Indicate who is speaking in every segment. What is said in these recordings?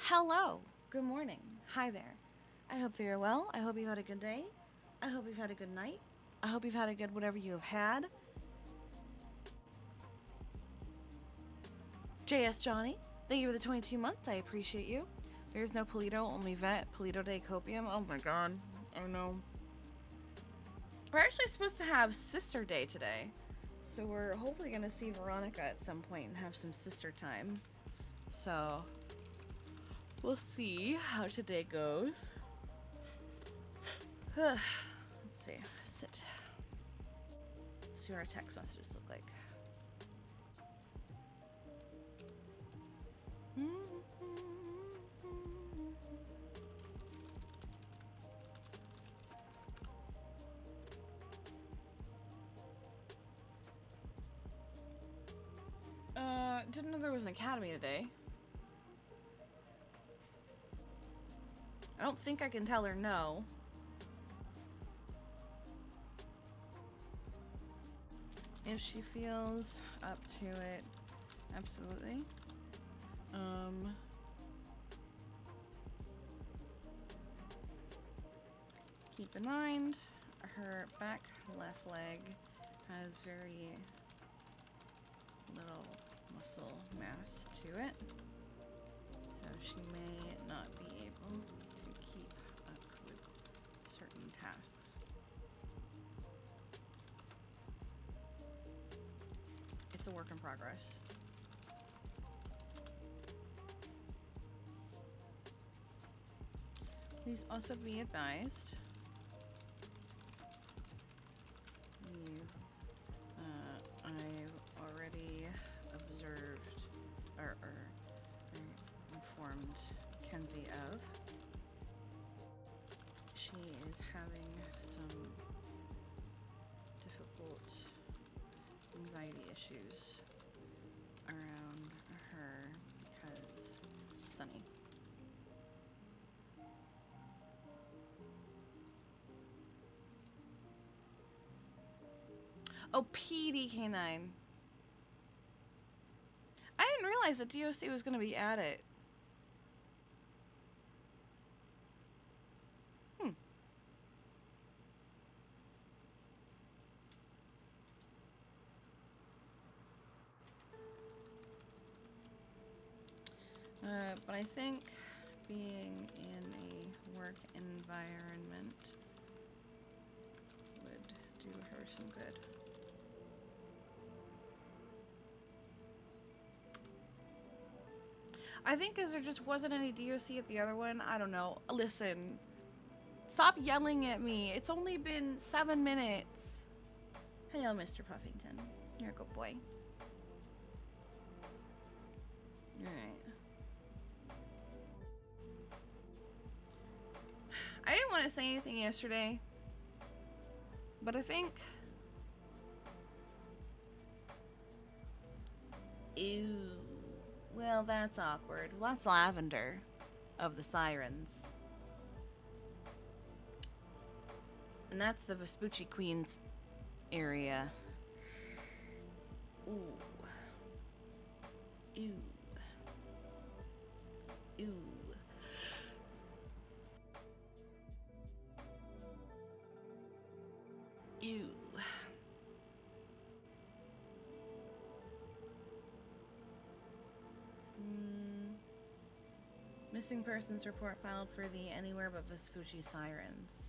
Speaker 1: Hello. Good morning. Hi there. I hope that you're well. I hope you've had a good day. I hope you've had a good night. I hope you've had a good whatever you have had. JS Johnny, thank you for the 22 months. I appreciate you. There's no Polito, only Vet. Polito Day Copium. Oh my god. Oh no. We're actually supposed to have Sister Day today. So we're hopefully going to see Veronica at some point and have some sister time. So we'll see how today goes. Let's see. Sit. Let's see what our text messages look like. Didn't know there was an academy today. I don't think I can tell her no. If she feels up to it, absolutely. Keep in mind, her back left leg has very little muscle mass to it, so she may not be able to keep up with certain tasks. It's a work in progress. Please also be advised, I've already observed or informed Kenzie of. She is having some difficult anxiety issues around her because Sunny. Oh, PDK9. I didn't realize that DOC was going to be at it. But I think being in a work environment would do her some good. I think because there just wasn't any DOC at the other one. I don't know. Listen. Stop yelling at me. It's only been 7 minutes. Hello, Mr. Puffington. You're a good boy. Alright. I didn't want to say anything yesterday, but I think... Ew. Well, that's awkward. Well, that's Lavender of the Sirens. And that's the Vespucci Queens area. Ooh. Ew. Ew. Ew. Missing persons report filed for the Anywhere But Vespucci Sirens.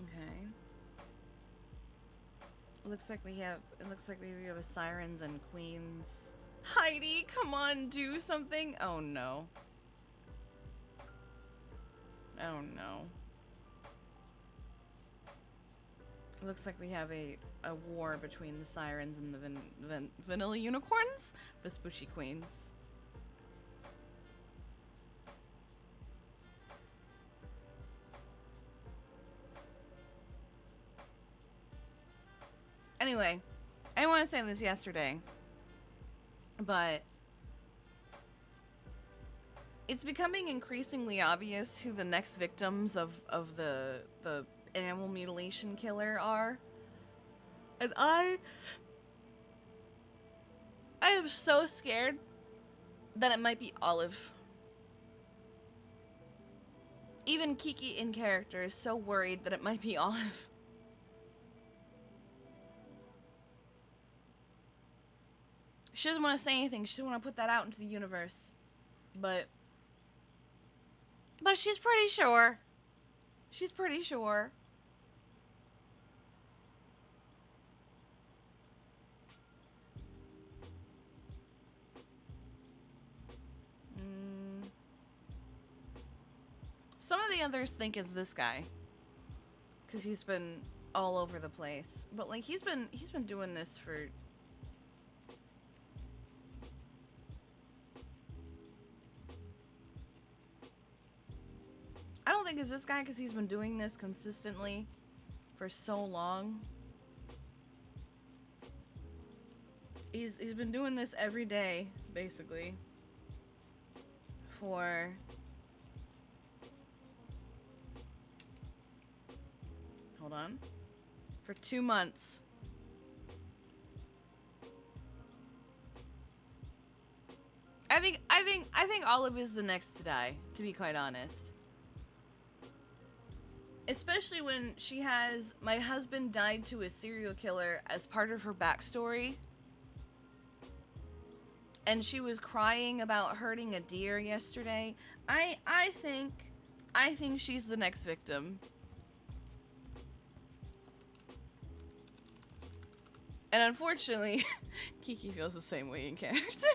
Speaker 1: Okay. It looks like we have a Sirens and Queens. Heidi, come on, do something. Oh no. Oh no. It looks like we have a war between the Sirens and the Vanilla Unicorns? Vespucci Queens. Anyway, I didn't want to say this yesterday, but it's becoming increasingly obvious who the next victims of the animal mutilation killer are. And I am so scared that it might be Olive. Even Kiki in character is so worried that it might be Olive. She doesn't want to say anything. She doesn't want to put that out into the universe. But she's pretty sure. She's pretty sure. Some of the others think it's this guy. Because he's been all over the place. But, like, he's been doing this for... I don't think it's this guy because he's been doing this consistently for so long. He's been doing this every day, basically. For... Hold on. For 2 months. I think Olive is the next to die, to be quite honest. Especially when she has my husband died to a serial killer as part of her backstory. And she was crying about hurting a deer yesterday. I think she's the next victim. And unfortunately, Kiki feels the same way in character.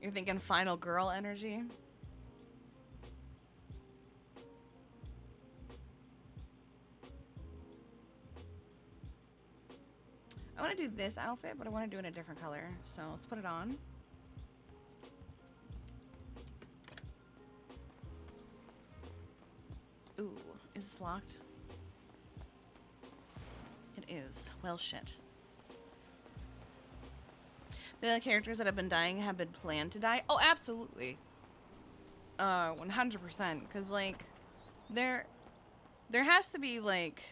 Speaker 1: You're thinking final girl energy? I want to do this outfit, but I want to do it in a different color. So let's put it on. Ooh, is this locked? It is. Well, shit. The other characters that have been dying have been planned to die? Oh, absolutely. 100%. Because, like, there has to be, like...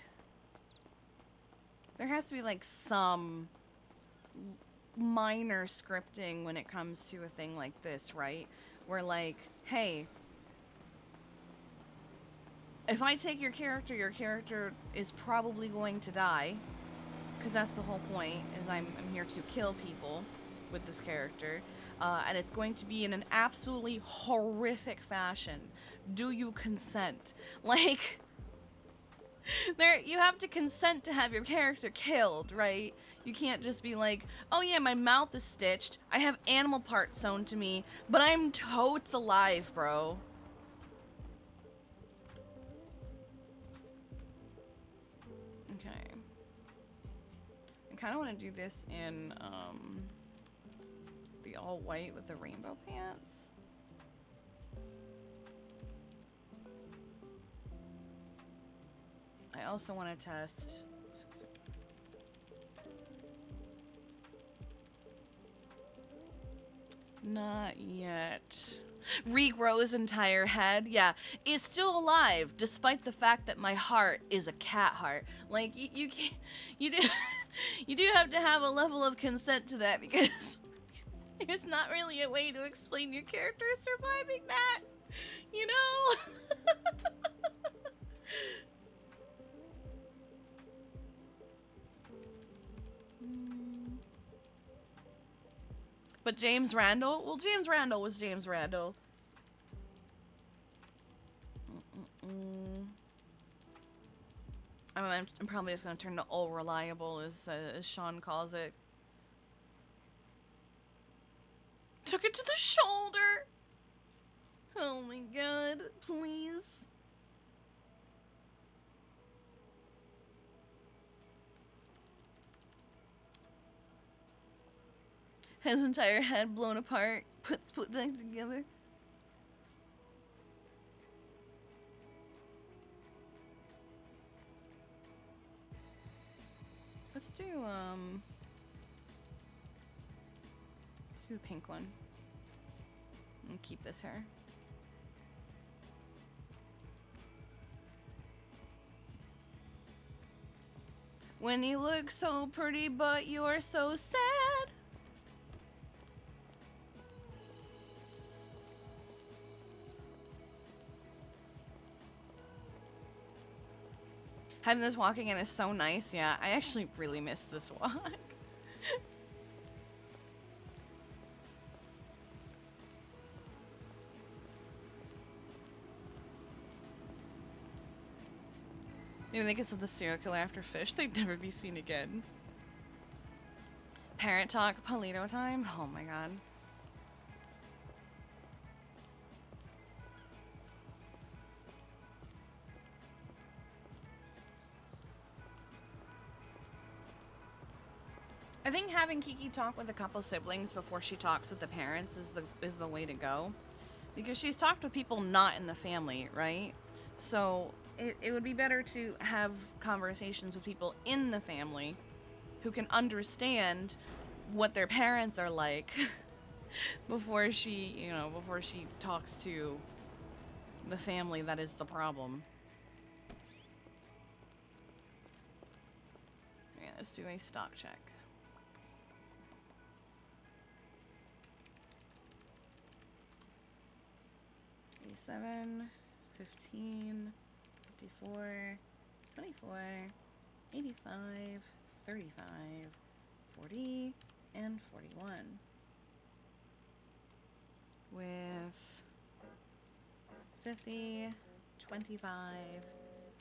Speaker 1: There has to be, like, some minor scripting when it comes to a thing like this, right? Where, like, hey, if I take your character is probably going to die. Because that's the whole point, is I'm here to kill people with this character. And it's going to be in an absolutely horrific fashion. Do you consent? Like... There, you have to consent to have your character killed, right? You can't just be like, oh yeah, my mouth is stitched, I have animal parts sewn to me, but I'm totes alive, bro. Okay. I kind of want to do this in, the all white with the rainbow pants. I also want to test... Not yet. Regrow his entire head? Yeah. Is still alive, despite the fact that my heart is a cat heart. Like, you can't... You do... You do have to have a level of consent to that, because... There's not really a way to explain your character surviving that. You know? But James Randall? Well, James Randall was James Randall. I'm probably just gonna turn to all reliable, as Sean calls it. Took it to the shoulder! Oh my god, please. His entire head blown apart, put back together. Let's do, do the pink one. And keep this hair. When you look so pretty, but you're so sad. Having this walking in is so nice. Yeah, I actually really miss this walk. Maybe they could set the serial killer after fish. They'd never be seen again. Parent talk, Polito time. Oh my god. I think having Kiki talk with a couple siblings before she talks with the parents is the way to go. Because she's talked with people not in the family, right? So it would be better to have conversations with people in the family who can understand what their parents are like before she talks to the family that is the problem. Yeah, let's do a stock check. $87, 15, 54, 24, 85, 35, 40, and 41. With 50, 25,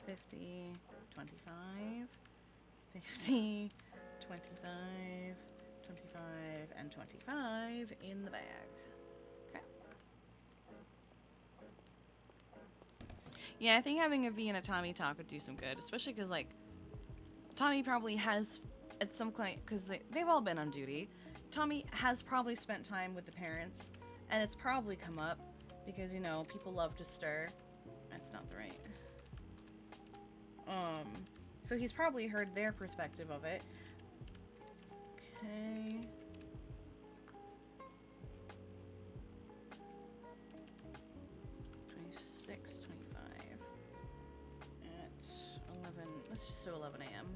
Speaker 1: 50, 25, 50, 25, 25, and 25 in the bag. Okay. Yeah, I think having a V and a Tommy talk would do some good, especially because, like, Tommy probably has, at some point, because they've all been on duty, Tommy has probably spent time with the parents, and it's probably come up, because, you know, people love to stir. That's not the right. So he's probably heard their perspective of it. Okay. Let's just do 11 a.m.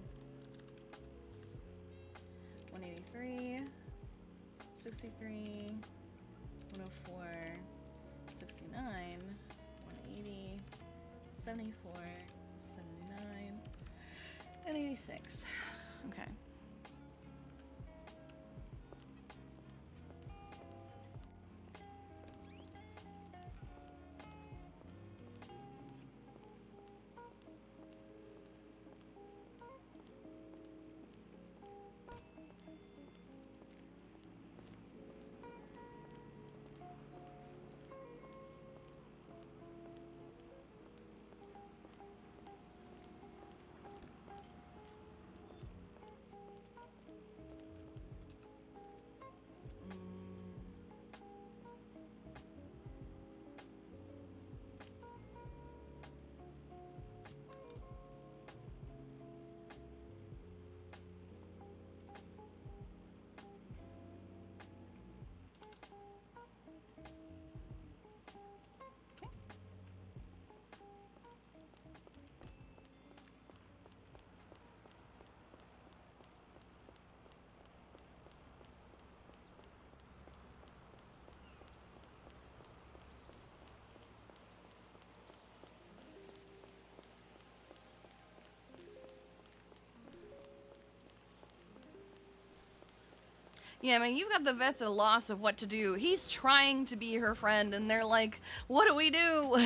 Speaker 1: 183, 63, 104, 69, 180, 74, 79, and 86. Okay. Yeah, I mean, you've got the vets at a loss of what to do. He's trying to be her friend, and they're like, what do we do?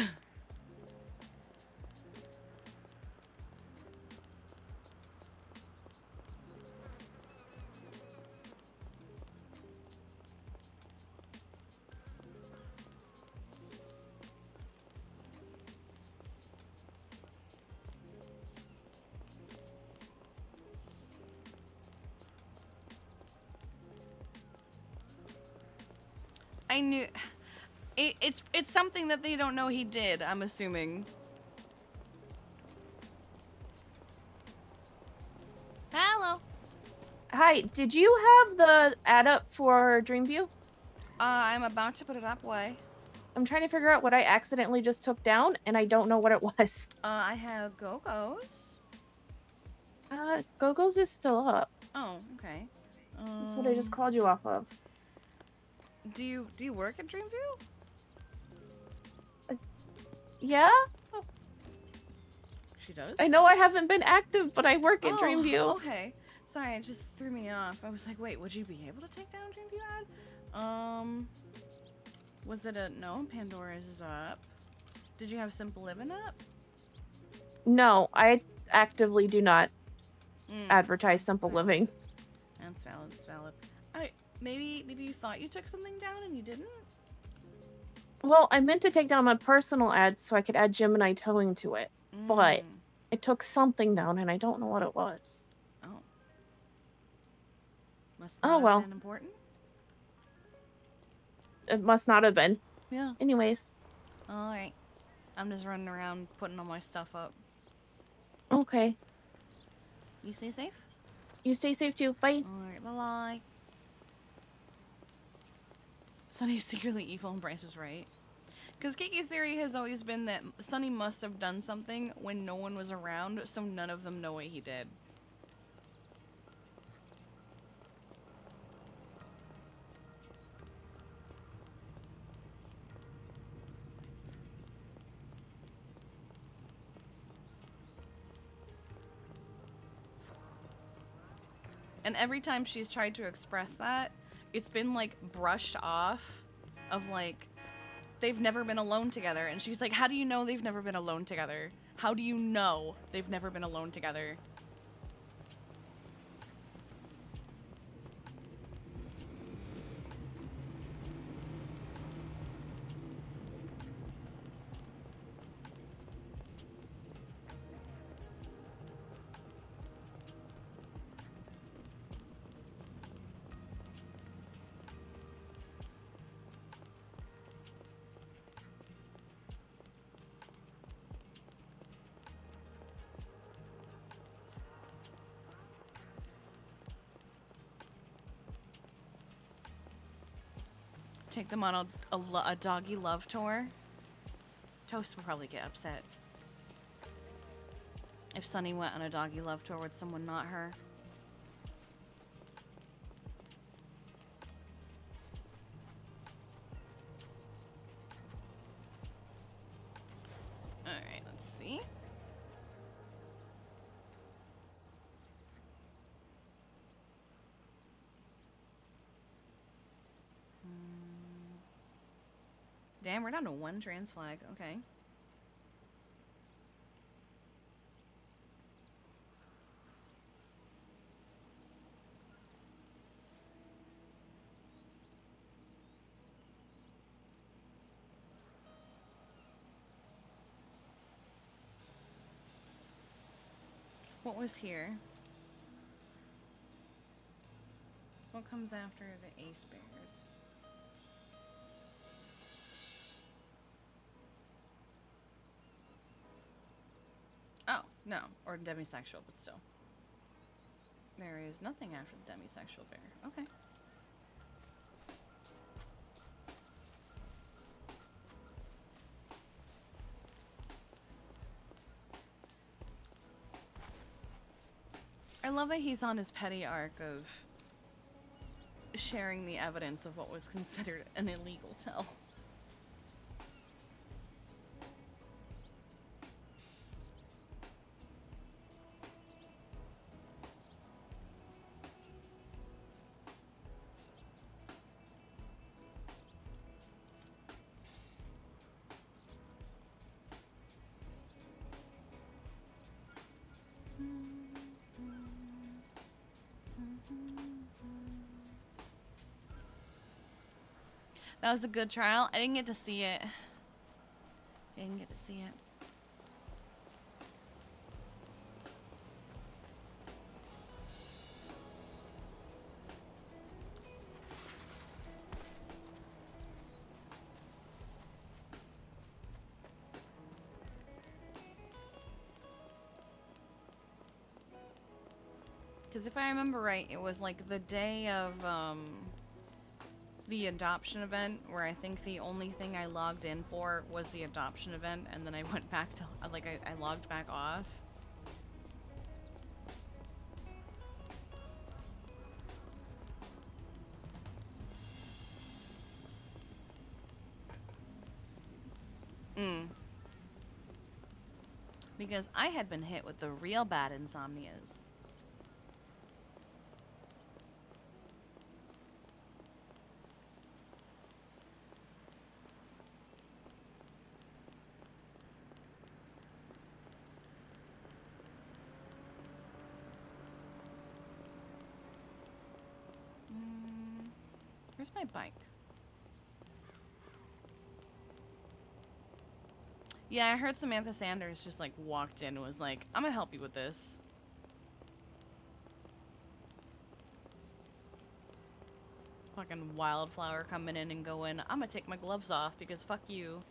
Speaker 1: I knew... It's something that they don't know he did, I'm assuming. Hello.
Speaker 2: Hi, did you have the add up for Dreamview?
Speaker 1: I'm about to put it up. Why?
Speaker 2: I'm trying to figure out what I accidentally just took down, and I don't know what it was.
Speaker 1: I have Go-Go's.
Speaker 2: Gogo's is still up.
Speaker 1: Oh, okay.
Speaker 2: That's what I just called you off of.
Speaker 1: Do you work at Dreamview?
Speaker 2: Yeah?
Speaker 1: She does?
Speaker 2: I know I haven't been active, but I work at
Speaker 1: Oh,
Speaker 2: Dreamview.
Speaker 1: okay. Sorry, it just threw me off. I was like, wait, would you be able to take down Dreamview ad? Was it a no? Pandora's is up. Did you have Simple Living up?
Speaker 2: No, I actively do not
Speaker 1: Mm,
Speaker 2: advertise Simple Living.
Speaker 1: that's valid. That's valid. I maybe you thought you took something down and you didn't.
Speaker 2: Well, I meant to take down my personal ad so I could add Gemini Towing to it, but I took something down and I don't know what it was.
Speaker 1: Oh. Must
Speaker 2: Oh
Speaker 1: not have
Speaker 2: well.
Speaker 1: been important.
Speaker 2: It must not have been.
Speaker 1: Yeah.
Speaker 2: Anyways.
Speaker 1: Alright. I'm just running around putting all my stuff up.
Speaker 2: Okay.
Speaker 1: You stay safe?
Speaker 2: You stay safe too. Bye.
Speaker 1: Alright, bye-bye. Sunny's secretly evil and Bryce was right. Because Kiki's theory has always been that Sunny must have done something when no one was around, so none of them know what he did. And every time she's tried to express that, it's been like brushed off of like, they've never been alone together. And she's like, how do you know they've never been alone together? How do you know they've never been alone together? Take them on a doggy love tour. Toast will probably get upset if Sunny went on a doggy love tour with someone not her. Alright, let's see. Damn, we're down to one trans flag. Okay. What was here? What comes after the ace bears? Oh, no. Or demisexual, but still. There is nothing after the demisexual bear. Okay. I love that he's on his petty arc of sharing the evidence of what was considered an illegal tell. That was a good trial. I didn't get to see it. Because if I remember right, it was like the day of, the adoption event, where I think the only thing I logged in for was the adoption event, and then I went back to, like, I logged back off. Because I had been hit with the real bad insomnias. Where's my bike? Yeah, I heard Samantha Sanders just like walked in and was like, I'm gonna help you with this. Fucking Wildflower coming in and going, I'm gonna take my gloves off because fuck you.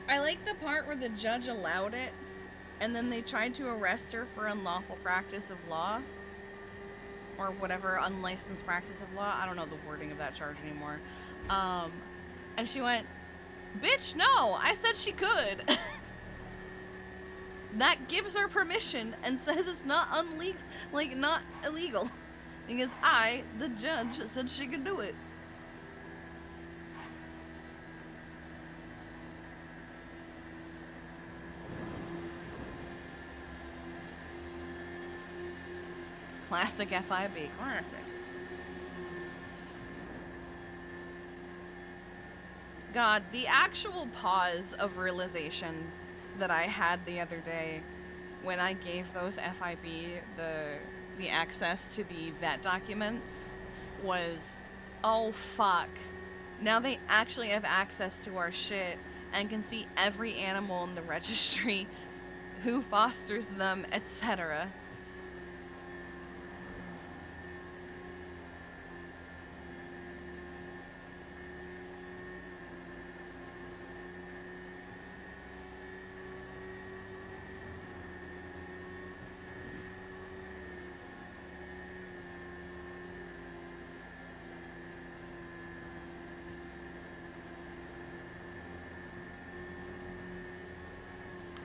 Speaker 1: I like the part where the judge allowed it, and then they tried to arrest her for unlawful practice of law. Or whatever, unlicensed practice of law. I don't know the wording of that charge anymore. And she went, bitch, no, I said she could. That gives her permission and says it's not not illegal. Because I, the judge, said she could do it. Classic FIB, classic. God, the actual pause of realization that I had the other day when I gave those FIB the access to the vet documents was, oh fuck. Now they actually have access to our shit and can see every animal in the registry, who fosters them, etc.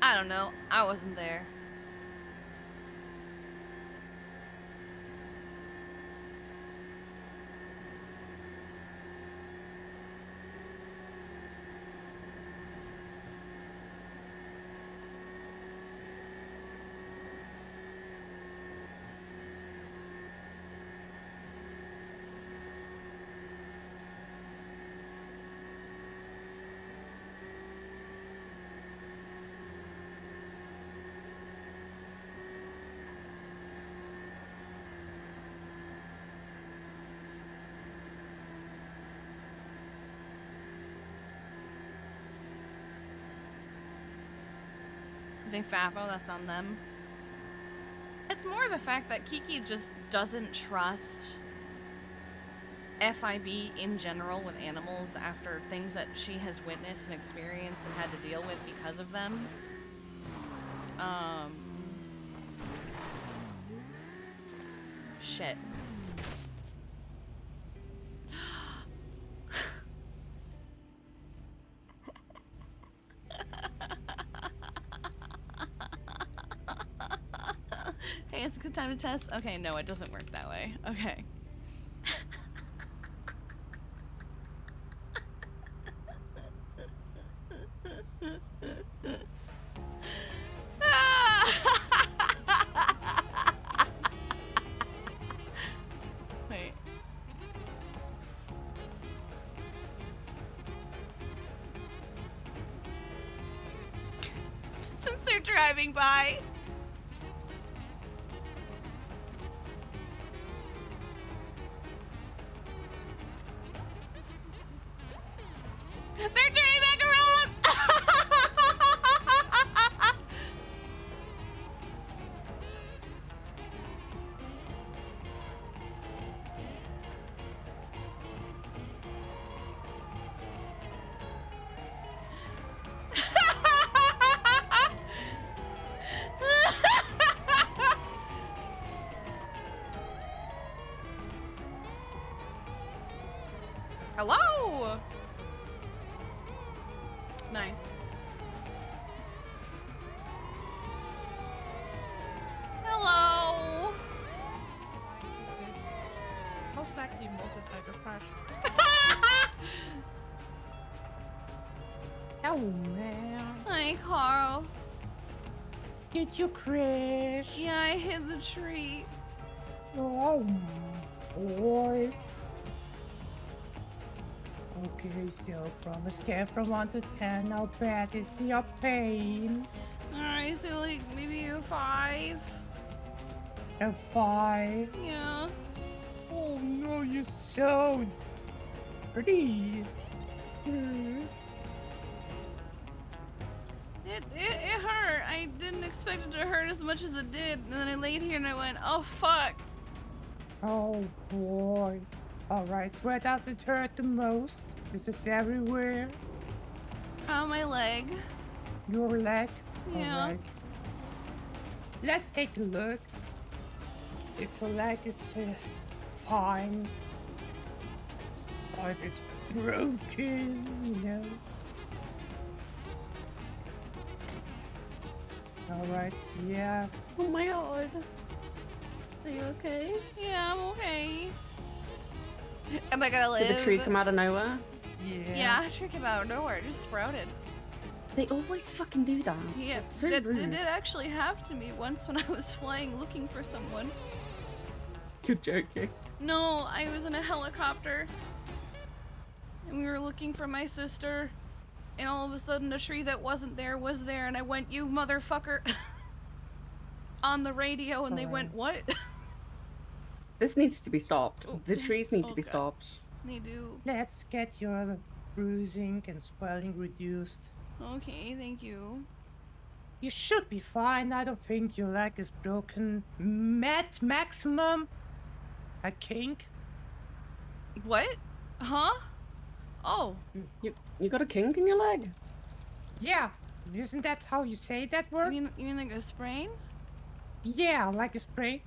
Speaker 1: I don't know. I wasn't there. They FAFO, that's on them. It's more the fact that Kiki just doesn't trust FIB in general with animals after things that she has witnessed and experienced and had to deal with because of them. Shit. Hey, it's a good time to test. Okay, no, it doesn't work that way. Okay. they're driving by. They're turning back around! Hello! Nice. Hello!
Speaker 3: Most likely motorcycle crash. Oh man.
Speaker 1: Hi, Carl.
Speaker 3: Did you crash?
Speaker 1: Yeah, I hit the tree.
Speaker 3: Oh boy. Okay, so from a scale from 1 to 10, how bad is your pain?
Speaker 1: Alright, so like maybe a 5.
Speaker 3: A 5.
Speaker 1: Yeah.
Speaker 3: Oh no, you're so pretty. Yes.
Speaker 1: It hurt. I didn't expect it to hurt as much as it did. And then I laid here and I went, oh fuck.
Speaker 3: Oh boy. Alright, where does it hurt the most? Is it everywhere?
Speaker 1: Oh, my leg.
Speaker 3: Your leg?
Speaker 1: Yeah.
Speaker 3: Alright. Let's take a look. If your leg is fine. Or if it's broken, you know. Alright, yeah.
Speaker 2: Oh my god. Are you okay?
Speaker 1: Yeah, I'm okay. Am I gonna live?
Speaker 2: Did the tree come out of nowhere?
Speaker 1: Yeah, a tree came out of nowhere. It just sprouted.
Speaker 2: They always fucking do that.
Speaker 1: Yeah,
Speaker 2: It's so
Speaker 1: it
Speaker 2: rude.
Speaker 1: did actually happen to me once when I was flying looking for someone.
Speaker 2: You're joking.
Speaker 1: No, I was in a helicopter. And we were looking for my sister. And all of a sudden, a tree that wasn't there was there. And I went, you motherfucker. On the radio. And they went, what?
Speaker 4: This needs to be stopped.
Speaker 1: Oh.
Speaker 4: The trees need to be
Speaker 1: Okay.
Speaker 4: stopped.
Speaker 1: They do.
Speaker 3: Let's get your bruising and swelling reduced.
Speaker 1: Okay, thank you.
Speaker 3: You should be fine. I don't think your leg is broken. Maximum a kink.
Speaker 1: What? Huh? Oh.
Speaker 4: You got a kink in your leg?
Speaker 3: Yeah, isn't that how you say that word?
Speaker 1: You mean like a sprain?
Speaker 3: Yeah, like a spray.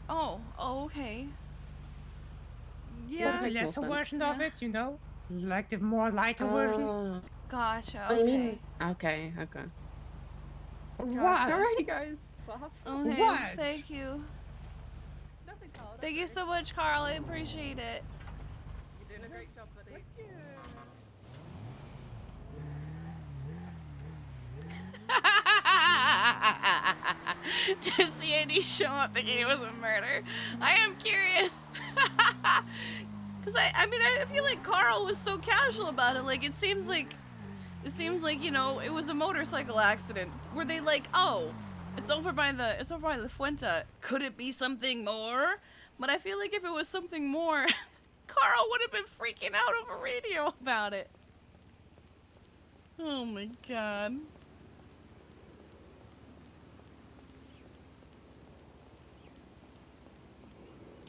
Speaker 1: Oh, okay.
Speaker 3: Or
Speaker 1: Yeah.
Speaker 3: the
Speaker 4: makes more
Speaker 3: lesser
Speaker 4: sense.
Speaker 3: version of
Speaker 1: Yeah.
Speaker 3: it, you know? Like the more lighter version.
Speaker 1: Gotcha.
Speaker 4: I
Speaker 1: Okay.
Speaker 4: mean, okay.
Speaker 3: What?
Speaker 4: Alrighty, guys.
Speaker 1: Okay.
Speaker 3: What?
Speaker 1: Thank you. Thank you so much, Carl. I appreciate it.
Speaker 4: You're doing a great job, buddy.
Speaker 1: Just see Andy show up thinking it was a murder. I am curious. Cause I feel like Carl was so casual about it. Like it seems like, you know, it was a motorcycle accident. Were they like, oh, it's over by the Fuenta. Could it be something more? But I feel like if it was something more, Carl would have been freaking out over radio about it. Oh my god.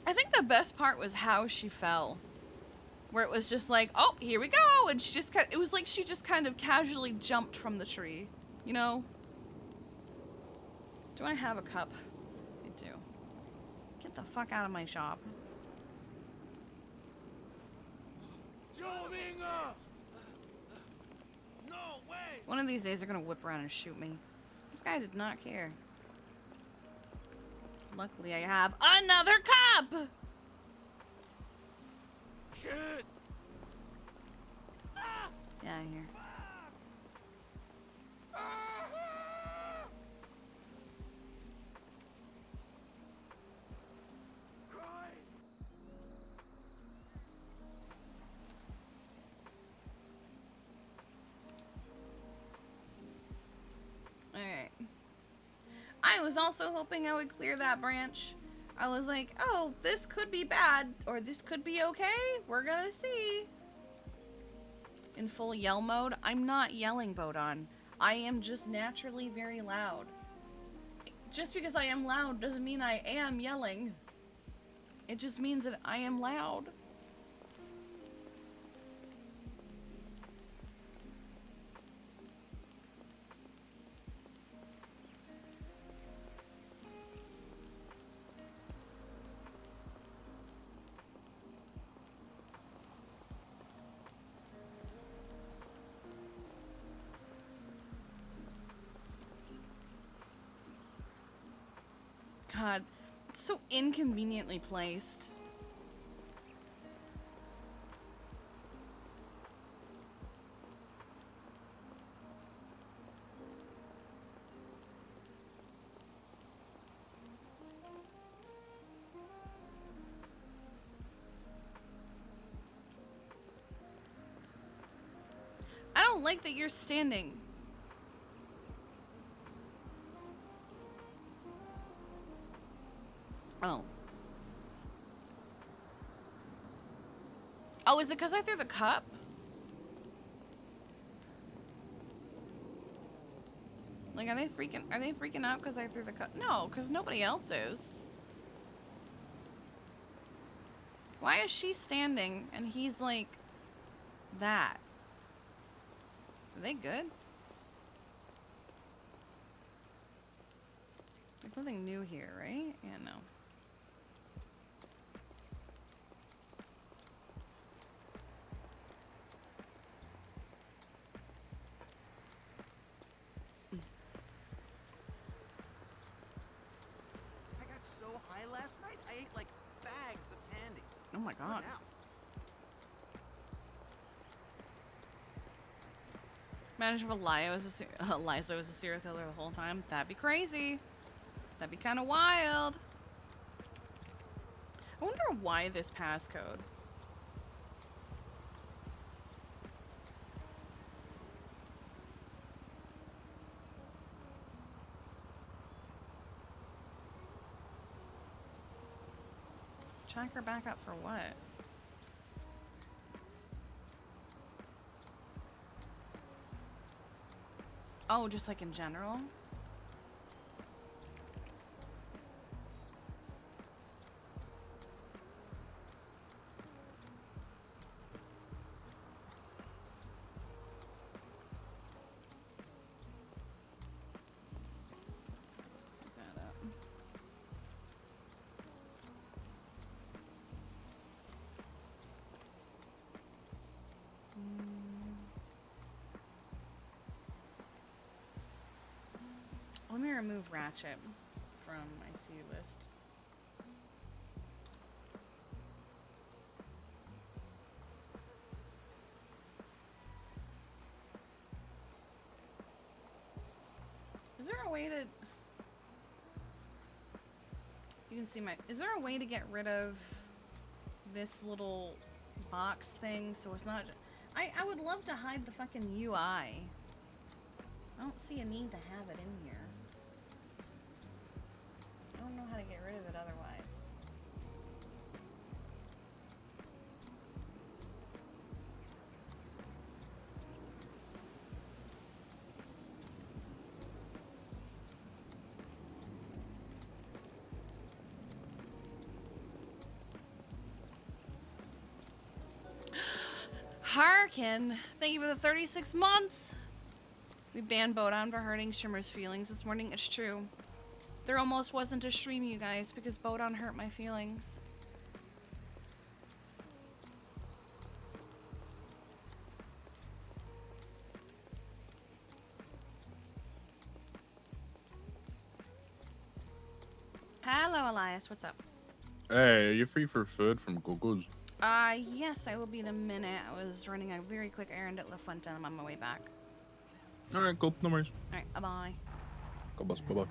Speaker 1: I think the best part was how she fell. Where it was just like, oh, here we go. And she just it was like she just kind of casually jumped from the tree. You know? Do I have a cup? I do. Get the fuck out of my shop.
Speaker 5: No way!
Speaker 1: One of these days they're gonna whip around and shoot me. This guy did not care. Luckily I have another cup!
Speaker 5: Shit!
Speaker 1: Yeah, here. Alright. I was also hoping I would clear that branch. I was like, oh, this could be bad, or this could be okay. We're gonna see. In full yell mode, I'm not yelling, Bodon. I am just naturally very loud. Just because I am loud doesn't mean I am yelling. It just means that I am loud. God, it's so inconveniently placed. I don't like that you're standing. Oh. Oh, is it because I threw the cup? Like, are they freaking out because I threw the cup? No, because nobody else is. Why is she standing and he's like that? Are they good? There's nothing new here, right? Yeah, no.
Speaker 5: I got so high last night, I ate like bags of candy.
Speaker 1: Oh my
Speaker 5: What
Speaker 1: god.
Speaker 5: now?
Speaker 1: Imagine if Eliza was a serial killer the whole time. That'd be crazy. That'd be kind of wild. I wonder why this passcode. Check her back up for what? Oh, just like in general? Look that up. Let me remove Ratchet from my C list. Is there a way to... You can see my... Is there a way to get rid of this little box thing so it's not... I would love to hide the fucking UI. I don't see a need to have it in here. I don't know how to get rid of it otherwise. Harkin, thank you for the 36 months. We banned Bodon for hurting Shimmer's feelings this morning. It's true. There almost wasn't a stream, you guys, because Bodon hurt my feelings. Hello, Elias. What's up?
Speaker 6: Hey, are you free for food from Gogo's?
Speaker 1: Yes, I will be in a minute. I was running a very quick errand at La Fuente. I'm on my way back.
Speaker 6: Alright, cool. No worries.
Speaker 1: Alright, bye-bye.
Speaker 6: Go, boss. Bye-bye.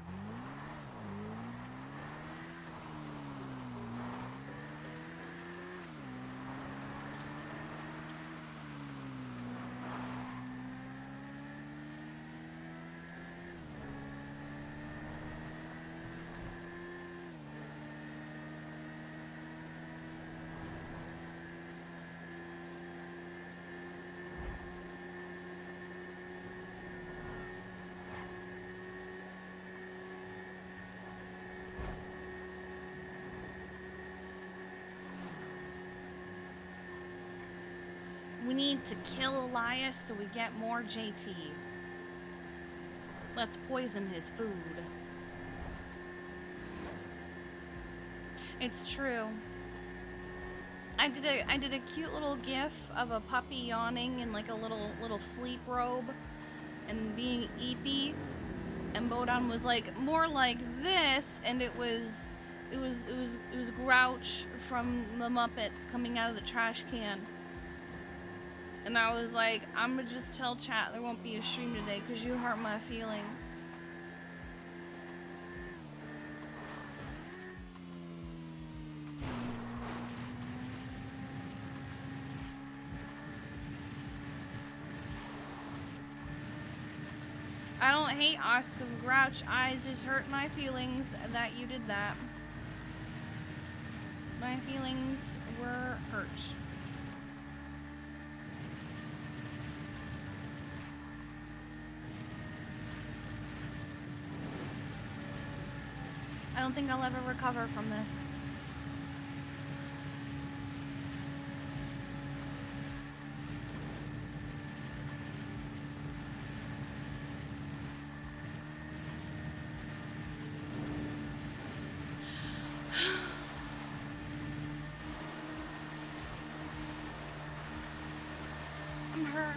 Speaker 1: We need to kill Elias so we get more JT. Let's poison his food. It's true. I did a cute little gif of a puppy yawning in like a little sleep robe and being eepy, and Bodon was like more like this, and it was Grouch from the Muppets coming out of the trash can. And I was like, I'm gonna just tell chat there won't be a stream today because you hurt my feelings. I don't hate Oscar the Grouch. I just hurt my feelings that you did that. My feelings were hurt. I don't think I'll ever recover from this. I'm hurt.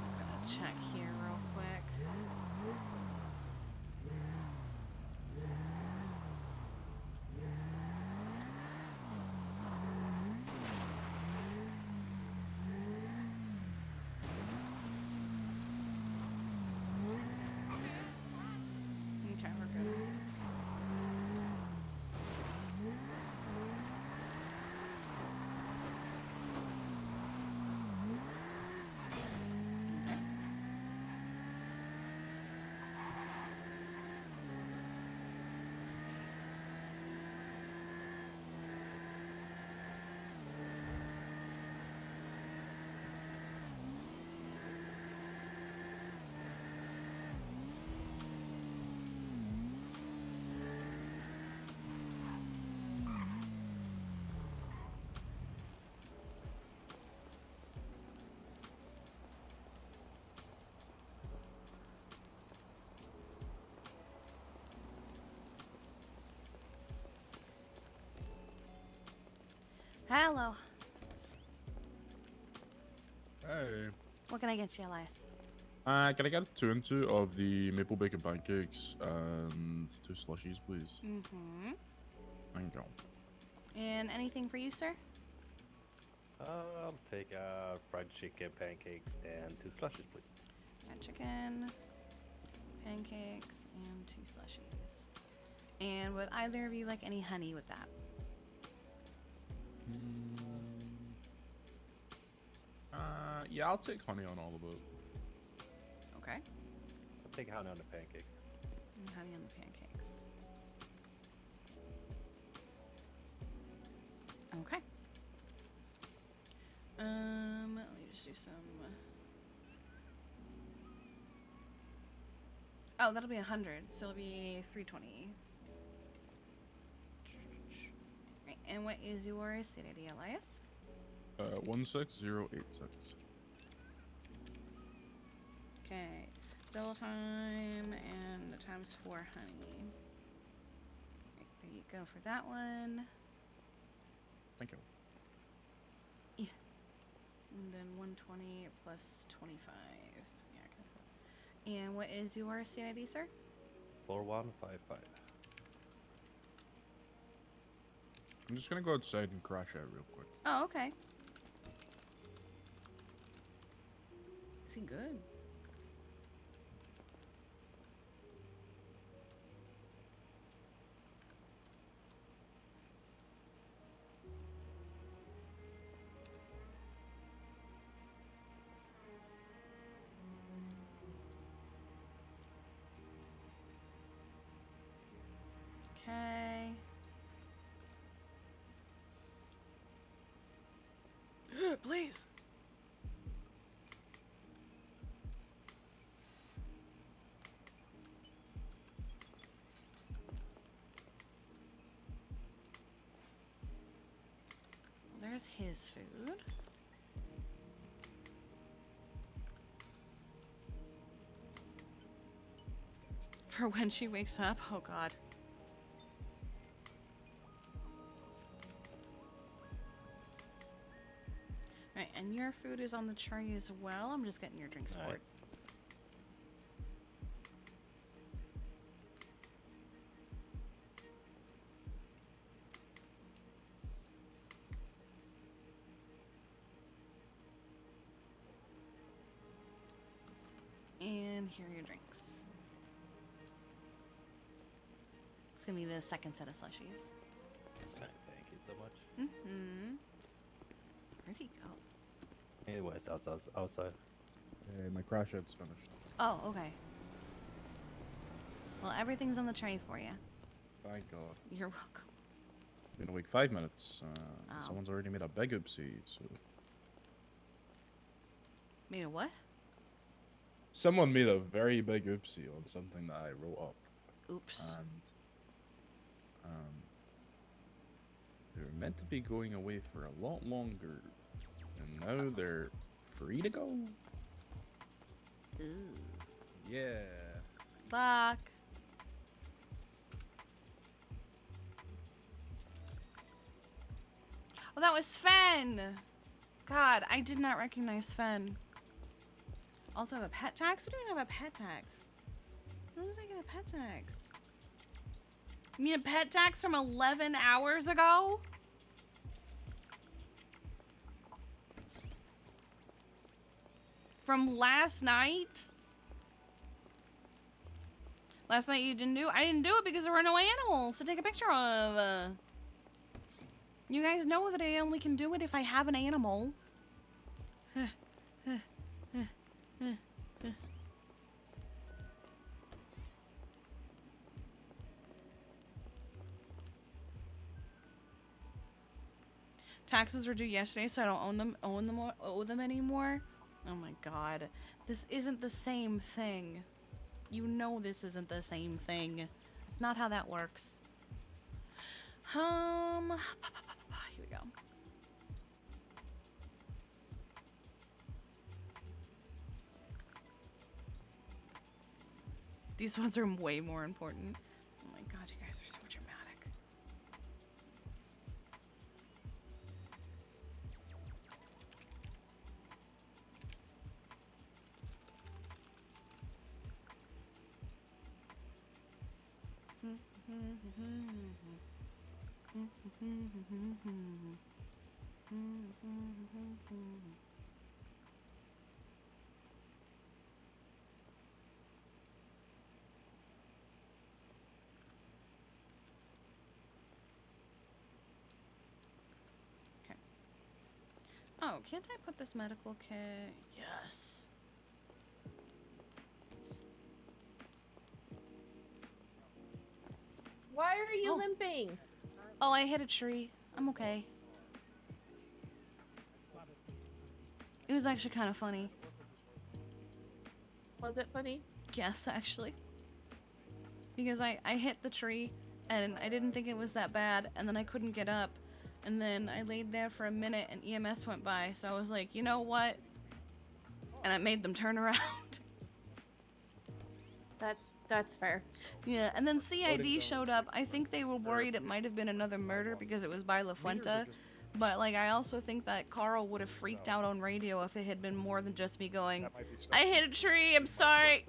Speaker 1: Just gotta check here real quick. Okay, we're good. Okay. Hello.
Speaker 6: Hey.
Speaker 1: What can I get you, Elias?
Speaker 6: Can I get 2 and 2 of the maple bacon pancakes and 2 slushies, please?
Speaker 1: Mm-hmm.
Speaker 6: Thank you.
Speaker 1: And anything for you, sir?
Speaker 7: I'll take fried chicken, pancakes, and 2 slushies, please.
Speaker 1: Fried chicken, pancakes, and 2 slushies. And would either of you like any honey with that?
Speaker 6: Yeah, I'll take honey on all of it.
Speaker 1: Okay.
Speaker 7: I'll take honey on the pancakes.
Speaker 1: And honey on the pancakes. Okay. Let me just do some. Oh, that'll be 100, so it'll be 320. Right, and what is your state ID, Elias?
Speaker 6: 16086.
Speaker 1: Okay, double time and the times 4 honey. Right, there you go for that one.
Speaker 6: Thank you.
Speaker 1: And then 120 plus 25. Yeah, okay. And what is your state ID, sir?
Speaker 7: 4155.
Speaker 6: I'm just gonna go outside and crash out real quick.
Speaker 1: Oh, okay. Is he good? it, please. Well, there's his food. For when she wakes up? Oh god. Right, and your food is on the tray as well. I'm just getting your drinks
Speaker 7: Alright.
Speaker 1: poured. And here are your drinks. It's gonna be the second set of slushies.
Speaker 7: Thank you so much.
Speaker 1: Mm-hmm. Where'd he go?
Speaker 7: It was outside.
Speaker 6: Hey, my crash out's finished.
Speaker 1: Oh, okay. Well, everything's on the tray for you.
Speaker 6: Thank God.
Speaker 1: You're welcome.
Speaker 6: Been awake 5 minutes.
Speaker 1: Oh.
Speaker 6: Someone's already made a big oopsie, so...
Speaker 1: Made a what?
Speaker 6: Someone made a very big oopsie on something that I wrote up.
Speaker 1: Oops.
Speaker 6: They were meant to be going away for a lot longer, and now they're free to go?
Speaker 1: Ooh.
Speaker 6: Yeah.
Speaker 1: Fuck. Oh, that was Sven! God, I did not recognize Sven. Also have a pet tax? What do you mean I have a pet tax? When did I get a pet tax? You mean a pet tax from 11 hours ago? From last night? Last night you didn't do? I didn't do it because there were no animals to take a picture of. You guys know that I only can do it if I have an animal. Taxes were due yesterday, so I don't owe them anymore. Oh my god. This isn't the same thing. You know this isn't the same thing. It's not how that works. Here we go. These ones are way more important. Oh my god, you guys are so dramatic. Okay. Oh, can't I put this medical kit? Yes.
Speaker 2: Why are you
Speaker 1: Oh.
Speaker 2: limping?
Speaker 1: Oh, I hit a tree. I'm okay. It was actually kind of funny.
Speaker 2: Was it funny?
Speaker 1: Yes, actually. Because I hit the tree, and I didn't think it was that bad, and then I couldn't get up. And then I laid there for a minute, and EMS went by, so I was like, you know what? And I made them turn around.
Speaker 2: That's fair.
Speaker 1: Yeah, and then CID showed up. I think they were worried it might have been another murder because it was by La Fuente. But, like, I also think that Carl would have freaked out on radio if it had been more than just me going, I hit a tree, I'm sorry.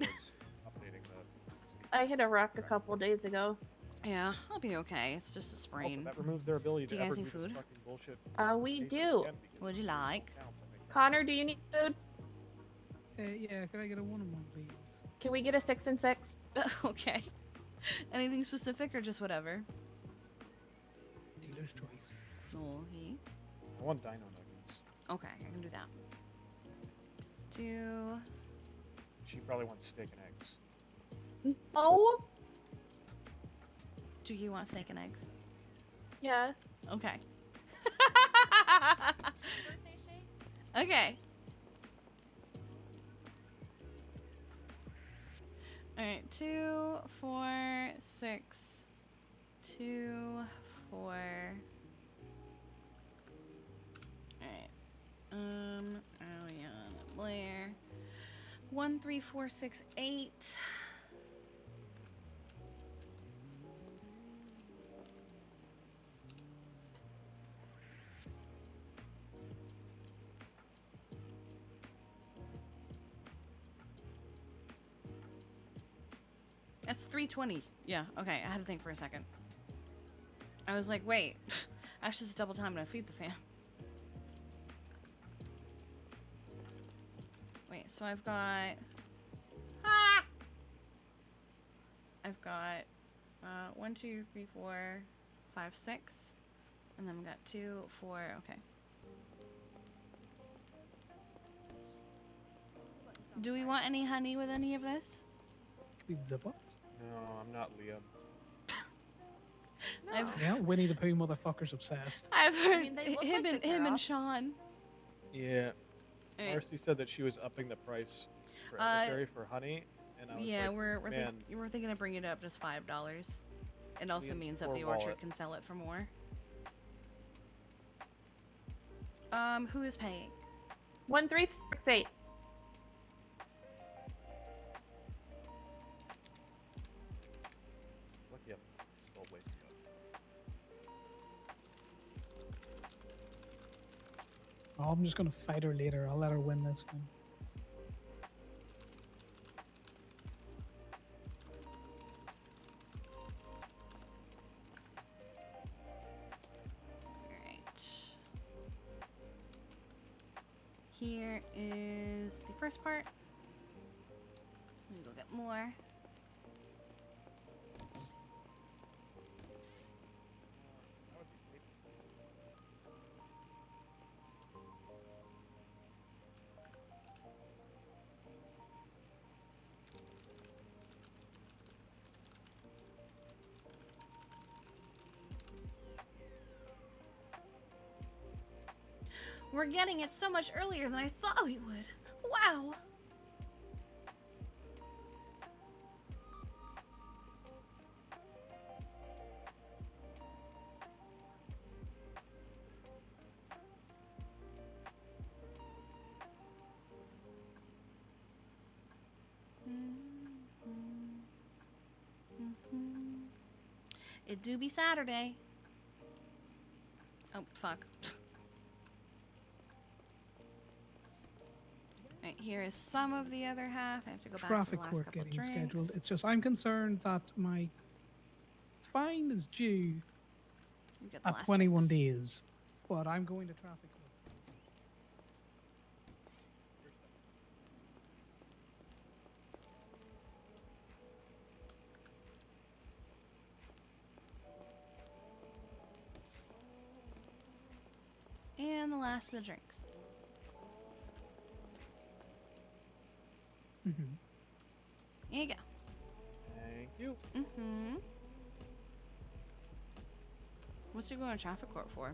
Speaker 2: I hit a rock a couple days ago.
Speaker 1: Yeah, I'll be okay. It's just a sprain.
Speaker 8: That removes their ability
Speaker 1: Do
Speaker 8: to
Speaker 1: you guys
Speaker 8: ever
Speaker 1: need
Speaker 8: do this
Speaker 1: food?
Speaker 8: fucking bullshit.
Speaker 2: We do.
Speaker 1: What'd you like?
Speaker 2: Connor, do you need food?
Speaker 9: Yeah, can I get a 1-on-1, please?
Speaker 2: Can we get a 6 and 6?
Speaker 1: Okay. Anything specific or just whatever?
Speaker 9: Dealer's choice.
Speaker 1: Oh, he.
Speaker 8: I want dino nuggets.
Speaker 1: Okay, I can do that. Do.
Speaker 8: She probably wants steak and eggs.
Speaker 2: Oh,
Speaker 1: Do you want steak and eggs?
Speaker 2: yes.
Speaker 1: Okay. Okay. Alright, 2, 4, 6. 2, 4. Alright. Alien, Blair. 1, 3, 4, 6, 8. That's 320. Yeah, okay, I had to think for a second. I was like, wait, Ash is double time to feed the fam. Wait, so I've got... Ah! I've got 1, 2, 3, 4, 5, 6. And then I've got 2, 4, okay. Do we want any honey with any of this?
Speaker 9: Could be Zippot.
Speaker 8: No, I'm not Liam.
Speaker 1: I've,
Speaker 9: Yeah, Winnie the Pooh motherfucker's obsessed.
Speaker 1: I've heard
Speaker 2: mean, they look
Speaker 1: him
Speaker 2: like
Speaker 1: and
Speaker 2: the
Speaker 1: him and
Speaker 2: giraffe.
Speaker 1: Sean.
Speaker 8: Yeah.
Speaker 1: Alright.
Speaker 8: Marcy said that she was upping the price for emissary for honey, and I was
Speaker 1: Yeah,
Speaker 8: like,
Speaker 1: we're
Speaker 8: man,
Speaker 1: thinking of bringing it up just $5. It also
Speaker 8: Liam's
Speaker 1: means that
Speaker 8: poor
Speaker 1: the orchard
Speaker 8: wallet.
Speaker 1: can sell it for more. Who is paying?
Speaker 2: 1368.
Speaker 8: lucky I'm still waking up.
Speaker 9: Oh, I'm just gonna fight her later. I'll let her win this one.
Speaker 1: Alright. Here is the first part. Let me go get more. We're getting it so much earlier than I thought we would. Wow. It do be Saturday. Oh, fuck. Right, here is some of the other half. I have to go back to the
Speaker 9: Traffic
Speaker 1: last
Speaker 9: court
Speaker 1: couple
Speaker 9: getting
Speaker 1: drinks.
Speaker 9: scheduled. It's just I'm concerned that my fine is due
Speaker 1: You get the
Speaker 9: at
Speaker 1: last
Speaker 9: 21
Speaker 1: drinks.
Speaker 9: days, but I'm going to traffic court.
Speaker 1: And the last of the drinks.
Speaker 9: Mm-hmm.
Speaker 1: Here you go.
Speaker 8: Thank you.
Speaker 1: Mm-hmm. What's you going to traffic court for?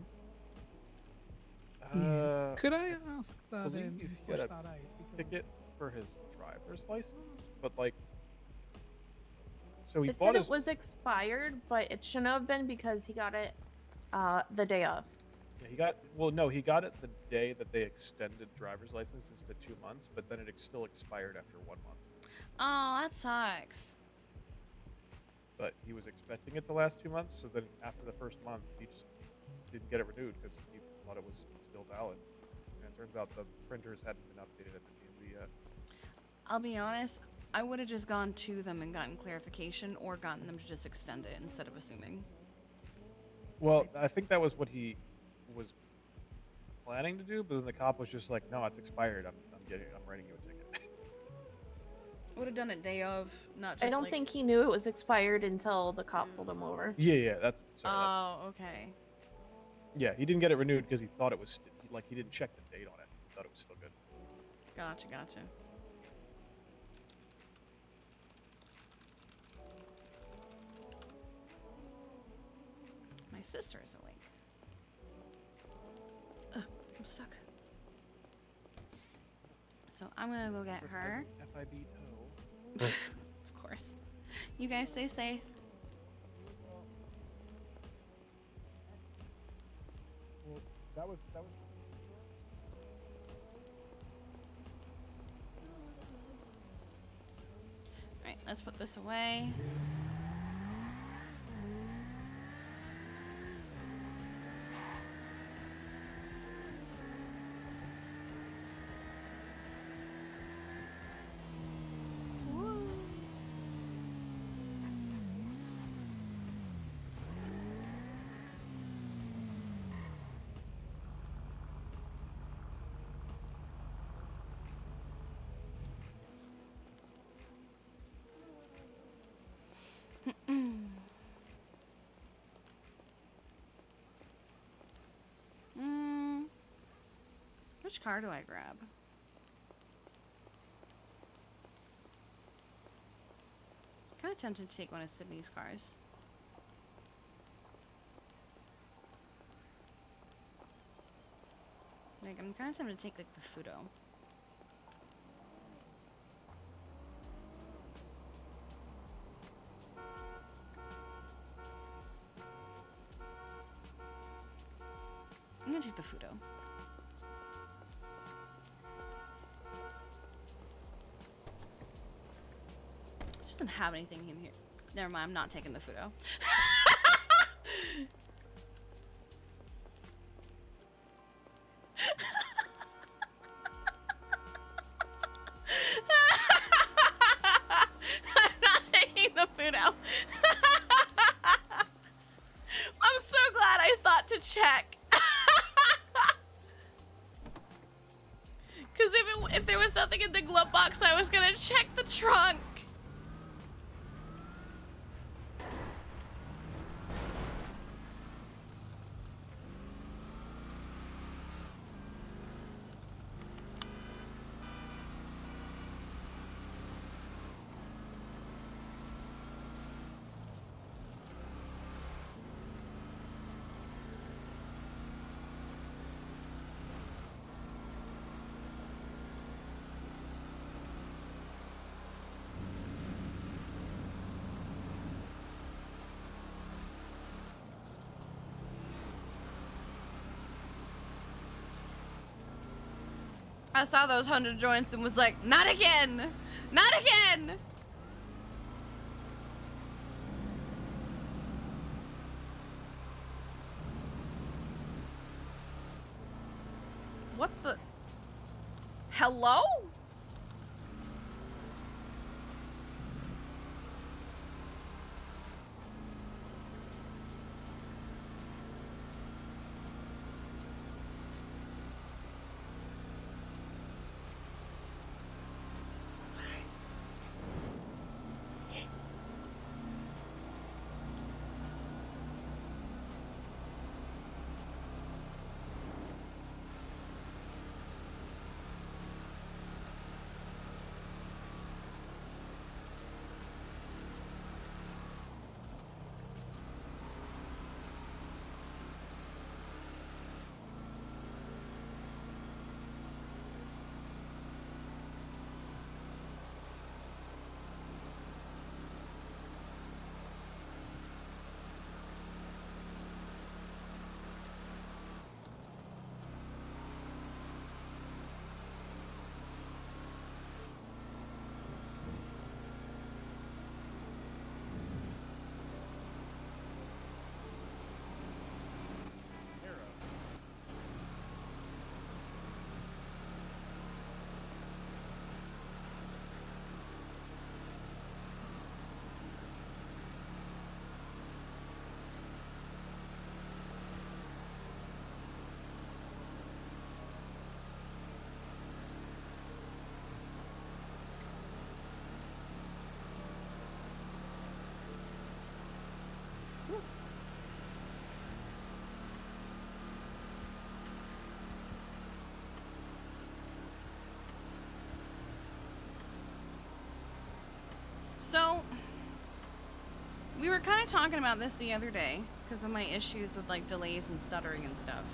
Speaker 9: Could I ask that
Speaker 8: believe
Speaker 9: you
Speaker 8: you
Speaker 9: push
Speaker 8: gotta
Speaker 9: that out? Because
Speaker 8: Ticket for his driver's license, but like, so he
Speaker 2: It
Speaker 8: bought
Speaker 2: said
Speaker 8: his.
Speaker 2: it was expired, but it shouldn't have been because he got it the day of.
Speaker 8: Yeah, he got, well, no, he got it the day that they extended driver's licenses to 2 months, but then it still expired after 1 month.
Speaker 1: Oh, that sucks.
Speaker 8: But he was expecting it to last 2 months, so then after the first month, he just didn't get it renewed because he thought it was still valid. And it turns out the printers hadn't been updated at the DMV yet.
Speaker 1: I'll be honest, I would have just gone to them and gotten clarification or gotten them to just extend it instead of assuming.
Speaker 8: Well, I think that was what he was planning to do, but then the cop was just like, "No, it's expired. I'm writing you a ticket."
Speaker 1: Would have done it day of, not just
Speaker 2: I don't
Speaker 1: like...
Speaker 2: think he knew it was expired until the cop pulled him over.
Speaker 8: Yeah, that's. Sorry,
Speaker 1: Oh, okay.
Speaker 8: yeah, he didn't get it renewed because he thought it was he didn't check the date on it. He thought it was still good.
Speaker 1: Gotcha. My sister is awake. Ugh, I'm stuck. So I'm gonna go get
Speaker 8: For
Speaker 1: her.
Speaker 8: present FIB tow.
Speaker 1: Of course. You guys stay safe.
Speaker 8: Well, that was.
Speaker 1: Alright, let's put this away. Woo. Which car do I grab? Kind of tempted to take one of Sydney's cars. Like, I'm kind of tempted to take like the Fudo. I'm gonna take the Fudo. Doesn't have anything in here. Never mind, I'm not taking the Fudo. I'm not taking the Fudo. I'm so glad I thought to check. Because if there was nothing in the glove box, I was gonna check the trunk. I saw those 100 joints and was like, not again! Not again! What the? Hello? So, we were kind of talking about this the other day because of my issues with like delays and stuttering and stuff.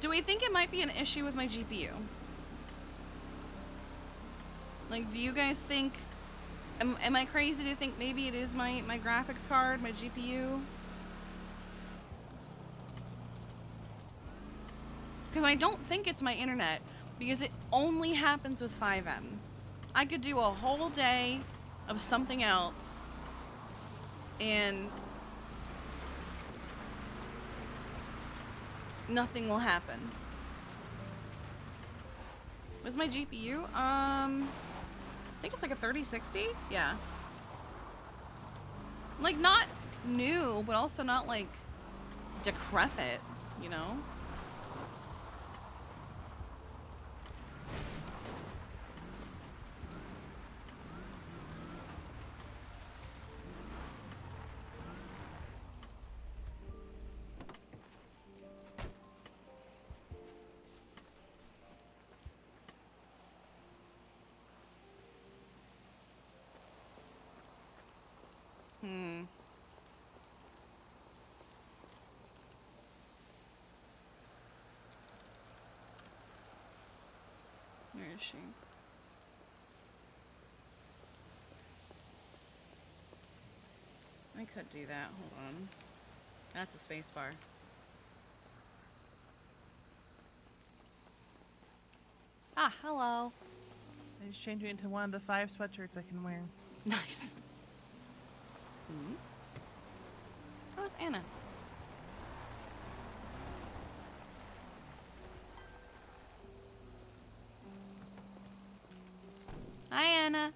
Speaker 1: Do we think it might be an issue with my GPU? Like, do you guys think... Am I crazy to think maybe it is my graphics card, my GPU? Because I don't think it's my internet, because it only happens with 5M. I could do a whole day of something else, and nothing will happen. What's my GPU? I think it's like a 3060? Yeah. Like, not new, but also not, like, decrepit, you know? Where is she? I could do that. Hold on. That's a space bar. Ah, hello.
Speaker 10: I just changed me into one of the 5 sweatshirts I can wear.
Speaker 1: Nice. Hmm? Oh, it's Anna. Hi, Anna.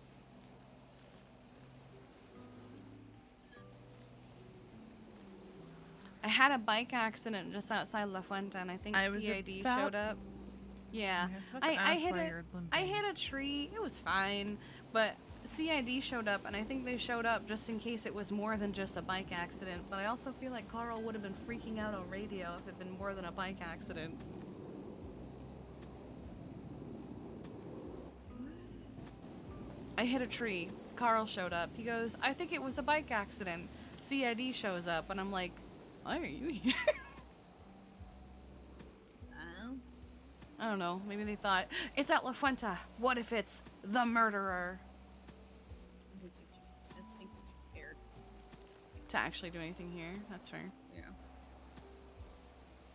Speaker 1: I had a bike accident just outside La Fuente, and I think CID showed up. Yeah, I hit a tree. It was fine, but CID showed up, and I think they showed up just in case it was more than just a bike accident. But I also feel like Carl would have been freaking out on radio if it had been more than a bike accident. I hit a tree. Carl showed up. He goes, I think it was a bike accident. CID shows up, and I'm like, why are you here? I don't know. Maybe they thought, it's at La Fuente. What if it's the murderer?
Speaker 11: I think they're too scared.
Speaker 1: To actually do anything here. That's fair.
Speaker 11: Yeah.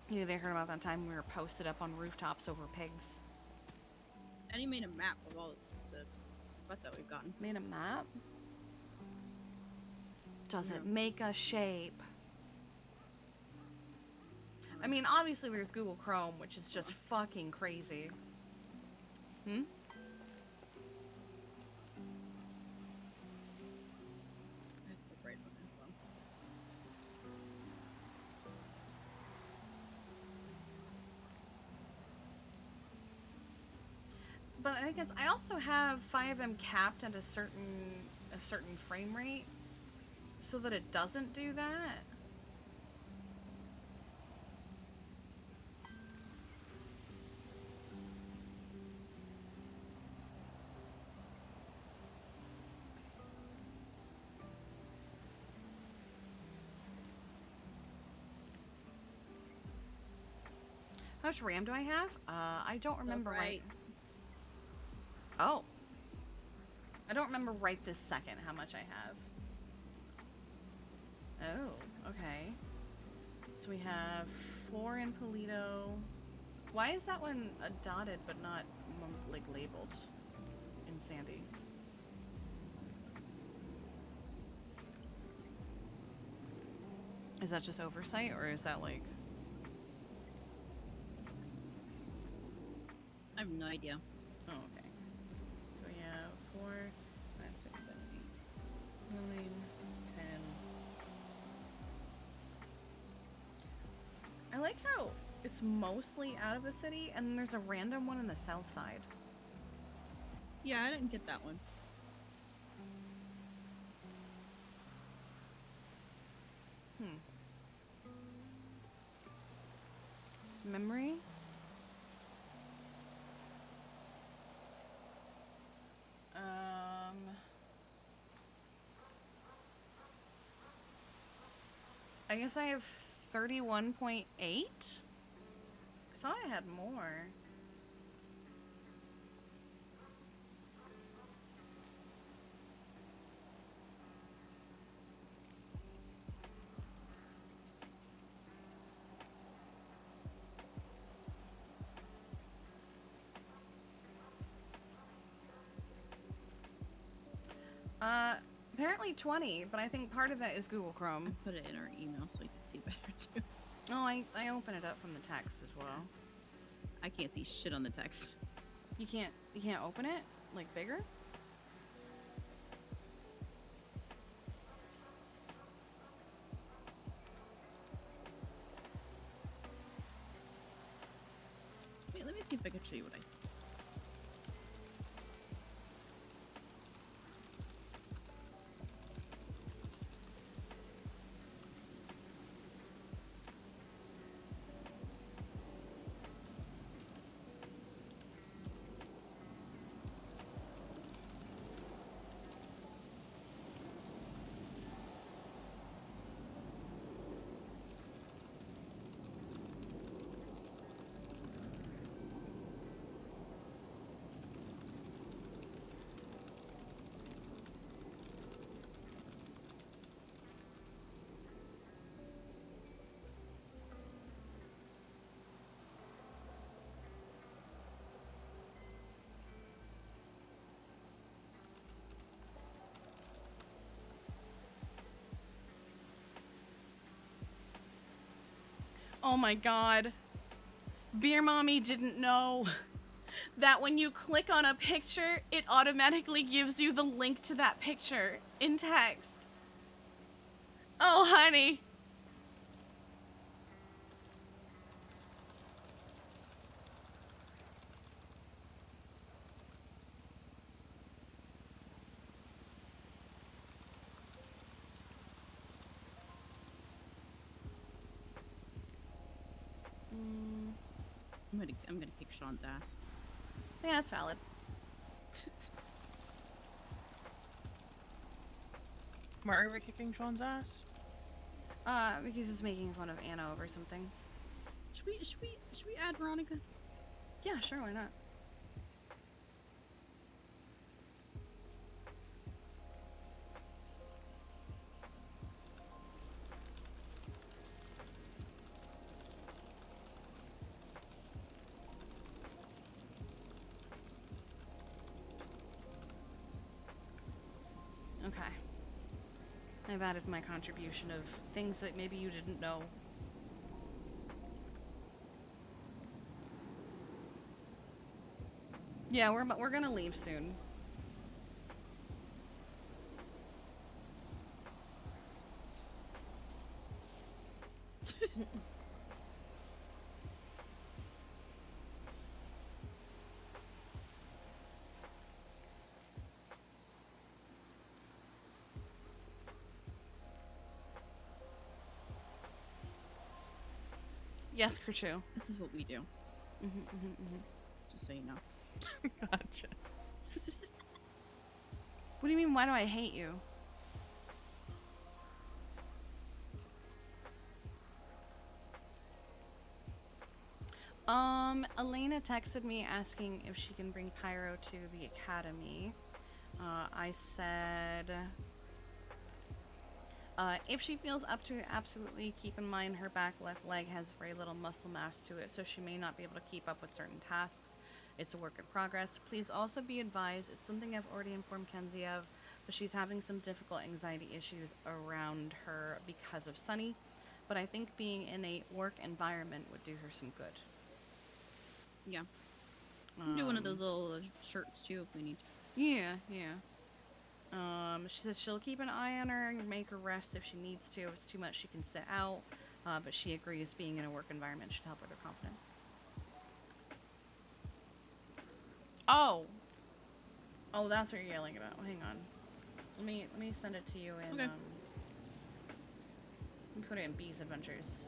Speaker 1: Maybe they heard about that time we were posted up on rooftops over pigs.
Speaker 11: And he made a map of all the stuff that we've gotten.
Speaker 1: Made a map? Does it make a shape? I mean, obviously there's Google Chrome, which is just fucking crazy. Hmm?
Speaker 11: It's a great one.
Speaker 1: But I guess I also have 5M capped at a certain frame rate, so that it doesn't do that. How much RAM do I have? I don't remember right. Oh. I don't remember right this second how much I have. Oh, okay. So we have 4 in Polito. Why is that one dotted but not like labeled in Sandy? Is that just oversight, or is that like...
Speaker 11: I have no idea.
Speaker 1: Oh, okay. So we have 4, 5, 6, 7, 8, 9, 10. I like how it's mostly out of the city, and then there's a random one in the south side.
Speaker 11: Yeah, I didn't get that one.
Speaker 1: Memory? I guess I have 31.8? I thought I had more. Apparently 20, but I think part of that is Google Chrome.
Speaker 11: Put it in our email so you can see better too.
Speaker 1: Oh, I open it up from the text as well.
Speaker 11: I can't see shit on the text.
Speaker 1: You can't open it? Like, bigger?
Speaker 11: Wait, let me see if I can show you what I see.
Speaker 1: Oh my god. Beer Mommy didn't know that when you click on a picture, it automatically gives you the link to that picture in text. Oh, honey.
Speaker 11: I'm gonna kick Sean's ass.
Speaker 1: Yeah, that's valid.
Speaker 10: Why are we kicking Sean's ass?
Speaker 1: Because he's making fun of Anna over something.
Speaker 11: Should we add Veronica?
Speaker 1: Yeah, sure, why not? Okay. I've added my contribution of things that maybe you didn't know. Yeah, we're gonna leave soon. Yes, Kerchu.
Speaker 11: This is what we do. Just so you know.
Speaker 10: Gotcha.
Speaker 1: What do you mean, why do I hate you? Elena texted me asking if she can bring Pyro to the academy. I said, if she feels up to it, absolutely. Keep in mind her back left leg has very little muscle mass to it, so she may not be able to keep up with certain tasks. It's a work in progress. Please also be advised, it's something I've already informed Kenzie of, but she's having some difficult anxiety issues around her because of Sunny. But I think being in a work environment would do her some good.
Speaker 11: Yeah. Do one of those little shirts too if we need to.
Speaker 1: Yeah, yeah. She said she'll keep an eye on her and make her rest if she needs to. If it's too much, she can sit out. But she agrees being in a work environment should help with her confidence. Oh! Oh, that's what you're yelling about. Hang on. Let me send it to you in,
Speaker 11: Okay.
Speaker 1: let me put it in Bee's Adventures.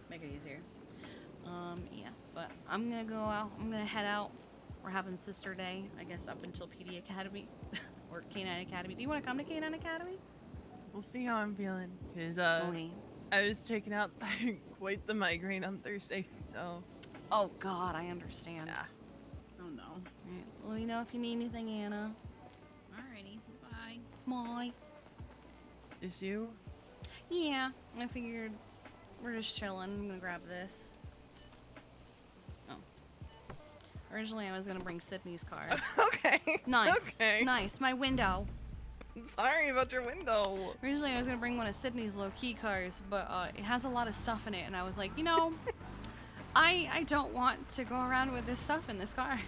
Speaker 1: Make it easier. Yeah. But I'm gonna go out. I'm gonna head out. We're having Sister Day, I guess, up until PD Academy. Or K9 Academy. Do you want to come to K9 Academy?
Speaker 10: We'll see how I'm feeling. Because,
Speaker 1: Okay.
Speaker 10: I was taken out by quite the migraine on Thursday, so...
Speaker 1: Oh, God, I understand.
Speaker 10: Yeah.
Speaker 11: Oh no.
Speaker 1: Alright, let me know if you need anything, Anna.
Speaker 11: Alrighty. Bye.
Speaker 1: Bye.
Speaker 10: Is you?
Speaker 1: Yeah, I figured we're just chilling. I'm gonna grab this. Oh. Originally, I was gonna bring Sydney's car.
Speaker 10: Okay.
Speaker 1: Nice.
Speaker 10: Okay.
Speaker 1: Nice. My window.
Speaker 10: Sorry about your window.
Speaker 1: Originally, I was gonna bring one of Sydney's low-key cars, but it has a lot of stuff in it, and I was like, you know, I don't want to go around with this stuff in this car.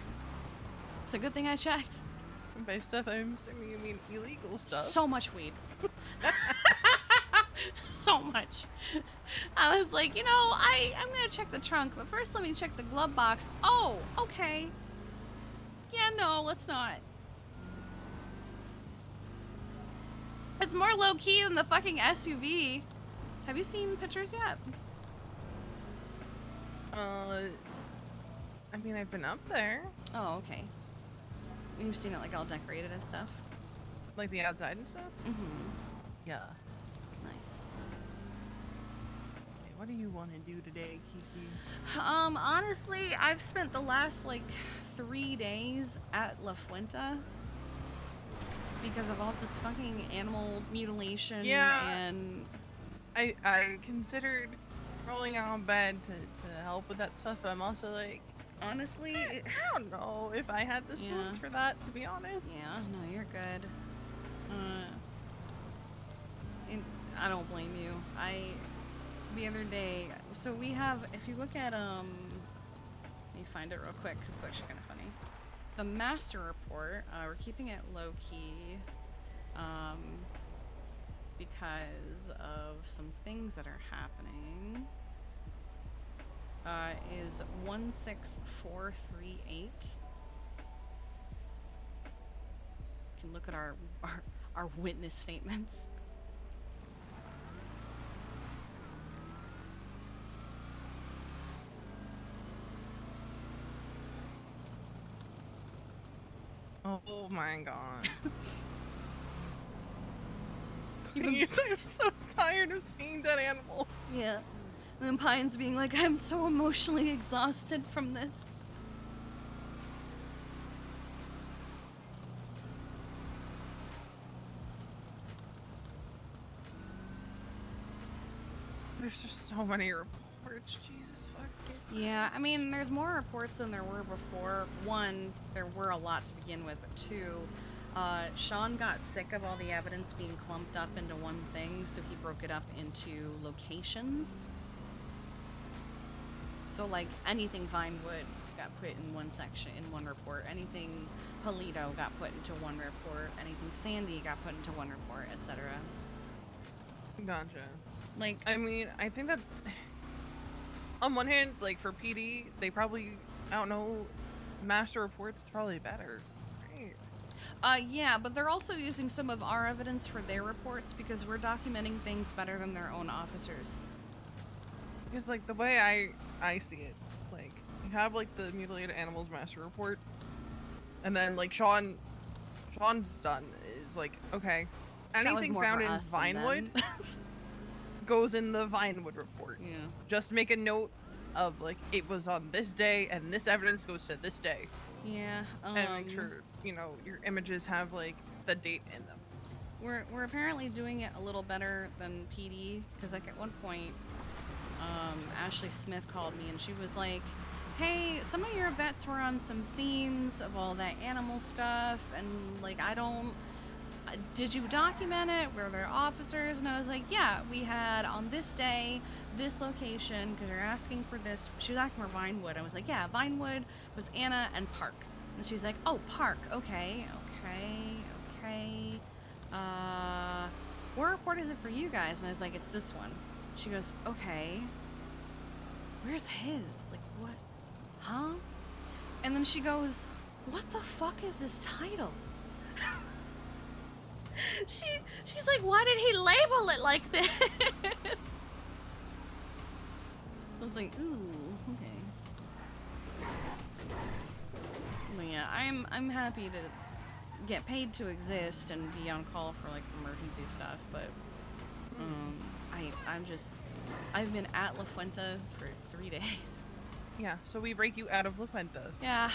Speaker 1: It's a good thing I checked.
Speaker 10: By stuff, I'm assuming you mean illegal stuff.
Speaker 1: So much weed. So much. I was like, you know, I'm gonna check the trunk, but first let me check the glove box. Oh, okay. Yeah, no, let's not. It's more low-key than the fucking SUV. Have you seen pictures yet?
Speaker 10: I mean, I've been up there.
Speaker 1: Oh, okay. You've seen it like all decorated and stuff?
Speaker 10: Like the outside and stuff?
Speaker 1: Mm-hmm.
Speaker 10: Yeah.
Speaker 1: Nice.
Speaker 10: Hey, what do you want to do today, Kiki?
Speaker 1: Honestly, I've spent the last, like, 3 days at La Fuente because of all this fucking animal mutilation and...
Speaker 10: I considered rolling out of bed to help with that stuff, but I'm also like...
Speaker 1: Honestly...
Speaker 10: I don't know if I had the swoons for that, to be honest.
Speaker 1: Yeah, no, you're good. I don't blame you. The other day, so we have, if you look at, let me find it real quick, because it's actually kind of funny. The master report, we're keeping it low-key, because of some things that are happening, is 16438. You can look at our witness statements.
Speaker 10: Oh my god. I'm so tired of seeing that animal.
Speaker 1: Yeah. And then Pine's being like, I'm so emotionally exhausted from this.
Speaker 10: There's just so many reports, Jesus fucking.
Speaker 1: Yeah, I mean, there's more reports than there were before. One, there were a lot to begin with, but two, Sean got sick of all the evidence being clumped up into one thing, so he broke it up into locations. So, like, anything Vinewood got put in one section, in one report. Anything Polito got put into one report. Anything Sandy got put into one report, etc.
Speaker 10: Gotcha.
Speaker 1: Like,
Speaker 10: I mean, I think that on one hand, like for PD, they probably, I don't know, master reports is probably better. Right.
Speaker 1: Yeah, but they're also using some of our evidence for their reports because we're documenting things better than their own officers.
Speaker 10: Because like the way I see it, like you have like the mutilated animals master report, and then like Sean's done is like, okay, anything found in Vinewood goes in the Vinewood report.
Speaker 1: Yeah.
Speaker 10: Just make a note of like it was on this day and this evidence goes to this day.
Speaker 1: Yeah.
Speaker 10: And make sure, you know, your images have like the date in them.
Speaker 1: We're apparently doing it a little better than PD because like at one point, Ashley Smith called me and she was like, hey, some of your vets were on some scenes of all that animal stuff and like did you document it? Were there officers? And I was like, yeah, we had on this day, this location, because you're asking for this. She was asking for Vinewood. I was like, yeah, Vinewood was Anna and Park. And she's like, oh, Park, okay. What report is it for you guys? And I was like, it's this one. She goes, okay. Where's his? Like, what? Huh? And then she goes, what the fuck is this title? She's like, why did he label it like this? So I was like, ooh, okay. But yeah, I'm happy to get paid to exist and be on call for like emergency stuff, but I've been at La Fuente for 3 days.
Speaker 10: Yeah, so we break you out of La Fuente.
Speaker 1: Yeah.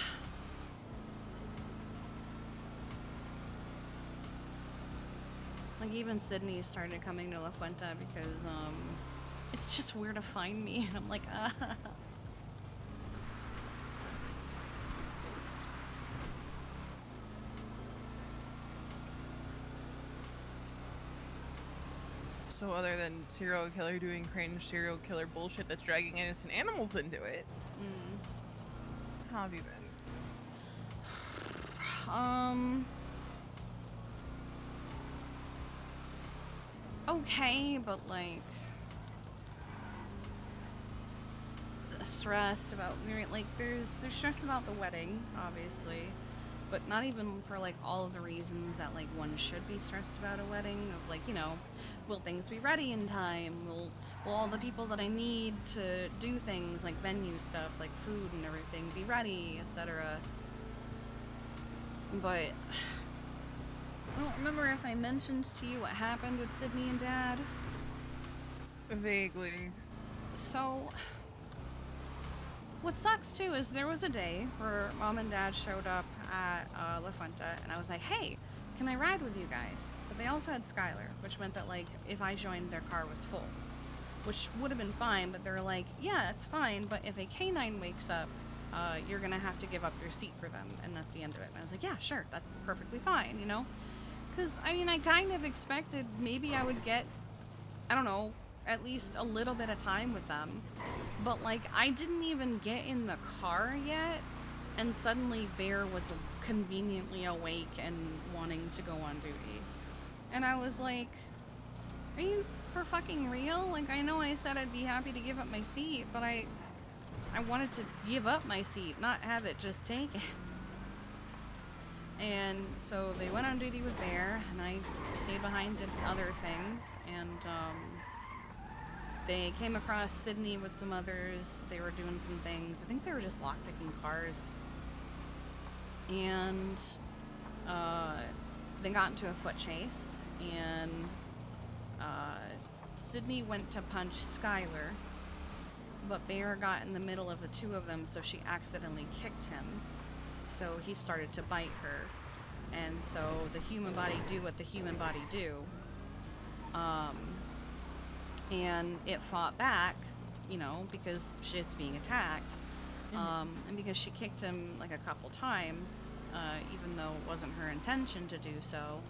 Speaker 1: Like even Sydney started coming to La Fuente because it's just where to find me, and I'm like,
Speaker 10: So other than serial killer doing cringe serial killer bullshit that's dragging innocent animals into it, how have you been?
Speaker 1: Okay, but like stressed about like there's stress about the wedding, obviously, but not even for like all of the reasons that like one should be stressed about a wedding. Of like, you know, will things be ready in time? Will all the people that I need to do things like venue stuff, like food and everything, be ready, etc. But I don't remember if I mentioned to you what happened with Sydney and Dad.
Speaker 10: Vaguely.
Speaker 1: So, what sucks too is there was a day where Mom and Dad showed up at La Fuente, and I was like, hey, can I ride with you guys? But they also had Skylar, which meant that like if I joined, their car was full, which would have been fine, but they're like, yeah, it's fine, but if a canine wakes up, you're gonna have to give up your seat for them, and that's the end of it. And I was like, yeah, sure, that's perfectly fine, you know? Because, I mean, I kind of expected maybe I would get, I don't know, at least a little bit of time with them. But, like, I didn't even get in the car yet, and suddenly Bear was conveniently awake and wanting to go on duty. And I was like, are you for fucking real? Like, I know I said I'd be happy to give up my seat, but I wanted to give up my seat, not have it just taken. And so they went on duty with Bear, and I stayed behind, did other things, and they came across Sydney with some others. They were doing some things. I think they were just lockpicking cars. And they got into a foot chase, and Sydney went to punch Skylar, but Bear got in the middle of the two of them, so she accidentally kicked him. So he started to bite her, and so the human body do what the human body do, and it fought back, you know, because it's being attacked, and because she kicked him like a couple times, even though it wasn't her intention to do so,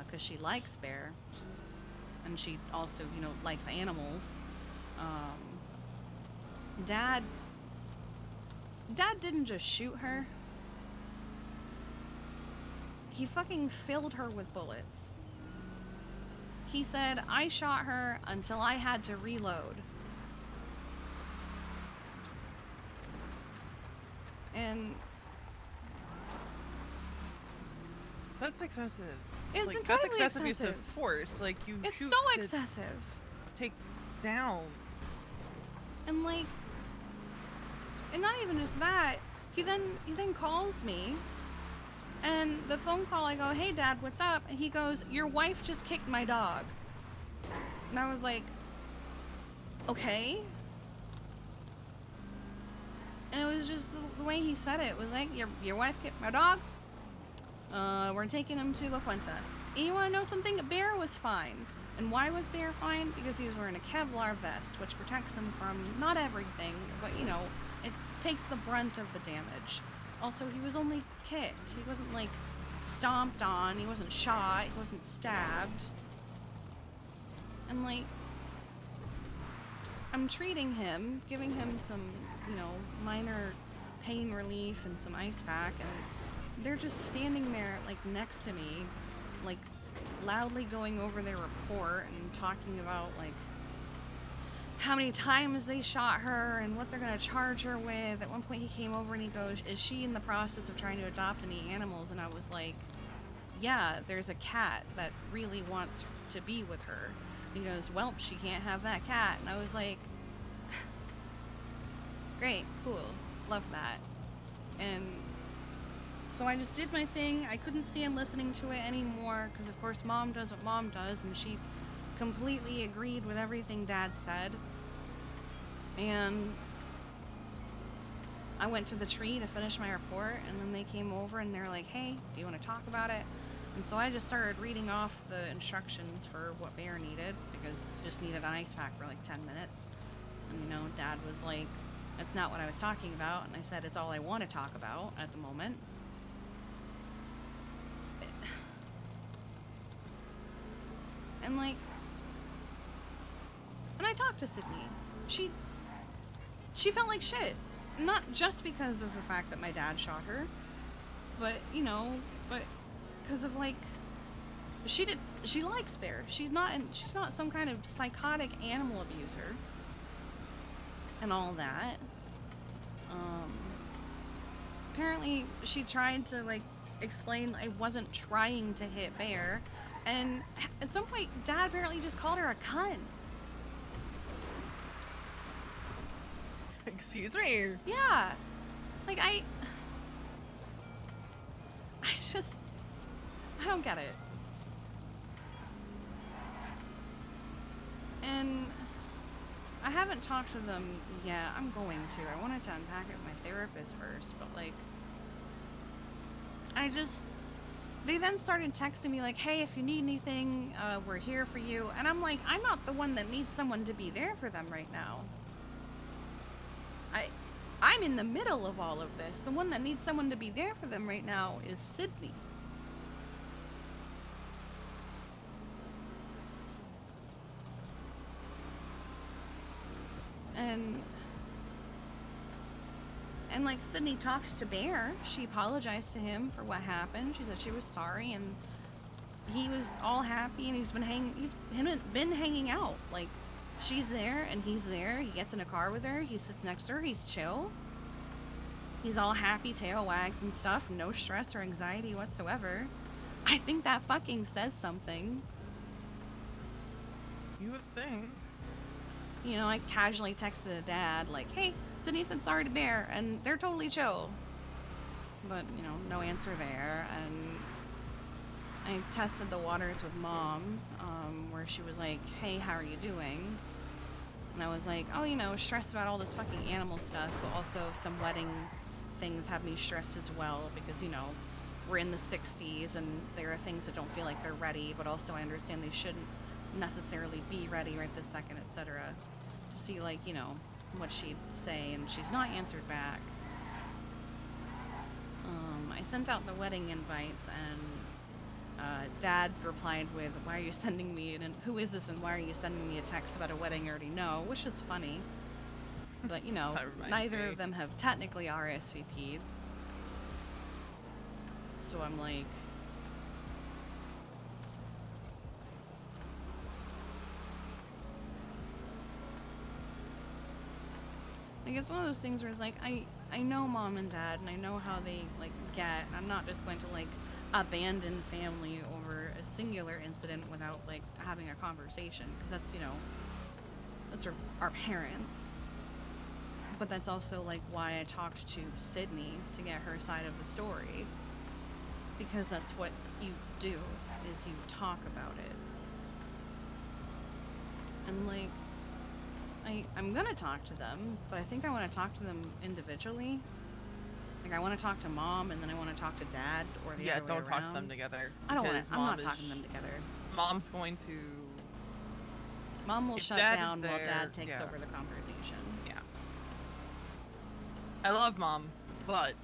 Speaker 1: because she likes Bear, and she also, you know, likes animals. Dad didn't just shoot her. He fucking filled her with bullets. He said, I shot her until I had to reload. And
Speaker 10: that's excessive.
Speaker 1: It's
Speaker 10: like,
Speaker 1: incredibly
Speaker 10: that's excessive use
Speaker 1: excessive.
Speaker 10: of force. Like, you
Speaker 1: It's
Speaker 10: shoot
Speaker 1: so
Speaker 10: to
Speaker 1: excessive.
Speaker 10: take down.
Speaker 1: And like, and not even just that, he then calls me, and the phone call, I go, hey Dad, what's up? And he goes, your wife just kicked my dog. And I was like, okay. And it was just the way he said it was like, your wife kicked my dog. We're taking him to La Fuente. And you want to know something? Bear was fine. And why was Bear fine? Because he was wearing a Kevlar vest, which protects him from not everything, but you know, it takes the brunt of the damage. Also, he was only kicked. He wasn't like stomped on, he wasn't shot, he wasn't stabbed. And like, I'm treating him, giving him some, you know, minor pain relief and some ice pack, and they're just standing there like next to me, like loudly going over their report and talking about like how many times they shot her and what they're gonna charge her with. At one point he came over and he goes, is she in the process of trying to adopt any animals? And I was like, yeah, there's a cat that really wants to be with her. He goes, well, she can't have that cat. And I was like, great, cool, love that. And so I just did my thing. I couldn't stand listening to it anymore because of course Mom does what Mom does, and she completely agreed with everything Dad said. And I went to the tree to finish my report, and then they came over and they're like, hey, do you want to talk about it? And so I just started reading off the instructions for what Bear needed, because just needed an ice pack for like 10 minutes. And you know, Dad was like, that's not what I was talking about. And I said, it's all I want to talk about at the moment. And like, And I talked to Sydney. She felt like shit. Not just because of the fact that my dad shot her, but, you know, but because of, like, she likes Bear. She's not some kind of psychotic animal abuser and all that. Apparently she tried to, like, explain I wasn't trying to hit Bear, and at some point Dad apparently just called her a cunt.
Speaker 10: Excuse me.
Speaker 1: Yeah. Like, I don't get it. And I haven't talked to them yet. I'm going to. I wanted to unpack it with my therapist first, but, like, they then started texting me like, hey, if you need anything, we're here for you. And I'm like, I'm not the one that needs someone to be there for them right now. I'm in the middle of all of this. The one that needs someone to be there for them right now is Sydney. And like, Sydney talked to Bear. She apologized to him for what happened. She said she was sorry, and he was all happy, and he's been hanging out. Like, she's there and he's there. He gets in a car with her. He sits next to her. He's chill. He's all happy, tail wags and stuff. No stress or anxiety whatsoever. I think that fucking says something.
Speaker 10: You would think.
Speaker 1: You know, I casually texted a dad, like, hey, Sydney said sorry to Bear, and they're totally chill. But, you know, no answer there. And I tested the waters with Mom, where she was like, hey, how are you doing? And I was like, oh, you know, stressed about all this fucking animal stuff, but also some wedding things have me stressed as well, because, you know, we're in the 60s, and there are things that don't feel like they're ready, but also I understand they shouldn't necessarily be ready right this second, etc. To see, like, you know, what she'd say, and she's not answered back. I sent out the wedding invites, and Dad replied with, why are you sending me, and who is this, and why are you sending me a text about a wedding I already know, which is funny. But, you know, neither of them have technically RSVP'd. So I'm like, it's one of those things where it's like, I know Mom and Dad, and I know how they, like, get, and I'm not just going to, like, abandon family over a singular incident without, like, having a conversation, because that's, you know, that's our parents. But that's also, like, why I talked to Sydney to get her side of the story, because that's what you do, is you talk about it. And, like, I'm gonna talk to them, but I think I want to talk to them individually. Like, I want to talk to Mom, and then I want to talk to Dad, or the other way
Speaker 10: don't talk
Speaker 1: around.
Speaker 10: to them together.
Speaker 1: I don't want
Speaker 10: because
Speaker 1: to. I'm not talking them together.
Speaker 10: Mom's going to.
Speaker 1: Mom will
Speaker 10: if
Speaker 1: shut
Speaker 10: Dad is
Speaker 1: down while
Speaker 10: there,
Speaker 1: Dad takes
Speaker 10: yeah.
Speaker 1: over the conversation.
Speaker 10: Yeah. I love Mom, but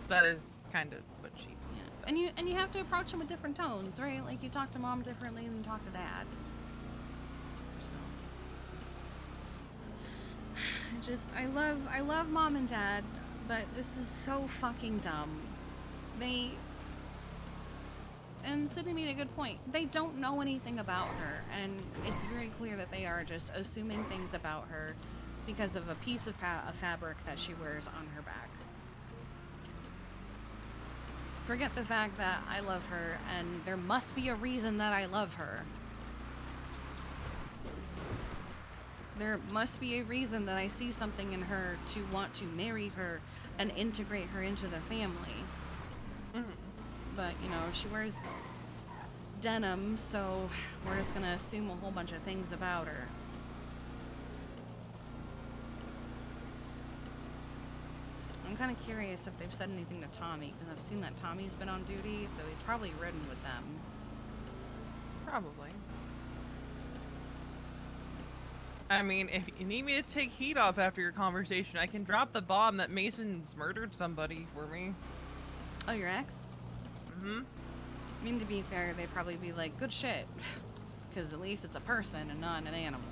Speaker 10: that is kind of what she.
Speaker 1: Yeah. And you have to approach them with different tones, right? Like, you talk to Mom differently than you talk to Dad. I love Mom and Dad, but this is so fucking dumb. And Sydney made a good point. They don't know anything about her, and it's very clear that they are just assuming things about her because of a piece of fabric that she wears on her back. Forget the fact that I love her, and there must be a reason that I love her. There must be a reason that I see something in her to want to marry her and integrate her into the family. But, you know, she wears denim, so we're just gonna assume a whole bunch of things about her. I'm kind of curious if they've said anything to Tommy, because I've seen that Tommy's been on duty, so he's probably ridden with them.
Speaker 10: Probably. I mean, if you need me to take heat off after your conversation, I can drop the bomb that Mason's murdered somebody for me.
Speaker 1: Oh, your ex?
Speaker 10: Mm-hmm.
Speaker 1: I mean, to be fair, they'd probably be like, good shit. Because at least it's a person and not an animal.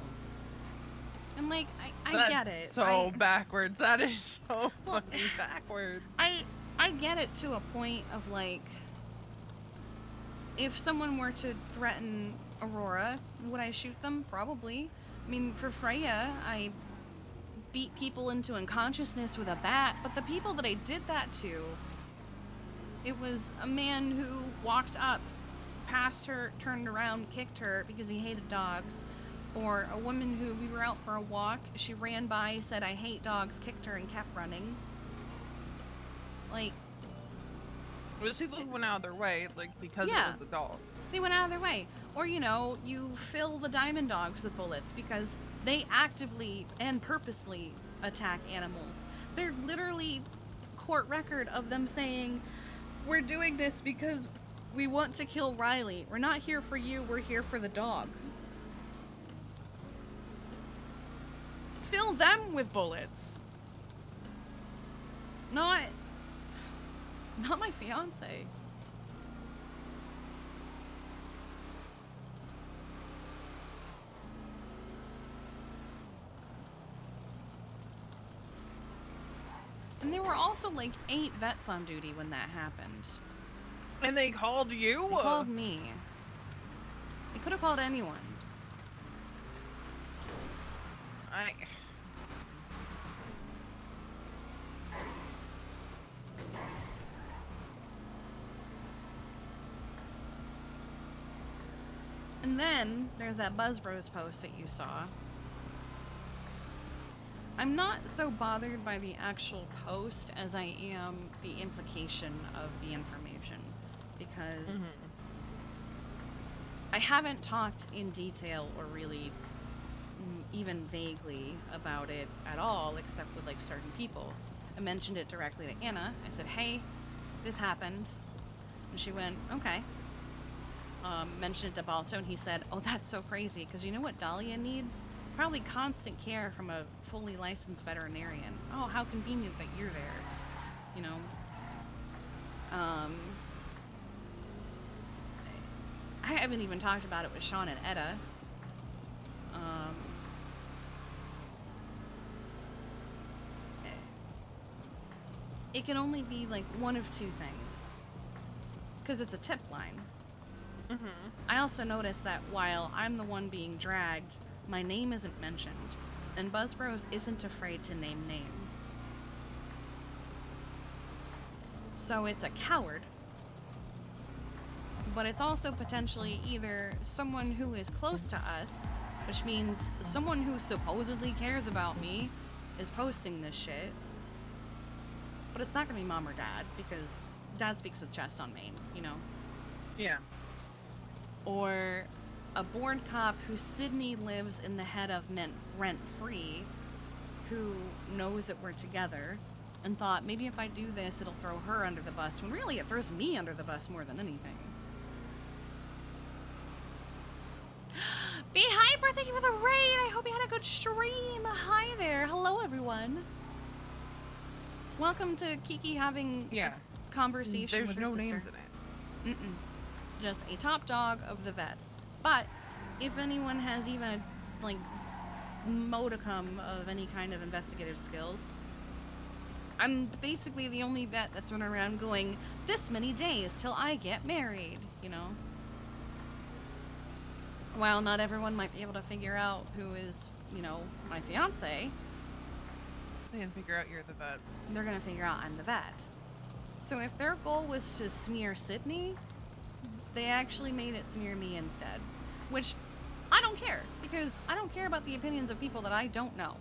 Speaker 1: And like, I
Speaker 10: That's
Speaker 1: get it.
Speaker 10: so backwards. That is so
Speaker 1: Well,
Speaker 10: fucking backwards.
Speaker 1: I get it to a point of like, if someone were to threaten Aurora, would I shoot them? Probably. I mean, for Freya, I beat people into unconsciousness with a bat, but the people that I did that to, it was a man who walked up, passed her, turned around, kicked her because he hated dogs, or a woman who we were out for a walk, she ran by, said I hate dogs, kicked her and kept running. Like,
Speaker 10: Those people who went out of their way, like, because
Speaker 1: Yeah.
Speaker 10: it was a dog.
Speaker 1: they went out of their way. Or, you know, you fill the diamond dogs with bullets because they actively and purposely attack animals. They're literally court record of them saying, we're doing this because we want to kill Riley. We're not here for you, we're here for the dog. Fill them with bullets. Not my fiance. And there were also like 8 vets on duty when that happened.
Speaker 10: And they called you?
Speaker 1: They called me. They could have called anyone. And then there's that Buzz Bros post that you saw. I'm not so bothered by the actual post as I am the implication of the information, because I haven't talked in detail or really even vaguely about it at all, except with like certain people. I mentioned it directly to Anna. I said, hey, this happened. And she went, okay. Mentioned it to Balto, and he said, oh, that's so crazy, because you know what Dahlia needs? Probably constant care from a fully licensed veterinarian. Oh, how convenient that you're there, you know? I haven't even talked about it with Sean and Etta. It can only be like one of two things, because it's a tip line. I also noticed that while I'm the one being dragged, my name isn't mentioned, and Buzz Bros isn't afraid to name names. So it's a coward, but it's also potentially either someone who is close to us, which means someone who supposedly cares about me is posting this shit, but it's not gonna be mom or dad, because dad speaks with chest on main, you know?
Speaker 10: Yeah.
Speaker 1: Or a bored cop who Sydney lives in the head of meant rent-free, who knows that we're together, and thought maybe if I do this it'll throw her under the bus, when really it throws me under the bus more than anything. Be Hyper, thank you for the raid! I hope you had a good stream! Hi there, hello everyone! Welcome to Kiki having a conversation with her
Speaker 10: There's no
Speaker 1: sister.
Speaker 10: names in it.
Speaker 1: Just a top dog of the vets. But if anyone has even like modicum of any kind of investigative skills, I'm basically the only vet that's running around going, this many days till I get married, you know? While not everyone might be able to figure out who is, you know, my fiance,
Speaker 10: They can figure out you're the vet.
Speaker 1: they're gonna figure out I'm the vet. So if their goal was to smear Sydney, they actually made it smear me instead. Which, I don't care, because I don't care about the opinions of people that I don't know.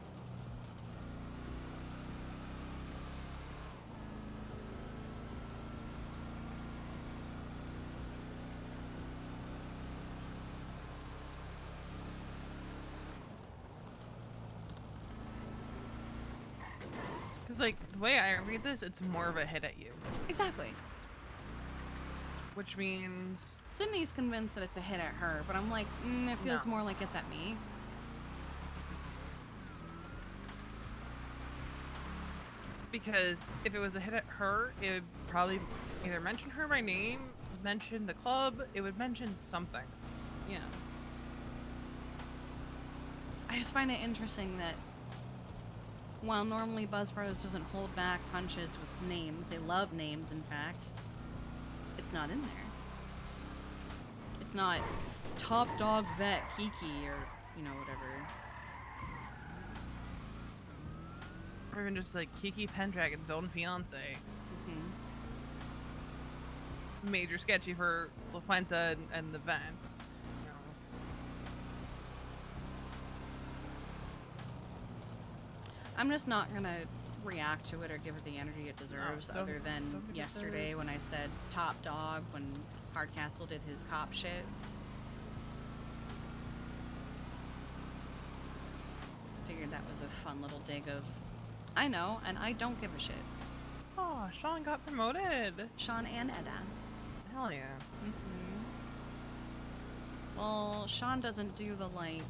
Speaker 10: Because, like, the way I read this, it's more of a hit at you.
Speaker 1: Exactly.
Speaker 10: Which means...
Speaker 1: Sydney's convinced that it's a hit at her, but I'm like, it feels
Speaker 10: No.
Speaker 1: more like it's at me.
Speaker 10: Because if it was a hit at her, it would probably either mention her by name, mention the club, it would mention something.
Speaker 1: Yeah. I just find it interesting that while normally Buzz Bros doesn't hold back punches with names, they love names, in fact, it's not in there. It's not top dog vet Kiki or, you know, whatever.
Speaker 10: Or even just like Kiki Pendragon's own fiance. Major sketchy for La Fuente and the Vents. You know.
Speaker 1: I'm just not gonna react to it or give it the energy it deserves,
Speaker 10: No,
Speaker 1: other than
Speaker 10: don't be
Speaker 1: yesterday when I said top dog when Hardcastle did his cop shit. Figured that was a fun little dig of, I know, and I don't give a shit.
Speaker 10: Oh, Sean got promoted.
Speaker 1: Sean and Edda.
Speaker 10: Hell yeah.
Speaker 1: Well, Sean doesn't do the, like,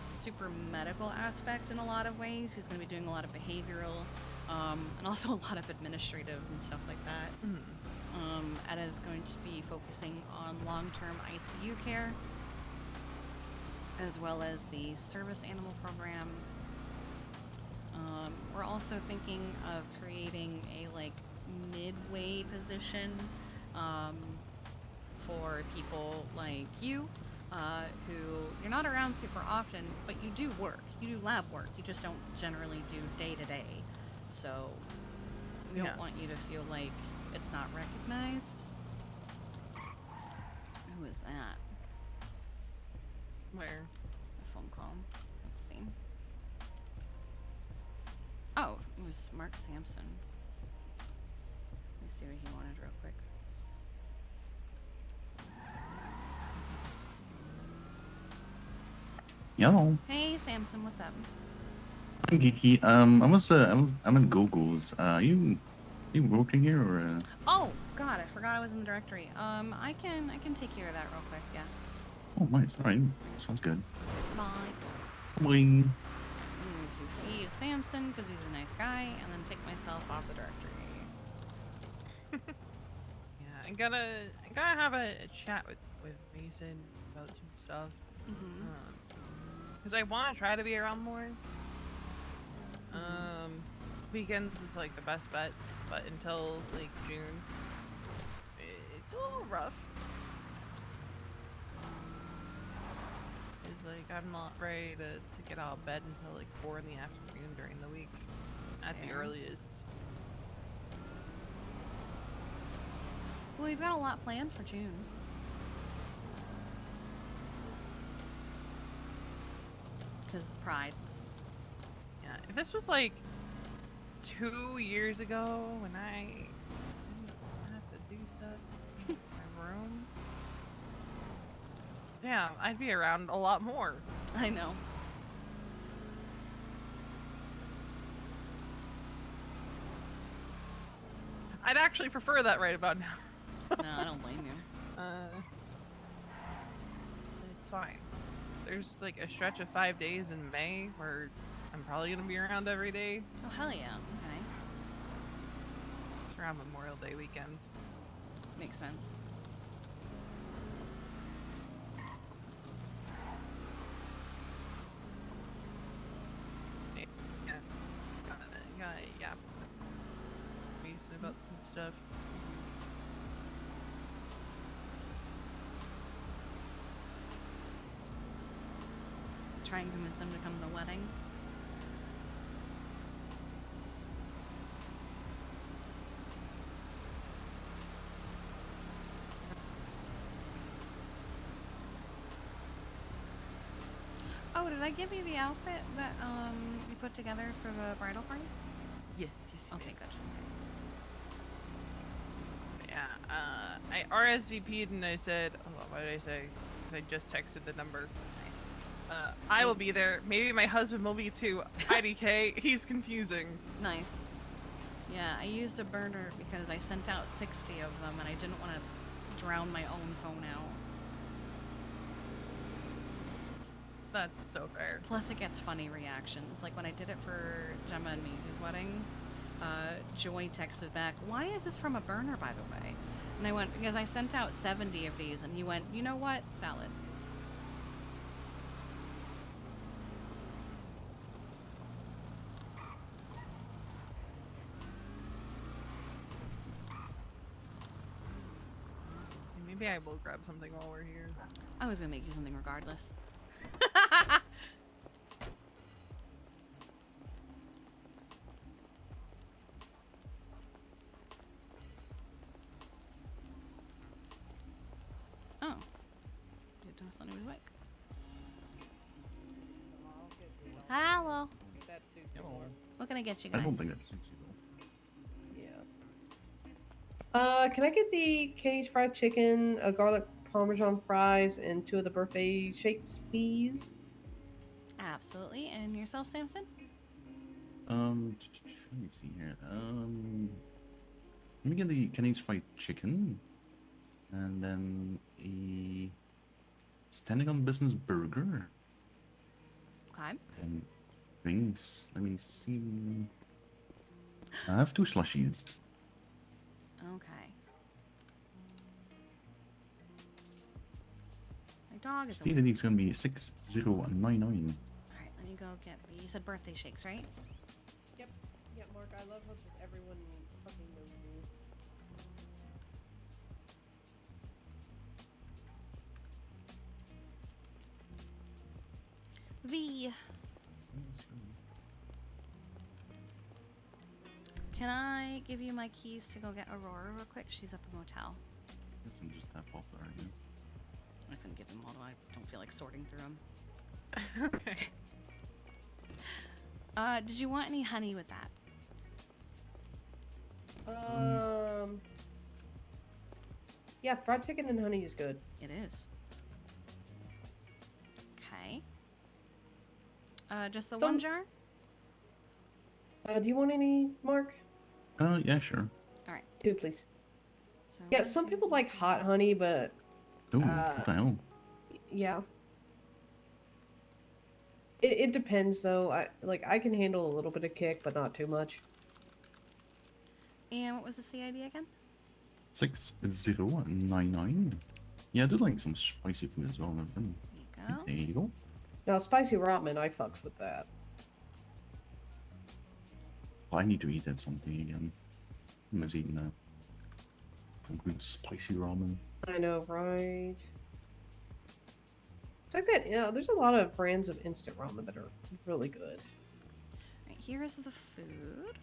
Speaker 1: super medical aspect in a lot of ways. He's going to be doing a lot of behavioral, and also a lot of administrative and stuff like that. Edda's going to be focusing on long-term ICU care, as well as the service animal program. We're also thinking of creating a, like, midway position for people like you, who you're not around super often, but you do work. You do lab work. You just don't generally do day-to-day. So we don't want you to feel like it's not recognized. Who is that?
Speaker 10: Where?
Speaker 1: A phone call. Let's see. Oh, it was Mark Sampson. Let me see what he wanted real quick.
Speaker 12: Yo.
Speaker 1: Hey, Samson, what's up?
Speaker 12: Hi, Kiki. I'm at Google's. You working here or?
Speaker 1: Oh, God, I forgot I was in the directory. I can take care of that real quick. Yeah.
Speaker 12: Oh, nice. All right. Sounds good.
Speaker 1: Bye.
Speaker 12: Bye.
Speaker 1: I'm going to feed Samson because he's a nice guy, and then take myself off the directory.
Speaker 10: Yeah, I'm gonna have a chat with Mason about some stuff. Because I want to try to be around more. Weekends is like the best bet, but until like June, it's a little rough. It's like I'm not ready to get out of bed until like 4 in the afternoon during the week, at the earliest.
Speaker 1: Well, we've got a lot planned for June. Because it's Pride.
Speaker 10: Yeah, if this was like 2 years ago when I didn't have to do stuff in my room, damn, I'd be around a lot more.
Speaker 1: I know.
Speaker 10: I'd actually prefer that right about now.
Speaker 1: No, I don't blame you.
Speaker 10: It's fine. There's like a stretch of 5 days in May where I'm probably gonna be around every day.
Speaker 1: Oh, hell yeah. Okay.
Speaker 10: It's around Memorial Day weekend.
Speaker 1: Makes sense.
Speaker 10: Yeah. Gotta yap. Mason about some stuff.
Speaker 1: Try and convince them to come to the wedding. Oh, did I give you the outfit that you put together for the bridal party?
Speaker 10: Yes.
Speaker 1: Okay, good.
Speaker 10: Yeah, I RSVP'd and I said, oh, what did I say? I just texted the number.
Speaker 1: Nice.
Speaker 10: I will be there. Maybe my husband will be too. IDK, he's confusing.
Speaker 1: Nice. Yeah, I used a burner because I sent out 60 of them and I didn't want to drown my own phone out.
Speaker 10: That's so fair.
Speaker 1: Plus it gets funny reactions. Like when I did it for Gemma and Maisie's wedding, Joy texted back, "Why is this from a burner, by the way?" And I went, because I sent out 70 of these, and he went, "You know what? Valid."
Speaker 10: Maybe I will grab something while we're here.
Speaker 1: I was gonna make you something regardless. Oh. Did something really quick. Hello. What can I get you guys?
Speaker 12: I don't think that's suits you though.
Speaker 13: Yeah. Can I get the Kenny's fried chicken, a garlic parmesan fries, and 2 of the birthday shakes, please?
Speaker 1: Absolutely. And yourself, Samson?
Speaker 12: Let me see here. Let me get the Kenny's fried chicken, and then a standing on business burger.
Speaker 1: Okay.
Speaker 12: And drinks. Let me see. I have 2 slushies.
Speaker 1: Okay. My dog is
Speaker 12: Stated it's gonna be 6099.
Speaker 1: Alright, let me go get the. You said birthday shakes, right?
Speaker 13: Yep. Yeah, Mark, I love how just everyone fucking knows me.
Speaker 1: V. Can I give you my keys to go get Aurora real quick? She's at the motel.
Speaker 12: Guess I'm just that popular, I guess.
Speaker 1: I was gonna give them all to I don't feel like sorting through them.
Speaker 10: Okay.
Speaker 1: Did you want any honey with that?
Speaker 13: Yeah, fried chicken and honey is good.
Speaker 1: It is. Okay. Just the one jar?
Speaker 13: Do you want any, Mark?
Speaker 12: Yeah, sure.
Speaker 1: Alright.
Speaker 13: 2, please.
Speaker 1: So
Speaker 13: Yeah, some people like hot honey, but...
Speaker 12: Ooh, what the hell?
Speaker 13: Yeah. It depends, though. I can handle a little bit of kick, but not too much.
Speaker 1: And what was the CID again?
Speaker 12: 6099. Yeah, I do like some spicy food as well.
Speaker 1: There you go.
Speaker 12: There you go.
Speaker 13: Now, spicy ramen, I fucks with that.
Speaker 12: I need to eat that something again. I miss eating that. Some good spicy ramen.
Speaker 13: I know, right? It's like that, yeah, there's a lot of brands of instant ramen that are really good.
Speaker 1: Right, here is the food.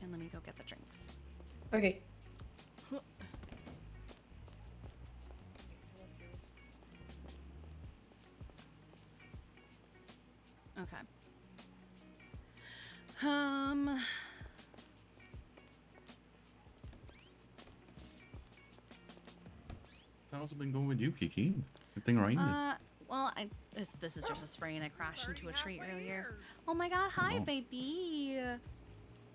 Speaker 1: And let me go get the drinks.
Speaker 13: Okay.
Speaker 1: Okay.
Speaker 12: How's it been going with you, Kiki? Everything right?
Speaker 1: Well, this is just a spray and I crashed into a tree earlier. Oh my god, hi,
Speaker 12: Oh.
Speaker 1: baby!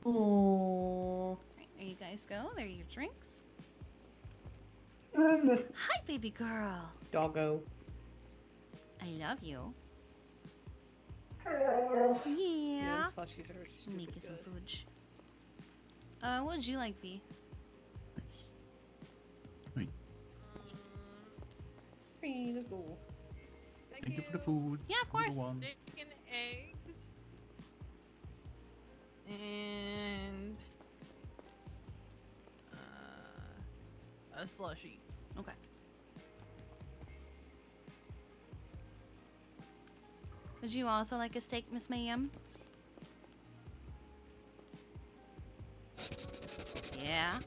Speaker 13: Oh.
Speaker 1: Right, there you guys go. There are your drinks. Hi, baby girl.
Speaker 13: Doggo.
Speaker 1: I love you.
Speaker 13: Yeah,
Speaker 1: Yeah.
Speaker 13: slushies are stupid
Speaker 1: Make you some
Speaker 13: good.
Speaker 1: food. What would you like, V?
Speaker 12: Nice. Right.
Speaker 13: Hey, let's go.
Speaker 12: Thank you for the food.
Speaker 1: Yeah, of course.
Speaker 12: Number 1.
Speaker 10: Steak and eggs. And a slushie.
Speaker 1: Okay. Would you also like a steak, Miss Mayhem? Yeah.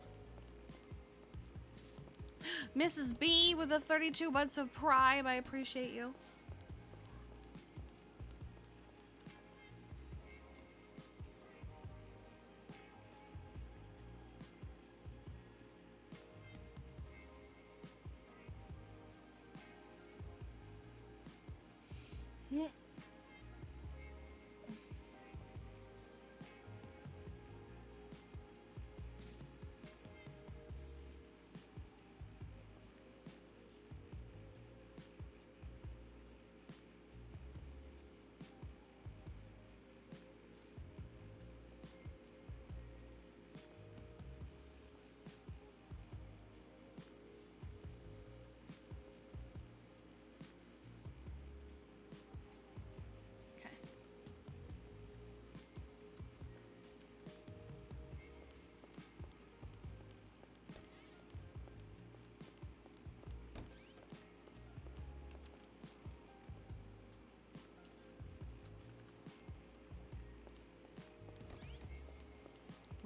Speaker 1: Mrs. B with the 32 months of prime. I appreciate you.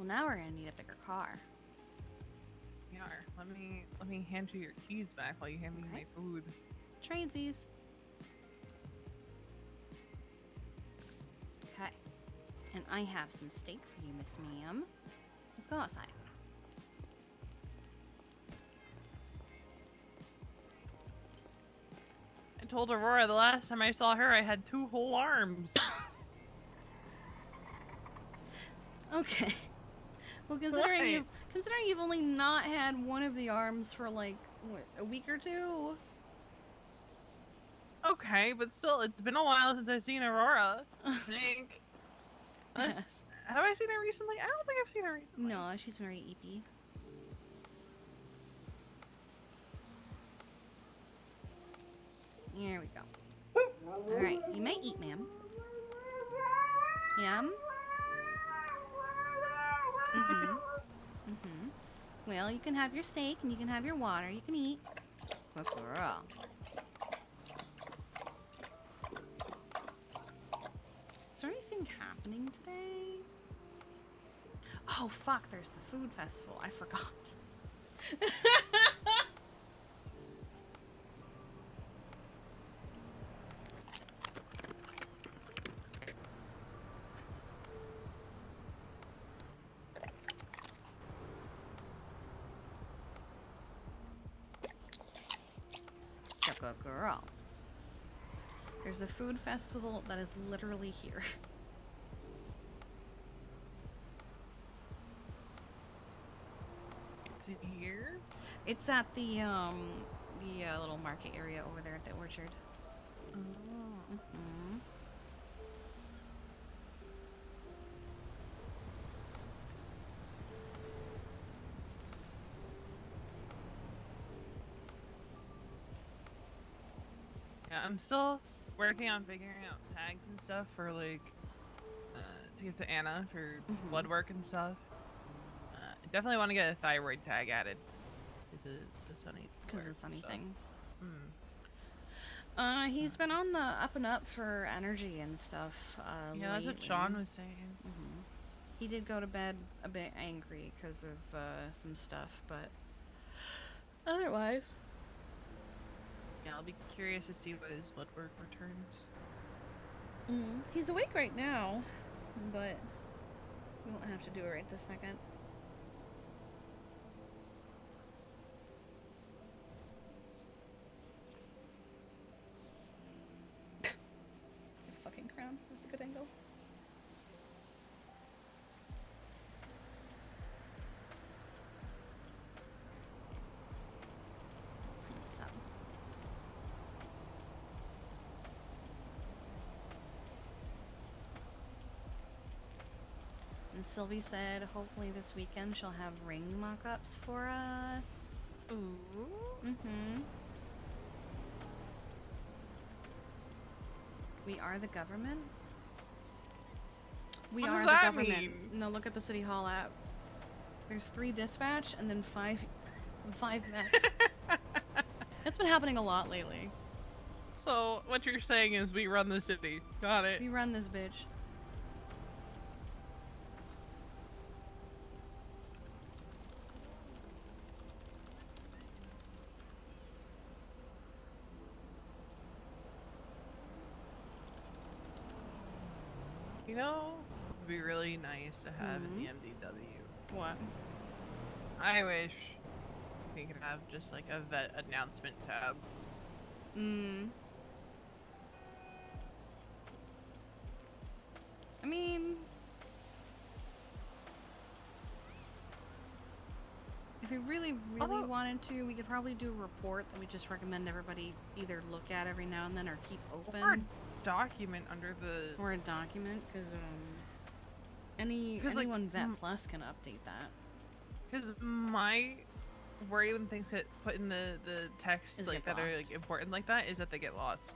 Speaker 1: Well, now we're gonna need a bigger car.
Speaker 10: Here, let me hand you your keys back while you hand me my food.
Speaker 1: Tradesies. Okay. And I have some steak for you, Miss Ma'am. Let's go outside.
Speaker 10: I told Aurora the last time I saw her I had 2 whole arms.
Speaker 1: Okay. Well, considering you've only not had one of the arms for like what, a week or two.
Speaker 10: Okay, but still, it's been a while since I've seen Aurora. I think.
Speaker 1: Yes.
Speaker 10: Have I seen her recently? I don't think I've seen her recently.
Speaker 1: No, she's very eepy. Here we go. Alright, you may eat, ma'am. Yum? Well, you can have your steak and you can have your water. You can eat. Good girl. Is there anything happening today? Oh, fuck, there's the food festival. I forgot. Good girl. There's a food festival that is literally here.
Speaker 10: It's in here?
Speaker 1: It's at the little market area over there at the orchard.
Speaker 10: Oh. Yeah, I'm still working on figuring out tags and stuff for like to give to Anna for blood work and stuff. I definitely want to get a thyroid tag added because the sunny.
Speaker 1: Because of the sunny
Speaker 10: stuff.
Speaker 1: thing.
Speaker 10: Hmm.
Speaker 1: He's been on the up and up for energy and stuff.
Speaker 10: Yeah, that's what
Speaker 1: lately.
Speaker 10: Sean was saying.
Speaker 1: He did go to bed a bit angry because of some stuff, but otherwise.
Speaker 10: Yeah, I'll be curious to see what his blood work returns.
Speaker 1: He's awake right now, but we don't have to do it right this second. Fucking crown. That's a good angle. So. And Sylvie said hopefully this weekend she'll have ring mock-ups for us.
Speaker 10: Ooh.
Speaker 1: We are the government? We
Speaker 10: What
Speaker 1: are
Speaker 10: does
Speaker 1: the
Speaker 10: that
Speaker 1: government.
Speaker 10: mean?
Speaker 1: No, look at the City Hall app. There's 3 dispatch and then 5 mechs. That's been happening a lot lately.
Speaker 10: So what you're saying is we run the city. Got it.
Speaker 1: We run this bitch.
Speaker 10: You know, it would be really nice to have in the MDW.
Speaker 1: What?
Speaker 10: I wish we could have just like a vet announcement tab.
Speaker 1: I mean, if we really wanted to, we could probably do a report that we just recommend everybody either look at every now and then or keep open.
Speaker 10: Or a document under the...
Speaker 1: Or a document, because anyone Vet Plus can update that.
Speaker 10: Because my worry when things get put in the text
Speaker 1: Is
Speaker 10: like
Speaker 1: get
Speaker 10: that are
Speaker 1: lost.
Speaker 10: like important like that is that they get lost.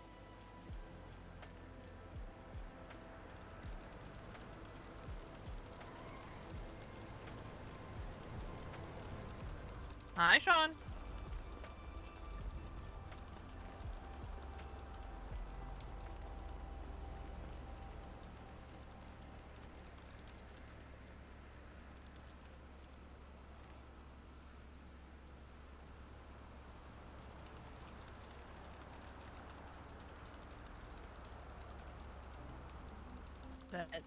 Speaker 10: Hi, Sean. vet.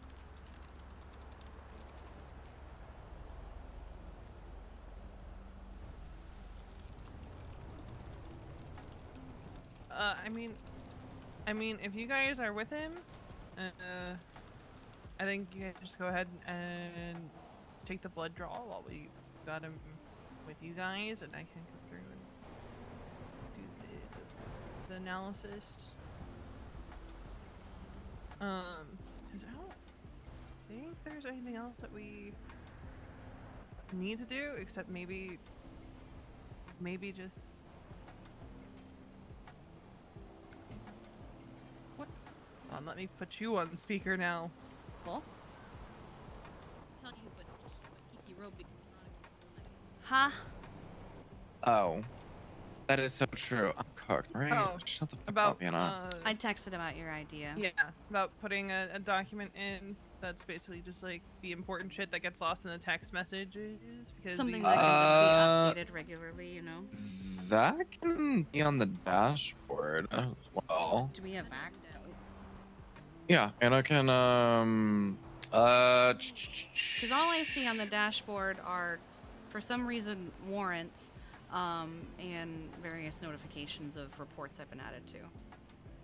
Speaker 10: I mean, if you guys are with him, I think you can just go ahead and take the blood draw while we got him with you guys, and I can come through and do the analysis. 'Cause I don't think there's anything else that we need to do except maybe just. What? Let me put you on speaker now.
Speaker 1: Cool.
Speaker 11: Tell you what Kiki wrote because
Speaker 1: Huh?
Speaker 14: Oh. That is so true. I'm cooked, right?
Speaker 10: Oh,
Speaker 14: Shut the fuck
Speaker 10: about
Speaker 14: up, you know?
Speaker 1: I texted about your idea.
Speaker 10: Yeah, about putting a document in that's basically just like the important shit that gets lost in the text messages because
Speaker 1: Something
Speaker 10: we...
Speaker 1: that can just be updated regularly, you know?
Speaker 14: That can be on the dashboard as well.
Speaker 1: Do we have VAC?
Speaker 14: Yeah, and I can,
Speaker 1: Because all I see on the dashboard are, for some reason, warrants, and various notifications of reports I've been added to.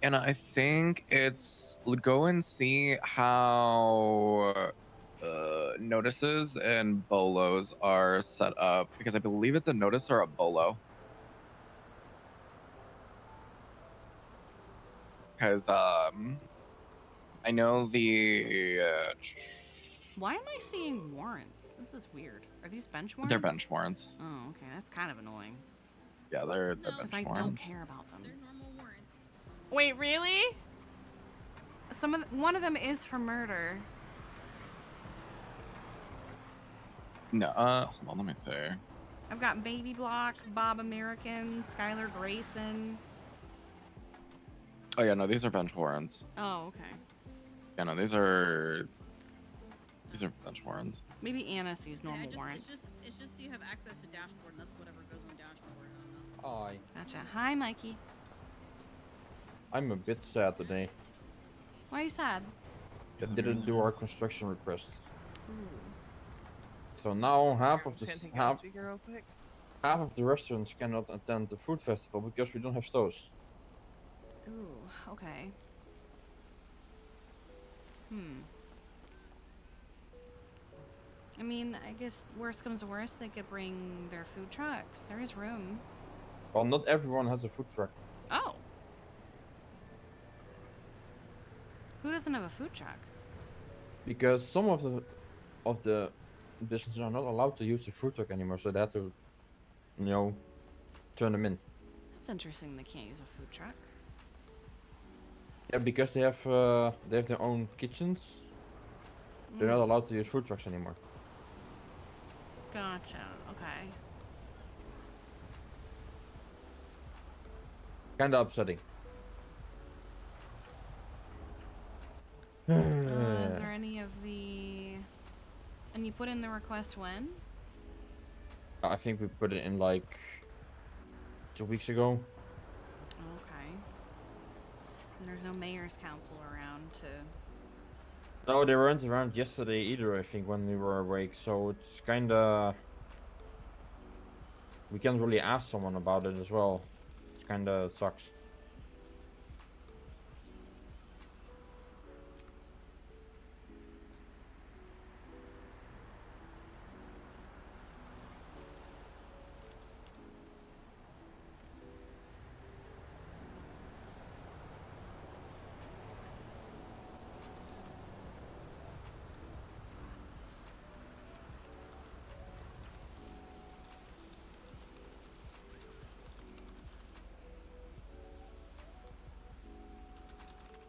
Speaker 14: And I think it's go and see how notices and bolos are set up because I believe it's a notice or a bolo. Because I know the
Speaker 1: Why am I seeing warrants? This is weird. Are these bench warrants?
Speaker 14: they're bench warrants.
Speaker 1: Oh, okay. That's kind of annoying.
Speaker 14: Yeah, they're
Speaker 1: Because
Speaker 14: bench
Speaker 1: I
Speaker 14: warrants.
Speaker 1: don't care about them.
Speaker 11: they're normal warrants.
Speaker 1: Wait, really? One of them is for murder.
Speaker 14: No, hold on, let me see.
Speaker 1: I've got Baby Block, Bob American, Skylar Grayson.
Speaker 14: Oh yeah, no, these are bench warrants.
Speaker 1: Oh, okay.
Speaker 14: Yeah, no, these are bench warrants.
Speaker 1: Maybe Anna sees normal warrants.
Speaker 11: It's just you have access to dashboard, and that's whatever goes on dashboard. I don't know.
Speaker 15: Hi.
Speaker 1: Gotcha. Hi, Mikey.
Speaker 15: I'm a bit sad today.
Speaker 1: Why are you sad?
Speaker 15: I didn't do our construction request.
Speaker 1: Ooh.
Speaker 15: So now half
Speaker 10: I'm
Speaker 15: of
Speaker 10: just
Speaker 15: the
Speaker 10: gonna take out the speaker real quick.
Speaker 15: half of the restaurants cannot attend the food festival because we don't have stoves.
Speaker 1: Ooh, okay. I mean, I guess worst comes to worst, they could bring their food trucks. There is room.
Speaker 15: Well, not everyone has a food truck.
Speaker 1: Oh. Who doesn't have a food truck?
Speaker 15: Because some of the businesses are not allowed to use the food truck anymore, so they have to, turn them in.
Speaker 1: That's interesting. They can't use a food truck.
Speaker 15: Yeah, because they have their own kitchens. They're not allowed to use food trucks anymore.
Speaker 1: Gotcha. Okay.
Speaker 15: Kinda upsetting.
Speaker 1: Is there any of the... And you put in the request when?
Speaker 15: I think we put it in like 2 weeks ago.
Speaker 1: Okay. And there's no mayor's council around to...
Speaker 15: No, they weren't around yesterday either, I think, when we were awake, so it's kinda... We can't really ask someone about it as well. It kinda sucks.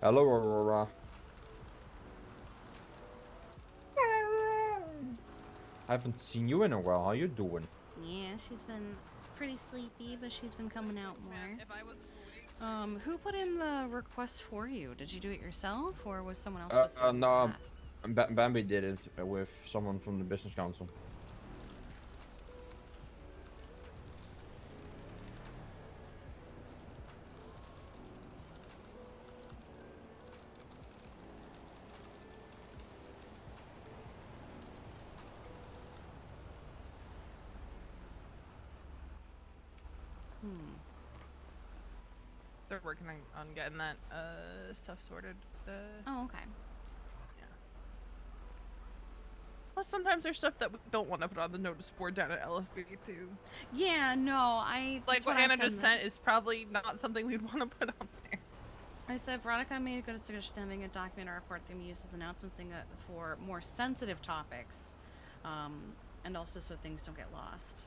Speaker 15: Hello, Aurora. I haven't seen you in a while. How you doing?
Speaker 1: Yeah, she's been pretty sleepy, but she's been coming out more. Who put in the request for you? Did you do it yourself, or was someone else supposed to do
Speaker 15: No,
Speaker 1: that?
Speaker 15: Bambi did it with someone from the business council.
Speaker 10: They're working on getting that stuff sorted.
Speaker 1: Oh, okay.
Speaker 10: Plus, sometimes there's stuff that we don't want to put on the notice board down at LFB too.
Speaker 1: Yeah, no,
Speaker 10: Like
Speaker 1: that's
Speaker 10: what
Speaker 1: I
Speaker 10: Anna
Speaker 1: said
Speaker 10: just sent is probably not something we'd want to put on there.
Speaker 1: I said Veronica made a good suggestion having a document or report theme used as announcements for more sensitive topics, and also so things don't get lost.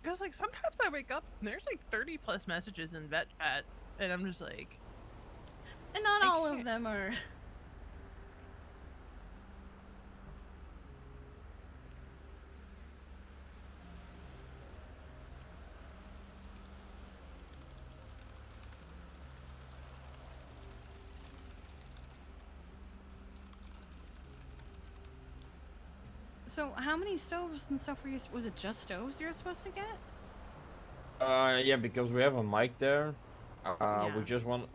Speaker 10: Because like sometimes I wake up and there's like 30+ messages in vet chat, and I'm just like,
Speaker 1: and not all of them are. So how many stoves and stuff were you? Was it just stoves you were supposed to get?
Speaker 15: Yeah, because we have a mic there.
Speaker 1: Yeah.
Speaker 15: We just want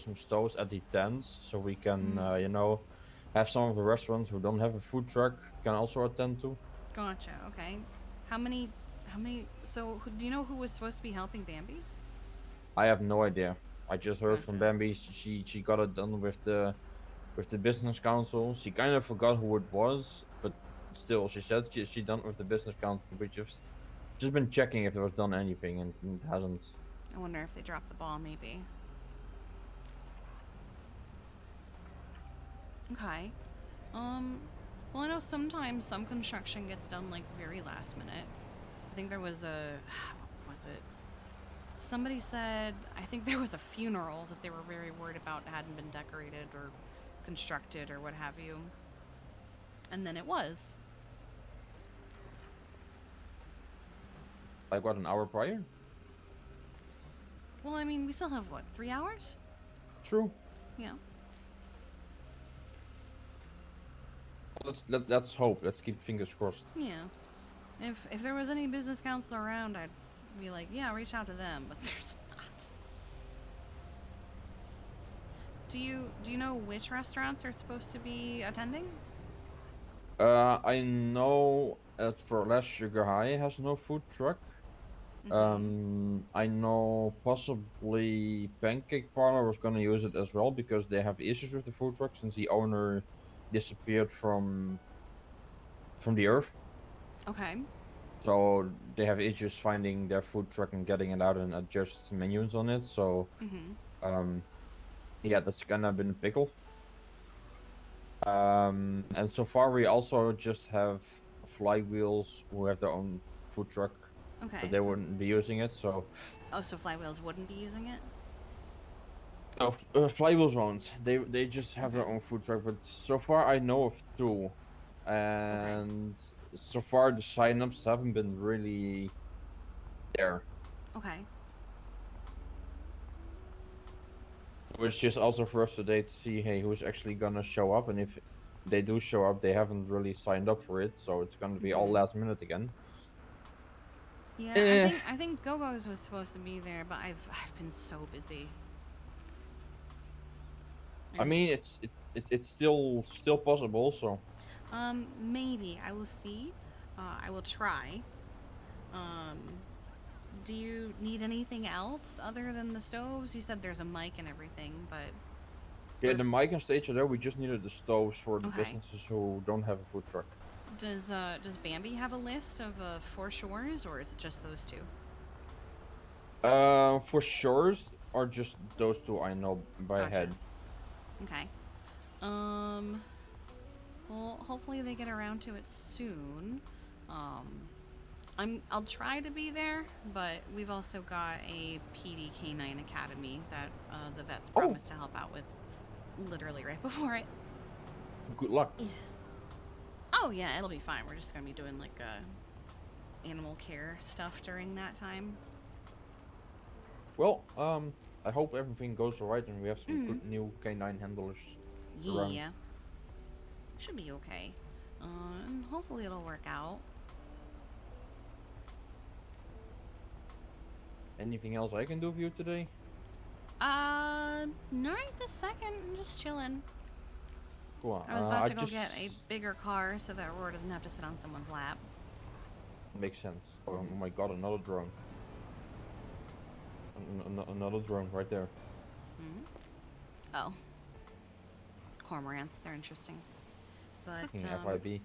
Speaker 15: some stoves at the tents so we can you know, have some of the restaurants who don't have a food truck can also attend to.
Speaker 1: Gotcha. Okay. How many? So do you know who was supposed to be helping Bambi?
Speaker 15: I have no idea. I just heard from
Speaker 1: Gotcha.
Speaker 15: Bambi. She got it done with the business council. She kind of forgot who it was, but still, she said she done it with the business council. We just been checking if there was done anything, and it hasn't.
Speaker 1: I wonder if they dropped the ball, maybe. Okay. Well, I know sometimes some construction gets done like very last minute. I think there was what was it? Somebody said, I think there was a funeral that they were very worried about hadn't been decorated or constructed or what have you. And then it was.
Speaker 15: Like what, an hour prior?
Speaker 1: Well, I mean, we still have what, 3 hours?
Speaker 15: True.
Speaker 1: Yeah.
Speaker 15: Let's hope. Let's keep fingers crossed.
Speaker 1: Yeah. If there was any business council around, I'd be like, yeah, reach out to them, but there's not. Do you know which restaurants are supposed to be attending?
Speaker 15: I know for less Sugar High has no food truck. I know possibly Pancake Parlor was gonna use it as well because they have issues with the food truck since the owner disappeared from the earth.
Speaker 1: Okay.
Speaker 15: So they have issues finding their food truck and getting it out and adjust menus on it. So, yeah, that's kind of been a pickle. And so far we also just have Flywheels who have their own food truck.
Speaker 1: Okay.
Speaker 15: But they wouldn't be using it, so.
Speaker 1: Oh, so Flywheels wouldn't be using it?
Speaker 15: No, Flywheels won't. They just have their own food truck, but so far I know of 2. And so far the sign-ups haven't been really there.
Speaker 1: Okay.
Speaker 15: Which is just also for us today to see, hey, who's actually gonna show up, and if they do show up, they haven't really signed up for it, so it's gonna be all last minute again.
Speaker 1: Yeah, I think Go-Go's was supposed to be there, but I've been so busy.
Speaker 15: I mean, it's still possible, so.
Speaker 1: Maybe I will see. I will try. Do you need anything else other than the stoves? You said there's a mic and everything, but.
Speaker 15: Yeah, the mic and stage are there. We just needed the stoves for the businesses who don't have a food truck.
Speaker 1: Does Bambi have a list of 4 shores, or is it just those 2?
Speaker 15: For shores, or just those 2 I know by head.
Speaker 1: Okay. Well, hopefully they get around to it soon. I'll try to be there, but we've also got a PD Canine Academy that the vets promised to help out with literally right before it.
Speaker 15: Good luck.
Speaker 1: Yeah. Oh yeah, it'll be fine. We're just gonna be doing like animal care stuff during that time.
Speaker 15: Well, I hope everything goes alright and we have some good new canine handlers around.
Speaker 1: Yeah. Should be okay. And hopefully it'll work out.
Speaker 15: Anything else I can do for you today?
Speaker 1: Not right this second. I'm just chilling.
Speaker 15: Cool.
Speaker 1: I was about to go
Speaker 15: just...
Speaker 1: get a bigger car so that Aurora doesn't have to sit on someone's lap.
Speaker 15: Makes sense. Oh my god, another drone. Another drone right there.
Speaker 1: Hmm? Oh. Cormorants, they're interesting. But,
Speaker 15: FIB.
Speaker 1: yeah,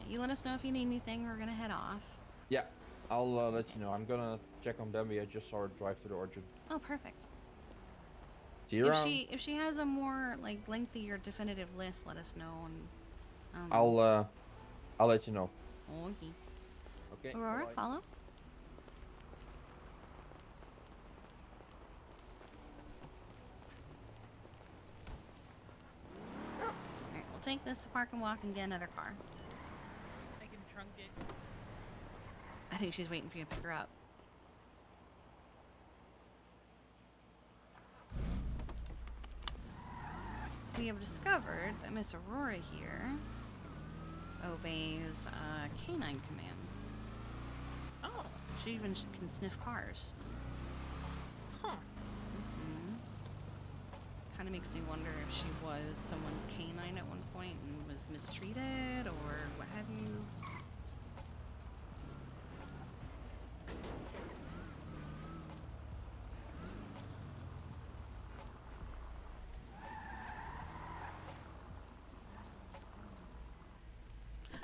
Speaker 1: you let us know if you need anything. We're gonna head off.
Speaker 15: Yeah, I'll let you know. I'm gonna check on Bambi. I just saw her drive to the orchard.
Speaker 1: Oh, perfect.
Speaker 15: See you around.
Speaker 1: If she has a more, like, lengthy or definitive list, let us know, and...
Speaker 15: I'll let you know.
Speaker 1: Okay.
Speaker 15: Okay.
Speaker 1: Aurora,
Speaker 15: bye-bye.
Speaker 1: follow. Alright, we'll take this to Park and Walk and get another car.
Speaker 10: I can trunk it.
Speaker 1: I think she's waiting for you to pick her up. We have discovered that Miss Aurora here obeys canine commands.
Speaker 10: Oh.
Speaker 1: She even can sniff cars.
Speaker 10: Huh.
Speaker 1: Kind of makes me wonder if she was someone's canine at one point and was mistreated or what have you.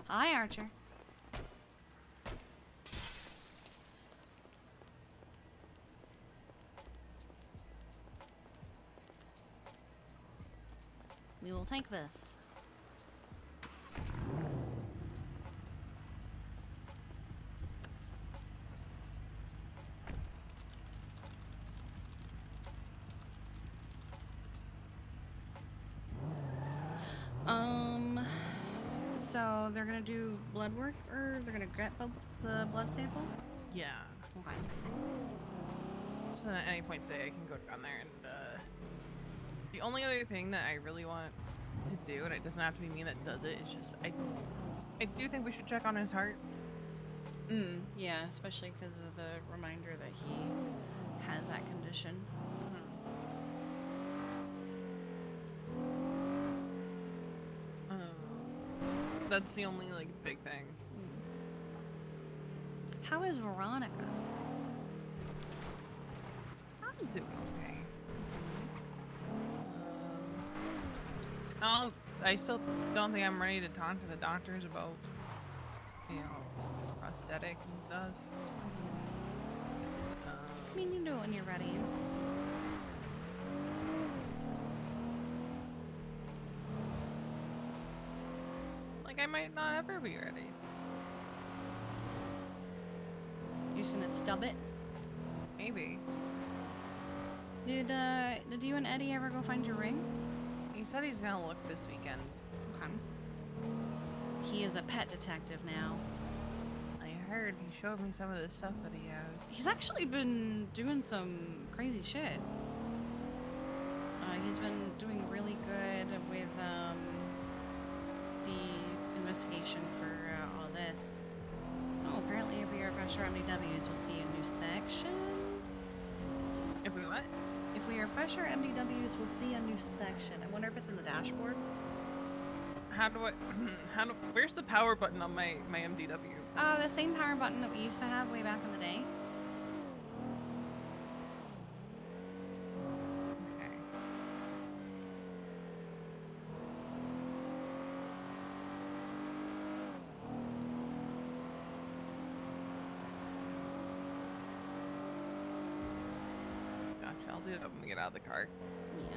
Speaker 1: Hi, Archer. We will take this. So they're gonna do blood work, or they're gonna get the blood sample?
Speaker 10: Yeah.
Speaker 1: Okay.
Speaker 10: So at any point today, I can go down there and, the only other thing that I really want to do, and it doesn't have to be me that does it, is just, I do think we should check on his heart.
Speaker 1: Yeah, especially because of the reminder that he has that condition.
Speaker 10: That's the only, like, big thing.
Speaker 1: How is Veronica?
Speaker 10: I'm doing okay. I still don't think I'm ready to talk to the doctors about, you know, prosthetic and stuff.
Speaker 1: I mean, you do it when you're ready.
Speaker 10: Like, I might not ever be ready.
Speaker 1: You're just gonna stub it?
Speaker 10: Maybe.
Speaker 1: Did you and Eddie ever go find your ring?
Speaker 10: He said he's gonna look this weekend.
Speaker 1: Okay. He is a pet detective now.
Speaker 10: I heard he showed me some of the stuff that he has.
Speaker 1: He's actually been doing some crazy shit. He's been doing really good with the investigation for all this. Oh, apparently if we are fresher MDWs, we'll see a new section.
Speaker 10: If we what?
Speaker 1: If we are fresher MDWs, we'll see a new section. I wonder if it's in the dashboard.
Speaker 10: Where's the power button on my MDW?
Speaker 1: The same power button that we used to have way back in the day.
Speaker 10: Okay. Gotcha, I'll do that when we get out of the car.
Speaker 1: Yeah.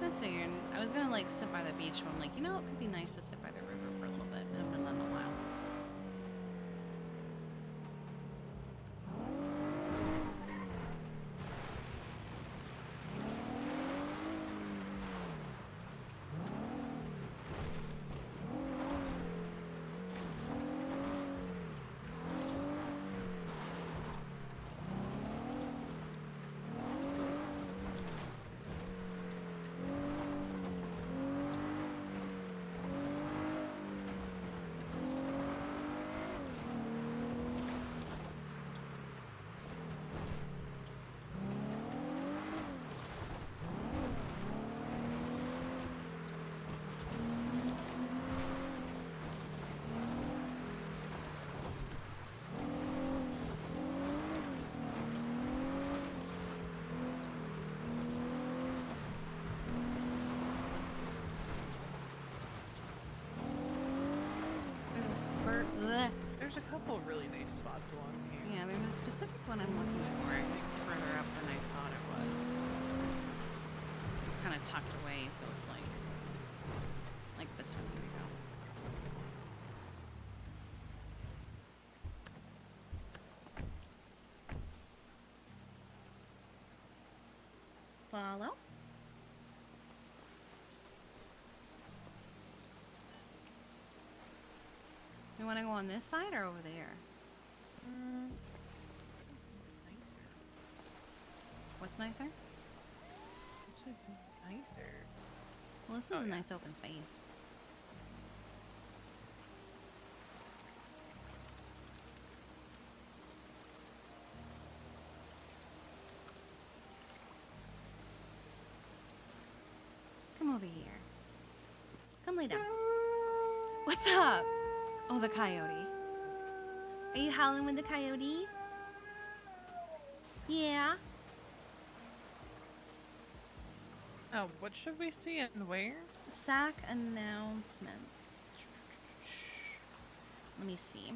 Speaker 1: I was figuring, I was gonna like sit by the beach, but I'm like, you know, it could be nice to sit by the river for a little bit. I haven't done that in a while.
Speaker 10: there's a couple really nice spots along here.
Speaker 1: Yeah, there's a specific one I'm looking for. I guess it's further up than I thought it was. It's kind of tucked away, so it's like this one. Here we go. Follow. You want to go on this side or over there? What's nicer?
Speaker 10: Nicer.
Speaker 1: Well, this is a nice open space. Come over here. Come lay down. What's up? Oh, the coyote. Are you howling with the coyote? Yeah.
Speaker 10: Oh, what should we see and where?
Speaker 1: SAC announcements. Let me see.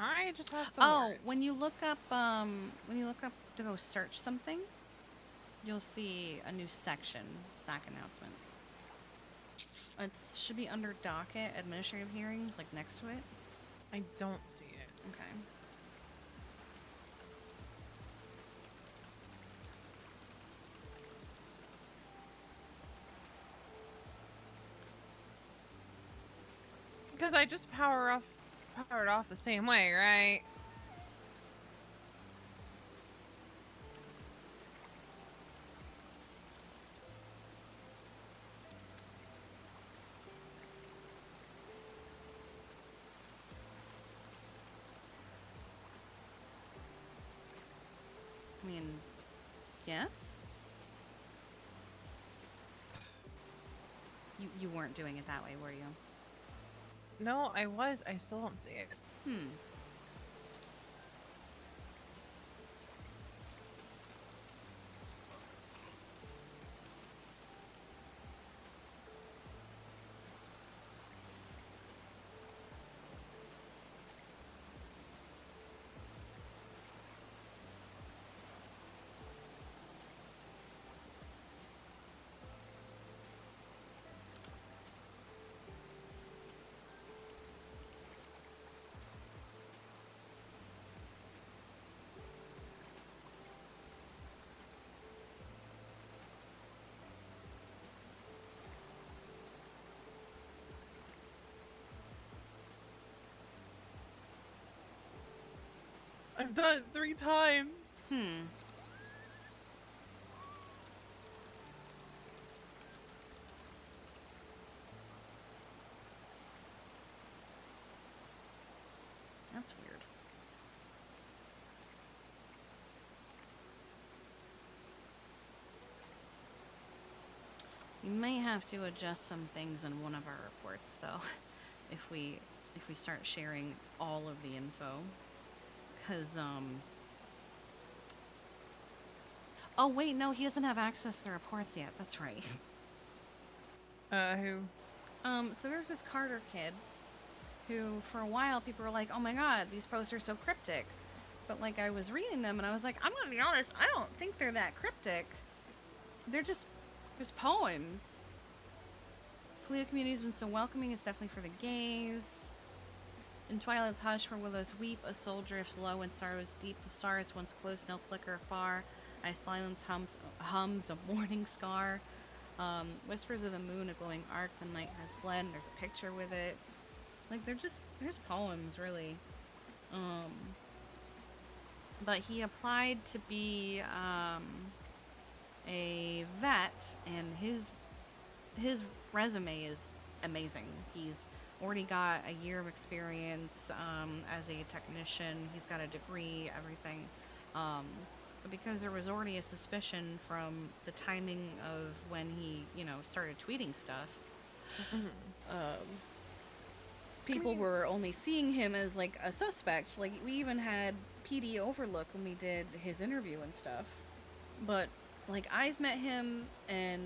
Speaker 10: I just have the
Speaker 1: Oh,
Speaker 10: words.
Speaker 1: when you look up to go search something, you'll see a new section, SAC announcements. It should be under docket, administrative hearings, like next to it.
Speaker 10: I don't see it.
Speaker 1: Okay.
Speaker 10: Because I just powered off the same way, right?
Speaker 1: I mean, yes? You weren't doing it that way, were you?
Speaker 10: No, I was. I still don't see it. I've done it 3 times.
Speaker 1: That's weird. You may have to adjust some things in one of our reports, though, if we start sharing all of the info. Because, oh, wait, no, he doesn't have access to the reports yet. That's right.
Speaker 10: Who?
Speaker 1: So there's this Carter kid who, for a while, people were like, oh my god, these posts are so cryptic. But, like, I was reading them, and I was like, I'm gonna be honest, I don't think they're that cryptic. They're just poems. Polio community has been so welcoming, it's definitely for the gays. In twilight's hush, where willows weep, a soul drifts low and sorrows deep. The stars once close, no flicker far. I silence hums a morning scar. Whispers of the moon, a glowing arc. The night has bled. There's a picture with it. Like there's poems really. But he applied to be a vet, and his resume is amazing. He's already got a year of experience as a technician. He's got a degree, everything. But because there was already a suspicion from the timing of when he, started tweeting stuff, people were only seeing him as like a suspect. Like we even had PD overlook when we did his interview and stuff. But like I've met him and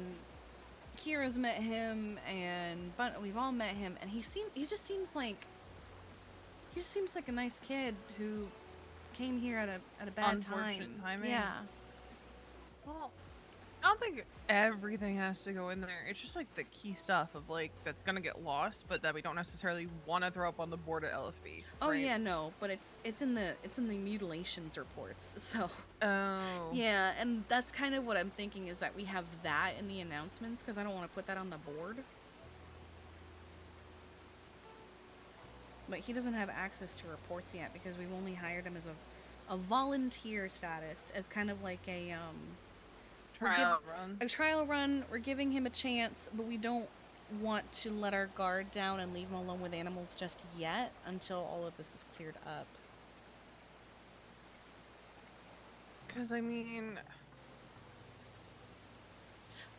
Speaker 1: Kira's met him and we've all met him, and he just seems like a nice kid who came here at a bad
Speaker 10: Unfortunate
Speaker 1: time.
Speaker 10: timing.
Speaker 1: Yeah.
Speaker 10: Well, I don't think everything has to go in there. It's just like the key stuff of like that's gonna get lost, but that we don't necessarily want to throw up on the board at LFB.
Speaker 1: Oh
Speaker 10: right?
Speaker 1: yeah, no, but it's in the mutilations reports. So
Speaker 10: Oh.
Speaker 1: yeah, and that's kind of what I'm thinking, is that we have that in the announcements, because I don't want to put that on the board. But he doesn't have access to reports yet because we've only hired him as a volunteer status, as kind of like a
Speaker 10: Trial run.
Speaker 1: A trial run. We're giving him a chance, but we don't want to let our guard down and leave him alone with animals just yet until all of this is cleared up.
Speaker 10: Because I mean,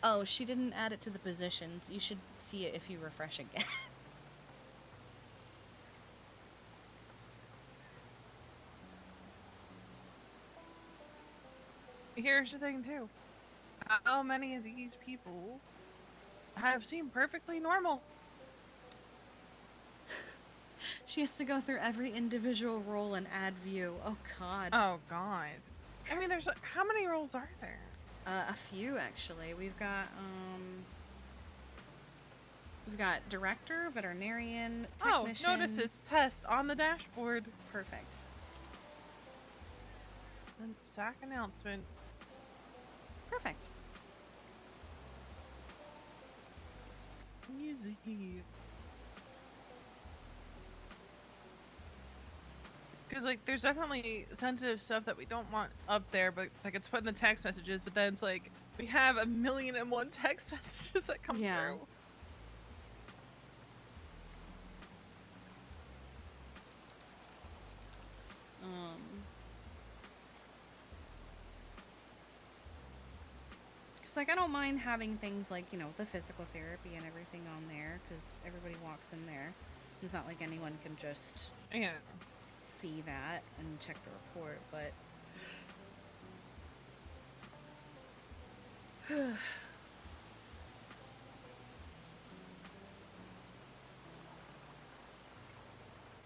Speaker 1: oh, she didn't add it to the positions. You should see it if you refresh again.
Speaker 10: here's the thing too. How many of these people have seemed perfectly normal?
Speaker 1: She has to go through every individual role and add view. Oh god.
Speaker 10: Oh god. I mean, there's how many roles are there?
Speaker 1: A few actually. We've got director, veterinarian, technician.
Speaker 10: Oh, notice this test on the dashboard.
Speaker 1: Perfect.
Speaker 10: And SAC announcement.
Speaker 1: Perfect.
Speaker 10: Easy. Because like, there's definitely sensitive stuff that we don't want up there, but like it's put in the text messages. But then it's like we have 1,000,001 text messages that come through.
Speaker 1: Like, I don't mind having things like, you know, the physical therapy and everything on there, because everybody walks in there. It's not like anyone can just see that and check the report, but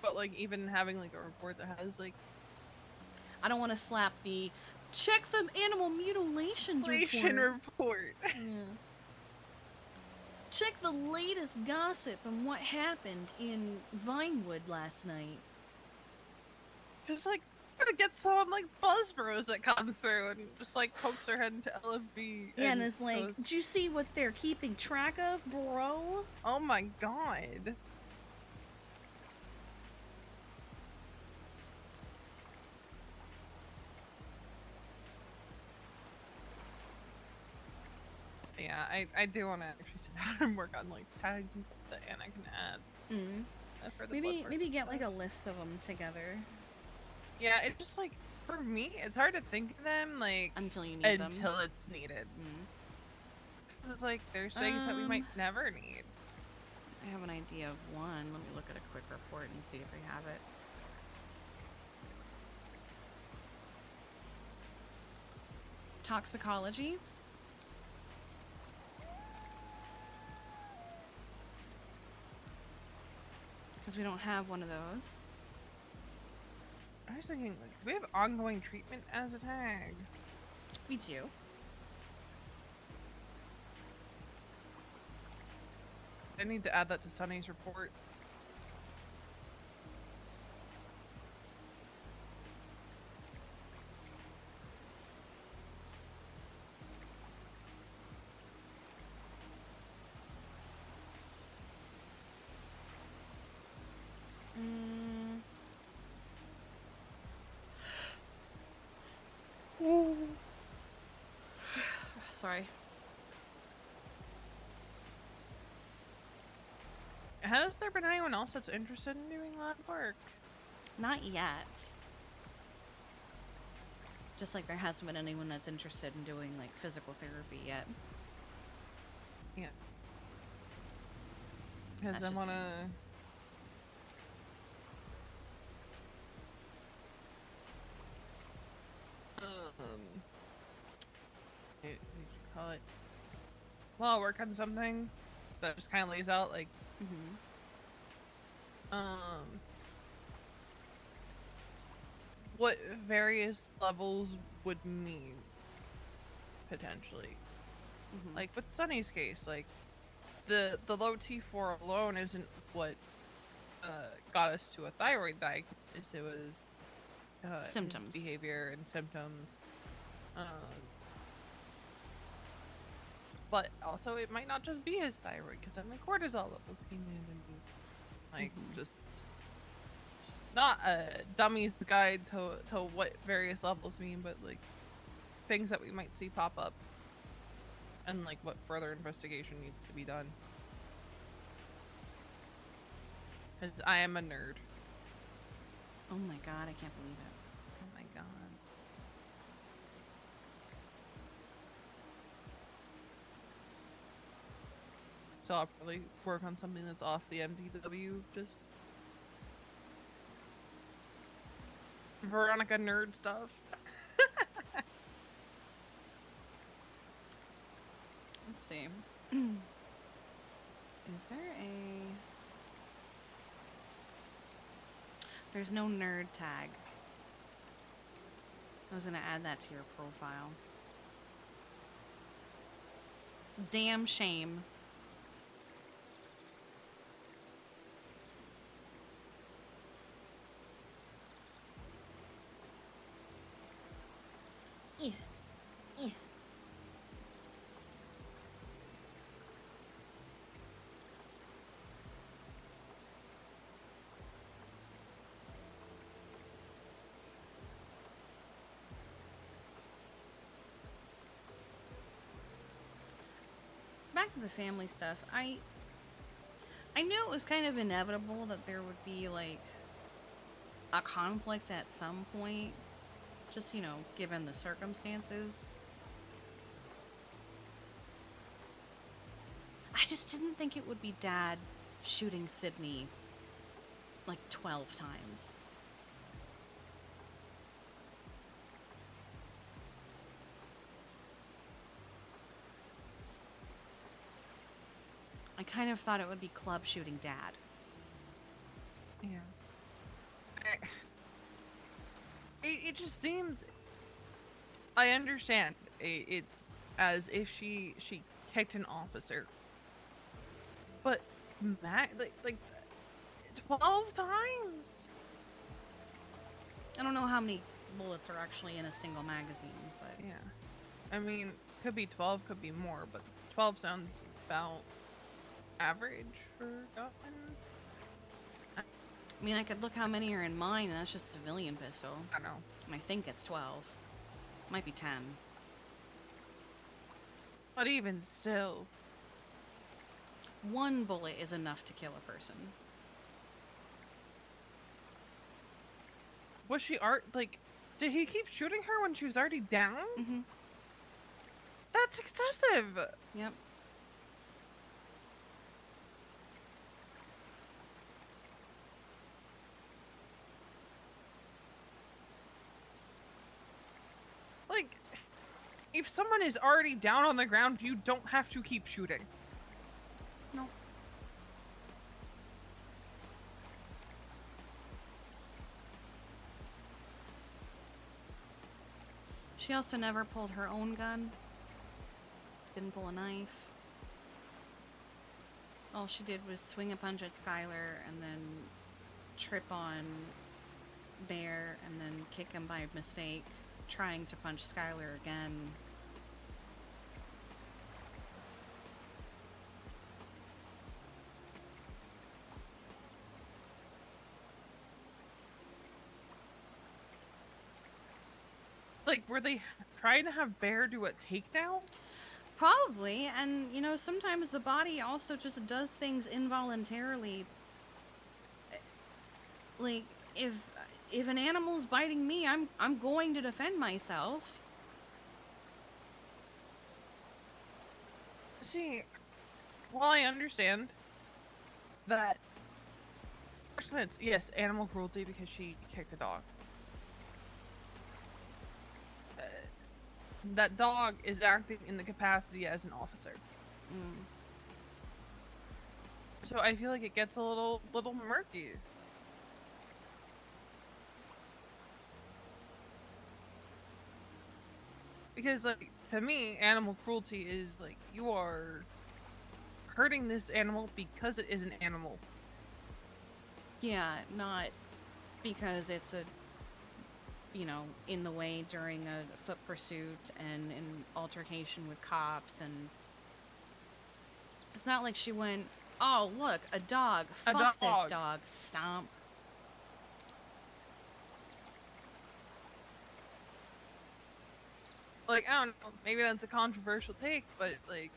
Speaker 10: but like even having like a report that has like,
Speaker 1: I don't want to slap the check the animal mutilations
Speaker 10: report.
Speaker 1: Yeah. Check the latest gossip on what happened in Vinewood last night.
Speaker 10: It's like, gotta get someone like Buzz Bros that comes through and just like pokes their head into LFB.
Speaker 1: Yeah, and it's like, did you see what they're keeping track of, bro?
Speaker 10: Oh my god. Yeah, I do want to actually sit down and work on like tags and stuff that Anna can add. For the blood work
Speaker 1: Maybe
Speaker 10: and
Speaker 1: get
Speaker 10: stuff.
Speaker 1: like a list of them together.
Speaker 10: Yeah, it's just like, for me, it's hard to think of them like
Speaker 1: until you need them.
Speaker 10: Until it's needed. It's like there's things that we might never need.
Speaker 1: I have an idea of one. Let me look at a quick report and see if we have it. Toxicology. Because we don't have one of those.
Speaker 10: I was thinking, like, do we have ongoing treatment as a tag?
Speaker 1: We do.
Speaker 10: I need to add that to Sunny's report.
Speaker 1: Sorry.
Speaker 10: Has there been anyone else that's interested in doing lab work?
Speaker 1: Not yet. Just like there hasn't been anyone that's interested in doing like physical therapy yet.
Speaker 10: Yeah. Because I want to... call it? Well, I'll work on something that just kind of lays out like, what various levels would mean potentially. Like with Sunny's case, like the low T4 alone isn't what got us to a thyroid diagnosis. It was
Speaker 1: Symptoms.
Speaker 10: behavior and symptoms. But also it might not just be his thyroid, because then my cortisol levels came in and like just not a dummy's guide to what various levels mean, but like things that we might see pop up and like what further investigation needs to be done. Because I am a nerd.
Speaker 1: Oh my god, I can't believe it.
Speaker 10: Oh my god. So I'll probably work on something that's off the MDW, just Veronica nerd stuff.
Speaker 1: Let's see. Is there a... There's no nerd tag. I was gonna add that to your profile. Damn shame. Yeah. Yeah. Back to the family stuff. I knew it was kind of inevitable that there would be like a conflict at some point, just, you know, given the circumstances. I just didn't think it would be Dad shooting Sydney like 12 times. I kind of thought it would be Club shooting Dad.
Speaker 10: Yeah. It just seems... I understand. It's as if she kicked an officer. But, like 12 times?
Speaker 1: I don't know how many bullets are actually in a single magazine, but...
Speaker 10: Yeah. I mean, could be 12, could be more, but 12 sounds about average for gun.
Speaker 1: I mean, I could look how many are in mine, and that's just a civilian pistol.
Speaker 10: I know.
Speaker 1: And I think it's 12. Might be 10.
Speaker 10: But even still...
Speaker 1: One bullet is enough to kill a person.
Speaker 10: Was she did he keep shooting her when she was already down?
Speaker 1: Mm-hmm.
Speaker 10: That's excessive!
Speaker 1: Yep.
Speaker 10: Like, if someone is already down on the ground, you don't have to keep shooting.
Speaker 1: No. She also never pulled her own gun. Didn't pull a knife. All she did was swing a punch at Skylar and then trip on Bear and then kick him by mistake, trying to punch Skylar again.
Speaker 10: Like, were they trying to have Bear do a takedown?
Speaker 1: Probably, and you know, sometimes the body also just does things involuntarily. Like, if an animal's biting me, I'm going to defend myself.
Speaker 10: See, while I understand that, actually, it's, yes, animal cruelty because she kicked a dog. that dog is acting in the capacity as an officer.
Speaker 1: Mm.
Speaker 10: So I feel like it gets a little murky. Because, like, to me, animal cruelty is like you are hurting this animal because it is an animal.
Speaker 1: Yeah, not because it's a, you know, in the way during a foot pursuit and an altercation with cops, and it's not like she went, oh look, a dog, fuck this dog, stomp.
Speaker 10: Like, I don't know, maybe that's a controversial take, but like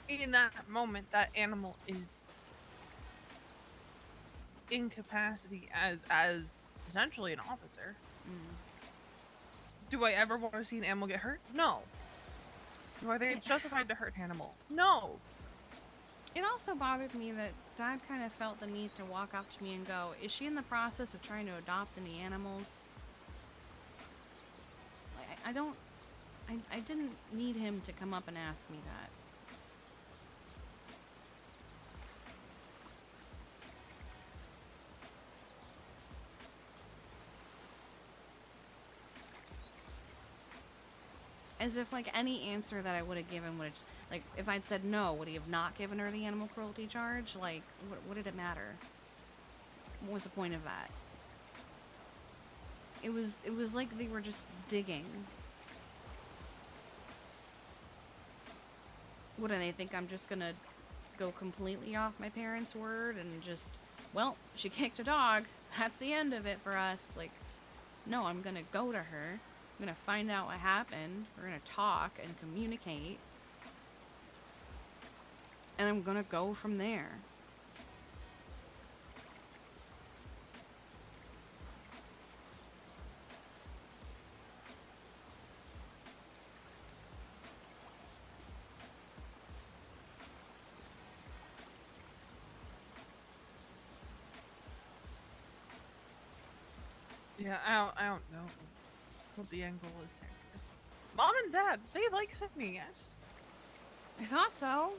Speaker 10: in that moment that animal is in capacity as essentially an officer. Do I ever want to see an animal get hurt? No. Do I think it's justified to hurt an animal? No.
Speaker 1: It also bothered me that Dad kind of felt the need to walk up to me and go, is she in the process of trying to adopt any animals? Like, I didn't need him to come up and ask me that. As if, like, any answer that I would have given would have, like, if I'd said no, would he have not given her the animal cruelty charge? Like, what did it matter? What was the point of that? It was like they were just digging. What do they think? I'm just gonna go completely off my parents' word and just, well, she kicked a dog. That's the end of it for us. Like, no, I'm gonna go to her. I'm gonna find out what happened. We're gonna talk and communicate. And I'm gonna go from there.
Speaker 10: Yeah, I don't know what the angle is here. 'Cause Mom and Dad, they like Sydney, yes?
Speaker 1: I thought so.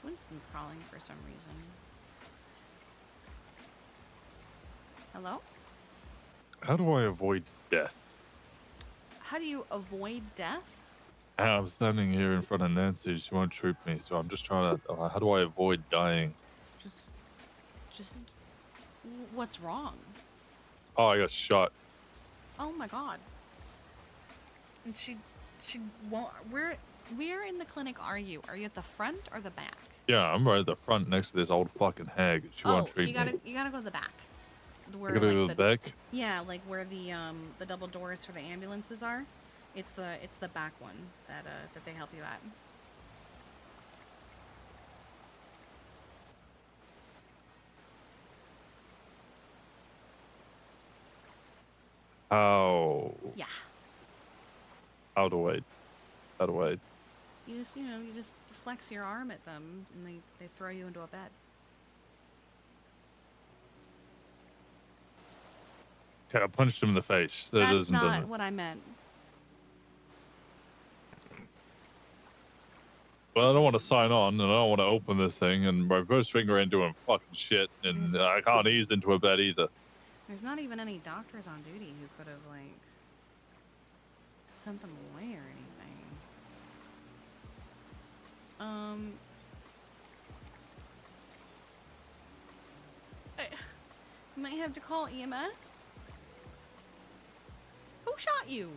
Speaker 1: Winston's calling for some reason. Hello?
Speaker 16: How do I avoid death?
Speaker 1: How do you avoid death?
Speaker 16: I'm standing here in front of Nancy. She won't shoot me, so I'm just trying to. How do I avoid dying?
Speaker 1: Just, what's wrong?
Speaker 16: Oh, I got shot.
Speaker 1: Oh my god. And she won't. Where in the clinic are you? Are you at the front or the back?
Speaker 16: Yeah, I'm right at the front next to this old fucking hag. She won't treat
Speaker 1: you gotta
Speaker 16: me.
Speaker 1: you gotta go to the back.
Speaker 16: I gotta go to the back?
Speaker 1: Yeah, like where the double doors for the ambulances are. It's the back one that they help you at.
Speaker 16: How?
Speaker 1: Yeah.
Speaker 16: How do I?
Speaker 1: You just flex your arm at them and they throw you into a bed.
Speaker 16: Okay, I punched him in the face. That
Speaker 1: That's
Speaker 16: doesn't do
Speaker 1: not
Speaker 16: it.
Speaker 1: what I meant.
Speaker 16: Well, I don't want to sign on, and I don't want to open this thing, and my first finger ain't doing fucking shit, and I can't ease into a bed either.
Speaker 1: There's not even any doctors on duty who could have, like, sent them away or anything. I might have to call EMS. Who shot you?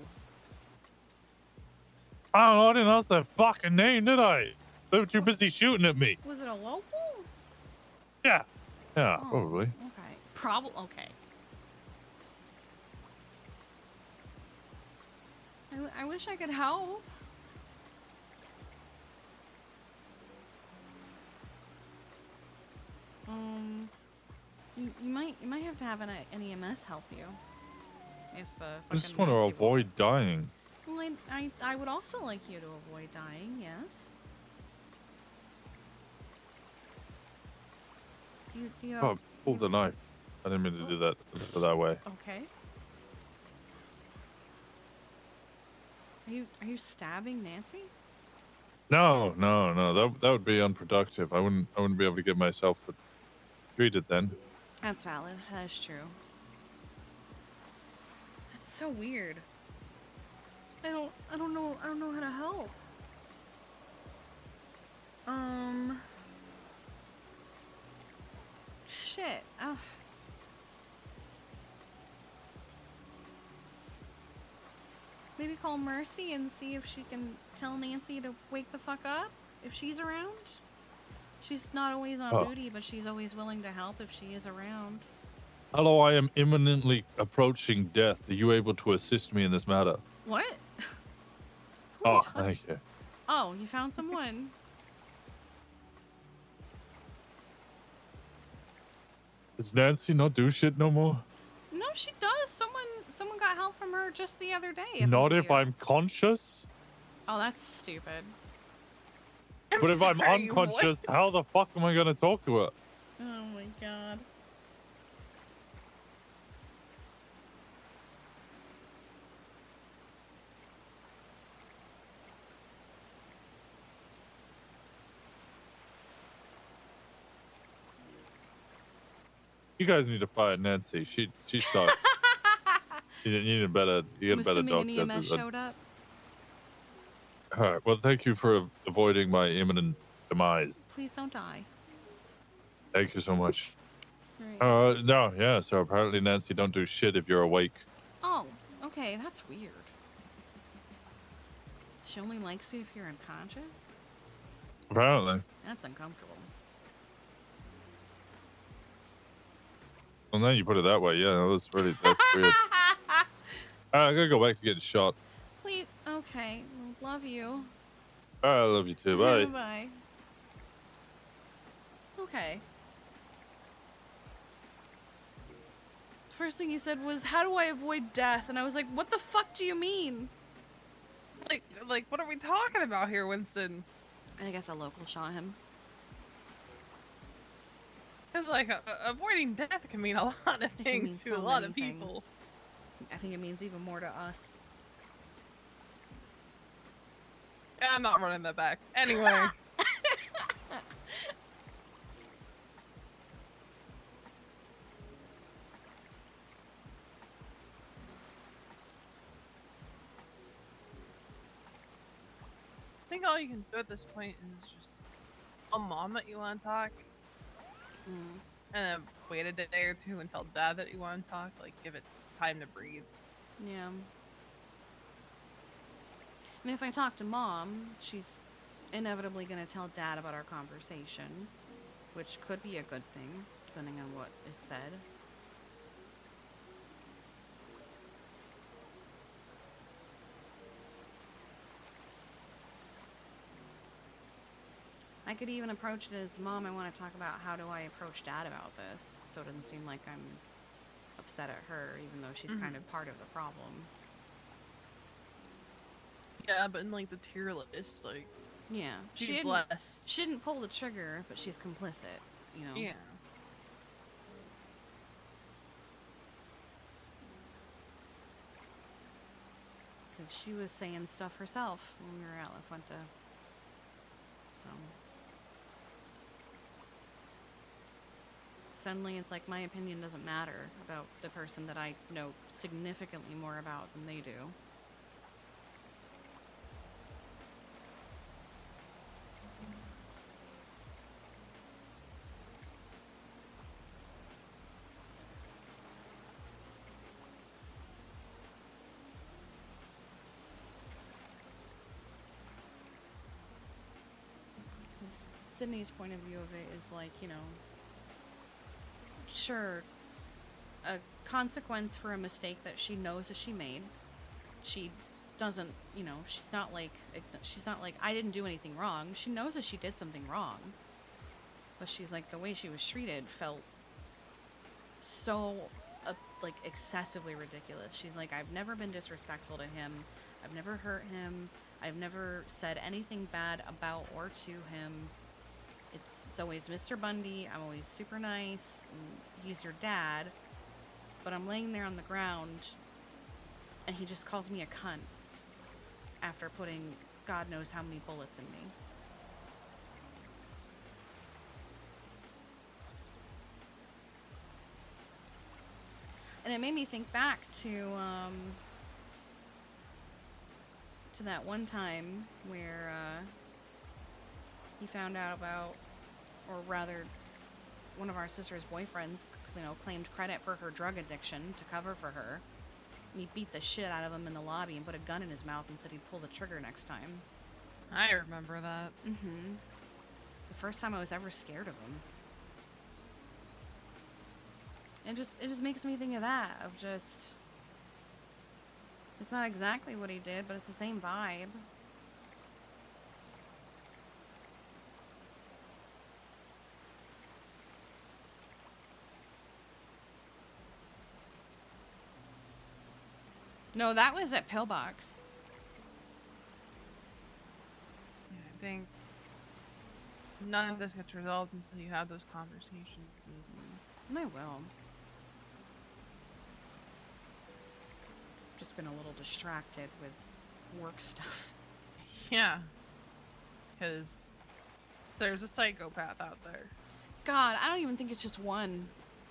Speaker 16: I don't know, I didn't ask their fucking name, did I? They were too busy shooting at me.
Speaker 1: Was it a local?
Speaker 16: Yeah. Yeah,
Speaker 1: Oh,
Speaker 16: probably.
Speaker 1: Okay. Okay. I wish I could help. You might have to have an EMS help you. If
Speaker 16: I just want to avoid dying.
Speaker 1: Well, I would also like you to avoid dying. Yes. Do you have,
Speaker 16: Oh, pull the knife. I didn't mean to do that that way.
Speaker 1: Okay. Are you stabbing Nancy?
Speaker 16: No. That would be unproductive. I wouldn't be able to get myself treated then.
Speaker 1: That's valid. That is true. That's so weird. I don't know how to help. Shit. Maybe call Mercy and see if she can tell Nancy to wake the fuck up if she's around. She's not always on duty, but she's always willing to help if she is around.
Speaker 16: Hello, I am imminently approaching death. Are you able to assist me in this matter?
Speaker 1: What?
Speaker 16: Oh, thank you.
Speaker 1: Oh, you found someone.
Speaker 16: Does Nancy not do shit no more?
Speaker 1: No, she does. Someone got help from her just the other day.
Speaker 16: Not if I'm conscious?
Speaker 1: Oh, that's stupid.
Speaker 16: But if I'm unconscious, how the fuck am I gonna talk to her?
Speaker 1: Oh my god.
Speaker 16: You guys need to fire Nancy. She sucks. You need a better
Speaker 1: Assuming
Speaker 16: doctor.
Speaker 1: an EMS showed up.
Speaker 16: All right. Well, thank you for avoiding my imminent demise.
Speaker 1: Please don't die.
Speaker 16: Thank you so much.
Speaker 1: Right.
Speaker 16: No, yeah. So apparently, Nancy, don't do shit if you're awake.
Speaker 1: Oh, okay, that's weird. She only likes you if you're unconscious?
Speaker 16: Apparently.
Speaker 1: That's uncomfortable.
Speaker 16: Well, now you put it that way, yeah. That's weird. I gotta go back to getting shot.
Speaker 1: Please, okay. Love you.
Speaker 16: I love you too. Bye.
Speaker 1: Bye. Okay. First thing you said was, how do I avoid death? And I was like, what the fuck do you mean?
Speaker 10: Like, what are we talking about here, Winston?
Speaker 1: I guess a local shot him.
Speaker 10: Because, like, avoiding death can mean a lot of
Speaker 1: It can mean
Speaker 10: things to
Speaker 1: so
Speaker 10: a lot
Speaker 1: many
Speaker 10: of people.
Speaker 1: things. I think it means even more to us.
Speaker 10: Yeah, I'm not running that back. Anyway. I think all you can do at this point is just tell Mom that you want to talk. And then wait a day or two and tell Dad that you want to talk. Like, give it time to breathe.
Speaker 1: Yeah. And if I talk to Mom, she's inevitably going to tell Dad about our conversation, which could be a good thing, depending on what is said. I could even approach it as, Mom, I want to talk about how do I approach Dad about this, so it doesn't seem like I'm upset at her, even though she's kind of part of the problem.
Speaker 10: Yeah, but in, like, the tier list, like...
Speaker 1: Yeah.
Speaker 10: She's less.
Speaker 1: She didn't pull the trigger, but she's complicit, you know?
Speaker 10: Yeah.
Speaker 1: Because she was saying stuff herself when we were at La Fuente. So... Suddenly it's like my opinion doesn't matter about the person that I know significantly more about than they do. Sydney's point of view of it is like, you know, sure, a consequence for a mistake that she knows that she made. She doesn't, you know, she's not like, I didn't do anything wrong. She knows that she did something wrong. But she's like, the way she was treated felt so, like, excessively ridiculous. She's like, I've never been disrespectful to him. I've never hurt him. I've never said anything bad about or to him. It's always Mr. Bundy. I'm always super nice. And he's your dad. But I'm laying there on the ground, and he just calls me a cunt after putting God knows how many bullets in me. And it made me think back to that one time where he found out about, or rather, one of our sister's boyfriends, claimed credit for her drug addiction to cover for her. And he beat the shit out of him in the lobby and put a gun in his mouth and said he'd pull the trigger next time.
Speaker 10: I remember that.
Speaker 1: Mm-hmm. The first time I was ever scared of him. It just makes me think of that, of just... It's not exactly what he did, but it's the same vibe. No, that was at Pillbox.
Speaker 10: Yeah, I think none of this gets resolved until you have those conversations.
Speaker 1: And I will. Just been a little distracted with work stuff.
Speaker 10: Yeah. Because there's a psychopath out there.
Speaker 1: God, I don't even think it's just one.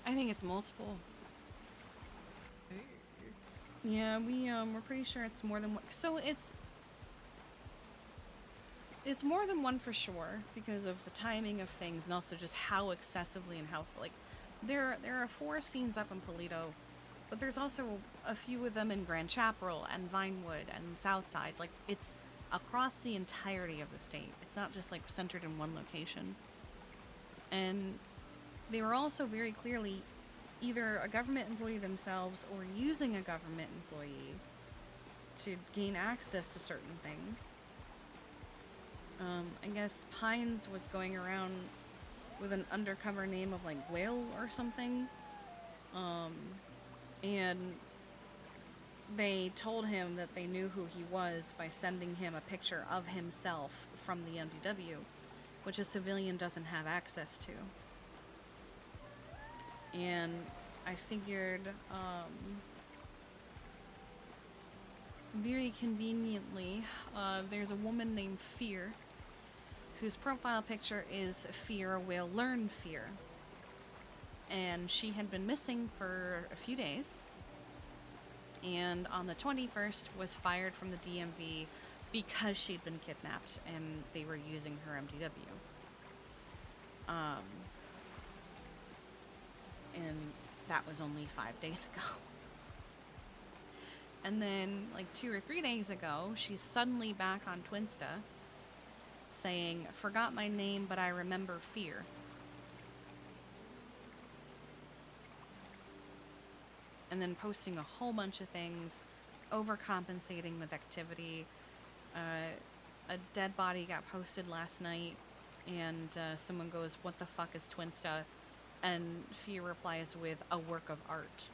Speaker 1: I think it's multiple. Yeah, we're pretty sure it's more than one. So it's more than one for sure because of the timing of things and also just how excessively and how, like, there are 4 scenes up in Polito, but there's also a few of them in Grand Chaparral and Vinewood and Southside. Like, it's across the entirety of the state. It's not just like centered in one location. And they were also very clearly either a government employee themselves or using a government employee to gain access to certain things. I guess Pines was going around with an undercover name of like Whale or something. And they told him that they knew who he was by sending him a picture of himself from the MDW, which a civilian doesn't have access to. And I figured, very conveniently, there's a woman named Fear, whose profile picture is Fear Will Learn Fear. And she had been missing for a few days, and on the 21st was fired from the DMV because she'd been kidnapped and they were using her MDW. And that was only 5 days ago. And then, like 2 or 3 days ago, she's suddenly back on Twinsta saying, "Forgot my name, but I remember Fear." And then posting a whole bunch of things, overcompensating with activity. A dead body got posted last night, and someone goes, "What the fuck is Twinsta?" And Fear replies with, "A work of art."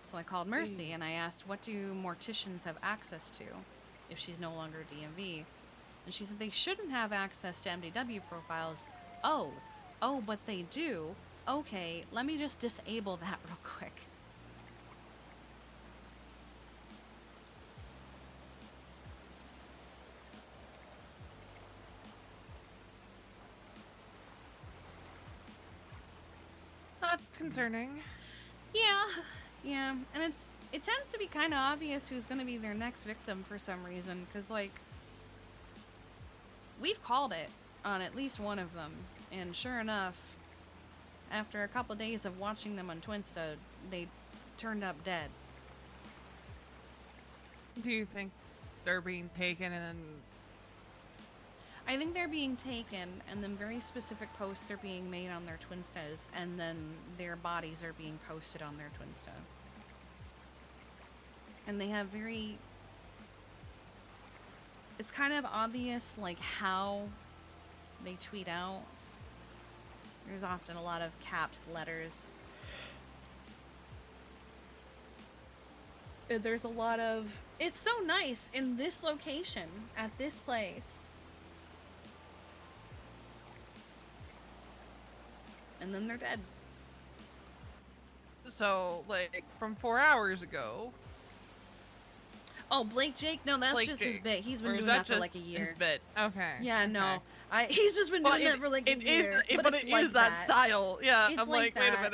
Speaker 1: So I called Mercy and I asked, what do morticians have access to if she's no longer DMV? And she said they shouldn't have access to MDW profiles. Oh, but they do. Okay, let me just disable that real quick.
Speaker 10: That's concerning.
Speaker 1: Yeah, and it tends to be kind of obvious who's going to be their next victim for some reason, because, like, we've called it on at least one of them, and sure enough, after a couple days of watching them on Twinsta, they turned up dead.
Speaker 10: Do you think they're being taken and then...
Speaker 1: I think they're being taken, and then very specific posts are being made on their Twinstas, and then their bodies are being posted on their Twinsta. And they have very... It's kind of obvious, like, how they tweet out. There's often a lot of caps letters. There's a lot of... It's so nice in this location, at this place. and then they're dead.
Speaker 10: So, like, from 4 hours ago.
Speaker 1: Oh, Blake Jake? No, that's
Speaker 10: Blake
Speaker 1: just his
Speaker 10: Jake.
Speaker 1: bit. He's been
Speaker 10: Or is
Speaker 1: doing
Speaker 10: that
Speaker 1: that for like a
Speaker 10: just
Speaker 1: year.
Speaker 10: his bit? Okay.
Speaker 1: Yeah,
Speaker 10: okay.
Speaker 1: no. He's just been doing that for like a year.
Speaker 10: But
Speaker 1: it's
Speaker 10: it
Speaker 1: like
Speaker 10: is that style. Yeah,
Speaker 1: It's
Speaker 10: I'm
Speaker 1: like
Speaker 10: wait a
Speaker 1: that.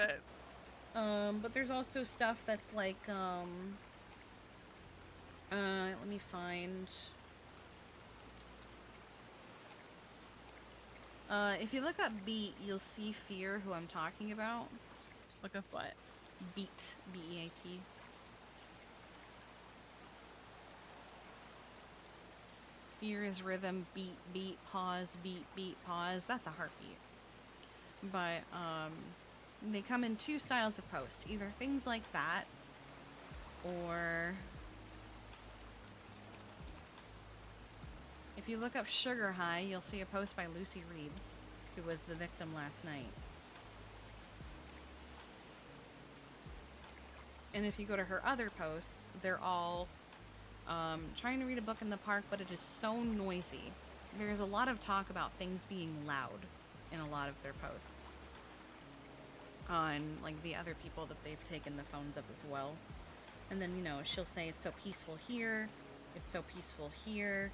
Speaker 10: minute.
Speaker 1: But there's also stuff that's like, let me find. If you look up Beat, you'll see Fear, who I'm talking about.
Speaker 10: Look up what?
Speaker 1: Beat. B-E-A-T. Fear is rhythm, beat, beat, pause, beat, beat, pause. That's a heartbeat. But, they come in two styles of post. Either things like that, or... If you look up Sugar High, you'll see a post by Lucy Reeds, who was the victim last night. And if you go to her other posts, they're all trying to read a book in the park, but it is so noisy. There's a lot of talk about things being loud in a lot of their posts. On, like, the other people that they've taken the phones of as well. And then, you know, she'll say it's so peaceful here, it's so peaceful here.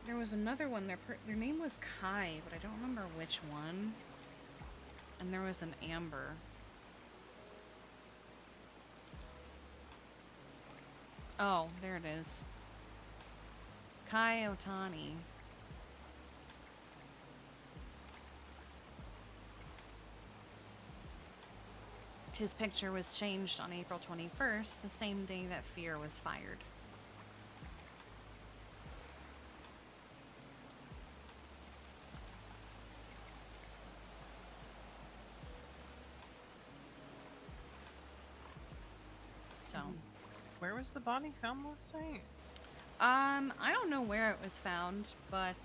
Speaker 1: There was another one, their name was Kai, but I don't remember which one. And there was an Amber. Oh, there it is. Kai Otani. His picture was changed on April 21st, the same day that Fear was fired. So,
Speaker 10: Where was the body found last night?
Speaker 1: I don't know where it was found, but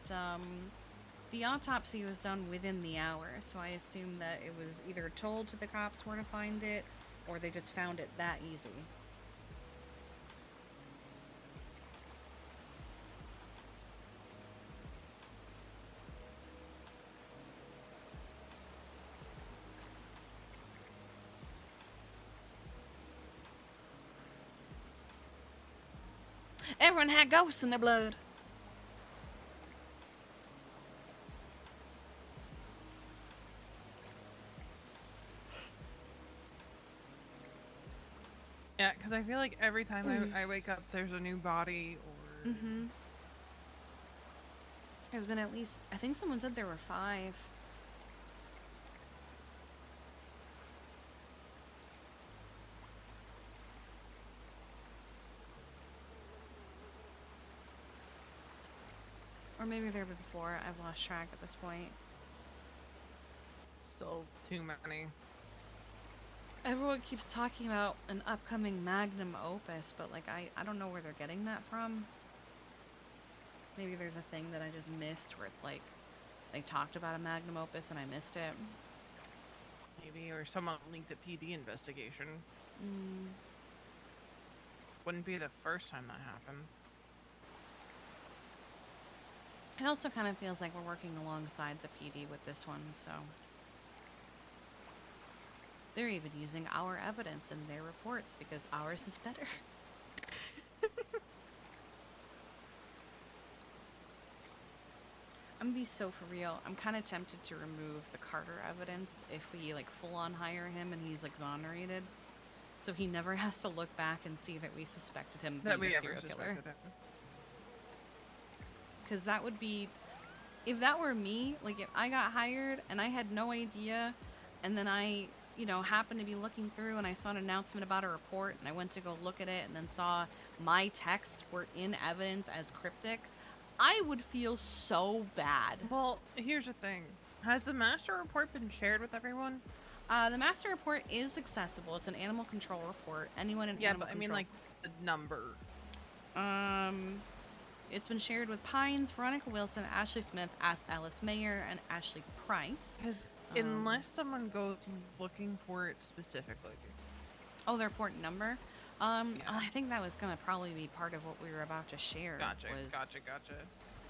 Speaker 1: the autopsy was done within the hour, so I assume that it was either told to the cops where to find it, or they just found it that easy. Everyone had ghosts in their blood.
Speaker 10: Yeah, because I feel like every time I wake up, there's a new body or...
Speaker 1: Mm-hmm. There's been at least, I think someone said there were 5. Or maybe there were before. I've lost track at this point.
Speaker 10: Still too many.
Speaker 1: Everyone keeps talking about an upcoming magnum opus, but like I don't know where they're getting that from. Maybe there's a thing that I just missed where it's like they talked about a magnum opus and I missed it.
Speaker 10: Maybe, or someone linked a PD investigation.
Speaker 1: Mm.
Speaker 10: Wouldn't be the first time that happened.
Speaker 1: It also kind of feels like we're working alongside the PD with this one, so... They're even using our evidence in their reports because ours is better. I'm gonna be so for real. I'm kind of tempted to remove the Carter evidence if we like full on hire him and he's exonerated. So he never has to look back and see that we suspected him of
Speaker 10: That
Speaker 1: being
Speaker 10: we
Speaker 1: a
Speaker 10: ever
Speaker 1: serial killer.
Speaker 10: suspected him.
Speaker 1: Because that would be, if that were me, like if I got hired and I had no idea, and then I, you know, happened to be looking through and I saw an announcement about a report and I went to go look at it and then saw my texts were in evidence as cryptic, I would feel so bad.
Speaker 10: Well, here's the thing. Has the master report been shared with everyone?
Speaker 1: The master report is accessible. It's an animal control report. Anyone in
Speaker 10: Yeah,
Speaker 1: animal
Speaker 10: but I mean,
Speaker 1: control...
Speaker 10: like, the number.
Speaker 1: It's been shared with Pines, Veronica Wilson, Ashley Smith, Alice Mayer, and Ashley Price.
Speaker 10: Because unless someone goes looking for it specifically.
Speaker 1: Oh, the report number? I think that was gonna probably be part of what we were about to share.
Speaker 10: Gotcha,
Speaker 1: was
Speaker 10: gotcha.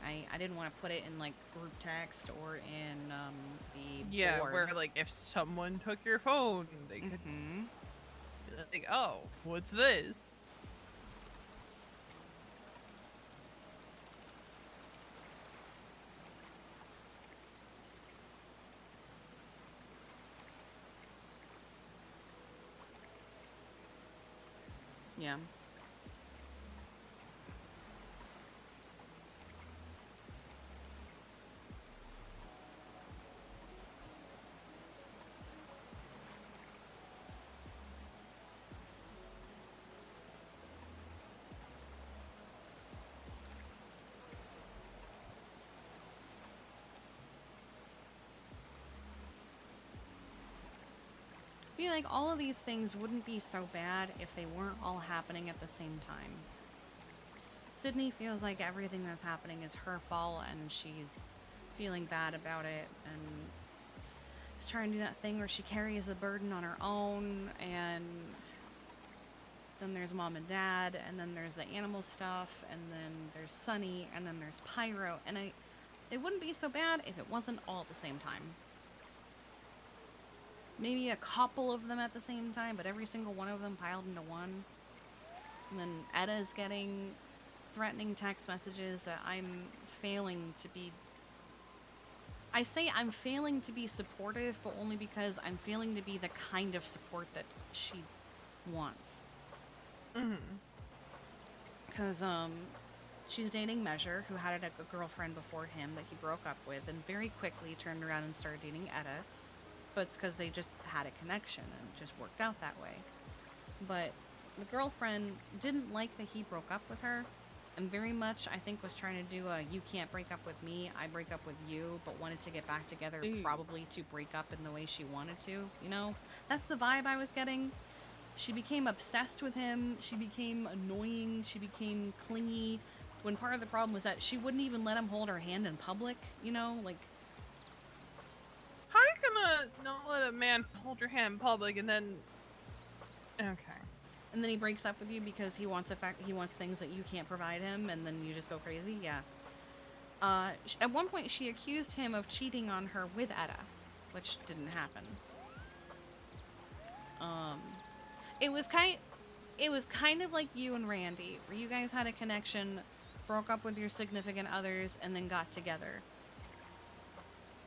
Speaker 1: I didn't want to put it in like group text or in the
Speaker 10: Yeah,
Speaker 1: board.
Speaker 10: where like if someone took your phone, they could be like, oh, what's this?
Speaker 1: Yeah. I feel like all of these things wouldn't be so bad if they weren't all happening at the same time. Sydney feels like everything that's happening is her fault and she's feeling bad about it and is trying to do that thing where she carries the burden on her own, and then there's mom and dad, and then there's the animal stuff, and then there's Sunny, and then there's Pyro, and it wouldn't be so bad if it wasn't all at the same time. Maybe a couple of them at the same time, but every single one of them piled into one. And then Edda's getting threatening text messages that I'm failing to be... I say I'm failing to be supportive, but only because I'm failing to be the kind of support that she wants. Because, she's dating Measure, who had a girlfriend before him that he broke up with, and very quickly turned around and started dating Edda. But it's because they just had a connection and it just worked out that way. But the girlfriend didn't like that he broke up with her, and very much, I think, was trying to do a you can't break up with me, I break up with you, but wanted to get back together probably to break up in the way she wanted to, you know? That's the vibe I was getting. She became obsessed with him, she became annoying, she became clingy, when part of the problem was that she wouldn't even let him hold her hand in public, you know? Like,
Speaker 10: how are you gonna not let a man hold your hand in public and then... Okay.
Speaker 1: And then he breaks up with you because he wants things that you can't provide him, and then you just go crazy? Yeah. At one point, she accused him of cheating on her with Edda, which didn't happen. It was kind of like you and Randy, where you guys had a connection, broke up with your significant others, and then got together.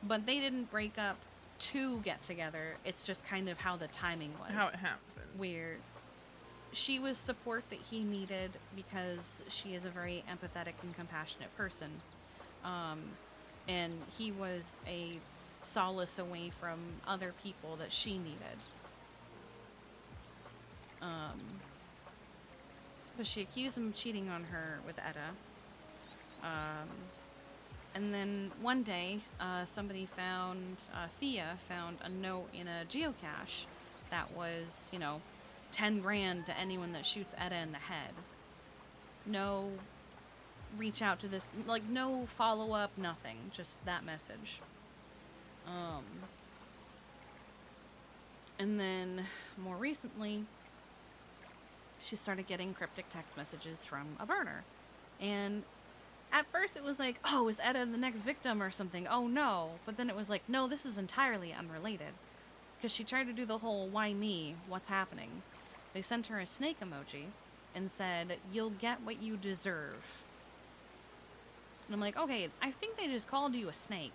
Speaker 1: But they didn't break up to get together. It's just kind of how the timing was.
Speaker 10: How it happened.
Speaker 1: Where she was support that he needed because she is a very empathetic and compassionate person. And he was a solace away from other people that she needed. But she accused him of cheating on her with Edda. And then one day, Thea found a note in a geocache that was, 10 grand to anyone that shoots Edda in the head. No reach out to this, like, no follow-up, nothing. Just that message. And then, more recently, she started getting cryptic text messages from a burner. And at first it was like, oh, is Edda the next victim or something? Oh no. But then it was like, no, this is entirely unrelated. Because she tried to do the whole, why me? What's happening? They sent her a snake emoji and said, you'll get what you deserve. And I'm like, okay, I think they just called you a snake.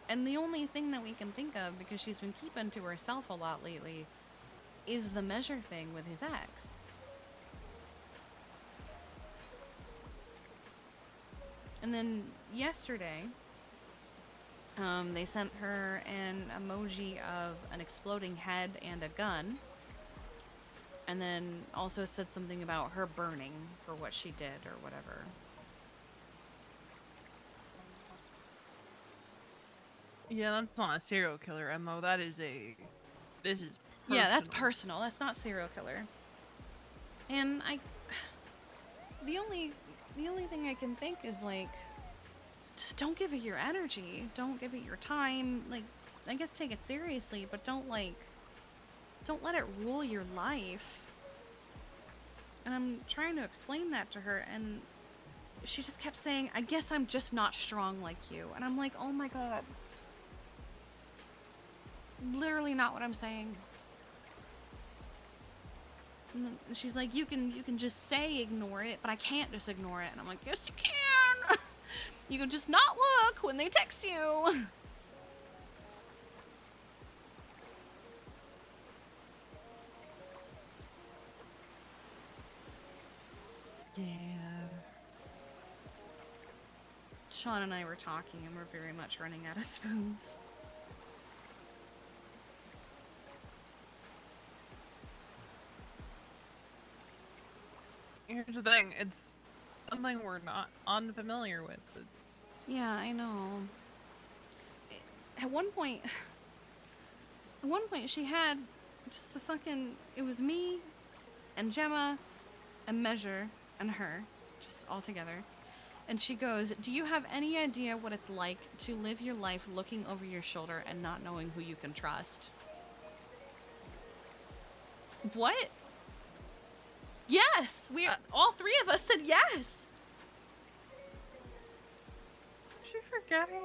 Speaker 1: And the only thing that we can think of, because she's been keeping to herself a lot lately, is the Measure thing with his ex. And then yesterday, they sent her an emoji of an exploding head and a gun. And then also said something about her burning for what she did or whatever.
Speaker 10: Yeah, that's not a serial killer MO. This is personal.
Speaker 1: Yeah, that's personal. That's not serial killer. And the only thing I can think is, like, just don't give it your energy. Don't give it your time. Like, I guess take it seriously, but don't, like, Don't let it rule your life. And I'm trying to explain that to her, and she just kept saying, I guess I'm just not strong like you. And I'm like, oh my god. Literally not what I'm saying. And she's like, you can just say ignore it, but I can't just ignore it. And I'm like, yes you can. You can just not look when they text you.
Speaker 10: Yeah.
Speaker 1: Sean and I were talking, and we're very much running out of spoons.
Speaker 10: Here's the thing, it's something we're not unfamiliar with. It's
Speaker 1: Yeah, I know. At one point she had just the fucking, it was me and Gemma and Measure and her, just all together. And she goes, do you have any idea what it's like to live your life looking over your shoulder and not knowing who you can trust? What? Yes! We all three of us said yes!
Speaker 10: Is she forgetting?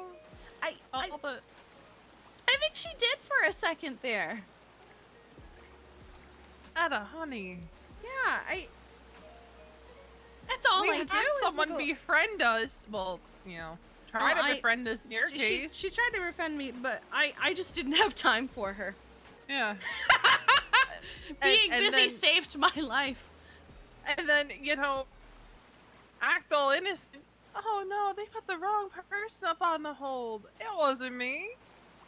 Speaker 1: I think she did for a second there.
Speaker 10: Etta, honey.
Speaker 1: Yeah, that's all
Speaker 10: we
Speaker 1: I
Speaker 10: had
Speaker 1: do is
Speaker 10: someone
Speaker 1: go...
Speaker 10: befriend us. Well, you know, try to befriend us in your case.
Speaker 1: She tried to befriend me, but I just didn't have time for her.
Speaker 10: Yeah.
Speaker 1: Being
Speaker 10: and
Speaker 1: busy
Speaker 10: then,
Speaker 1: saved my life.
Speaker 10: And then, you know, act all innocent. Oh no, they put the wrong person up on the hold. It wasn't me.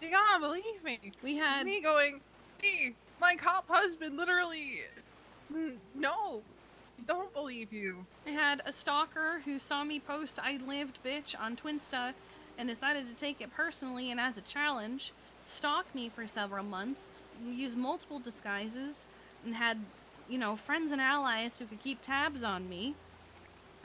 Speaker 10: You gotta believe me.
Speaker 1: We had
Speaker 10: me going, see, my cop husband literally, no, don't believe you.
Speaker 1: I had a stalker who saw me post I lived bitch on Twinsta and decided to take it personally and as a challenge, stalked me for several months, used multiple disguises, and had, you know, friends and allies who could keep tabs on me.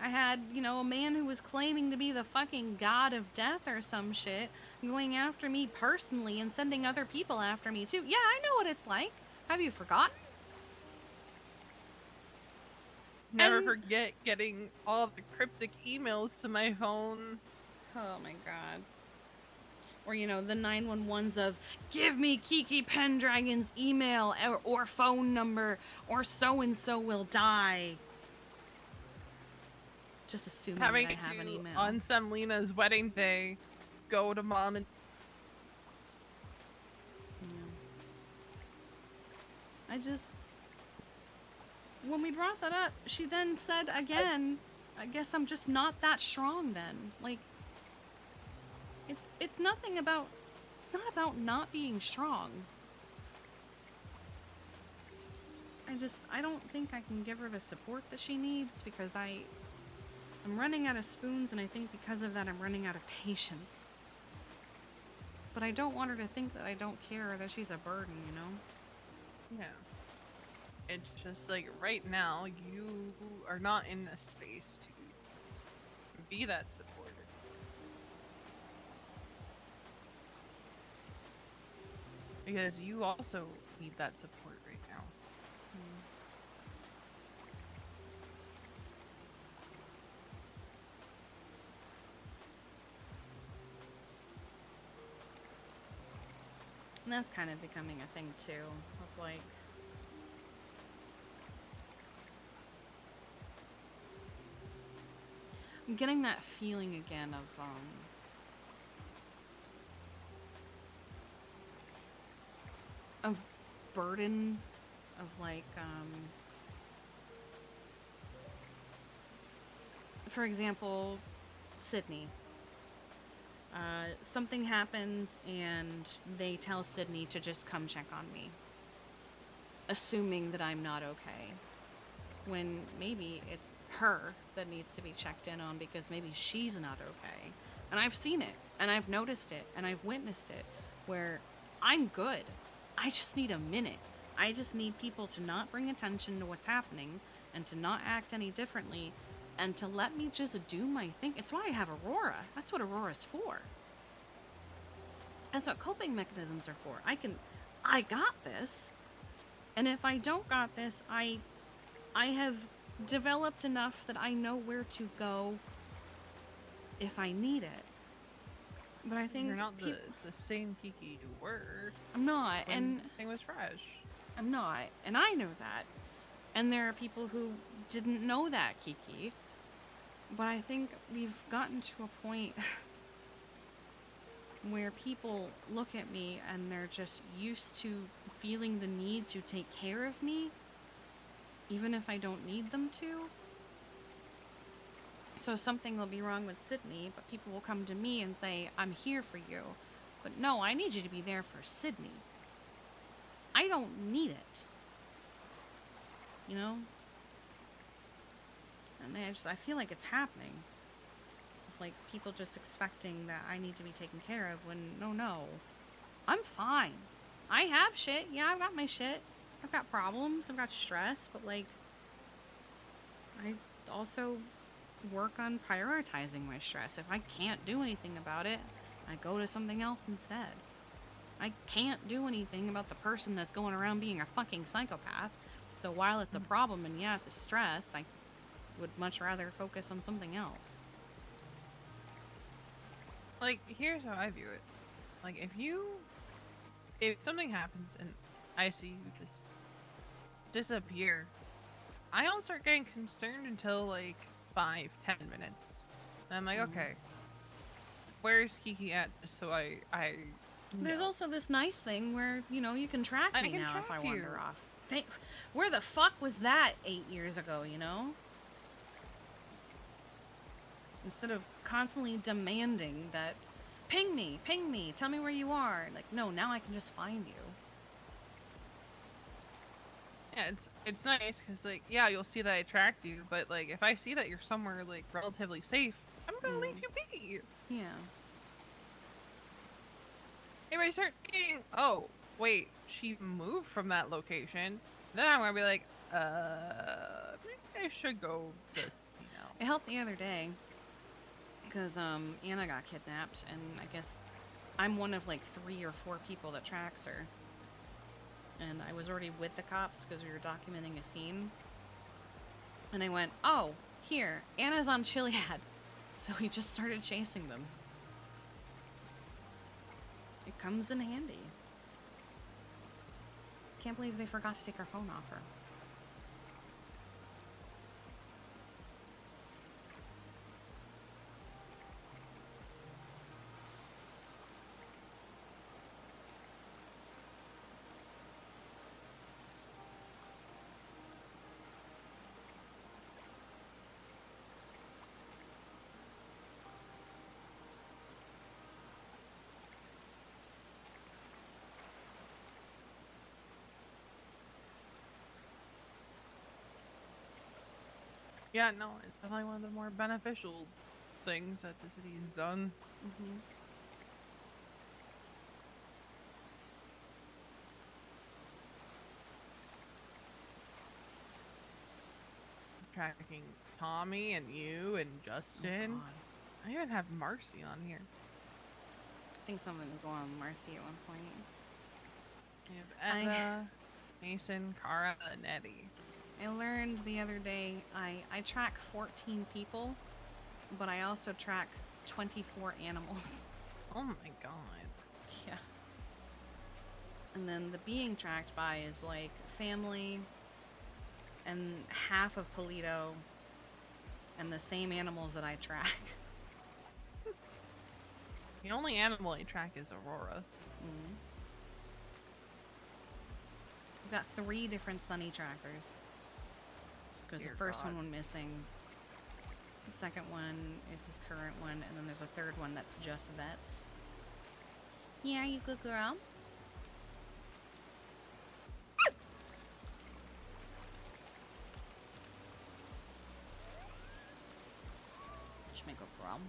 Speaker 1: I had, you know, a man who was claiming to be the fucking god of death or some shit, going after me personally and sending other people after me too. Yeah, I know what it's like. Have you forgotten?
Speaker 10: Never forget getting all the cryptic emails to my phone.
Speaker 1: Oh my god. Or, you know, the 911s of, give me Kiki Pendragon's email or phone number, or so-and-so will die. Just assuming
Speaker 10: Having
Speaker 1: that I have an email.
Speaker 10: On Semlena's wedding day, go to mom and...
Speaker 1: I just... When we brought that up, she then said again, I guess I'm just not that strong then. Like, it's nothing about... It's not about not being strong. I don't think I can give her the support that she needs because I'm running out of spoons, and I think because of that I'm running out of patience. But I don't want her to think that I don't care or that she's a burden, you know?
Speaker 10: Yeah. It's just like right now, you are not in a space to be that supporter. Because you also need that support right now.
Speaker 1: And that's kind of becoming a thing too, of like... I'm getting that feeling again of burden, of like, for example, Sydney. Something happens and they tell Sydney to just come check on me, assuming that I'm not okay. When maybe it's her that needs to be checked in on because maybe she's not okay. And I've seen it, and I've noticed it, and I've witnessed it, where I'm good. I just need a minute. I just need people to not bring attention to what's happening and to not act any differently and to let me just do my thing. It's why I have Aurora. That's what Aurora's for. That's what coping mechanisms are for. I got this. And if I don't got this, I have developed enough that I know where to go if I need it. But I think
Speaker 10: you're not the same Kiki you were.
Speaker 1: I'm not,
Speaker 10: when
Speaker 1: and
Speaker 10: thing was fresh.
Speaker 1: I'm not, and I know that. And there are people who didn't know that, Kiki. But I think we've gotten to a point where people look at me and they're just used to feeling the need to take care of me, even if I don't need them to. So something will be wrong with Sydney, but people will come to me and say, I'm here for you. But no, I need you to be there for Sydney. I don't need it. You know? And I feel like it's happening. Like, people just expecting that I need to be taken care of when, no. I'm fine. I have shit. Yeah, I've got my shit. I've got problems. I've got stress. But, like, I also work on prioritizing my stress. If I can't do anything about it, I go to something else instead. I can't do anything about the person that's going around being a fucking psychopath. So while it's a problem and yeah, it's a stress, I would much rather focus on something else.
Speaker 10: Like, here's how I view it. Like, if something happens and I see you just disappear, I don't start getting concerned until like 5-10 minutes. And I'm like, okay, where's Kiki at? Just so I
Speaker 1: There's
Speaker 10: know.
Speaker 1: also this nice thing where, you know, you can track
Speaker 10: I
Speaker 1: me
Speaker 10: can
Speaker 1: now if I
Speaker 10: track
Speaker 1: wander
Speaker 10: you.
Speaker 1: off. Where the fuck was that 8 years ago, you know? Instead of constantly demanding that, ping me, tell me where you are. Like, no, now I can just find you.
Speaker 10: Yeah, it's nice because like, yeah, you'll see that I tracked you, but like if I see that you're somewhere like relatively safe, I'm gonna leave you be.
Speaker 1: Yeah.
Speaker 10: If I start thinking, oh wait, she moved from that location, then I'm gonna be like, maybe I should go this, you know.
Speaker 1: It helped the other day because Anna got kidnapped, and I guess I'm one of like 3 or 4 people that tracks her. And I was already with the cops because we were documenting a scene. And I went, oh, here, Anna's on Chiliad. So we just started chasing them. It comes in handy. Can't believe they forgot to take our phone off her.
Speaker 10: Yeah, no, it's definitely one of the more beneficial things that the city has done.
Speaker 1: Mm-hmm.
Speaker 10: Tracking Tommy and you and Justin. I even have Marcy on here.
Speaker 1: I think something was going on with Marcy at one point.
Speaker 10: We have Emma, Mason, Kara, and Eddie.
Speaker 1: I learned the other day I track 14 people, but I also track 24 animals.
Speaker 10: Oh my god.
Speaker 1: Yeah. And then the being tracked by is like family and half of Polito and the same animals that I track.
Speaker 10: The only animal I track is Aurora.
Speaker 1: I've got 3 different Sunny trackers. Because the first one went missing. The second one is his current one, and then there's a third one that's just vets. Yeah, you good girl. Should make a problem.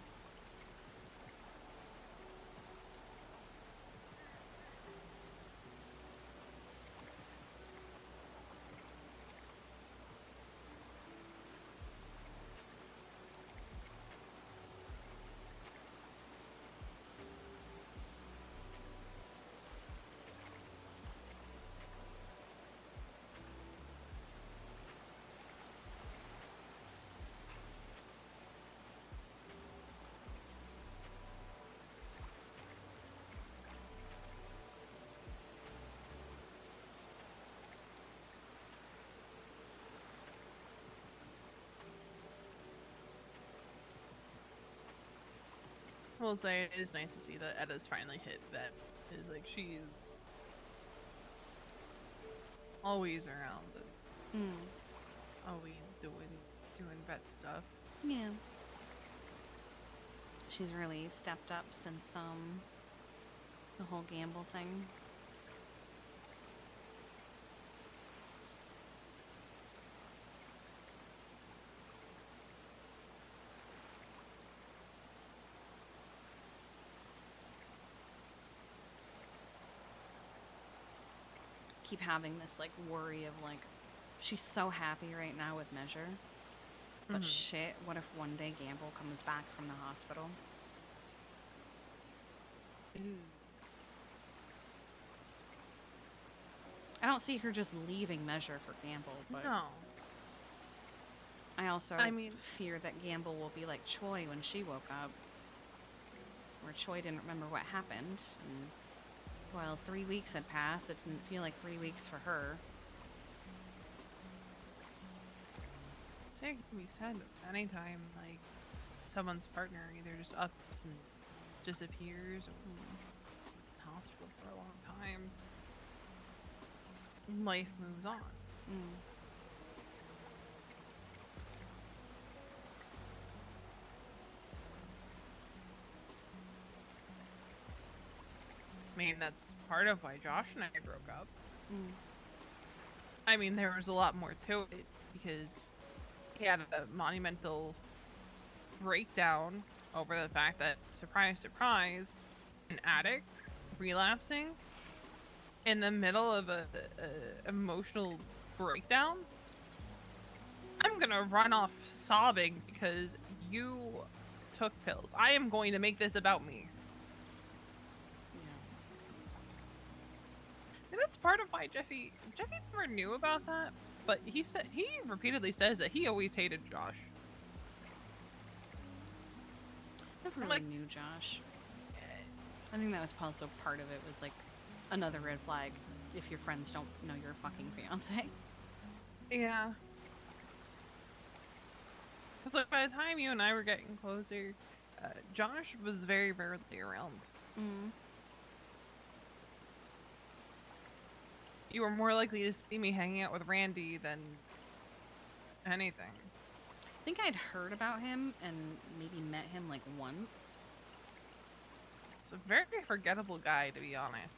Speaker 10: will say it is nice to see that Edda's finally hit vet. Is like she's always around and always doing vet stuff.
Speaker 1: Yeah. She's really stepped up since the whole gamble thing. Keep having this like worry of like she's so happy right now with Measure, but shit, what if one day Gamble comes back from the hospital? I don't see her just leaving Measure for Gamble, but
Speaker 10: No.
Speaker 1: I also
Speaker 10: I mean-
Speaker 1: fear that Gamble will be like Choi when she woke up, where Choi didn't remember what happened, and while 3 weeks had passed, it didn't feel like 3 weeks for her.
Speaker 10: So it can be said anytime like someone's partner either just ups and disappears or in the hospital for a long time. Life moves on. I mean, that's part of why Josh and I broke up. I mean, there was a lot more to it because he had a monumental breakdown over the fact that, surprise, surprise, an addict relapsing in the middle of a emotional breakdown. I'm gonna run off sobbing because you took pills. I am going to make this about me. And that's part of why Jeffy never knew about that, but he repeatedly says that he always hated Josh.
Speaker 1: Never really knew Josh. I think that was also part of it, was like another red flag if your friends don't know your fucking fiance.
Speaker 10: Yeah. Because like by the time you and I were getting closer, Josh was very rarely around. You were more likely to see me hanging out with Randy than anything.
Speaker 1: I think I'd heard about him and maybe met him like once.
Speaker 10: He's a very forgettable guy, to be honest.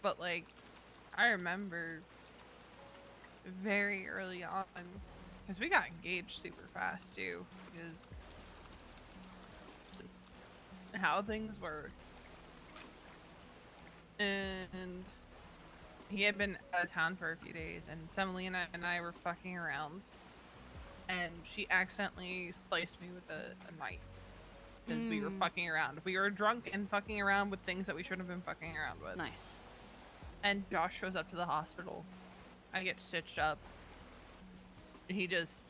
Speaker 10: But like, I remember very early on, because we got engaged super fast too, because just how things were. And he had been out of town for a few days, and Semolina and I were fucking around, and she accidentally sliced me with a knife because we were fucking around. We were drunk and fucking around with things that we shouldn't have been fucking around with.
Speaker 1: Nice.
Speaker 10: And Josh shows up to the hospital. I get stitched up. He just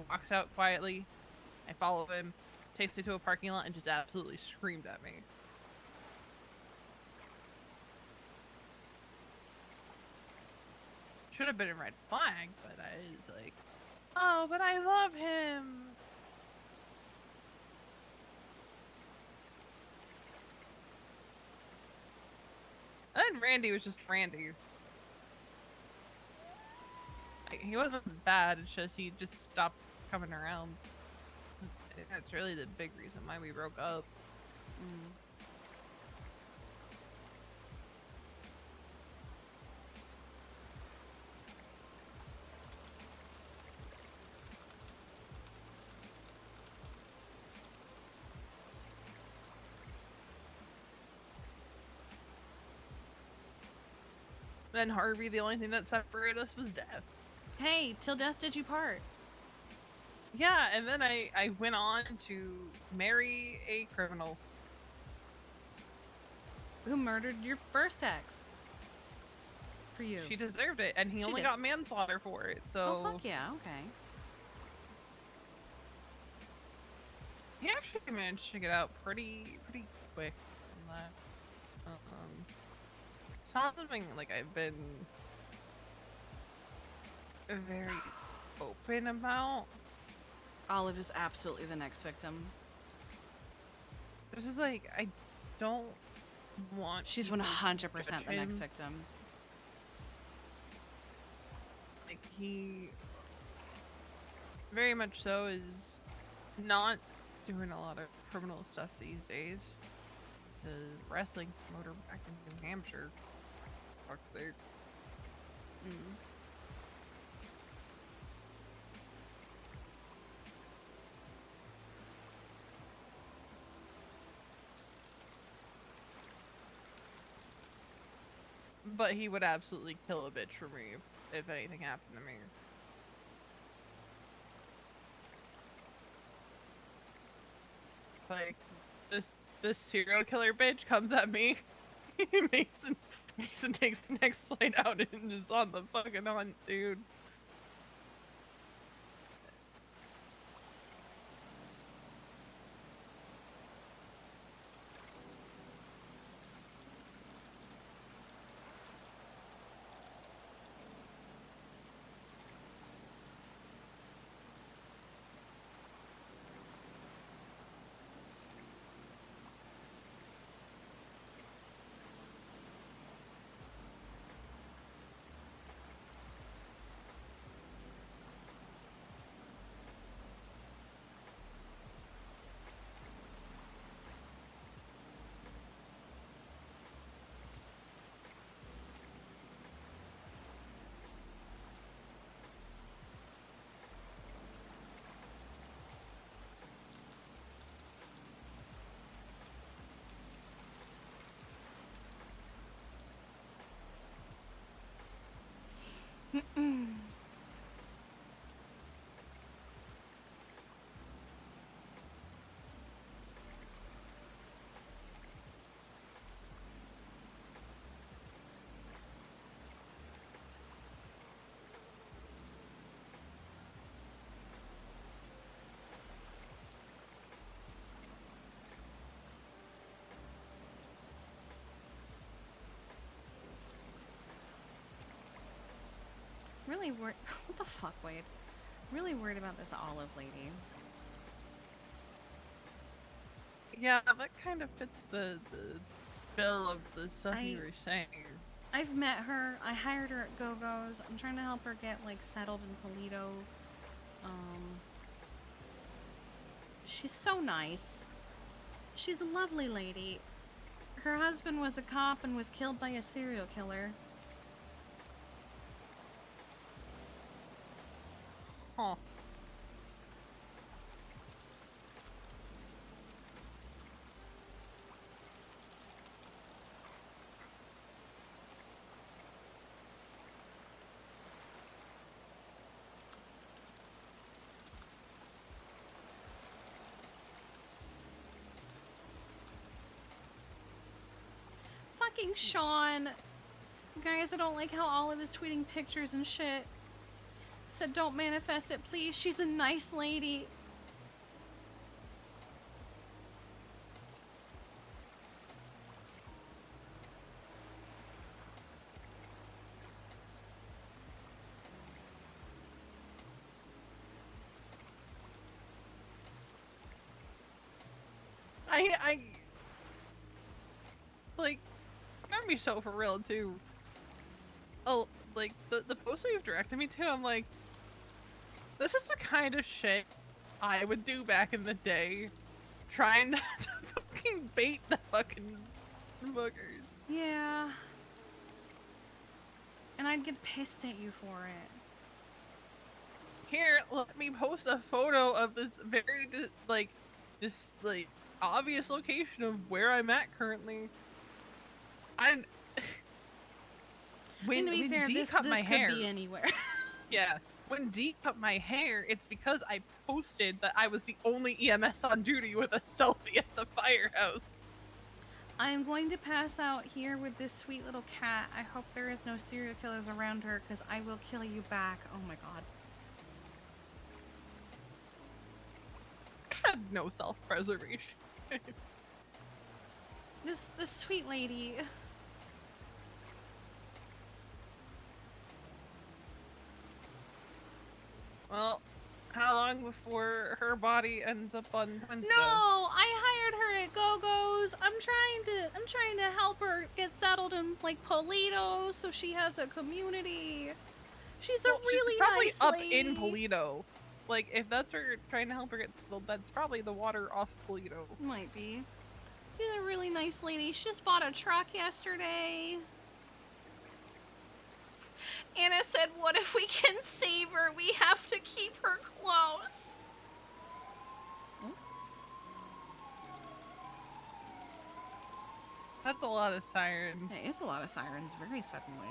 Speaker 10: walks out quietly. I follow him, takes me to a parking lot, and just absolutely screamed at me. Should have been a red flag, but I was like, oh, but I love him. And then Randy was just Randy. Like, he wasn't bad, it's just he just stopped coming around. That's really the big reason why we broke up. Then Harvey, the only thing that separated us was death.
Speaker 1: Hey, till death did you part.
Speaker 10: Yeah, and then I went on to marry a criminal.
Speaker 1: Who murdered your first ex? For you.
Speaker 10: She deserved it, and he
Speaker 1: She
Speaker 10: only
Speaker 1: did.
Speaker 10: got manslaughter for it, so...
Speaker 1: Oh, fuck yeah, okay.
Speaker 10: He actually managed to get out pretty quick from that. It's not something like I've been very open about.
Speaker 1: Olive is absolutely the next victim.
Speaker 10: This is like, I don't want.
Speaker 1: She's
Speaker 10: people to
Speaker 1: 100%
Speaker 10: judge
Speaker 1: the next
Speaker 10: him.
Speaker 1: victim.
Speaker 10: Like, he very much so is not doing a lot of criminal stuff these days. He's a wrestling promoter back in New Hampshire. Fuck's sake. But he would absolutely kill a bitch for me if anything happened to me. It's like this serial killer bitch comes at me. Mason takes the next flight out and is on the fucking hunt, dude.
Speaker 1: Really worried. What the fuck, Wade? Really worried about this Olive lady.
Speaker 10: Yeah, that kind of fits the bill of the stuff you were saying.
Speaker 1: I've met her. I hired her at Go-Go's. I'm trying to help her get like settled in Polito. She's so nice. She's a lovely lady. Her husband was a cop and was killed by a serial killer.
Speaker 10: Huh.
Speaker 1: Fucking Sean. Guys, I don't like how Olive is tweeting pictures and shit. Said don't manifest it, please. She's a nice lady.
Speaker 10: I like, not be so for real too. Oh, like the post you've directed me to, I'm like, this is the kind of shit I would do back in the day, trying not to fucking bait the fucking boogers.
Speaker 1: Yeah. And I'd get pissed at you for it.
Speaker 10: Here, let me post a photo of this very obvious location of where I'm at currently. I'm.
Speaker 1: And to be fair,
Speaker 10: Dee
Speaker 1: this
Speaker 10: cut my
Speaker 1: could
Speaker 10: hair,
Speaker 1: be anywhere.
Speaker 10: yeah. When Dee cut my hair, it's because I posted that I was the only EMS on duty with a selfie at the firehouse.
Speaker 1: I am going to pass out here with this sweet little cat. I hope there is no serial killers around her, because I will kill you back. Oh my god.
Speaker 10: Had no self-preservation.
Speaker 1: This sweet lady.
Speaker 10: Well, How long before her body ends up on Twinsta?
Speaker 1: No, I hired her at Go-Go's. I'm trying to help her get settled in like Polito so she has a community. She's a
Speaker 10: Well, she's
Speaker 1: really
Speaker 10: probably
Speaker 1: nice
Speaker 10: up
Speaker 1: lady.
Speaker 10: in Polito. Like, if that's her trying to help her get settled, that's probably the water off Polito.
Speaker 1: Might be. She's a really nice lady. She just bought a truck yesterday. Anna said, what if we can save her? We have to keep her close.
Speaker 10: That's a lot of sirens.
Speaker 1: It is a lot of sirens, very suddenly.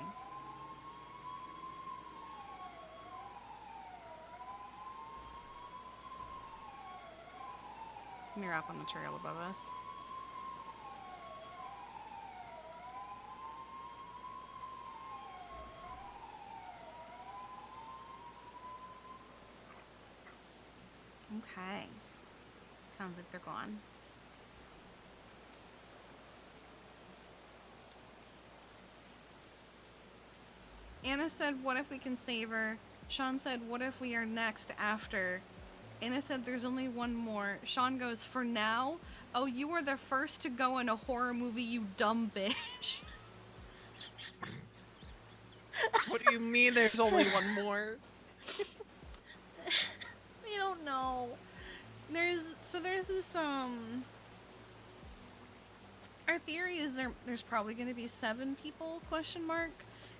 Speaker 1: They're up on the trail above us. Okay. Sounds like they're gone. Anna said, what if we can save her? Sean said, what if we are next after? Anna said, there's only one more. Sean goes, for now? Oh, you were the first to go in a horror movie, you dumb bitch.
Speaker 10: What do you mean there's only one more?
Speaker 1: We don't know. There's this, our theory is there's probably going to be 7 people, question mark,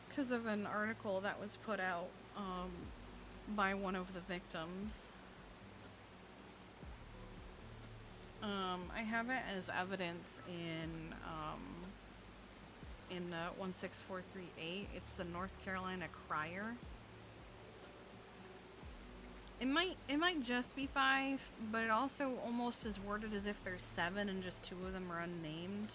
Speaker 1: because of an article that was put out, by one of the victims. I have it as evidence in 16438. It's the North Carolina Crier. It might just be 5, but it also almost is worded as if there's 7 and just 2 of them are unnamed.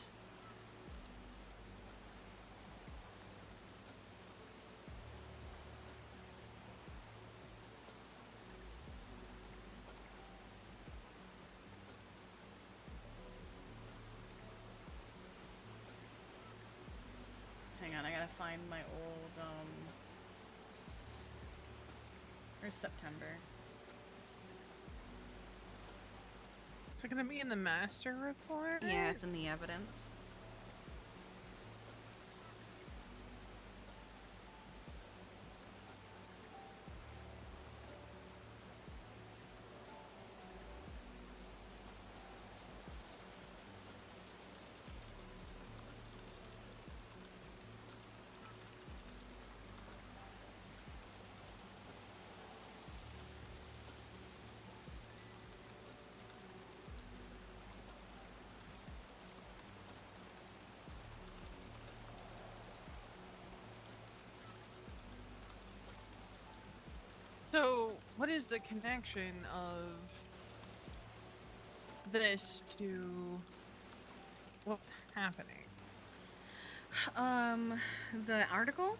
Speaker 1: Hang on, I gotta find my old, or September.
Speaker 10: Is it gonna be in the master report?
Speaker 1: Yeah, it's in the evidence.
Speaker 10: So, what is the connection of this to what's happening?
Speaker 1: The article?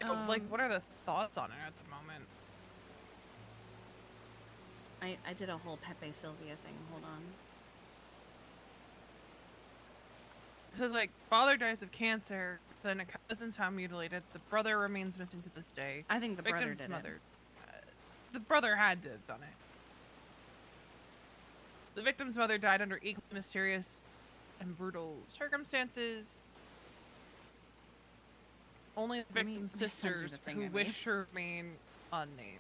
Speaker 10: Like, what are the thoughts on it at the moment?
Speaker 1: I did a whole Pepe Sylvia thing, hold on.
Speaker 10: It says, like, father dies of cancer, then a cousin's found mutilated, the brother remains missing to this day.
Speaker 1: I think the brother
Speaker 10: Victim's
Speaker 1: did
Speaker 10: mother. The brother had to have done it. The victim's mother died under equally mysterious and brutal circumstances. Only the
Speaker 1: Let me
Speaker 10: victim's
Speaker 1: send you
Speaker 10: sisters,
Speaker 1: the thing
Speaker 10: who
Speaker 1: I
Speaker 10: wish
Speaker 1: made.
Speaker 10: to remain unnamed.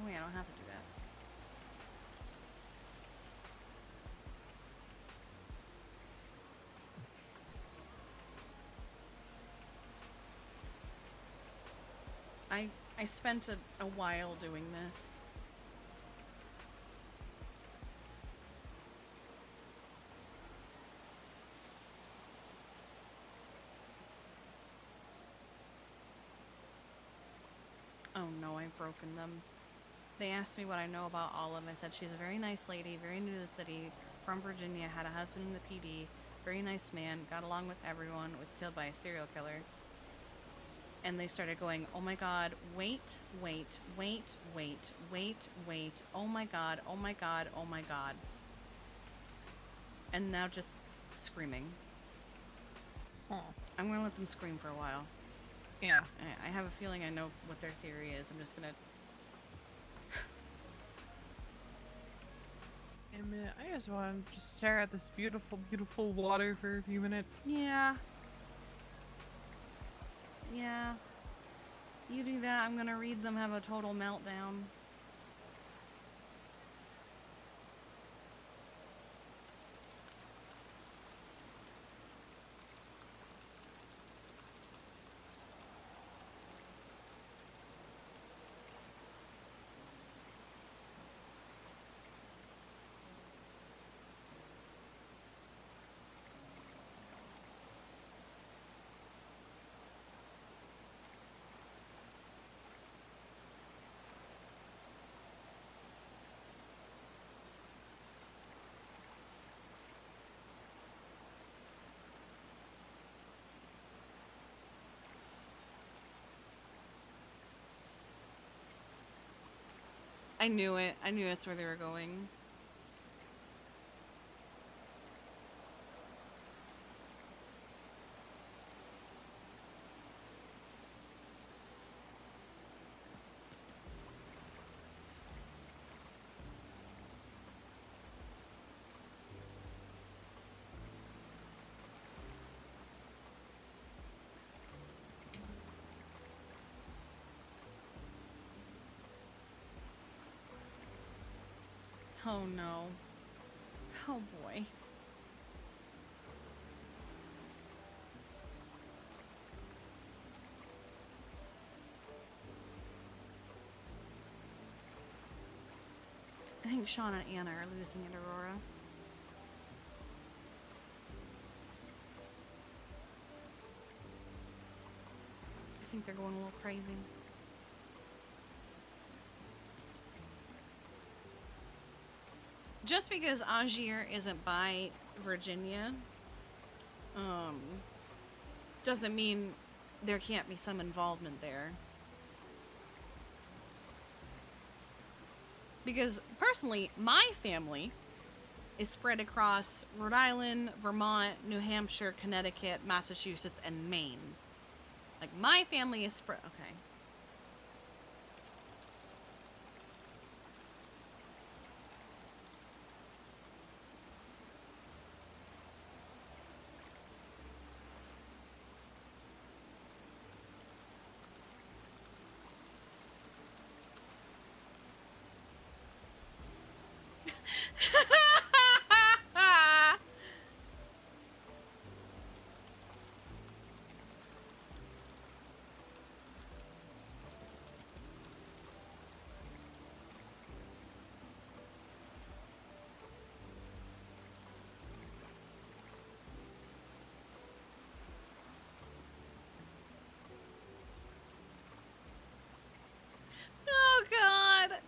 Speaker 1: Oh wait, I don't have to do that. I spent a while doing this. Oh no, I've broken them. They asked me what I know about Olive. I said she's a very nice lady, very new to the city, from Virginia, had a husband in the PD, very nice man, got along with everyone, was killed by a serial killer. And they started going, oh my god, wait, wait, wait, wait, wait, wait, oh my god, oh my god, oh my god. And now just screaming. I'm gonna let them scream for a while.
Speaker 10: Yeah.
Speaker 1: I have a feeling I know what their theory is. I'm just gonna...
Speaker 10: Hey, man, I just want to just stare at this beautiful, beautiful water for a few minutes.
Speaker 1: Yeah. Yeah. You do that, I'm gonna read them have a total meltdown. I knew it. I knew that's where they were going. Oh no. Oh boy. I think Sean and Anna are losing it, Aurora. I think they're going a little crazy. Just because Angier isn't by Virginia, doesn't mean there can't be some involvement there. Because personally, my family is spread across Rhode Island, Vermont, New Hampshire, Connecticut, Massachusetts, and Maine. Like, my family is spread... Okay. Oh, God.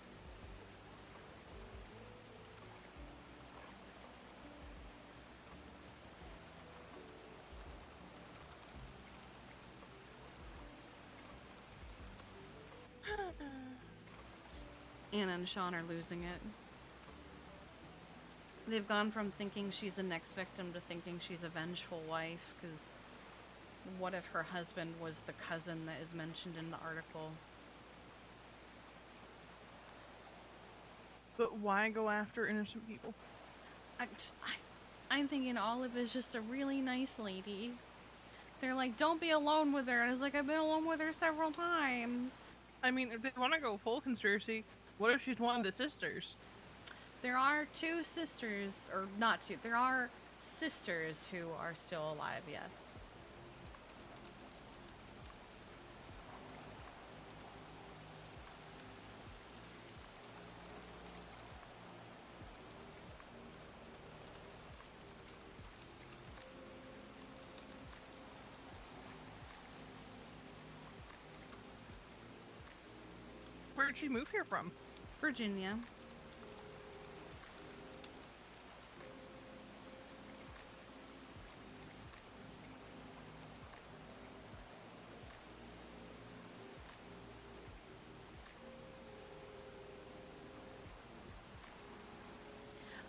Speaker 1: Anna and Sean are losing it. They've gone from thinking she's a next victim to thinking she's a vengeful wife, because what if her husband was the cousin that is mentioned in the article?
Speaker 10: But why go after innocent people?
Speaker 1: I'm thinking Olive is just a really nice lady. They're like, don't be alone with her. And I was like, I've been alone with her several times.
Speaker 10: I mean, if they want to go full conspiracy, what if she's one of the sisters?
Speaker 1: There are two sisters, or not two, there are sisters who are still alive, yes.
Speaker 10: Where'd she move here from?
Speaker 1: Virginia.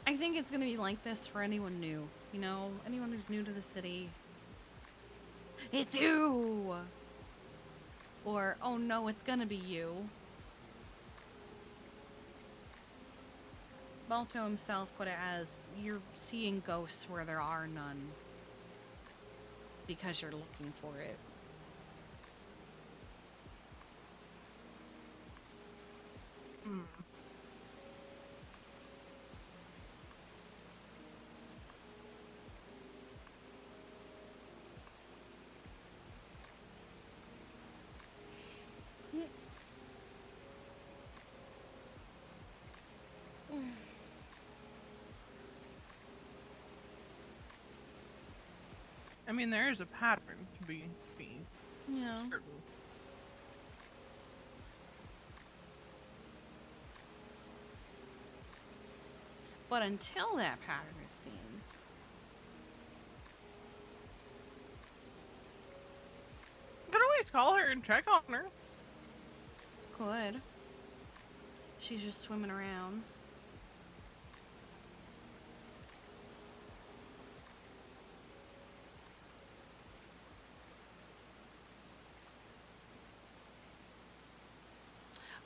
Speaker 1: I think it's gonna be like this for anyone new, you know, anyone who's new to the city. It's you! Or, oh no, it's gonna be you. Balto himself put it as, you're seeing ghosts where there are none. Because you're looking for it.
Speaker 10: Hmm. I mean, there is a pattern to be
Speaker 1: Yeah.
Speaker 10: certain.
Speaker 1: But until that pattern is seen,
Speaker 10: You could always call her and check on her.
Speaker 1: could. She's just swimming around.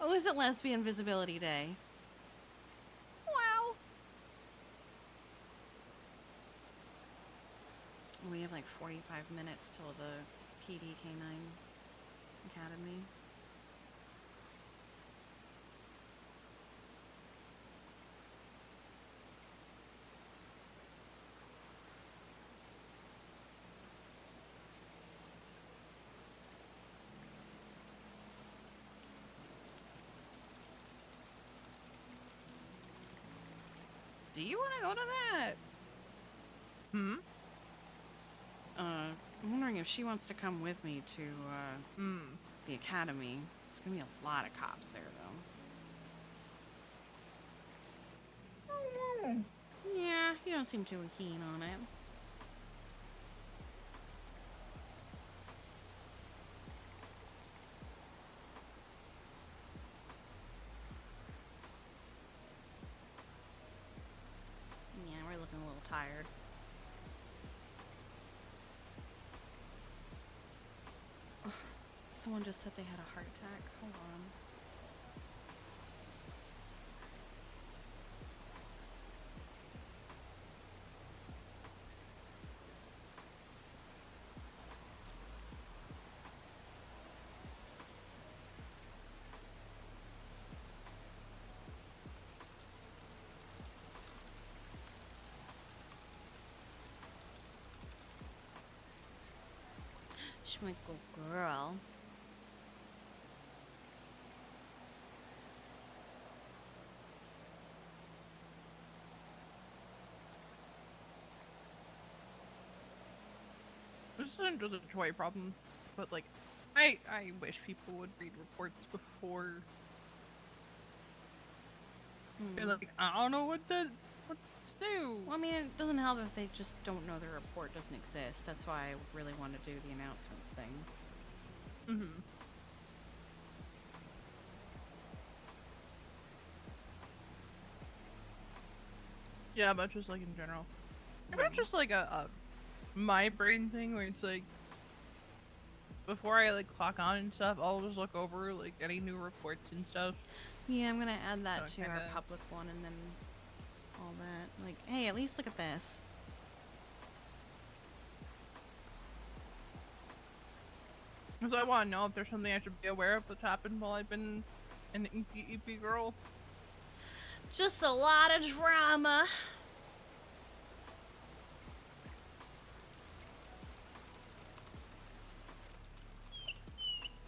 Speaker 1: Oh, is it Lesbian Visibility Day? Wow. We have like 45 minutes till the PD K9 Academy. Do you want to go to that?
Speaker 10: Hmm?
Speaker 1: I'm wondering if she wants to come with me to, the academy. There's gonna be a lot of cops there, though. Yeah, you don't seem too keen on it. Yeah, we're looking a little tired. Ugh, someone just said they had a heart attack. Hold on. She's my good girl.
Speaker 10: This isn't just a toy problem, but like, I wish people would read reports before. They're like, I don't know what to do.
Speaker 1: Well, I mean, it doesn't help if they just don't know the report doesn't exist. That's why I really want to do the announcements thing.
Speaker 10: Mm-hmm. Yeah, but just like in general. If it's just like a my brain thing where it's like, before I like clock on and stuff, I'll just look over like any new reports and stuff.
Speaker 1: Yeah, I'm gonna add that
Speaker 10: So
Speaker 1: to our
Speaker 10: kinda-
Speaker 1: public one and then all that. Like, hey, at least look at this.
Speaker 10: So I want to know if there's something I should be aware of that's happened while I've been an EP girl.
Speaker 1: Just a lot of drama.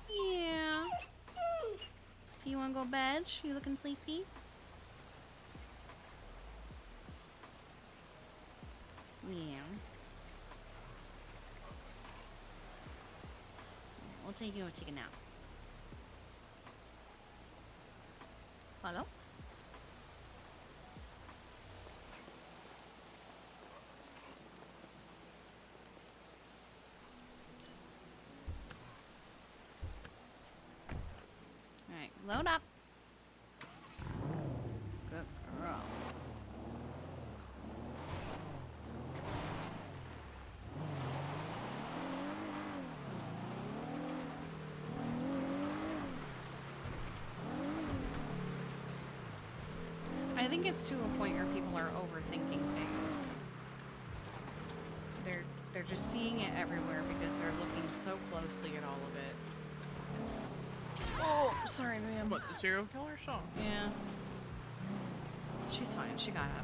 Speaker 1: Yeah. Do you want to go to bed? You looking sleepy? Yeah. We'll take you to take a nap. Hello? Alright, load up. Good girl. I think it's to a point where people are overthinking things. They're just seeing it everywhere because they're looking so closely at all of it. Oh, sorry, ma'am.
Speaker 10: What, the serial killer song?
Speaker 1: Yeah. She's fine. She got up.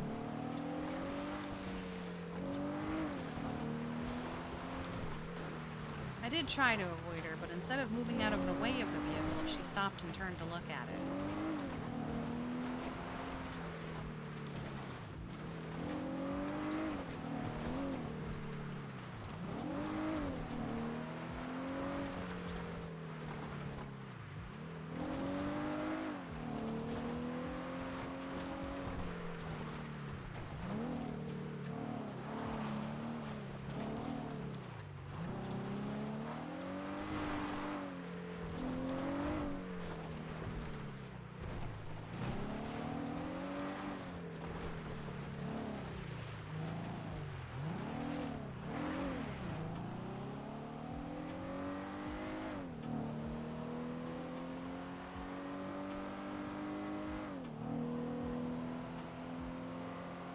Speaker 1: I did try to avoid her, but instead of moving out of the way of the vehicle, she stopped and turned to look at it.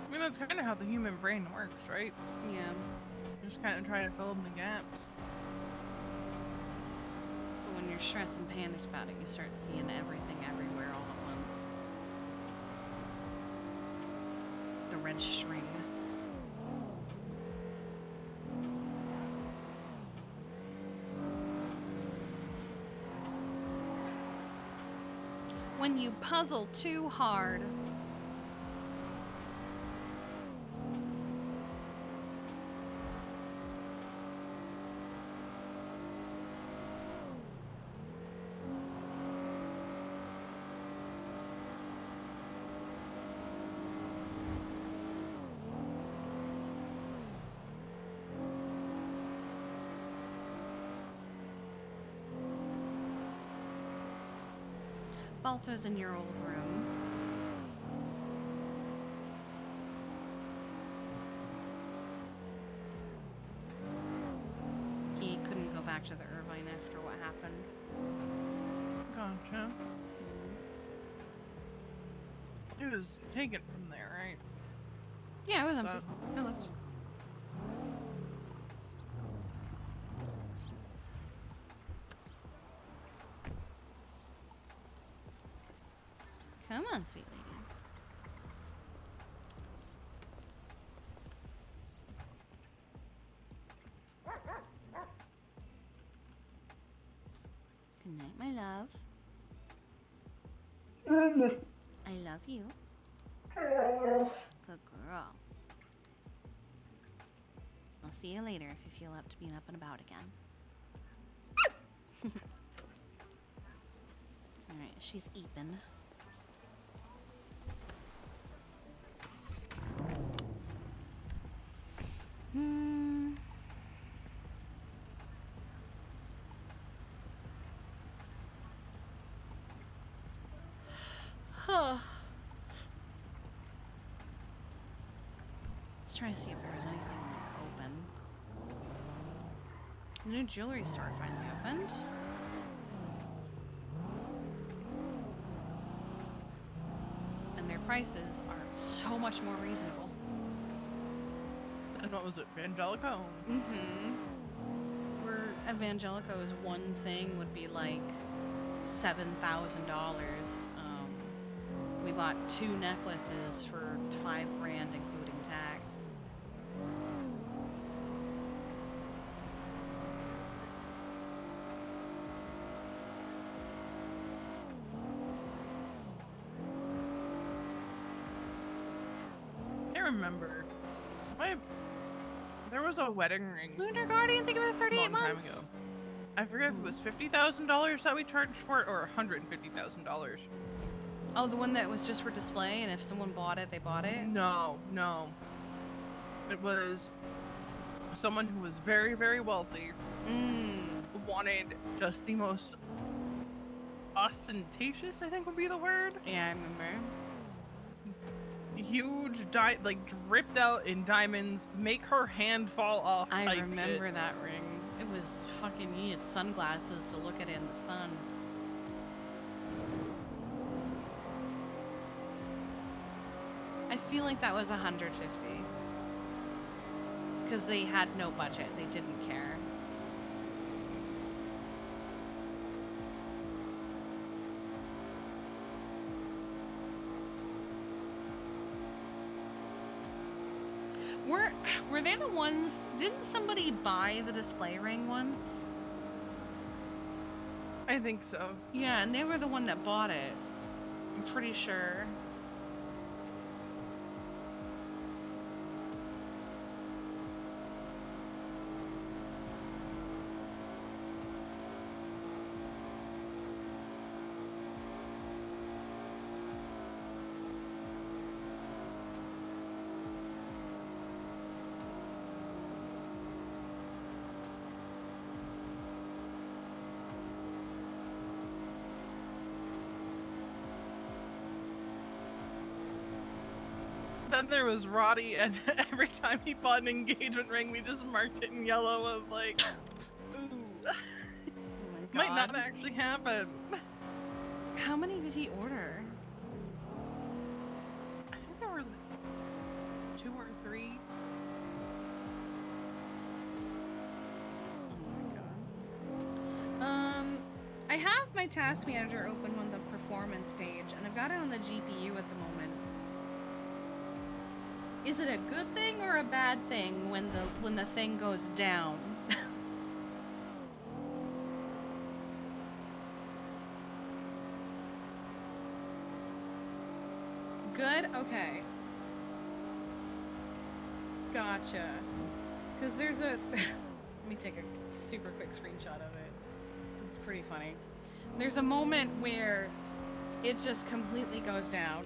Speaker 10: I mean, that's kind of how the human brain works, right?
Speaker 1: Yeah.
Speaker 10: Just kind of try to fill in the gaps.
Speaker 1: But when you're stressed and panicked about it, you start seeing everything everywhere all at once. The red string. When you puzzle too hard. Balto's in your old room. He couldn't go back to the Irvine after what happened.
Speaker 10: Gotcha. It was taken from there, right?
Speaker 1: Yeah, it was empty. I looked. Come on, sweet lady. Good night, my love. I love you. Good girl. I'll see you later if you feel up to being up and about again. Alright, she's eeping. Huh. Let's try to see if there's anything open. The new jewelry store finally opened. And their prices are so much more reasonable.
Speaker 10: And what was it, Evangelico?
Speaker 1: Mm-hmm. Where Evangelico's one thing would be like $7,000. We bought 2 necklaces for $5,000, including tax.
Speaker 10: I remember. There was a wedding ring.
Speaker 1: Lunar Guardian, think about 38
Speaker 10: long time
Speaker 1: months.
Speaker 10: ago. I forget if it was $50,000 that we charged for it or $150,000.
Speaker 1: Oh, the one that was just for display, and if someone bought it, they bought it?
Speaker 10: No. It was someone who was very, very wealthy. Wanted just the most ostentatious, I think would be the word.
Speaker 1: Yeah, I remember.
Speaker 10: Huge, like dripped out in diamonds, make her hand fall off.
Speaker 1: I
Speaker 10: type
Speaker 1: remember
Speaker 10: shit.
Speaker 1: that ring. It was fucking neat. Sunglasses to look at it in the sun. I feel like that was 150. Because they had no budget. They didn't care. Were they the ones? Didn't somebody buy the display ring once?
Speaker 10: I think so.
Speaker 1: Yeah, and they were the one that bought it. I'm pretty sure.
Speaker 10: Then there was Roddy, and every time he bought an engagement ring, we just marked it in yellow of like, ooh. Might not actually happen.
Speaker 1: How many did he order?
Speaker 10: I think there were 2 or 3.
Speaker 1: I have my task manager open on the performance page, and I've got it on the GPU at the moment. Is it a good thing or a bad thing when the thing goes down? Good? Okay. Gotcha. Because there's a... Let me take a super quick screenshot of it. It's pretty funny. There's a moment where it just completely goes down.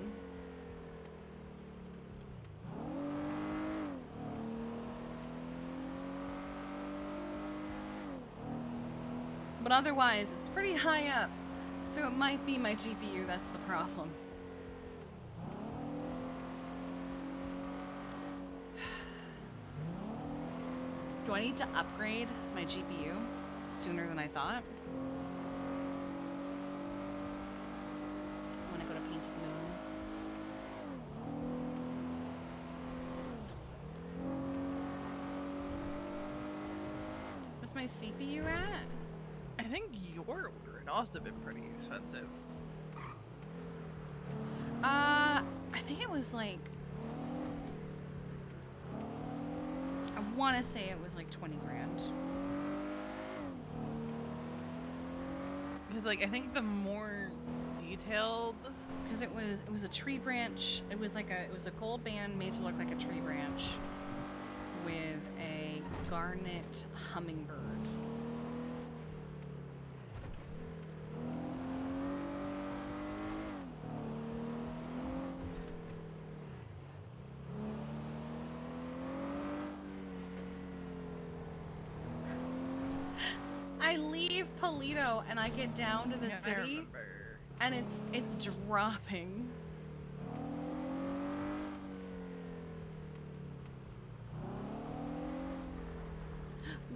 Speaker 1: But otherwise, it's pretty high up. So it might be my GPU that's the problem. Do I need to upgrade my GPU sooner than I thought? I want to go to Painted Moon. What's my CPU at?
Speaker 10: I think your order had also been pretty expensive.
Speaker 1: I think it was like... I want to say it was like 20 grand.
Speaker 10: Because like I think the more detailed,
Speaker 1: because it was a tree branch. It was a gold band made to look like a tree branch with a garnet hummingbird. I leave Polito and I get down to the
Speaker 10: Yeah, I
Speaker 1: city
Speaker 10: remember.
Speaker 1: and it's dropping.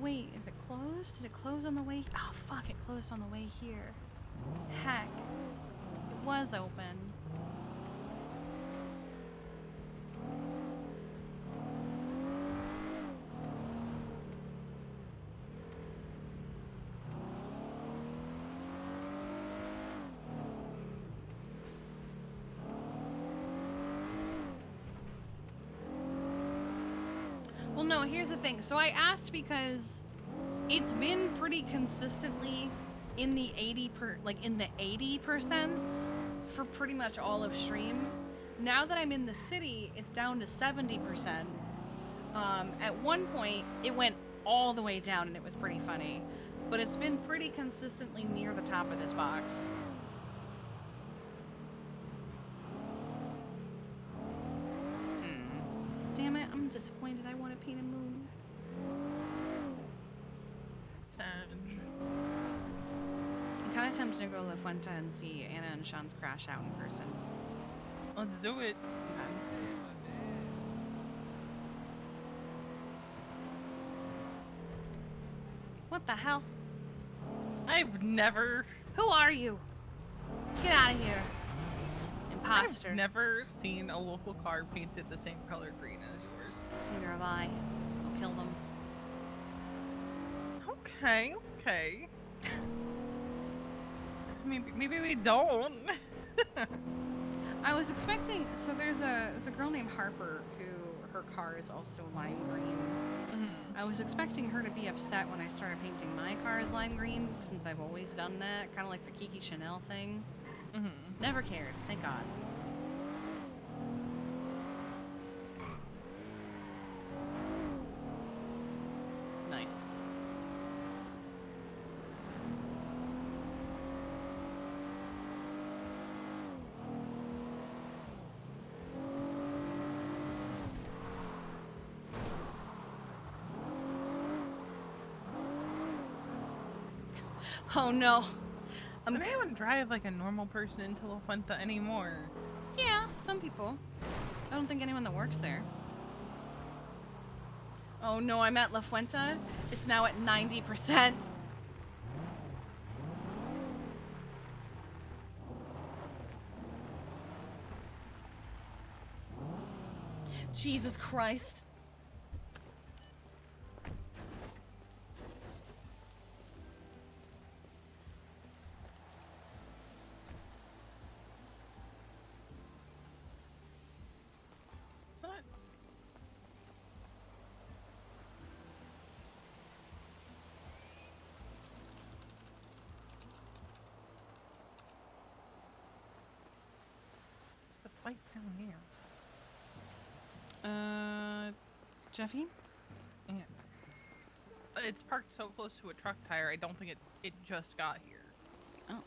Speaker 1: Wait, is it closed? Did it close on the way? Oh fuck, it closed on the way here. Heck. It was open. Well, no, here's the thing. So I asked because it's been pretty consistently in the 80% for pretty much all of stream. Now that I'm in the city, it's down to 70%. At one point, it went all the way down and it was pretty funny. But it's been pretty consistently near the top of this box. Damn it, I'm disappointed. I want to paint a moon.
Speaker 10: Sag.
Speaker 1: I'm kind of tempted to go to La Fuente and see Anna and Sean's crash out in person.
Speaker 10: Let's do it.
Speaker 1: Okay. What the hell?
Speaker 10: I've never.
Speaker 1: Who are you? Get out of here. Imposter.
Speaker 10: I've never seen a local car painted the same color green as yours.
Speaker 1: Neither have I. I'll kill them.
Speaker 10: Okay, okay. Maybe we don't.
Speaker 1: I was expecting. So there's a girl named Harper who her car is also lime green. I was expecting her to be upset when I started painting my car as lime green, since I've always done that, kind of like the Kiki Chanel thing. Never cared, thank God. Nice. Oh no.
Speaker 10: Does anyone drive like a normal person into La Fuente anymore?
Speaker 1: Yeah, some people. I don't think anyone that works there. Oh no, I'm at La Fuente. It's now at 90%. Jesus Christ.
Speaker 10: So what's the bike down here?
Speaker 1: Jeffy?
Speaker 10: Yeah. It's parked so close to a truck tire, I don't think it just got here.
Speaker 1: Oh.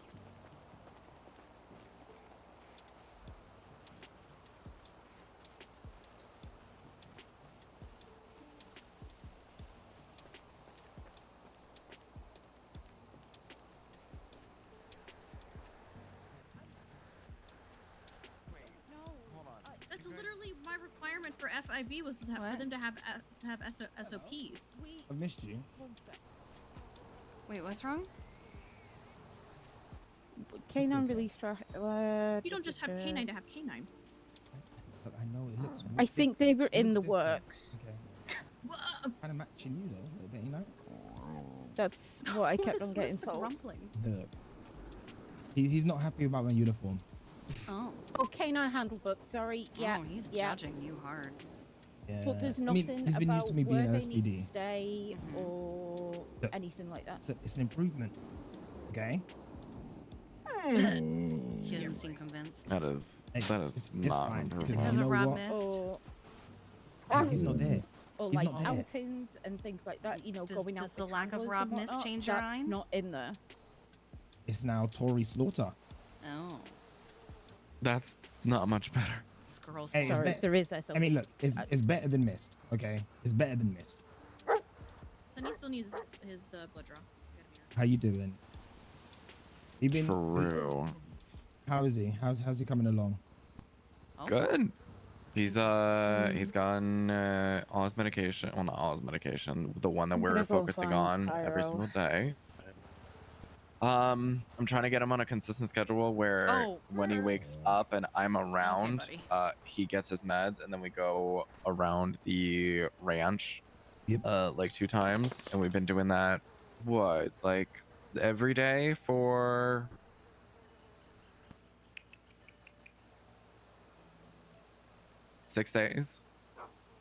Speaker 11: That's literally my requirement for FIB was to have, for them to have SOPs.
Speaker 17: I missed you.
Speaker 1: Wait, what's wrong?
Speaker 18: Canine release track.
Speaker 11: You don't just have canine to have canine.
Speaker 17: But I know it looks.
Speaker 18: I think they were in the
Speaker 17: different.
Speaker 18: works.
Speaker 17: Okay. Kind of matching you though, a little bit, you know.
Speaker 18: That's what I kept on getting
Speaker 1: What's the
Speaker 18: told.
Speaker 1: grumbling?
Speaker 17: Look, he's not happy about my uniform.
Speaker 1: Oh.
Speaker 18: Oh, canine handlebook. Sorry. Yeah.
Speaker 1: Oh, he's
Speaker 18: yeah.
Speaker 1: judging you hard.
Speaker 17: Yeah.
Speaker 18: But there's
Speaker 17: I
Speaker 18: nothing
Speaker 17: mean, he's been used to me
Speaker 18: about
Speaker 17: being
Speaker 18: where
Speaker 17: an
Speaker 18: they need to
Speaker 17: SPD.
Speaker 18: stay or
Speaker 17: Look,
Speaker 18: anything like that.
Speaker 17: It's an improvement. Okay.
Speaker 1: He doesn't seem convinced.
Speaker 14: That is
Speaker 17: It's
Speaker 14: not
Speaker 17: fine,
Speaker 14: improvement.
Speaker 17: because
Speaker 1: Because
Speaker 17: you
Speaker 1: of
Speaker 17: know
Speaker 1: Rob
Speaker 17: what?
Speaker 1: Mist.
Speaker 17: He's not there.
Speaker 18: Or
Speaker 17: He's
Speaker 18: like
Speaker 17: not there.
Speaker 18: outings and things like that. You know, going out.
Speaker 1: Does
Speaker 18: for
Speaker 1: the lack of
Speaker 18: tangos
Speaker 1: Rob
Speaker 18: and
Speaker 1: Mist
Speaker 18: whatnot,
Speaker 1: change your
Speaker 18: that's
Speaker 1: mind?
Speaker 18: not in there.
Speaker 17: It's now Tory Slaughter.
Speaker 1: Oh.
Speaker 14: That's not much better.
Speaker 1: Scroll
Speaker 17: Hey, it's
Speaker 18: Sorry,
Speaker 17: bet-
Speaker 18: there is SOPs.
Speaker 17: I mean, look, it's better than Mist. Okay, it's better than Mist.
Speaker 11: Sunny still needs his blood draw.
Speaker 17: How you doing? You been?
Speaker 14: True.
Speaker 17: How is he? How's he coming along?
Speaker 14: Good. He's gotten all his medication. Well, not all his medication. The one that
Speaker 18: I'm
Speaker 14: we're
Speaker 18: gonna go
Speaker 14: focusing
Speaker 18: find
Speaker 14: on every
Speaker 18: Pyro.
Speaker 14: single day. I'm trying to get him on a consistent schedule where when he wakes up and I'm around, he gets his meds, and then we go around the ranch, like 2 times, and we've been doing that. What, like every day for 6 days?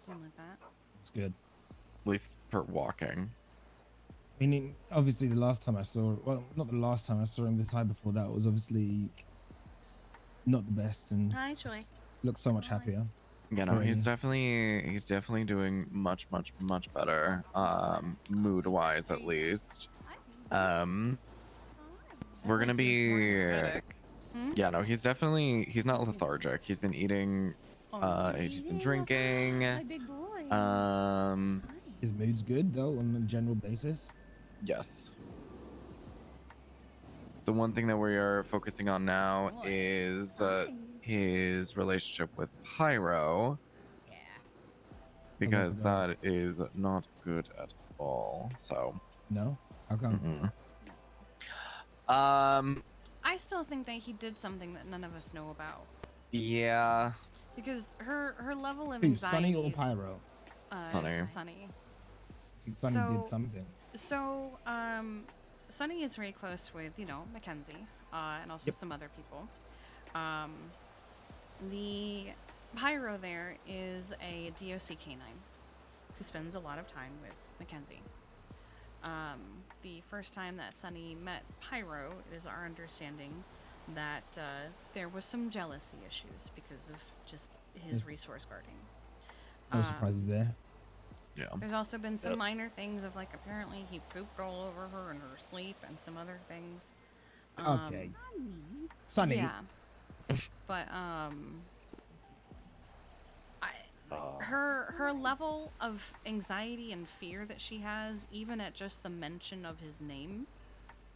Speaker 1: Something like that.
Speaker 17: It's good.
Speaker 14: At least for walking.
Speaker 17: I mean, obviously, the last time I saw, well, not the last time I saw him, the time before that was obviously not the best, and
Speaker 1: Hi, Joy.
Speaker 17: looks so much happier.
Speaker 14: You know,
Speaker 17: Already.
Speaker 14: he's definitely doing much better, mood-wise at least. We're gonna be, yeah, no, he's not lethargic. He's been eating, he's been drinking.
Speaker 1: big boy.
Speaker 17: His mood's good though, on a general basis.
Speaker 14: Yes. The one thing that we are focusing on now is his relationship with Pyro. Yeah. Because that is not good at all. So.
Speaker 17: No? How come?
Speaker 1: I still think that he did something that none of us know about.
Speaker 14: Yeah.
Speaker 1: Because her level of
Speaker 17: Who,
Speaker 1: anxiety.
Speaker 17: Sunny or Pyro?
Speaker 14: Sunny.
Speaker 1: Sunny.
Speaker 17: Sunny did something.
Speaker 1: So, Sunny is very close with, Mackenzie, and also some other people. The Pyro there is a DOC canine who spends a lot of time with Mackenzie. The first time that Sunny met Pyro, it is our understanding that there was some jealousy issues because of just his resource guarding.
Speaker 17: No surprises there.
Speaker 14: Yeah.
Speaker 1: There's also been some minor things of like apparently he pooped all over her in her sleep and some other things.
Speaker 17: Okay. Sunny.
Speaker 1: Yeah. But her level of anxiety and fear that she has, even at just the mention of his name,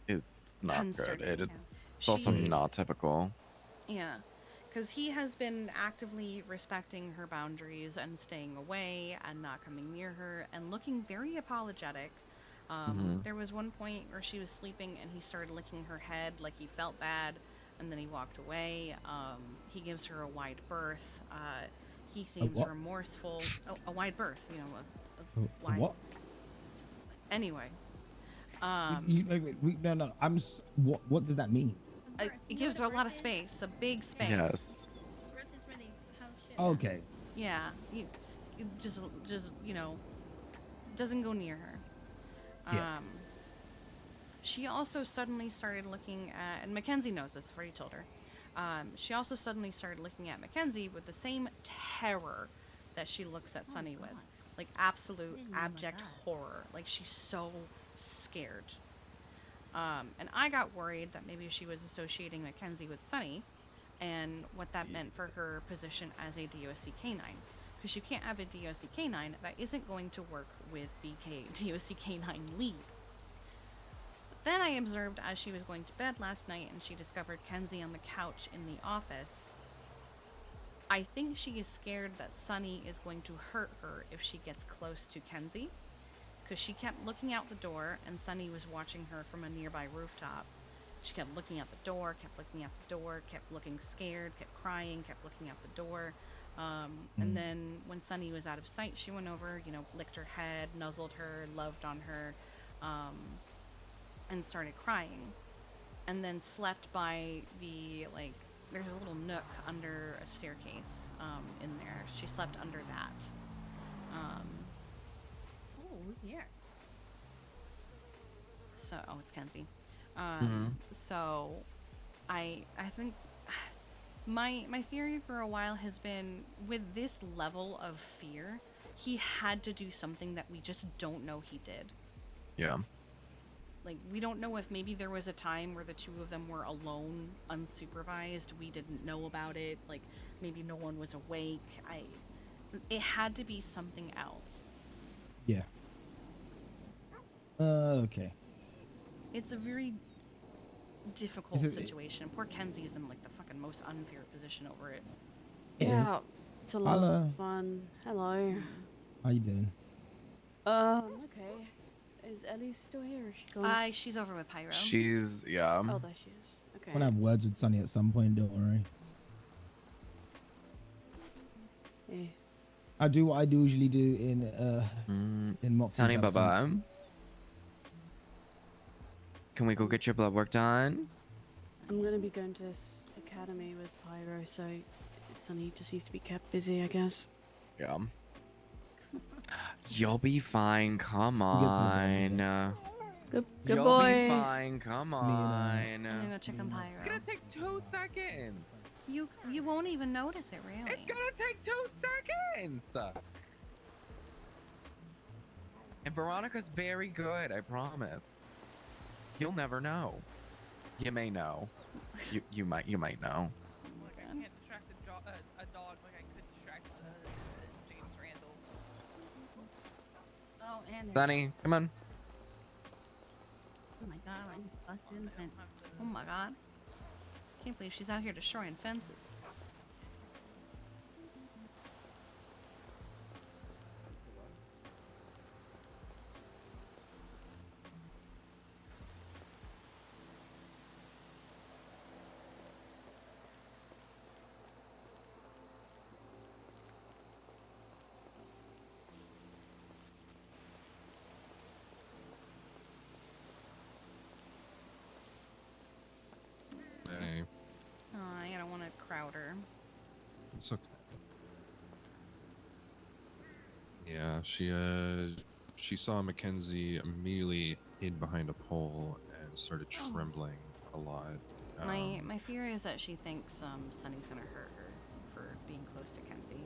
Speaker 14: Is not good.
Speaker 1: concerning.
Speaker 14: It's also not typical.
Speaker 1: Yeah, because he has been actively respecting her boundaries and staying away and not coming near her and looking very apologetic. There was one point where she was sleeping and he started licking her head like he felt bad, and then he walked away. He gives her a wide berth. He seems
Speaker 17: what?
Speaker 1: remorseful. Oh, a wide berth, a wide.
Speaker 17: What?
Speaker 1: Anyway.
Speaker 17: No. What does that mean?
Speaker 1: It gives her a lot of space, a big space.
Speaker 14: Yes.
Speaker 17: Okay.
Speaker 1: Yeah, you just doesn't go near her.
Speaker 17: Yeah.
Speaker 1: She also suddenly started looking at, and Mackenzie knows this, I've already told her. She also suddenly started looking at Mackenzie with the same terror that she looks at Sunny with. Like absolute abject horror. Like she's so scared. And I got worried that maybe she was associating Mackenzie with Sunny and what that meant for her position as a DOC canine. Because you can't have a DOC canine that isn't going to work with the DOC canine lead. Then I observed as she was going to bed last night and she discovered Kenzie on the couch in the office. I think she is scared that Sunny is going to hurt her if she gets close to Kenzie. Because she kept looking out the door and Sunny was watching her from a nearby rooftop. She kept looking out the door, kept looking out the door, kept looking scared, kept crying, kept looking out the door. And then when Sunny was out of sight, she went over, licked her head, nuzzled her, loved on her, and started crying. And then slept by there's a little nook under a staircase in there. She slept under that.
Speaker 11: Oh, who's here?
Speaker 1: So, it's Kenzie.
Speaker 14: Mm-hmm.
Speaker 1: So, I think my theory for a while has been with this level of fear, he had to do something that we just don't know he did.
Speaker 14: Yeah.
Speaker 1: Like, we don't know if maybe there was a time where the two of them were alone, unsupervised. We didn't know about it. Like, maybe no one was awake. It had to be something else.
Speaker 17: Yeah. Okay.
Speaker 1: It's a very difficult situation. Poor Kenzie's in, like, the fucking most unfair position over it.
Speaker 4: Yeah, it's a lot of fun. Hello.
Speaker 17: How you doing?
Speaker 4: Okay. Is Ellie still here? Is she gone?
Speaker 1: She's over with Pyro.
Speaker 14: She's, yeah.
Speaker 4: Oh, there she is. Okay.
Speaker 17: I'm gonna have words with Sunny at some point, don't worry.
Speaker 4: Yeah.
Speaker 17: I do what I usually do in Moxie's
Speaker 14: Sunny,
Speaker 17: absence.
Speaker 14: bye-bye. Can we go get your blood work done?
Speaker 4: I'm gonna be going to this academy with Pyro, so Sunny just needs to be kept busy, I guess.
Speaker 14: Yeah. You'll be fine. Come on.
Speaker 4: Good
Speaker 14: You'll
Speaker 4: boy.
Speaker 14: be fine. Come on.
Speaker 1: I'm gonna go check on Pyro.
Speaker 14: It's gonna take 2 seconds.
Speaker 1: You won't even notice it, really.
Speaker 14: It's gonna take 2 seconds. And Veronica's very good, I promise. You'll never know. You may know. You might know.
Speaker 10: Like I can't distract a dog like I could distract James Randall.
Speaker 11: Oh, and
Speaker 14: Sunny, come on.
Speaker 11: Oh my god, I just busted in the fence.
Speaker 1: Oh my god. Can't believe she's out here destroying fences. wanted Crowder.
Speaker 19: It's okay. Yeah, she saw Mackenzie immediately hid behind a pole and started trembling a lot.
Speaker 1: My fear is that she thinks Sunny's gonna hurt her for being close to Kenzie.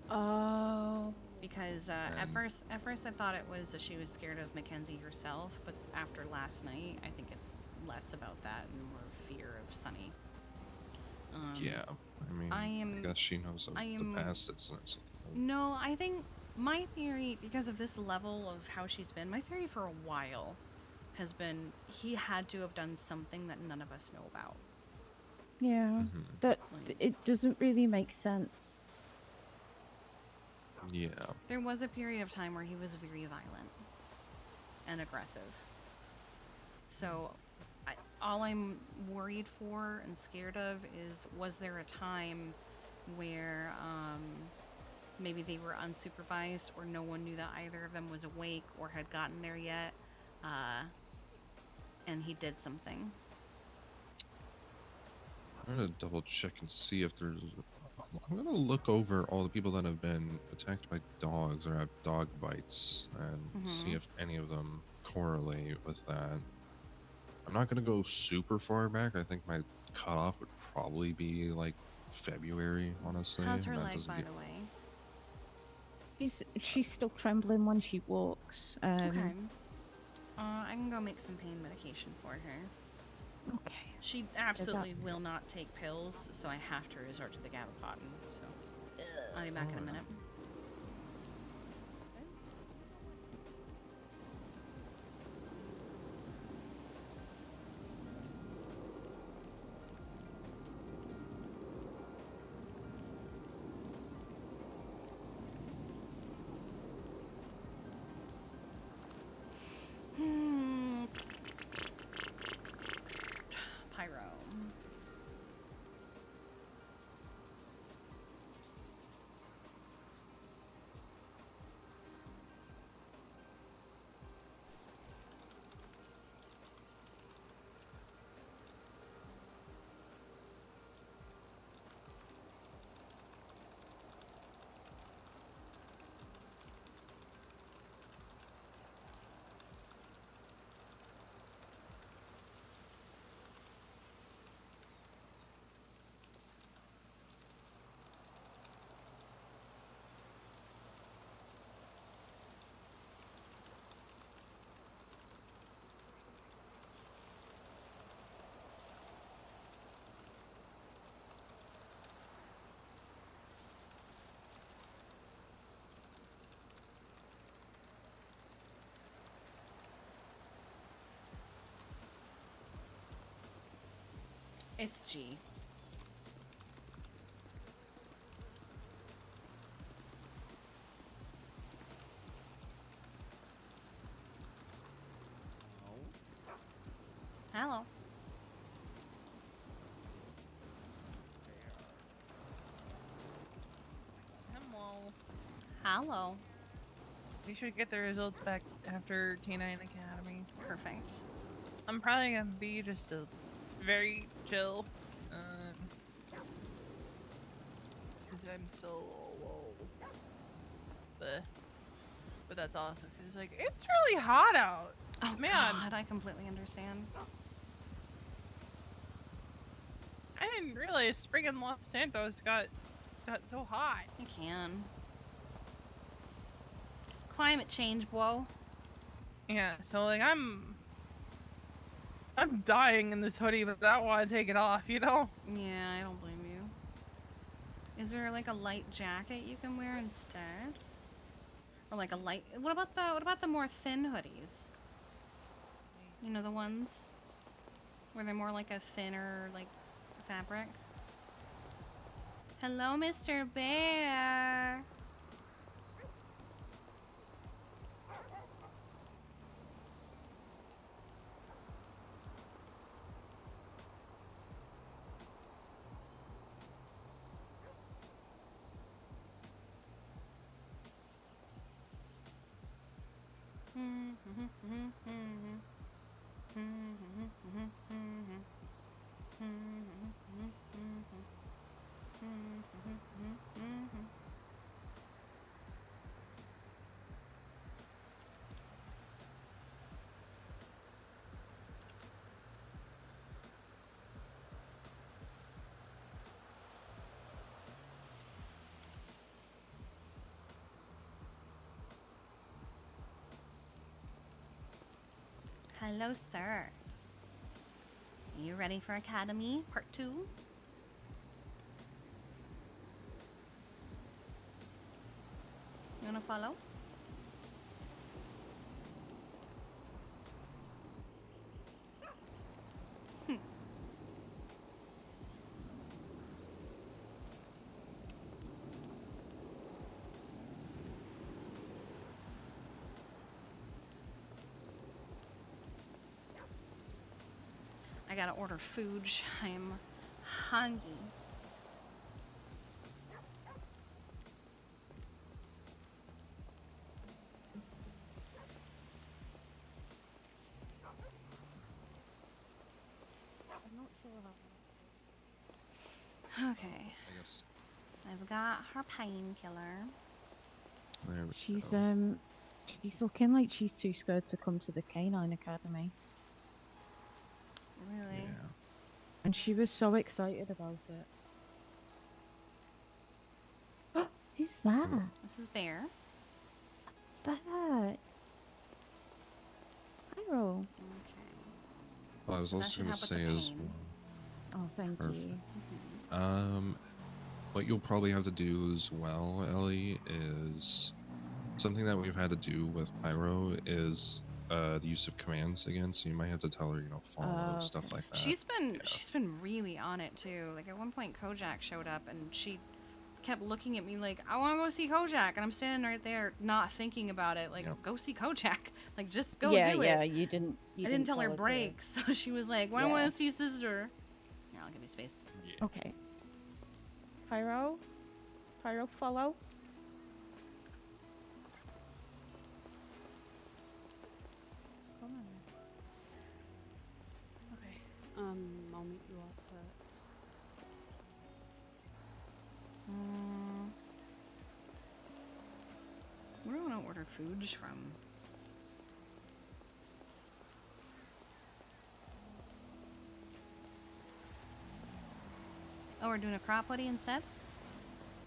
Speaker 18: Oh.
Speaker 1: Because at first I thought it was that she was scared of Mackenzie herself, but after last night, I think it's less about that and more fear of Sunny.
Speaker 19: Yeah, I mean, I guess she knows of the past incidents.
Speaker 1: No, I think my theory, because of this level of how she's been, my theory for a while has been he had to have done something that none of us know about.
Speaker 18: Yeah. That it doesn't really make sense.
Speaker 19: Yeah.
Speaker 1: There was a period of time where he was very violent and aggressive. So, all I'm worried for and scared of is, was there a time where maybe they were unsupervised or no one knew that either of them was awake or had gotten there yet, and he did something?
Speaker 19: I'm gonna double check and see if there's. I'm gonna look over all the people that have been attacked by dogs or have dog bites and see if any of them correlate with that. I'm not gonna go super far back. I think my cutoff would probably be like February, honestly.
Speaker 1: How's her
Speaker 19: and that
Speaker 1: leg,
Speaker 19: doesn't
Speaker 1: by
Speaker 19: get-
Speaker 1: the way?
Speaker 18: She's still trembling when she walks.
Speaker 1: Okay. I can go make some pain medication for her.
Speaker 18: Okay.
Speaker 1: She absolutely will not take pills, so I have to resort to the gabapentin. So I'll be back in a minute. Pyro. It's G. Hello.
Speaker 10: Hello.
Speaker 1: Hello.
Speaker 10: We should get the results back after T9 Academy.
Speaker 1: Perfect.
Speaker 10: I'm probably gonna be just a very chill. Since I'm so low. But that's awesome because like it's really hot out.
Speaker 1: Oh
Speaker 10: man,
Speaker 1: God, I completely understand.
Speaker 10: I didn't realize spring in Los Santos got so hot.
Speaker 1: I can. Climate change, whoa.
Speaker 10: Yeah, so like I'm dying in this hoodie, but I don't want to take it off, you know?
Speaker 1: Yeah, I don't blame you. Is there like a light jacket you can wear instead? Or like a light, what about the more thin hoodies? You know, the ones where they're more like a thinner like fabric? Hello, Mr. Bear. Hello, sir. Are you ready for Academy Part 2? You wanna follow? I gotta order food. I'm hungry.
Speaker 18: I'm not sure how.
Speaker 1: Okay.
Speaker 19: I guess
Speaker 1: I've got her painkiller.
Speaker 19: there we
Speaker 18: She's
Speaker 19: go.
Speaker 18: she's looking like she's too scared to come to the Canine Academy.
Speaker 1: Really?
Speaker 19: Yeah.
Speaker 18: And she was so excited about it. Who's that?
Speaker 1: This is Bear.
Speaker 18: That. Pyro.
Speaker 1: Okay.
Speaker 19: Well, I was
Speaker 1: So that
Speaker 19: also
Speaker 1: should
Speaker 19: going to
Speaker 1: help with the
Speaker 19: say as
Speaker 1: pain.
Speaker 19: well.
Speaker 18: Oh, thank you.
Speaker 19: What you'll probably have to do as well, Ellie, is something that we've had to do with Pyro is the use of commands again. So you might have to tell her, follow stuff
Speaker 18: Okay.
Speaker 19: like that.
Speaker 1: She's been really on it too. Like at one point Kojak showed up and she kept looking at me like, I wanna go see Kojak, and I'm standing right there not thinking about it, like go see Kojak. Like just go do it.
Speaker 18: Yeah, you didn't
Speaker 1: I didn't tell her
Speaker 18: to-
Speaker 1: break, so she was like, well, I wanna see sister. Here, I'll give you space.
Speaker 18: Okay. Pyro? Pyro, follow? Come on.
Speaker 4: Okay. I'll meet you up at...
Speaker 1: Where do I want to order food from? Oh, we're doing a crop hoodie instead?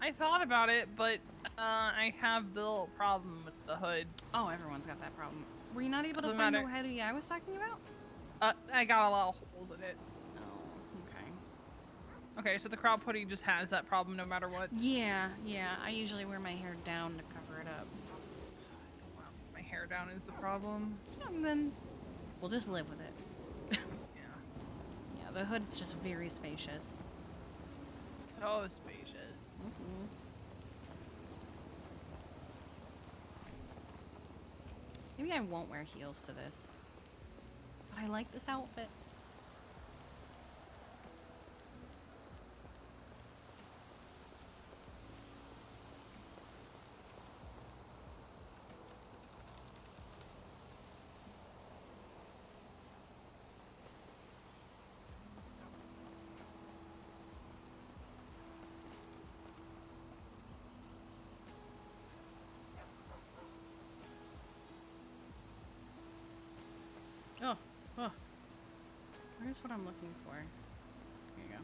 Speaker 10: I thought about it, but I have the little problem with the hood.
Speaker 1: Oh, everyone's got that problem. Were you not able to
Speaker 10: Doesn't
Speaker 1: find
Speaker 10: matter.
Speaker 1: the hoodie I was talking about?
Speaker 10: I got a lot of holes in it.
Speaker 1: Oh, okay.
Speaker 10: Okay, so the crop hoodie just has that problem no matter what.
Speaker 1: Yeah. I usually wear my hair down to cover it up.
Speaker 10: My hair down is the problem.
Speaker 1: And then we'll just live with it. Yeah, the hood's just very spacious.
Speaker 10: So spacious.
Speaker 1: Maybe I won't wear heels to this. But I like this outfit. Oh. Where's what I'm looking for? Here you go.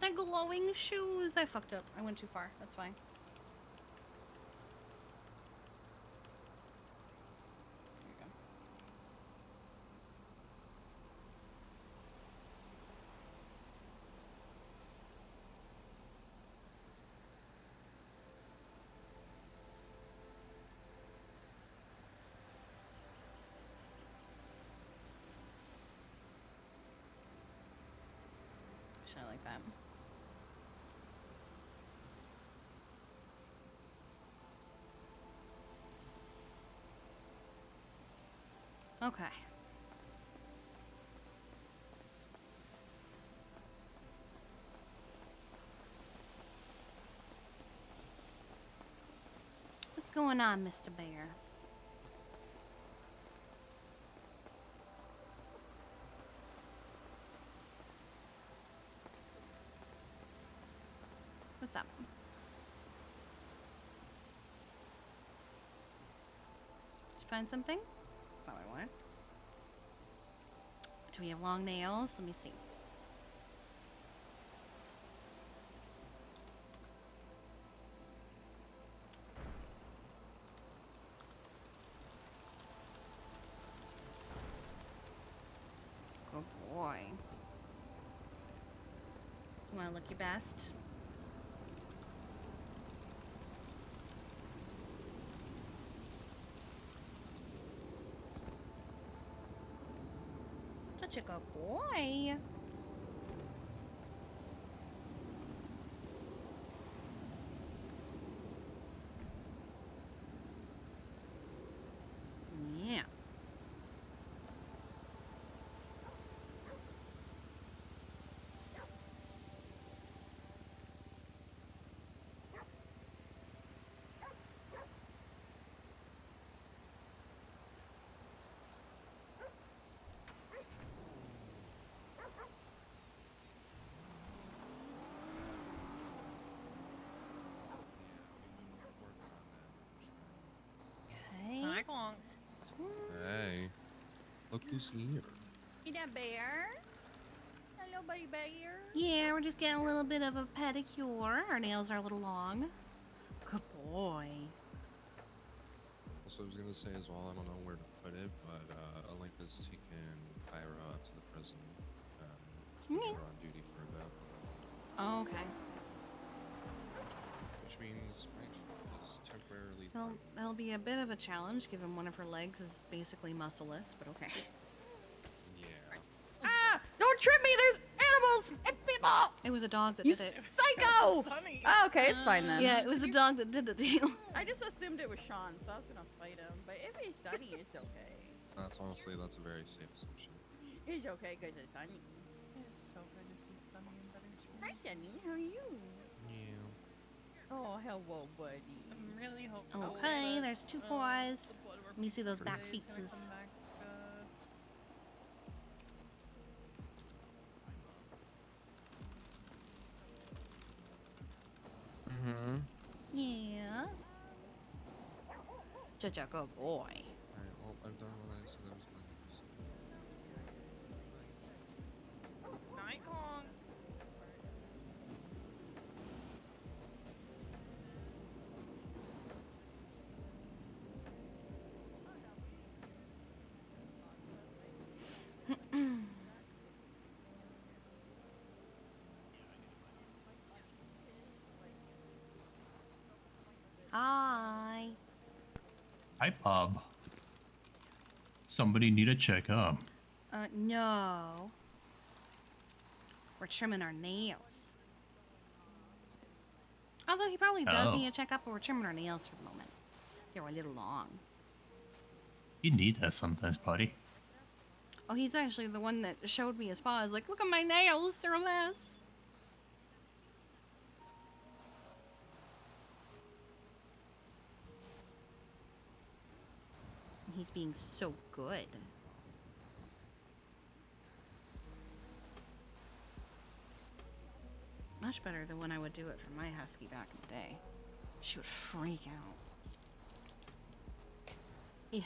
Speaker 1: want the glowing shoes. I fucked up. I went too far. That's fine. There you go. Should I like that? Okay. What's going on, Mr. Bear? What's up? Did you find something? That's not what I wanted. Do we have long nails? Let me see. Good boy. You want to look your best? Such a good boy. Yeah. Okay.
Speaker 10: Hi, Klonk.
Speaker 19: Hey, look who's here.
Speaker 1: Hey there, Bear. Hello, buddy bear. Yeah, we're just getting a little bit of a pedicure. Our nails are a little long. Good boy.
Speaker 19: Also, I was gonna say as well, I don't know where to put it, but Link is taking Pyra to the prison. Keeping her on duty for a bit.
Speaker 1: Oh, okay.
Speaker 19: Which means Mike is temporarily.
Speaker 1: Well, that'll be a bit of a challenge, given one of her legs is basically muscleless, but okay.
Speaker 19: Yeah.
Speaker 11: Ah! Don't trip me! There's animals and people!
Speaker 1: It was a dog that
Speaker 11: You
Speaker 1: did it.
Speaker 11: psycho! Oh, okay, it's fine then.
Speaker 1: Yeah, it was a dog that did the deal.
Speaker 11: I just assumed it was Sean, so I was gonna fight him. But if it's Sunny, it's okay.
Speaker 19: That's a very safe assumption.
Speaker 11: It's okay because it's Sunny.
Speaker 10: It's so good to see Sunny in better spirits.
Speaker 11: Hi, Sunny. How are you?
Speaker 19: Yeah.
Speaker 11: Oh, hello, buddy.
Speaker 10: I'm really hopeful.
Speaker 1: Okay,
Speaker 10: that,
Speaker 1: there's two boys.
Speaker 10: one of our
Speaker 1: Let me see those back
Speaker 10: birthdays gonna
Speaker 1: feetses.
Speaker 10: come back,
Speaker 14: Mm-hmm.
Speaker 1: Yeah. Such a good boy.
Speaker 19: Alright, well, I've done what I said I was going to do.
Speaker 10: Night Kong.
Speaker 1: Hi.
Speaker 20: Hi, Bob. Somebody need a checkup.
Speaker 1: No. We're trimming our nails. Although he probably does
Speaker 20: Oh.
Speaker 1: need a checkup, but we're trimming our nails for the moment. They were a little long.
Speaker 20: You need that sometimes, buddy.
Speaker 1: Oh, he's actually the one that showed me his paw. He's like, look at my nails, they're a mess. He's being so good. Much better than when I would do it for my husky back in the day. She would freak out. Yeah.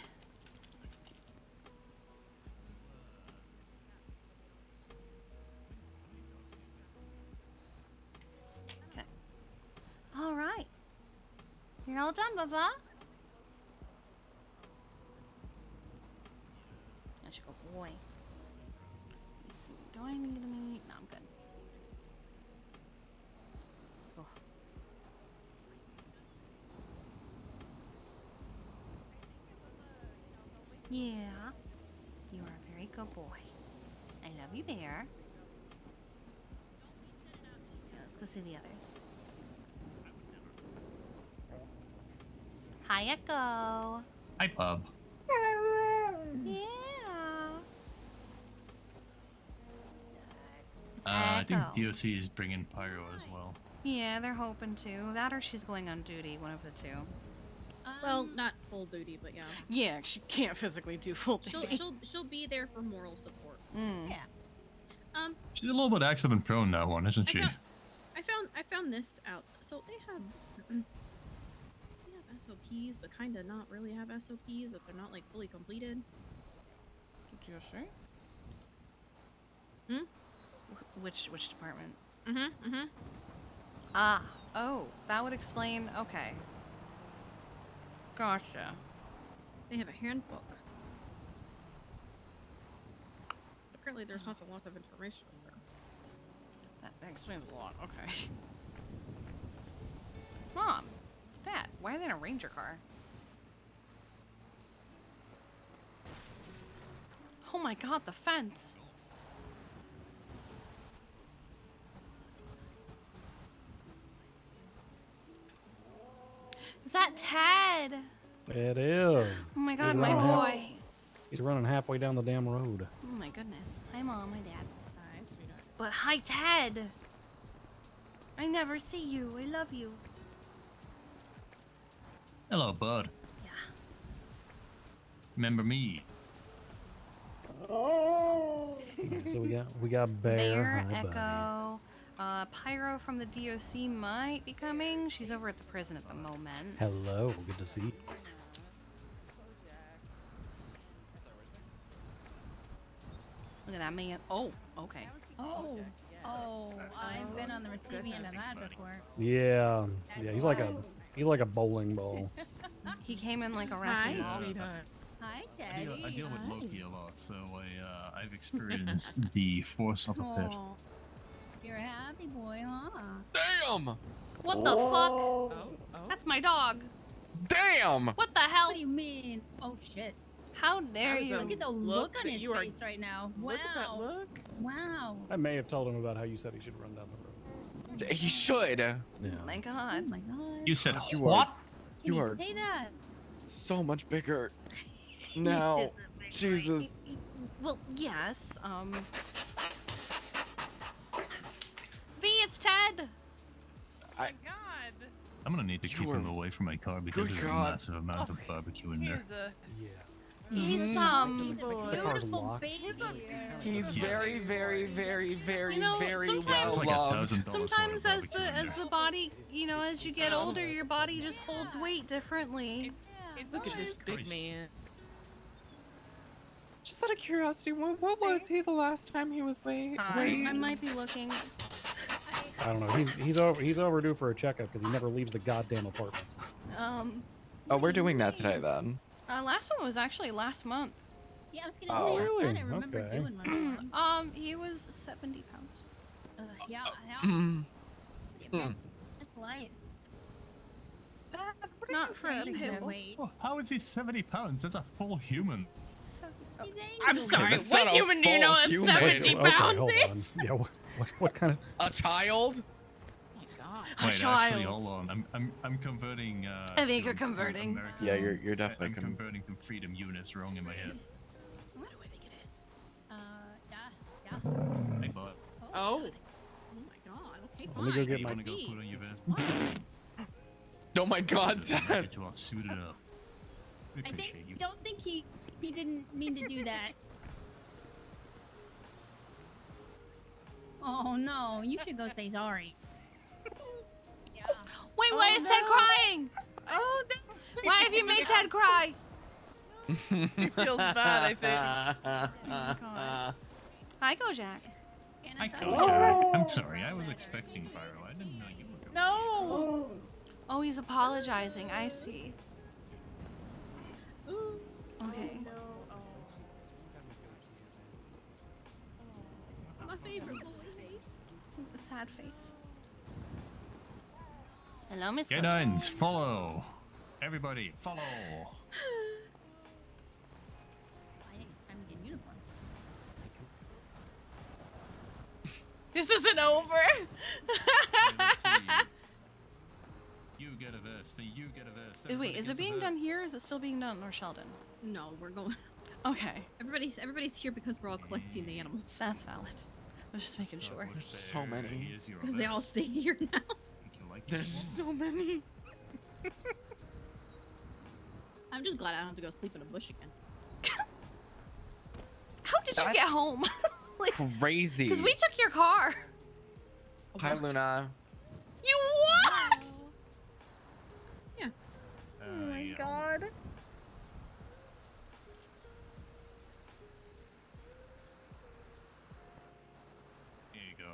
Speaker 1: You're all done, Bubba? I should go, boy. Let's see. Do I need any? No, I'm good. Oh. Yeah. You are a very good boy. I love you, Bear. Yeah, let's go see the others. Hi, Echo.
Speaker 20: Hi, Pub.
Speaker 1: Yeah.
Speaker 20: I think
Speaker 1: Echo.
Speaker 20: DOC is bringing Pyro as well.
Speaker 1: Yeah, they're hoping to. That or she's going on duty, one of the two.
Speaker 11: Well, not full duty, but yeah.
Speaker 1: Yeah, she can't physically do full duty.
Speaker 11: She'll be there for moral support.
Speaker 1: Mm.
Speaker 11: Yeah.
Speaker 20: She's a little bit accident prone, that one, isn't she?
Speaker 11: I found this out. So they have SOPs, but kind of not really have SOPs if they're not like fully completed.
Speaker 1: Did you say? Which department? Ah, oh, that would explain. Okay. Gotcha.
Speaker 11: They have a handbook. Apparently, there's not a lot of information in there.
Speaker 1: That explains a lot. Okay. Mom, Dad, why are they in a ranger car? Oh my God, the fence. Is that Ted?
Speaker 21: It is.
Speaker 1: Oh my God,
Speaker 21: He's
Speaker 1: my
Speaker 21: running
Speaker 1: boy.
Speaker 21: He's running halfway down the damn road.
Speaker 1: Oh my goodness. Hi, Mom. Hi, Dad. Hi, sweetheart. But hi, Ted. I never see you. I love you.
Speaker 20: Hello, bud.
Speaker 1: Yeah.
Speaker 20: Remember me?
Speaker 21: So we got Bear.
Speaker 1: Bear,
Speaker 21: Hi, buddy.
Speaker 1: Echo. Pyro from the DOC might be coming. She's over at the prison at the moment.
Speaker 21: Hello, good to see you.
Speaker 1: Look at that man. Oh, okay.
Speaker 22: Oh, I've been on the receiving end of that before.
Speaker 21: Yeah, he's like a bowling ball.
Speaker 1: He came in like a wrecking ball.
Speaker 22: Hi,
Speaker 20: I
Speaker 22: Teddy.
Speaker 20: deal with Loki a lot, so I've experienced the force of a pit.
Speaker 22: Aw, you're a happy boy, huh?
Speaker 14: Damn!
Speaker 1: What the fuck? That's my dog.
Speaker 14: Damn!
Speaker 1: What the hell?
Speaker 22: What do you mean? Oh shit.
Speaker 1: How dare you?
Speaker 22: Look at the look on his face right now. Wow.
Speaker 3: Look at that look.
Speaker 22: Wow.
Speaker 21: I may have told him about how you said he should run down the road.
Speaker 14: He should.
Speaker 21: Yeah.
Speaker 1: Oh my God.
Speaker 22: Oh my God.
Speaker 20: You said
Speaker 14: You
Speaker 20: what?
Speaker 22: Can you
Speaker 14: are
Speaker 22: say that?
Speaker 14: so much bigger now. Jesus.
Speaker 1: Well, yes. V, it's Ted.
Speaker 20: I'm gonna need to keep him away from my car because
Speaker 14: Good
Speaker 20: there's a
Speaker 14: God.
Speaker 20: massive amount of barbecue in there.
Speaker 1: He's
Speaker 22: Beautiful baby.
Speaker 14: He's very, very, very, very,
Speaker 1: You know,
Speaker 14: very
Speaker 1: sometimes-
Speaker 14: well
Speaker 20: It's like
Speaker 14: loved.
Speaker 20: $1,000
Speaker 1: Sometimes
Speaker 20: worth of
Speaker 1: as
Speaker 20: barbecue in
Speaker 1: the
Speaker 20: there.
Speaker 1: body, you know, as you get older, your body just holds weight differently.
Speaker 3: Look at this big man.
Speaker 14: Just out of curiosity, what was he the last time he was
Speaker 1: I might be looking.
Speaker 21: I don't know. He's overdue for a checkup because he never leaves the goddamn apartment.
Speaker 14: Oh, we're doing that today then.
Speaker 1: Last one was actually last month.
Speaker 22: Yeah, I was gonna
Speaker 14: Oh,
Speaker 22: say,
Speaker 21: really?
Speaker 22: I thought I remember
Speaker 21: Okay.
Speaker 22: doing one.
Speaker 1: He was 70 pounds.
Speaker 22: Yeah,
Speaker 14: Mm.
Speaker 22: that's light.
Speaker 1: Not for a
Speaker 22: Change
Speaker 1: pit
Speaker 22: their
Speaker 1: bull.
Speaker 22: weight.
Speaker 20: Oh, how is he 70 pounds? That's a full human.
Speaker 1: I'm sorry.
Speaker 14: That's
Speaker 1: What
Speaker 14: not a
Speaker 1: human do you
Speaker 14: full
Speaker 1: know that's
Speaker 14: human.
Speaker 1: 70
Speaker 21: Okay,
Speaker 1: pounds
Speaker 21: hold on.
Speaker 1: is?
Speaker 21: Yeah, what kind of?
Speaker 14: A child?
Speaker 20: Wait, actually, hold on. I'm converting.
Speaker 1: I think you're
Speaker 20: to
Speaker 1: converting.
Speaker 20: American-
Speaker 14: Yeah, you're definitely
Speaker 20: I'm converting to freedom units wrong in my head.
Speaker 22: What do I think it is? Yeah.
Speaker 20: Hey, bud.
Speaker 11: Oh my God. Okay,
Speaker 21: Let me go
Speaker 11: fine.
Speaker 21: get
Speaker 20: You
Speaker 21: my.
Speaker 20: wanna go put on your vest?
Speaker 14: Oh my God,
Speaker 20: So,
Speaker 14: Dad.
Speaker 20: get you all suited up. We
Speaker 22: I
Speaker 20: appreciate you.
Speaker 22: don't think he didn't mean to do that. Oh no, you should go say sorry. Yeah.
Speaker 1: Wait, why is Ted crying?
Speaker 3: Oh no.
Speaker 1: Why have you made Ted cry?
Speaker 3: He feels bad, I think.
Speaker 1: God. Hi, Kojak.
Speaker 20: Hi, Kojak. I'm sorry. I was expecting Pyro. I didn't know you were going.
Speaker 3: No.
Speaker 1: Oh, he's apologizing. I see. Okay.
Speaker 11: My favorite boy face.
Speaker 1: Sad face. Hello, Miss
Speaker 20: Canines, follow. Everybody, follow.
Speaker 22: I think it's time to get in uniform.
Speaker 1: This isn't over.
Speaker 20: You get a vest, and you get a vest.
Speaker 1: Wait,
Speaker 20: Everybody
Speaker 1: is
Speaker 20: gets
Speaker 1: it
Speaker 20: a
Speaker 1: being
Speaker 20: vest.
Speaker 1: done here? Or is it still being done in North Sheldon?
Speaker 11: No, we're going.
Speaker 1: Okay.
Speaker 11: Everybody's here because we're all collecting the animals.
Speaker 1: That's valid. I was just making sure.
Speaker 14: There's so many.
Speaker 11: Because they all stay here now.
Speaker 14: There's so many.
Speaker 11: I'm just glad I don't have to go sleep in a bush again.
Speaker 1: How did you get home?
Speaker 14: Crazy.
Speaker 1: Because we took your car.
Speaker 14: Hi, Luna.
Speaker 1: You what?
Speaker 20: Oh
Speaker 1: my god.
Speaker 20: Here you go.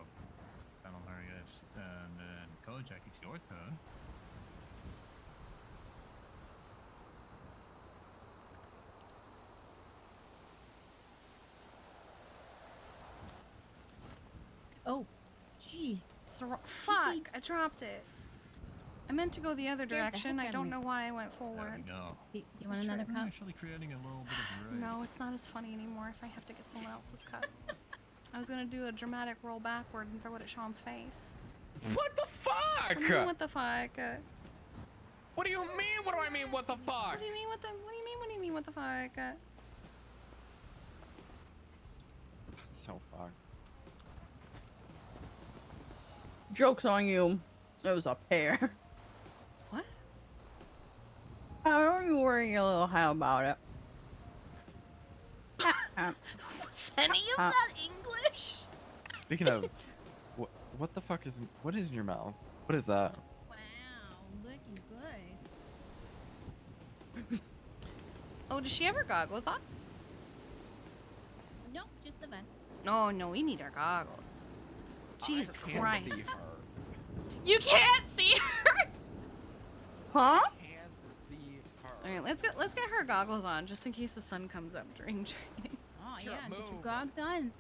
Speaker 20: Panel Harriers. And then Kojak, it's your turn.
Speaker 22: Oh, jeez.
Speaker 1: Fuck, I dropped it. I meant to go the other
Speaker 22: Scared the
Speaker 1: direction.
Speaker 22: heck
Speaker 1: I
Speaker 22: out of
Speaker 1: don't
Speaker 22: me.
Speaker 1: know why I went forward.
Speaker 20: No.
Speaker 22: Do you want another cup?
Speaker 20: Actually creating a little bit of variety.
Speaker 1: No, it's not as funny anymore if I have to get someone else's cut. I was gonna do a dramatic roll backward and throw it at Sean's face.
Speaker 14: What the fuck?
Speaker 1: What do you mean, what the fuck?
Speaker 14: What do you mean? What do I mean? What the fuck?
Speaker 1: What do you mean? What do you mean? What do you mean? What the fuck?
Speaker 14: So fucked.
Speaker 10: Joke's on you. It was a pear.
Speaker 1: What?
Speaker 10: I remember you worrying a little how about it.
Speaker 1: Was any of that English?
Speaker 14: Speaking of, what the fuck is what is in your mouth? What is that?
Speaker 22: Wow, looking good.
Speaker 1: Oh, does she have her goggles on?
Speaker 22: Nope, just the vest.
Speaker 1: No, no, we need our goggles. Jesus
Speaker 14: I can't
Speaker 1: Christ.
Speaker 14: see her.
Speaker 1: You can't see her.
Speaker 10: Huh?
Speaker 14: Can't see her.
Speaker 1: All right, let's get her goggles on just in case the sun comes up during training.
Speaker 22: Oh
Speaker 14: Sure,
Speaker 22: yeah, get your
Speaker 14: move.
Speaker 22: gogs on.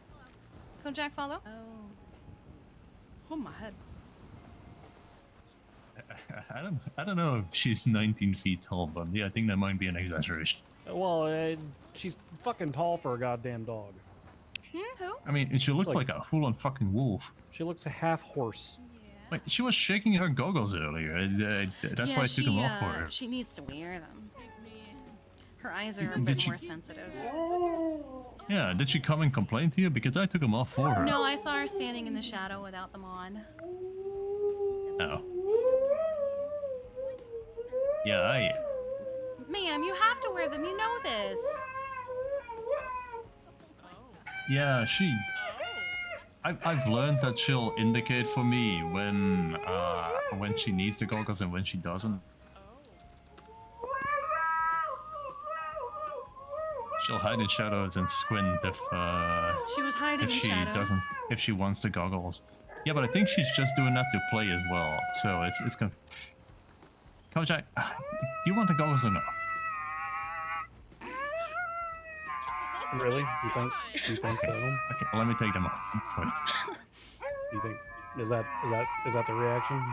Speaker 1: Kojak, follow.
Speaker 22: Oh.
Speaker 1: Oh my head.
Speaker 16: I don't know if she's 19 feet tall, but yeah, I think that might be an exaggeration.
Speaker 21: Well, she's fucking tall for a goddamn dog.
Speaker 1: Who?
Speaker 16: I mean, she looks like a full-on fucking wolf.
Speaker 21: She looks a half horse.
Speaker 16: Wait, she was shaking her goggles earlier. That's why I took them off for her.
Speaker 1: She needs to wear them. Her eyes are a bit more sensitive.
Speaker 16: Yeah, did she come and complain to you? Because I took them off for her.
Speaker 1: No, I saw her standing in the shadow without them on.
Speaker 16: Oh. Yeah,
Speaker 1: Ma'am, you have to wear them. You know this.
Speaker 16: yeah, I've learned that she'll indicate for me when she needs the goggles and when she doesn't. She'll hide in shadows and squint if
Speaker 1: She was hiding
Speaker 16: if
Speaker 1: in
Speaker 16: she
Speaker 1: shadows.
Speaker 16: doesn't if she wants the goggles. Yeah, but I think she's just doing that to play as well. So it's gonna. Kojak, do you want the goggles or no?
Speaker 21: Really? You think so?
Speaker 16: Okay, well, let me take them off. Wait.
Speaker 21: You think is that the reaction?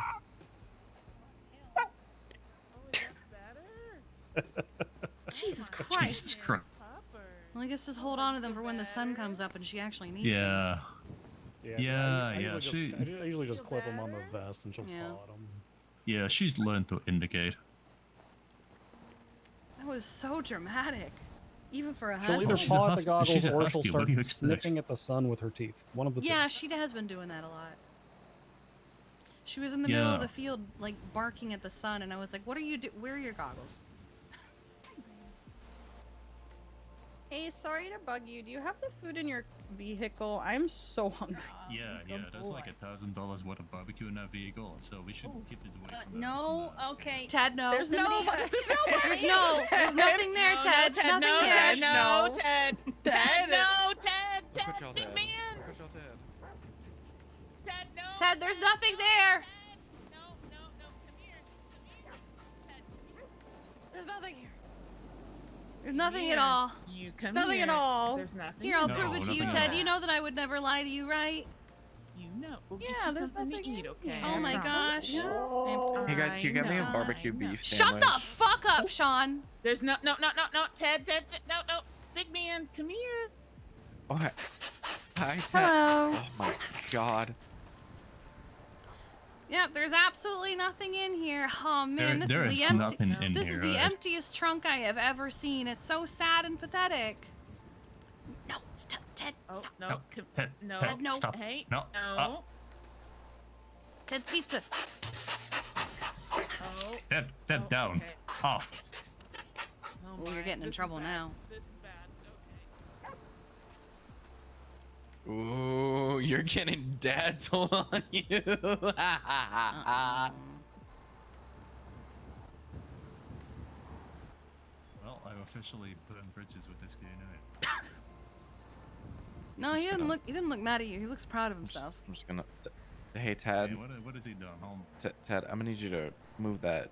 Speaker 1: Jesus Christ.
Speaker 16: Jesus Christ.
Speaker 1: Well, I guess just hold on to them for when the sun comes up and she actually needs
Speaker 16: Yeah.
Speaker 1: them.
Speaker 21: I
Speaker 16: Yeah.
Speaker 21: usually just clip them on the vest and she'll
Speaker 1: Yeah.
Speaker 21: paw at them.
Speaker 16: Yeah, she's learned to indicate.
Speaker 1: That was so dramatic. Even for a
Speaker 21: She'll
Speaker 1: husky.
Speaker 21: either paw at the
Speaker 16: She's
Speaker 21: goggles
Speaker 16: a
Speaker 21: or
Speaker 16: husky,
Speaker 21: she'll
Speaker 16: what
Speaker 21: start
Speaker 16: do you expect?
Speaker 21: snipping at the sun with her teeth. One of the
Speaker 1: Yeah,
Speaker 21: two.
Speaker 1: she has been doing that a lot. She was in the middle of
Speaker 16: Yeah.
Speaker 1: the field, like, barking at the sun, and I was like, what are you where are your goggles?
Speaker 10: Hey, sorry to bug you. Do you have the food in your vehicle? I'm so hungry.
Speaker 16: Yeah, there's like $1,000 worth of barbecue in that vehicle, so we should keep it away from that.
Speaker 22: No, okay.
Speaker 1: Ted, no.
Speaker 10: There's nobody. There's nobody.
Speaker 1: There's nothing there, Ted.
Speaker 10: Ted,
Speaker 1: Nothing
Speaker 10: no,
Speaker 1: there.
Speaker 10: Ted, no, Ted. Ted, no, Ted.
Speaker 14: Look what y'all
Speaker 10: Big
Speaker 14: did.
Speaker 10: man.
Speaker 14: Look what y'all did.
Speaker 10: Ted, no.
Speaker 1: Ted, there's nothing there.
Speaker 10: No, come here. There's nothing here.
Speaker 1: There's nothing
Speaker 10: Here.
Speaker 1: at all.
Speaker 10: You come
Speaker 2: Nothing
Speaker 10: here.
Speaker 2: at all.
Speaker 10: There's nothing.
Speaker 1: Here, I'll
Speaker 10: in
Speaker 1: prove
Speaker 10: there.
Speaker 1: it to you,
Speaker 16: nothing at
Speaker 1: Ted.
Speaker 16: all.
Speaker 1: You know that I would never lie to you, right?
Speaker 10: You know. We'll
Speaker 2: Yeah,
Speaker 10: get you
Speaker 2: there's
Speaker 10: something
Speaker 2: nothing
Speaker 10: to eat,
Speaker 2: in
Speaker 10: okay?
Speaker 2: here.
Speaker 1: Oh my gosh.
Speaker 14: Hey guys, can you get me a barbecue beef sandwich?
Speaker 1: Shut the fuck up, Sean.
Speaker 10: There's no, Ted, no, big man, come here.
Speaker 14: Oh, hi, Ted.
Speaker 2: Hello.
Speaker 14: Oh my god.
Speaker 1: Yep, there's absolutely nothing in here. Oh man, this
Speaker 16: there
Speaker 1: is the
Speaker 16: is
Speaker 1: empty.
Speaker 16: nothing in
Speaker 1: This
Speaker 16: here,
Speaker 1: is the
Speaker 16: right?
Speaker 1: emptiest trunk I have ever seen. It's so sad and pathetic. No, Ted, stop.
Speaker 10: No,
Speaker 16: No, Ted,
Speaker 10: no,
Speaker 16: Ted,
Speaker 1: no.
Speaker 16: stop.
Speaker 10: Hey,
Speaker 16: No.
Speaker 10: no.
Speaker 1: Ted Sitza.
Speaker 10: Oh.
Speaker 16: Ted, down.
Speaker 10: okay.
Speaker 16: Off.
Speaker 10: Oh
Speaker 1: You're getting in trouble now.
Speaker 10: This is bad.
Speaker 14: Ooh, you're getting dad told on you.
Speaker 16: Well, I've officially burned bridges with this game, anyway.
Speaker 1: No, he didn't look. He didn't look mad at you. He looks proud of himself.
Speaker 14: I'm just gonna. Hey Ted.
Speaker 16: Hey, what has he done? Hold on.
Speaker 14: Ted, I'm gonna need you to move that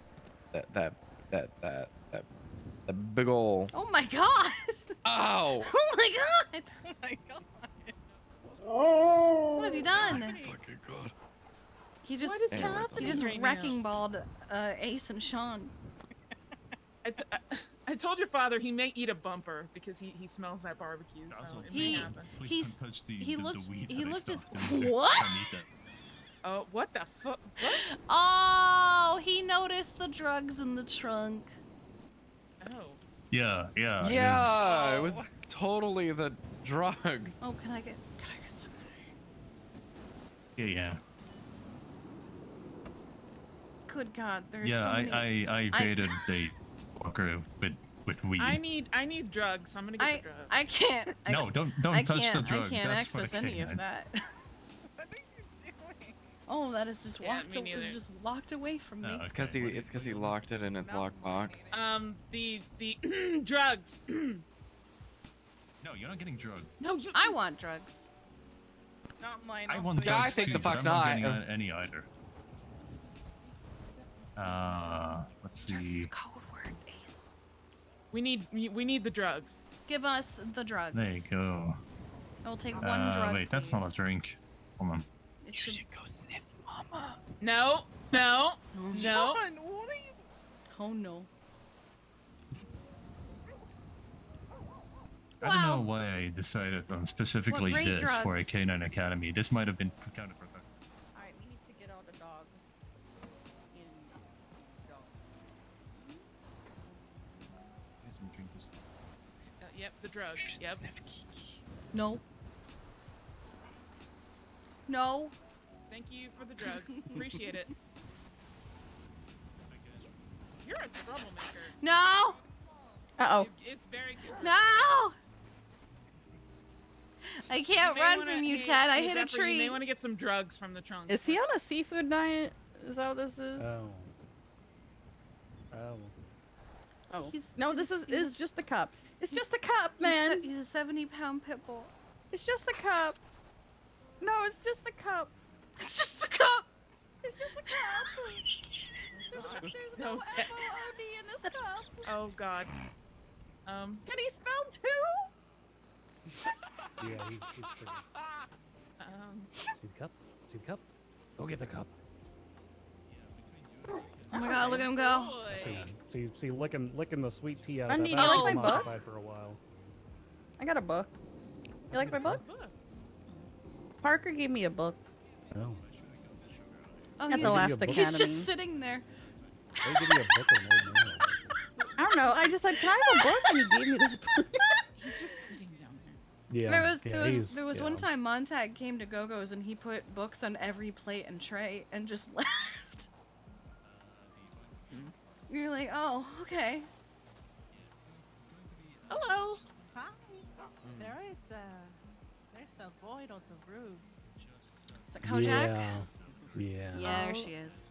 Speaker 14: big ol'.
Speaker 1: Oh my god!
Speaker 14: Ow!
Speaker 1: Oh my god!
Speaker 10: Oh my god.
Speaker 1: What have you done?
Speaker 14: Fucking god.
Speaker 1: He just
Speaker 10: What is
Speaker 14: Anyways,
Speaker 10: happening
Speaker 1: he just
Speaker 10: right
Speaker 1: wrecking
Speaker 10: now?
Speaker 1: balled Ace and Sean.
Speaker 10: I told your father he may eat a bumper because he smells that barbecue. So
Speaker 16: Also,
Speaker 10: it may happen.
Speaker 16: please don't touch the weed
Speaker 1: he
Speaker 16: that I
Speaker 1: looked as
Speaker 16: stuffed in there.
Speaker 1: what?
Speaker 16: I need that.
Speaker 10: Oh, what the fuck? What?
Speaker 1: Oh, he noticed the drugs in the trunk.
Speaker 10: Oh.
Speaker 16: Yeah.
Speaker 14: Yeah, it was totally the drugs.
Speaker 1: Oh, can I get some?
Speaker 16: Yeah.
Speaker 1: Good God, there's
Speaker 16: Yeah,
Speaker 1: so many.
Speaker 16: I raided the walker with weed.
Speaker 10: I need drugs. I'm gonna get the drugs.
Speaker 1: I can't.
Speaker 16: No, don't
Speaker 1: I
Speaker 16: touch the
Speaker 1: can't,
Speaker 16: drugs.
Speaker 1: I can't
Speaker 16: That's for the
Speaker 1: access any of
Speaker 16: canines.
Speaker 1: that. Oh, that is just
Speaker 10: Yeah,
Speaker 1: walked.
Speaker 10: me
Speaker 1: Is
Speaker 10: neither.
Speaker 1: just locked away from me.
Speaker 14: It's because he locked it in his lockbox.
Speaker 10: The drugs.
Speaker 16: No, you're not getting drugged.
Speaker 10: No,
Speaker 1: I want drugs.
Speaker 10: not mine.
Speaker 16: I want
Speaker 14: Yeah, I
Speaker 16: drugs
Speaker 14: think
Speaker 16: too,
Speaker 14: the
Speaker 16: but
Speaker 14: fuck
Speaker 16: I'm not
Speaker 14: not.
Speaker 16: getting any either. Let's see.
Speaker 1: Code word, Ace.
Speaker 10: We need the drugs.
Speaker 1: Give us the drugs.
Speaker 16: There you go.
Speaker 1: I'll take one drug.
Speaker 16: Wait, that's not a drink. Hold on.
Speaker 1: It should
Speaker 14: go sniff mama.
Speaker 10: No.
Speaker 1: Sean,
Speaker 10: what are you?
Speaker 1: Oh no.
Speaker 16: I don't know why I decided on specifically
Speaker 1: great
Speaker 16: this for a
Speaker 1: drugs.
Speaker 16: canine academy. This might have been counterproductive.
Speaker 22: Alright, we need to get all the dogs in the dog.
Speaker 16: Here's some drinks.
Speaker 10: Yep, the drugs. Yep.
Speaker 1: No. No.
Speaker 10: Thank you for the drugs. Appreciate it. You're a troublemaker.
Speaker 1: No.
Speaker 2: Uh-oh.
Speaker 10: It's very good.
Speaker 1: No. I can't
Speaker 10: may
Speaker 1: run
Speaker 10: wanna-
Speaker 1: from you,
Speaker 10: hey,
Speaker 1: Ted. I
Speaker 10: hey,
Speaker 1: hit a
Speaker 10: Zephyr, You may
Speaker 1: tree.
Speaker 10: want to get some drugs from the trunk.
Speaker 2: Is he on a seafood diet? Is that what this is?
Speaker 21: Oh.
Speaker 2: Oh.
Speaker 1: He's-
Speaker 2: No,
Speaker 1: he's-
Speaker 2: this is
Speaker 1: he's-
Speaker 2: just a cup. It's just a cup, man.
Speaker 1: He's a 70-pound pit bull.
Speaker 2: It's just a cup. No, it's just the cup.
Speaker 1: It's just a cup.
Speaker 2: It's just a cup. There's no
Speaker 10: No,
Speaker 2: FOOD in this cup.
Speaker 10: Oh God.
Speaker 2: Can he spell two?
Speaker 21: Yeah, he's pretty. See the cup? See the cup? Go get the cup.
Speaker 1: Oh my God, look at him go.
Speaker 21: See, licking the sweet tea out
Speaker 2: I
Speaker 21: of that.
Speaker 2: need-
Speaker 21: That
Speaker 2: you
Speaker 21: was
Speaker 2: like my book?
Speaker 21: occupied for a while.
Speaker 2: I got a book. You like my book? Parker gave me a book.
Speaker 21: Oh.
Speaker 1: Oh,
Speaker 2: At
Speaker 1: he's
Speaker 2: the last
Speaker 1: just,
Speaker 2: academy.
Speaker 1: he's just sitting there.
Speaker 21: They give you a book or an old man.
Speaker 2: I don't know. I just said, can I have a book? And he gave me this book.
Speaker 10: He's just sitting down there.
Speaker 21: Yeah.
Speaker 1: There was one time Montag came to Go-Go's and he put books on every plate and tray and just left. You're like, oh, okay.
Speaker 10: Hello.
Speaker 5: Hi. There's a void on the roof.
Speaker 1: Is it Kojak?
Speaker 21: Yeah.
Speaker 1: Yeah, there she is.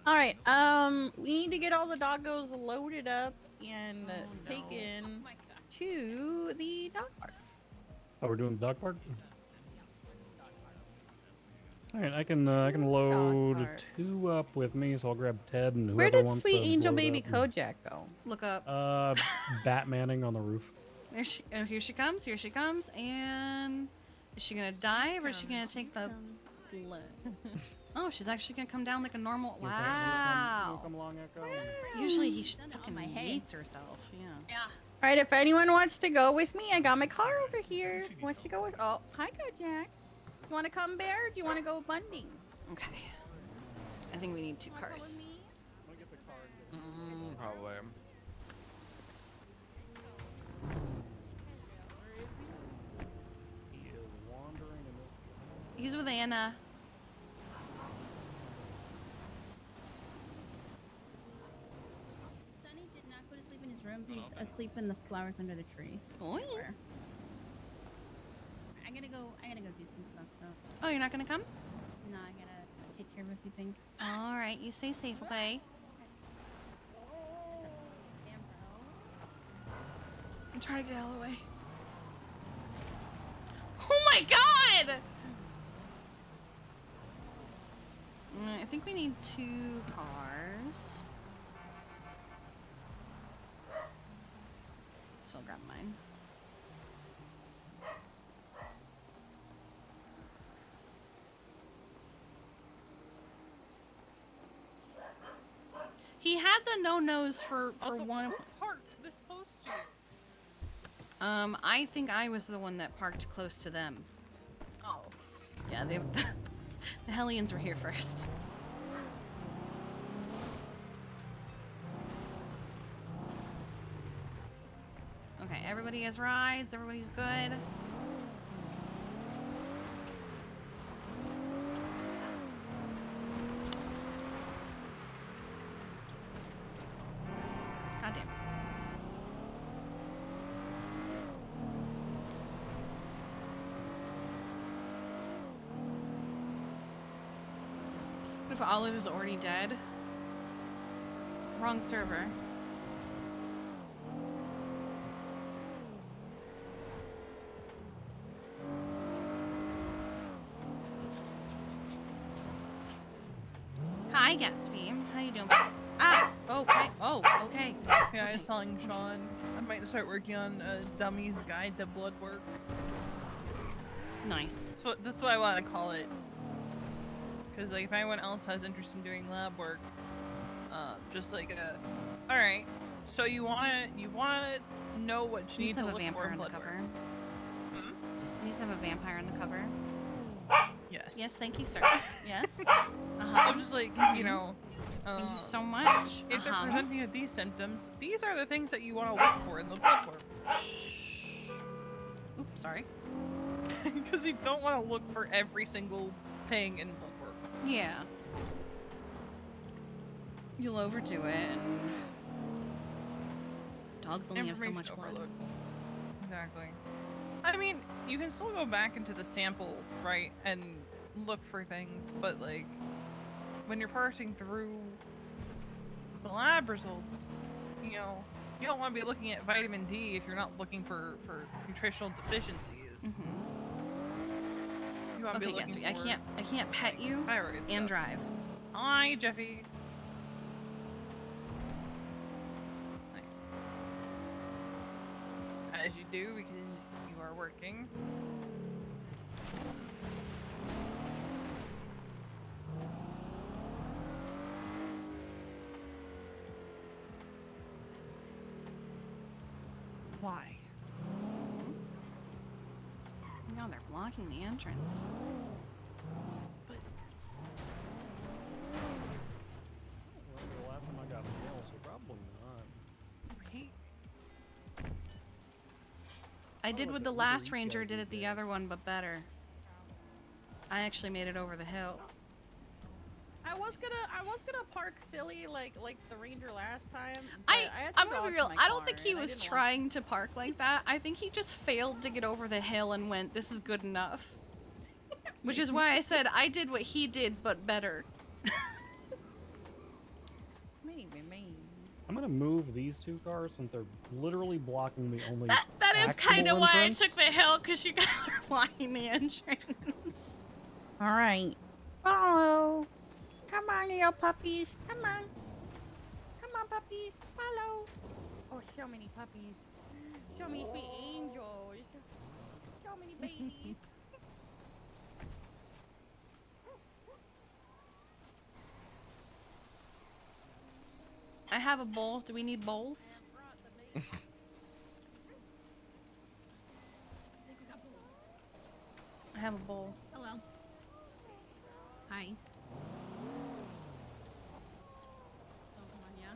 Speaker 2: All right. We need to get all the doggos loaded up and taken to the dog park.
Speaker 21: Oh, we're doing the dog park? All right, I can load 2 up with me, so I'll grab Ted and
Speaker 22: Where
Speaker 21: whoever
Speaker 22: did
Speaker 21: wants
Speaker 22: sweet
Speaker 21: to
Speaker 22: angel
Speaker 21: load
Speaker 22: baby
Speaker 21: up and-
Speaker 22: Kojak go?
Speaker 1: Look up.
Speaker 21: Batmaning on the roof.
Speaker 1: There she. Oh, here she comes. Here she comes. And is she gonna dive or is she gonna take the? Oh, she's actually gonna come down like a normal.
Speaker 21: You
Speaker 1: Wow.
Speaker 21: come along, Echo.
Speaker 1: Usually he
Speaker 22: Done it on
Speaker 1: fucking
Speaker 22: my head.
Speaker 1: hates herself. Yeah.
Speaker 22: Yeah. All right, if anyone wants to go with me, I got my car over here. Wants to go with? Oh, hi, Kojak. You want to come, Bear? Or do you want to go bunding?
Speaker 1: Okay. I think we need 2 cars.
Speaker 14: Probably.
Speaker 21: He is wandering in this.
Speaker 1: He's with Anna.
Speaker 22: Sunny did not go to sleep in his room. He's asleep in the flowers under the tree.
Speaker 1: Oi.
Speaker 22: somewhere. I gotta go do some stuff. So.
Speaker 1: Oh, you're not gonna come?
Speaker 22: No, I gotta take care of a few things.
Speaker 1: All right. You stay safe, okay? I'm trying to get out of the way. Oh my god! I think we need 2 cars. So I'll grab mine. He had the no-nos for
Speaker 10: Also,
Speaker 1: one.
Speaker 10: who parked this close to you?
Speaker 1: I think I was the one that parked close to them.
Speaker 10: Oh.
Speaker 1: Yeah, they the Hellions were here first. Okay, everybody has rides, everybody's good. God damn. What if Olive is already dead? Wrong server. Hi, Gatsby. How you doing? Ah! Okay. Oh, okay.
Speaker 10: Yeah, I was telling Sean I might start working on a dummy's guide to blood work.
Speaker 1: Nice.
Speaker 10: That's what I want to call it. Because like, if anyone else has interest in doing lab work, just like all right. So you wanna know what you
Speaker 1: Needs
Speaker 10: need
Speaker 1: to
Speaker 10: to
Speaker 1: have a
Speaker 10: look for
Speaker 1: vampire
Speaker 10: in
Speaker 1: on the
Speaker 10: blood
Speaker 1: cover.
Speaker 10: work.
Speaker 1: Needs to have a vampire on the cover.
Speaker 10: Yes.
Speaker 1: Yes, thank you, sir. Yes. Uh-huh.
Speaker 10: I'm just like, you know.
Speaker 1: Thank you so much.
Speaker 10: If they're presenting with these symptoms, these are the things that you want to look for in the blood work.
Speaker 1: Oops, sorry.
Speaker 10: Because you don't want to look for every single thing in blood work.
Speaker 1: Yeah. You'll overdo it, and dogs only have so much blood.
Speaker 10: overload. Exactly. I mean, you can still go back into the sample, right, and look for things, but like, when you're parsing through the lab results, you know, you don't want to be looking at vitamin D if you're not looking for nutritional deficiencies. You want to
Speaker 1: Okay,
Speaker 10: be looking
Speaker 1: Gatsby,
Speaker 10: for
Speaker 1: I can't pet you
Speaker 10: thyroid
Speaker 1: and
Speaker 10: stuff.
Speaker 1: drive.
Speaker 10: Hi, Jeffy. As you do, because you are working. Why?
Speaker 1: No, they're blocking the entrance.
Speaker 21: The last time I got a mail, so probably not.
Speaker 10: Right?
Speaker 1: I did what the last ranger did at the other one, but better. I actually made it over the hill.
Speaker 22: I was gonna park silly like the ranger last time. But I had
Speaker 1: I'm
Speaker 22: two
Speaker 1: gonna be
Speaker 22: dogs
Speaker 1: real.
Speaker 22: in my
Speaker 1: I don't
Speaker 22: car,
Speaker 1: think he
Speaker 22: and I
Speaker 1: was
Speaker 22: didn't want-
Speaker 1: trying to park like that. I think he just failed to get over the hill and went, "This is good enough." Which is why I said I did what he did, but better.
Speaker 21: I'm gonna move these 2 cars since they're literally blocking the only.
Speaker 1: That is kind of
Speaker 21: actual
Speaker 1: why I
Speaker 21: entrance.
Speaker 1: took the hill, because you guys are blocking the entrance.
Speaker 22: All right. Follow. Come on, little puppies. Come on. Come on, puppies. Follow. Oh, so many puppies. So many sweet angels. So many babies.
Speaker 1: I have a bowl. Do we need bowls? I have a bowl.
Speaker 11: Hello. Hi. Oh, come on, yeah.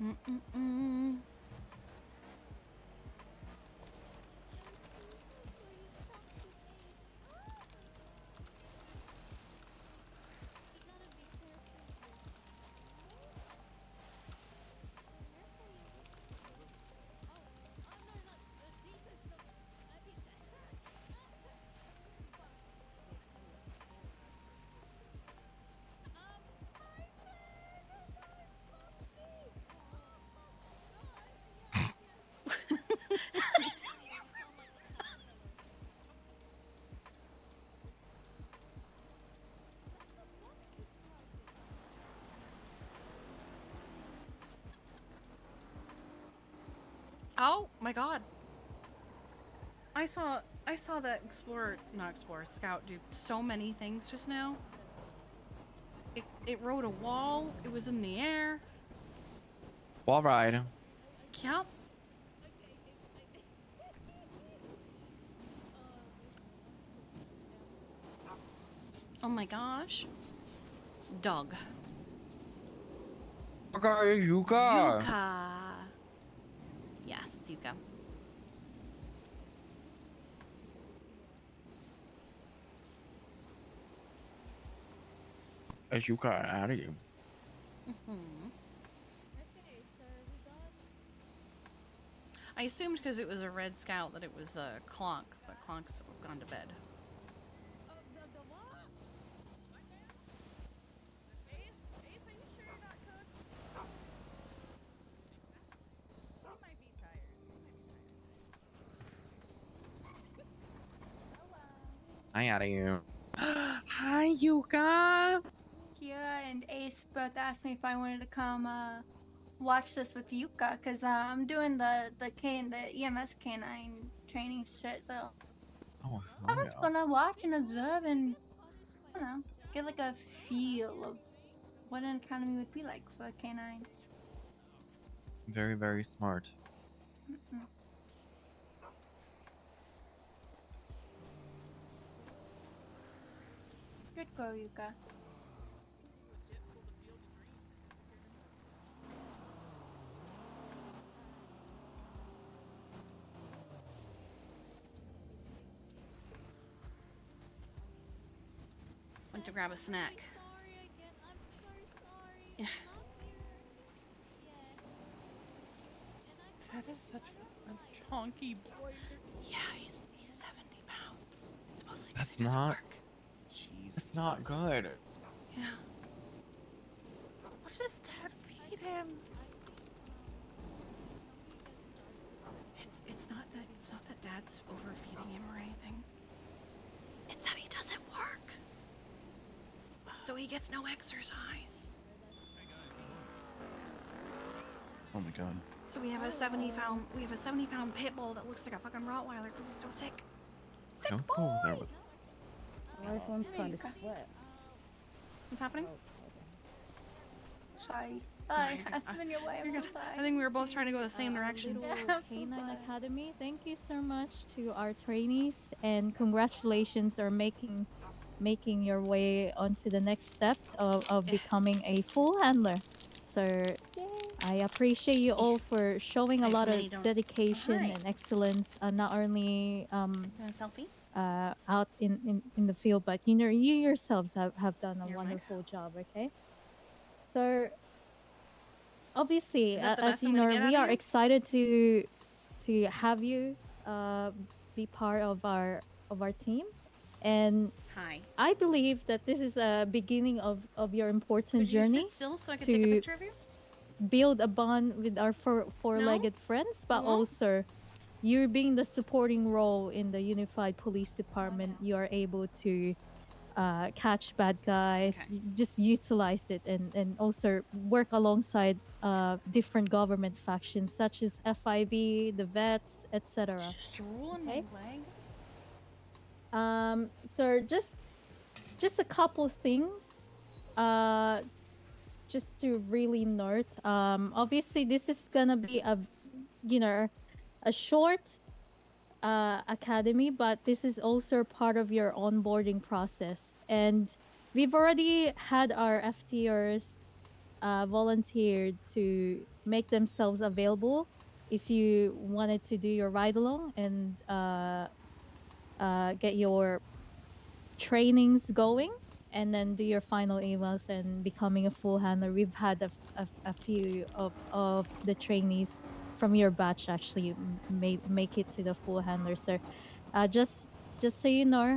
Speaker 1: Mm-mm-mm. Oh my god. I saw that scout do so many things just now. It rode a wall, it was in the air.
Speaker 14: Wall ride.
Speaker 1: Yep. Oh my gosh. Dog.
Speaker 14: Okay, Yuka.
Speaker 1: Yuka. Yes, it's Yuka.
Speaker 14: Is Yuka out of you?
Speaker 1: I assumed because it was a red scout that it was Clonk, but Clonk's gone to bed.
Speaker 14: I out of you. Hi, Yuka.
Speaker 6: Kira and Ace both asked me if I wanted to come watch this with Yuka because I'm doing the EMS canine training shit. So
Speaker 14: Oh,
Speaker 6: I was gonna watch and observe and I don't know, get like a feel of what an academy would be like for canines.
Speaker 14: Very, very smart.
Speaker 6: Mm-mm. Good girl, Yuka.
Speaker 1: Went to grab a snack. Yeah.
Speaker 10: That is such a chonky boy.
Speaker 1: Yeah, he's 70 pounds. It's mostly
Speaker 14: That's
Speaker 1: because he doesn't
Speaker 14: not.
Speaker 1: work.
Speaker 14: That's not good.
Speaker 1: Yeah.
Speaker 10: What does Dad feed him?
Speaker 1: It's not that Dad's overfeeding him or anything. It's that he doesn't work. So he gets no exercise.
Speaker 12: Oh my god.
Speaker 1: So we have a 70-pound pit bull that looks like a fucking Rottweiler because he's so thick.
Speaker 14: Let's go over there with.
Speaker 18: Everyone's kind of sweat.
Speaker 1: What's happening?
Speaker 6: Sorry.
Speaker 1: No,
Speaker 6: Sorry,
Speaker 1: you're good.
Speaker 6: I'm in your way. I'm
Speaker 1: You're
Speaker 6: so
Speaker 1: good.
Speaker 6: sorry.
Speaker 1: I think we were both trying to go the same direction.
Speaker 6: Yeah, I'm so
Speaker 18: Canine
Speaker 6: sorry.
Speaker 18: Academy. Thank you so much to our trainees and congratulations on making your way onto the next step of becoming a full handler. So I appreciate you all for showing a lot of
Speaker 1: Mini don't-
Speaker 18: dedication
Speaker 1: Hi.
Speaker 18: and excellence, not only
Speaker 1: You want a selfie?
Speaker 18: out in the field, but you yourselves have done a
Speaker 1: You're
Speaker 18: wonderful job. Okay, so obviously,
Speaker 1: Is that the
Speaker 18: as
Speaker 1: best
Speaker 18: you
Speaker 1: I'm
Speaker 18: know,
Speaker 1: gonna get
Speaker 18: we
Speaker 1: out of
Speaker 18: are
Speaker 1: you?
Speaker 18: excited to have you be part of our team, and
Speaker 1: Hi.
Speaker 18: I believe that this is a beginning of your important
Speaker 1: Could you
Speaker 18: journey
Speaker 1: sit still so I could take a
Speaker 18: to
Speaker 1: picture of you?
Speaker 18: build a bond with our four-legged friends, but
Speaker 1: You won't?
Speaker 18: also you're being the supporting role in the unified police department. You are able to catch bad guys, just utilize it, and also work alongside different government factions such as FIB, the vets, etc.
Speaker 1: Just drool on
Speaker 18: Okay.
Speaker 1: my leg.
Speaker 18: So just a couple things, just to really note. Obviously this is gonna be you know a short academy, but this is also part of your onboarding process. And we've already had our FTers volunteered to make themselves available if you wanted to do your ride along and get your trainings going and then do your final evals and becoming a full handler. We've had a few of the trainees from your batch actually make it to the full handler. So just so you know,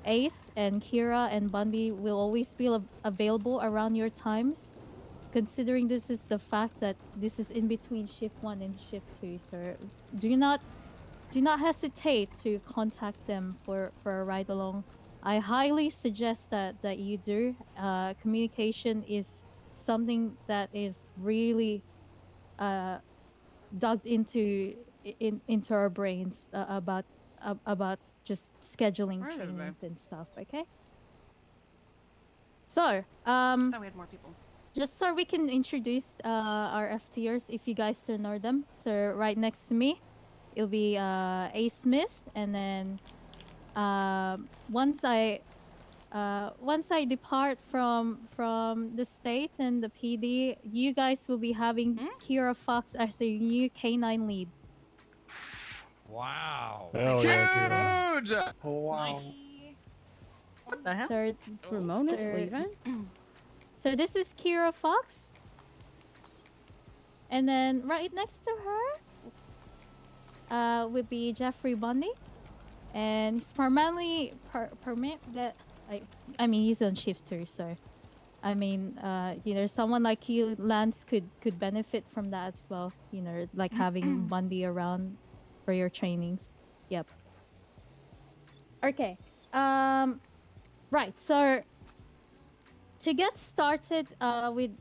Speaker 18: Ace and Kira and Bundy will always be available around your times. Considering this is the fact that this is in between shift 1 and shift 2, so do not hesitate to contact them for a ride along. I highly suggest that you do. Communication is something that is really uh, dug into our brains about just scheduling
Speaker 1: Where is everybody?
Speaker 18: trainings and stuff. Okay. So
Speaker 1: I thought we had more people.
Speaker 18: just so we can introduce our FTers if you guys don't know them. So right next to me, it'll be A Smith, and then once I depart from the state and the PD, you guys will be having Kira Fox as your new K9 lead.
Speaker 21: Wow.
Speaker 15: Hell yeah, Kira.
Speaker 14: Huge.
Speaker 15: Oh, wow.
Speaker 4: What the hell?
Speaker 18: So,
Speaker 4: Ramona's
Speaker 18: so-
Speaker 4: leaving?
Speaker 18: So this is Kira Fox. And then right next to her would be Jeffrey Bundy. And he's permanently I mean he's on shifter, so I mean someone like you, Lance, could benefit from that as well, like having Bundy around for your trainings. Yep. Okay. Right, so to get started with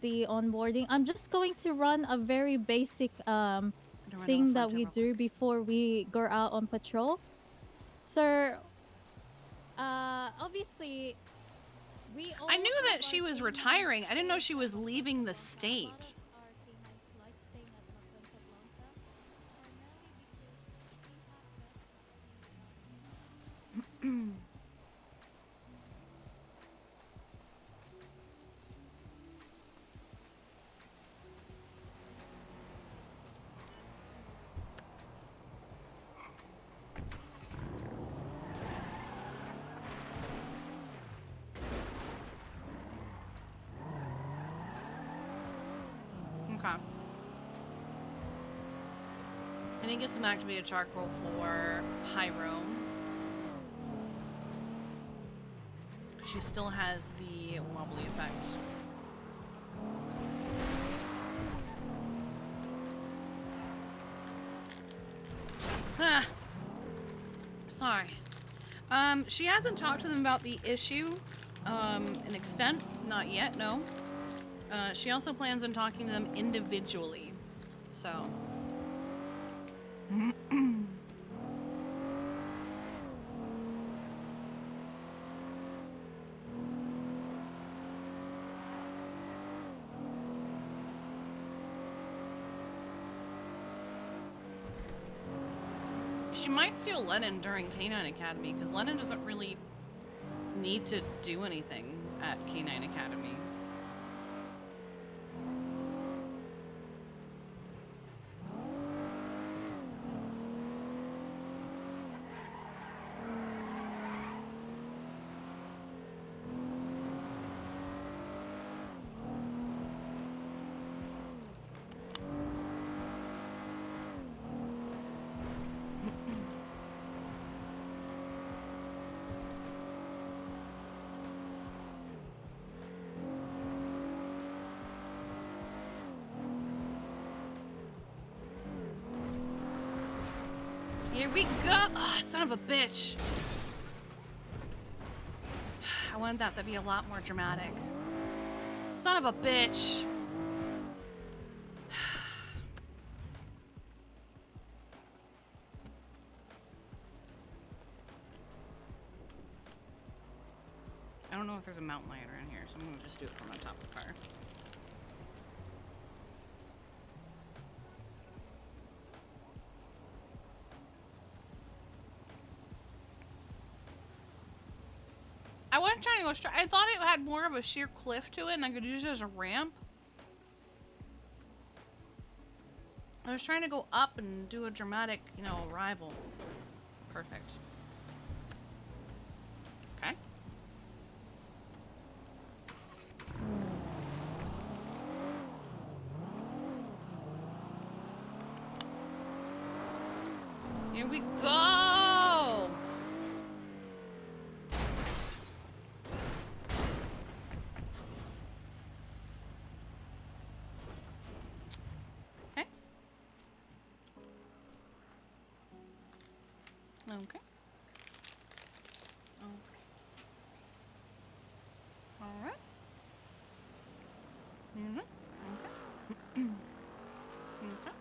Speaker 18: the onboarding, I'm just going to run a very basic thing that we do before we go out on patrol. So obviously
Speaker 1: I knew that she was retiring. I didn't know she was leaving the state. Okay. I didn't get some activated charcoal for Pyro. She still has the wobbly effect. Ah. Sorry. She hasn't talked to them about the issue, an extent. Not yet, no. She also plans on talking to them individually. So. She might steal Lennon during K9 Academy, because Lennon doesn't really need to do anything at K9 Academy. Here we go. Oh, son of a bitch. I wanted that to be a lot more dramatic. Son of a bitch. I don't know if there's a mountain lion around here, so I'm gonna just do it from on top of the car. I wasn't trying to go straight. I thought it had more of a sheer cliff to it and I could use it as a ramp. I was trying to go up and do a dramatic, you know, arrival. Perfect. Okay. Here we go! Okay. Okay. Okay. Alright. Mm-hmm. Okay. Okay.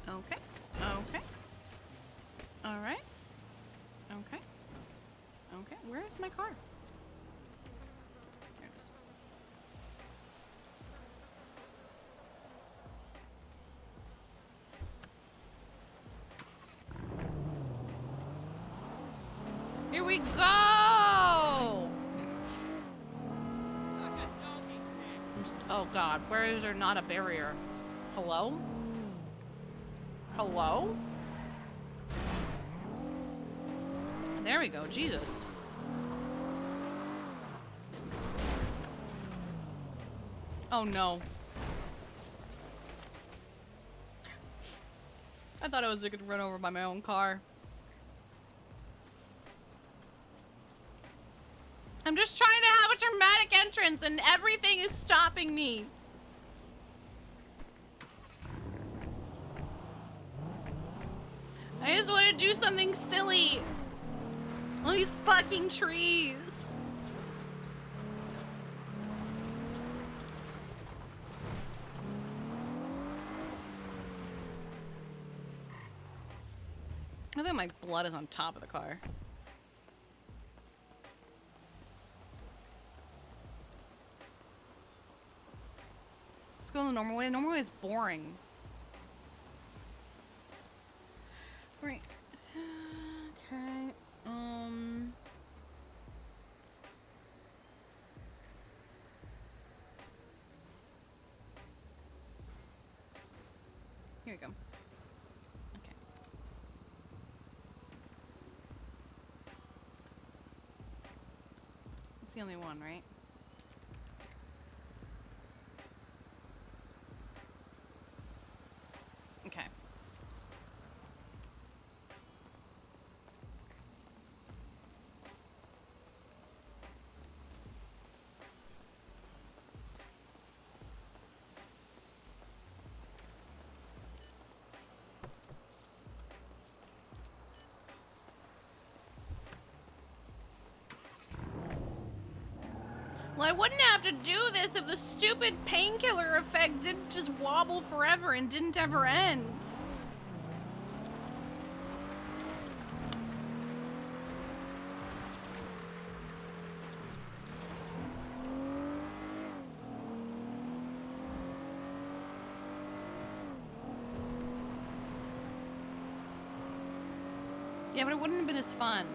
Speaker 1: Okay. Okay. Alright. Okay. Okay. Where is my car? There it is. Here we go! Oh god, where is there not a barrier? Hello? Hello? There we go, Jesus. Oh no. I thought I was gonna run over by my own car. I'm just trying to have a dramatic entrance and everything is stopping me. I just want to do something silly. All these fucking trees. I think my blood is on top of the car. Let's go the normal way. The normal way is boring. Right. Okay. Here we go. Okay. It's the only one, right? Okay. Well, I wouldn't have to do this if the stupid painkiller effect didn't just wobble forever and didn't ever end. Yeah, but it wouldn't have been as fun.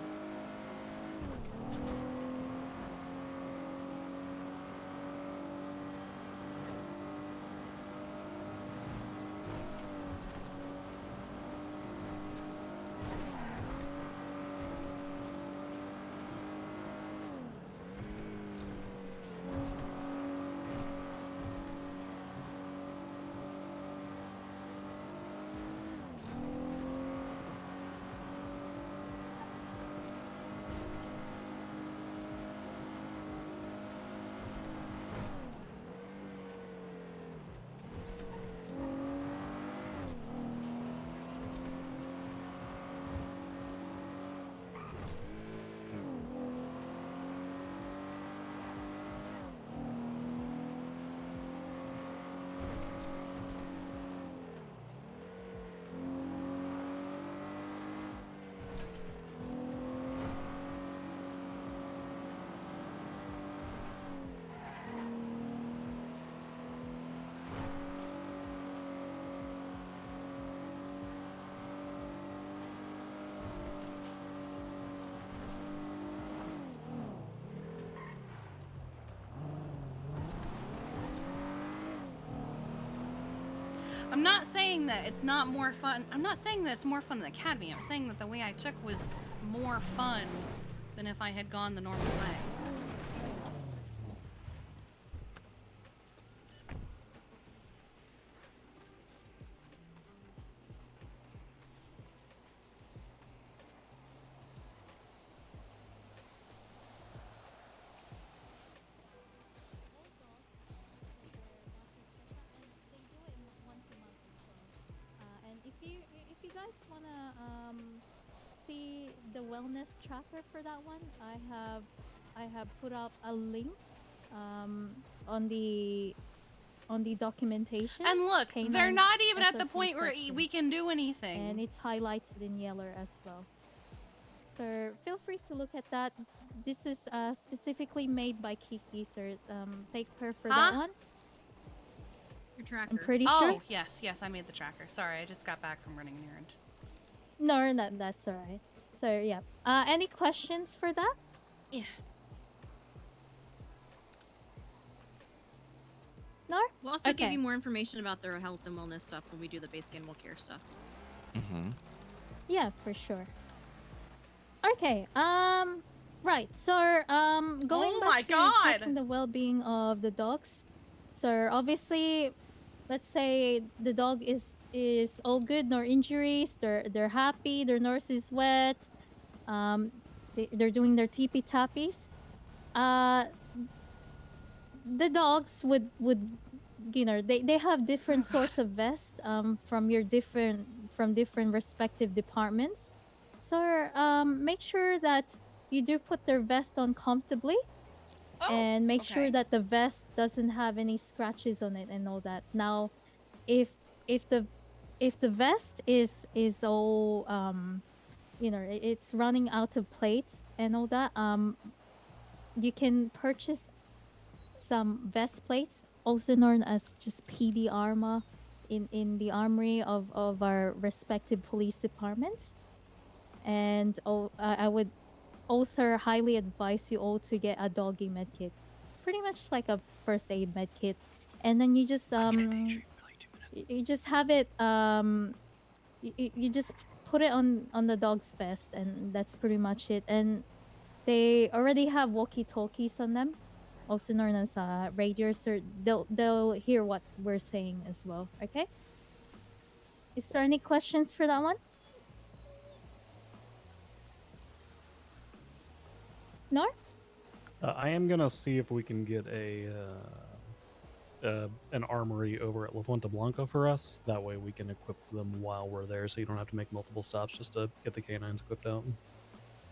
Speaker 1: I'm not saying that it's not more fun. I'm not saying that it's more fun than Academy. I'm saying that the way I took was more fun than if I had gone the normal way.
Speaker 18: And if you guys wanna see the wellness tracker for that one, I have put up a link on the documentation.
Speaker 1: And look, they're
Speaker 18: Canine
Speaker 1: not even at the
Speaker 18: SOP
Speaker 1: point where
Speaker 18: section.
Speaker 1: we can do anything.
Speaker 18: And it's highlighted in yellow as well. So feel free to look at that. This is specifically made by Kiki, so thank her for that one.
Speaker 11: Your tracker.
Speaker 18: I'm pretty sure.
Speaker 1: Oh, yes, I made the tracker. Sorry, I just got back from running an errand.
Speaker 18: No, that's alright. So yeah. Any questions for that?
Speaker 1: Yeah.
Speaker 18: No?
Speaker 11: We'll also give
Speaker 18: Okay.
Speaker 11: you more information about their health and wellness stuff when we do the basic animal care stuff.
Speaker 14: Mm-hmm.
Speaker 18: Yeah, for sure. Okay. Right. So going
Speaker 1: Oh
Speaker 18: back
Speaker 1: my
Speaker 18: to
Speaker 1: God!
Speaker 18: checking the well-being of the dogs. So obviously, let's say the dog is all good, no injuries. They're happy. Their nose is wet. They're doing their tippy tappies. The dogs would they have different sorts of vests from different respective departments. So make sure that you do put their vest on comfortably, and make sure
Speaker 1: okay.
Speaker 18: that the vest doesn't have any scratches on it and all that. Now, if if the if the vest is all it's running out of plates and all that, you can purchase some vest plates, also known as just PD armor, in the armory of our respective police departments. And I would also highly advise you all to get a doggy med kit, pretty much like a first aid med kit, and then you just you just have it you just put it on the dog's vest, and that's pretty much it. And they already have walkie talkies on them, also known as radios, so they'll hear what we're saying as well. Okay, is there any questions for that one? No?
Speaker 21: I am gonna see if we can get an armory over at La Fuente Blanca for us. That way we can equip them while we're there, so you don't have to make multiple stops just to get the canines equipped out.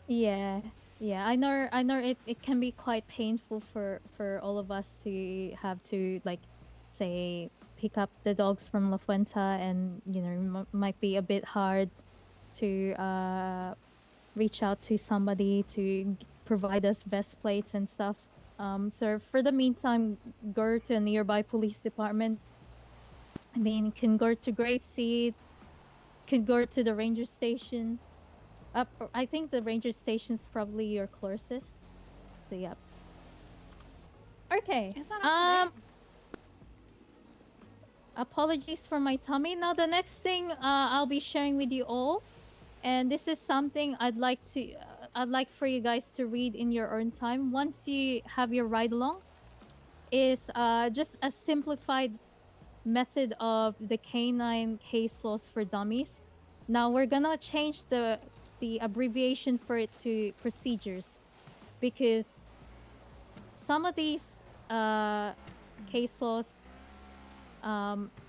Speaker 18: Yeah, I know it can be quite painful for all of us to have to, like, say, pick up the dogs from La Fuente, and might be a bit hard to reach out to somebody to provide us vest plates and stuff. So for the meantime, go to a nearby police department. I mean, can go to Grapeseed, can go to the ranger station. I think the ranger station's probably your closest. So yeah. Okay.
Speaker 1: Is that up to date?
Speaker 18: Apologies for my tummy. Now the next thing I'll be sharing with you all, and this is something I'd like for you guys to read in your own time once you have your ride along, is just a simplified method of the canine case laws for dummies. Now we're gonna change the abbreviation for it to procedures, because some of these case laws,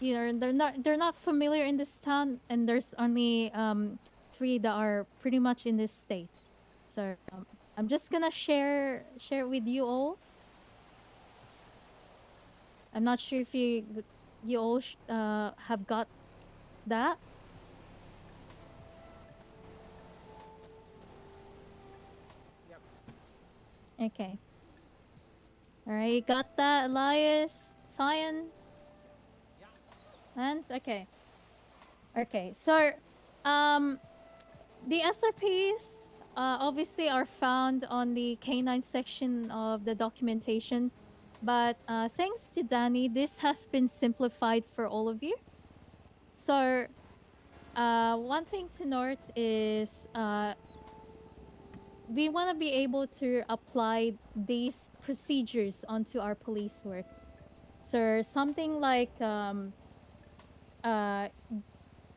Speaker 18: they're not familiar in this town, and there's only 3 that are pretty much in this state. So I'm just gonna share it with you all. I'm not sure if you all have got that. Okay. All right, you got that, Elias, Cyan, and okay. Okay, so the SRPs obviously are found on the canine section of the documentation, but thanks to Danny, this has been simplified for all of you. So, one thing to note is we want to be able to apply these procedures onto our police work. So something like uh,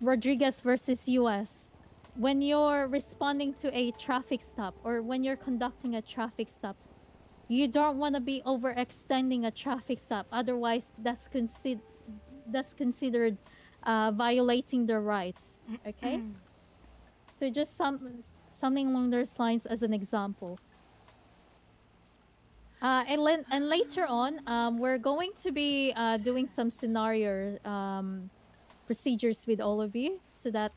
Speaker 18: Rodriguez versus US. When you're responding to a traffic stop or when you're conducting a traffic stop, you don't want to be overextending a traffic stop. Otherwise, that's considered violating their rights. Okay, so just something along those lines as an example. And later on, we're going to be doing some scenario procedures with all of you so that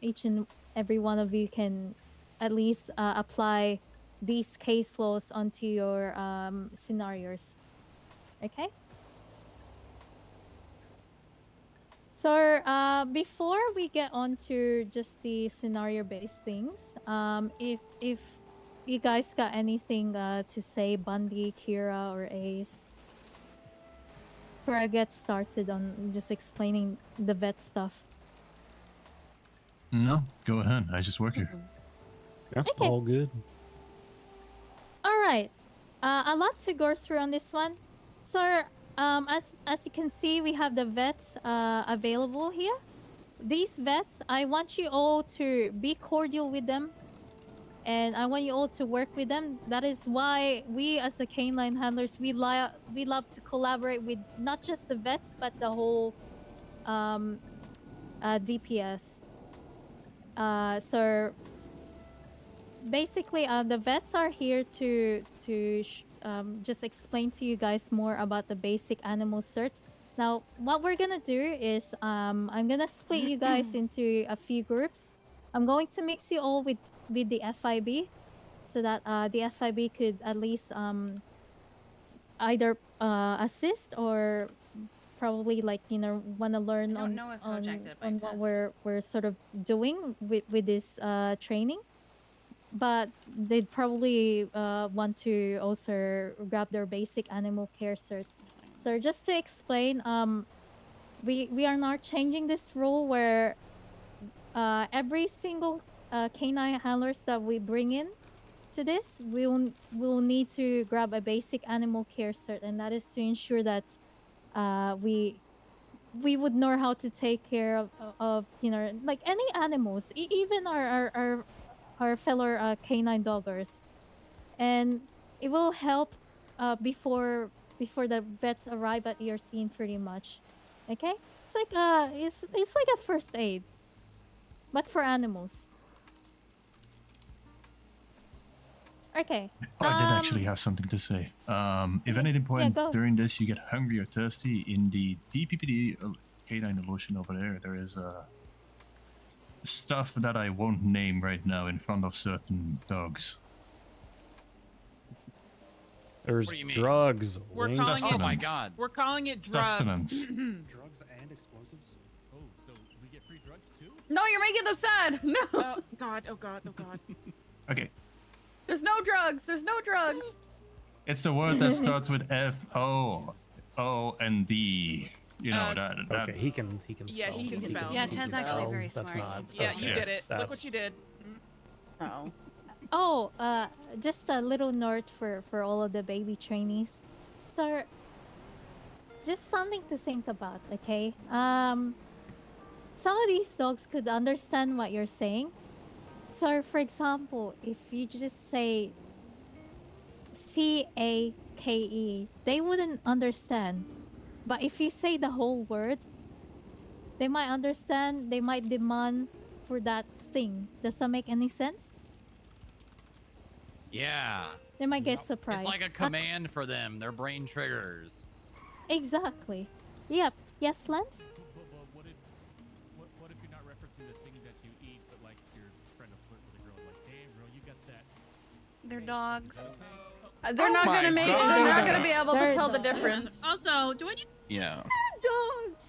Speaker 18: each and every one of you can at least apply these case laws onto your scenarios. Okay? So before we get on to just the scenario-based things, if you guys got anything to say, Bundy, Kira, or Ace, before I get started on just explaining the vet stuff.
Speaker 16: No, go ahead. I just work here.
Speaker 21: Yeah,
Speaker 18: Okay.
Speaker 21: all good.
Speaker 18: All right. A lot to go through on this one. So, as you can see, we have the vets available here. These vets, I want you all to be cordial with them, and I want you all to work with them. That is why we, as the canine handlers, we love to collaborate with not just the vets but the whole DPS. So basically, the vets are here to just explain to you guys more about the basic animal search. Now, what we're gonna do is I'm gonna split you guys into a few groups. I'm going to mix you all with the FIB, so that the FIB could at least either assist or probably like want to learn
Speaker 1: I don't know if Kojak did it by
Speaker 18: on what
Speaker 1: test.
Speaker 18: we're sort of doing with this training, but they'd probably want to also grab their basic animal care cert. So just to explain, we are now changing this rule where every single canine handlers that we bring in to this, we'll need to grab a basic animal care cert, and that is to ensure that we would know how to take care of like any animals, even our fellow canine doggers, and it will help before the vets arrive at your scene pretty much. Okay, it's like it's like a first aid, but for animals. Okay.
Speaker 16: Oh, I did actually have something to say. If at any point
Speaker 18: go.
Speaker 16: during this you get hungry or thirsty, in the DPPD canine evolution over there, there is stuff that I won't name right now in front of certain dogs.
Speaker 21: There's
Speaker 7: What do you mean?
Speaker 21: drugs.
Speaker 7: We're
Speaker 21: wings.
Speaker 7: calling it.
Speaker 16: Oh my God.
Speaker 7: We're calling it drugs.
Speaker 16: Sustenance.
Speaker 20: Drugs and explosives? Oh, so we get free drugs too?
Speaker 10: No, you're making them sad. No.
Speaker 7: Oh God! Oh God! Oh God!
Speaker 16: Okay,
Speaker 10: There's no drugs. There's no drugs.
Speaker 16: it's the word that starts with F O O and D. You know that.
Speaker 21: Okay, he can.
Speaker 7: Yeah,
Speaker 21: spell.
Speaker 7: he can spell.
Speaker 1: Yeah, Ted's actually
Speaker 21: spell.
Speaker 1: very
Speaker 21: That's
Speaker 1: smart.
Speaker 21: not.
Speaker 7: Yeah, you
Speaker 16: Yeah.
Speaker 7: did it. Look
Speaker 21: That's-
Speaker 7: what you did.
Speaker 10: Oh.
Speaker 18: Oh, just a little note for all of the baby trainees. So, just something to think about, okay? Some of these dogs could understand what you're saying. So, for example, if you just say CAKE, they wouldn't understand. But if you say the whole word, they might understand, they might demand for that thing. Does that make any sense?
Speaker 7: Yeah.
Speaker 18: They might get surprised.
Speaker 7: It's like a command for them. Their brain triggers.
Speaker 18: Exactly. Yep. Yes, Lance?
Speaker 20: But what if you're not referencing the thing that you eat, but like you're trying to flirt with a girl, like, damn girl, you got that.
Speaker 1: They're dogs.
Speaker 10: They're not gonna make.
Speaker 18: God.
Speaker 10: They're not gonna be able to
Speaker 18: They're
Speaker 10: tell the
Speaker 18: dogs.
Speaker 10: difference.
Speaker 11: Also, do I need,
Speaker 14: Yeah.
Speaker 10: Dogs.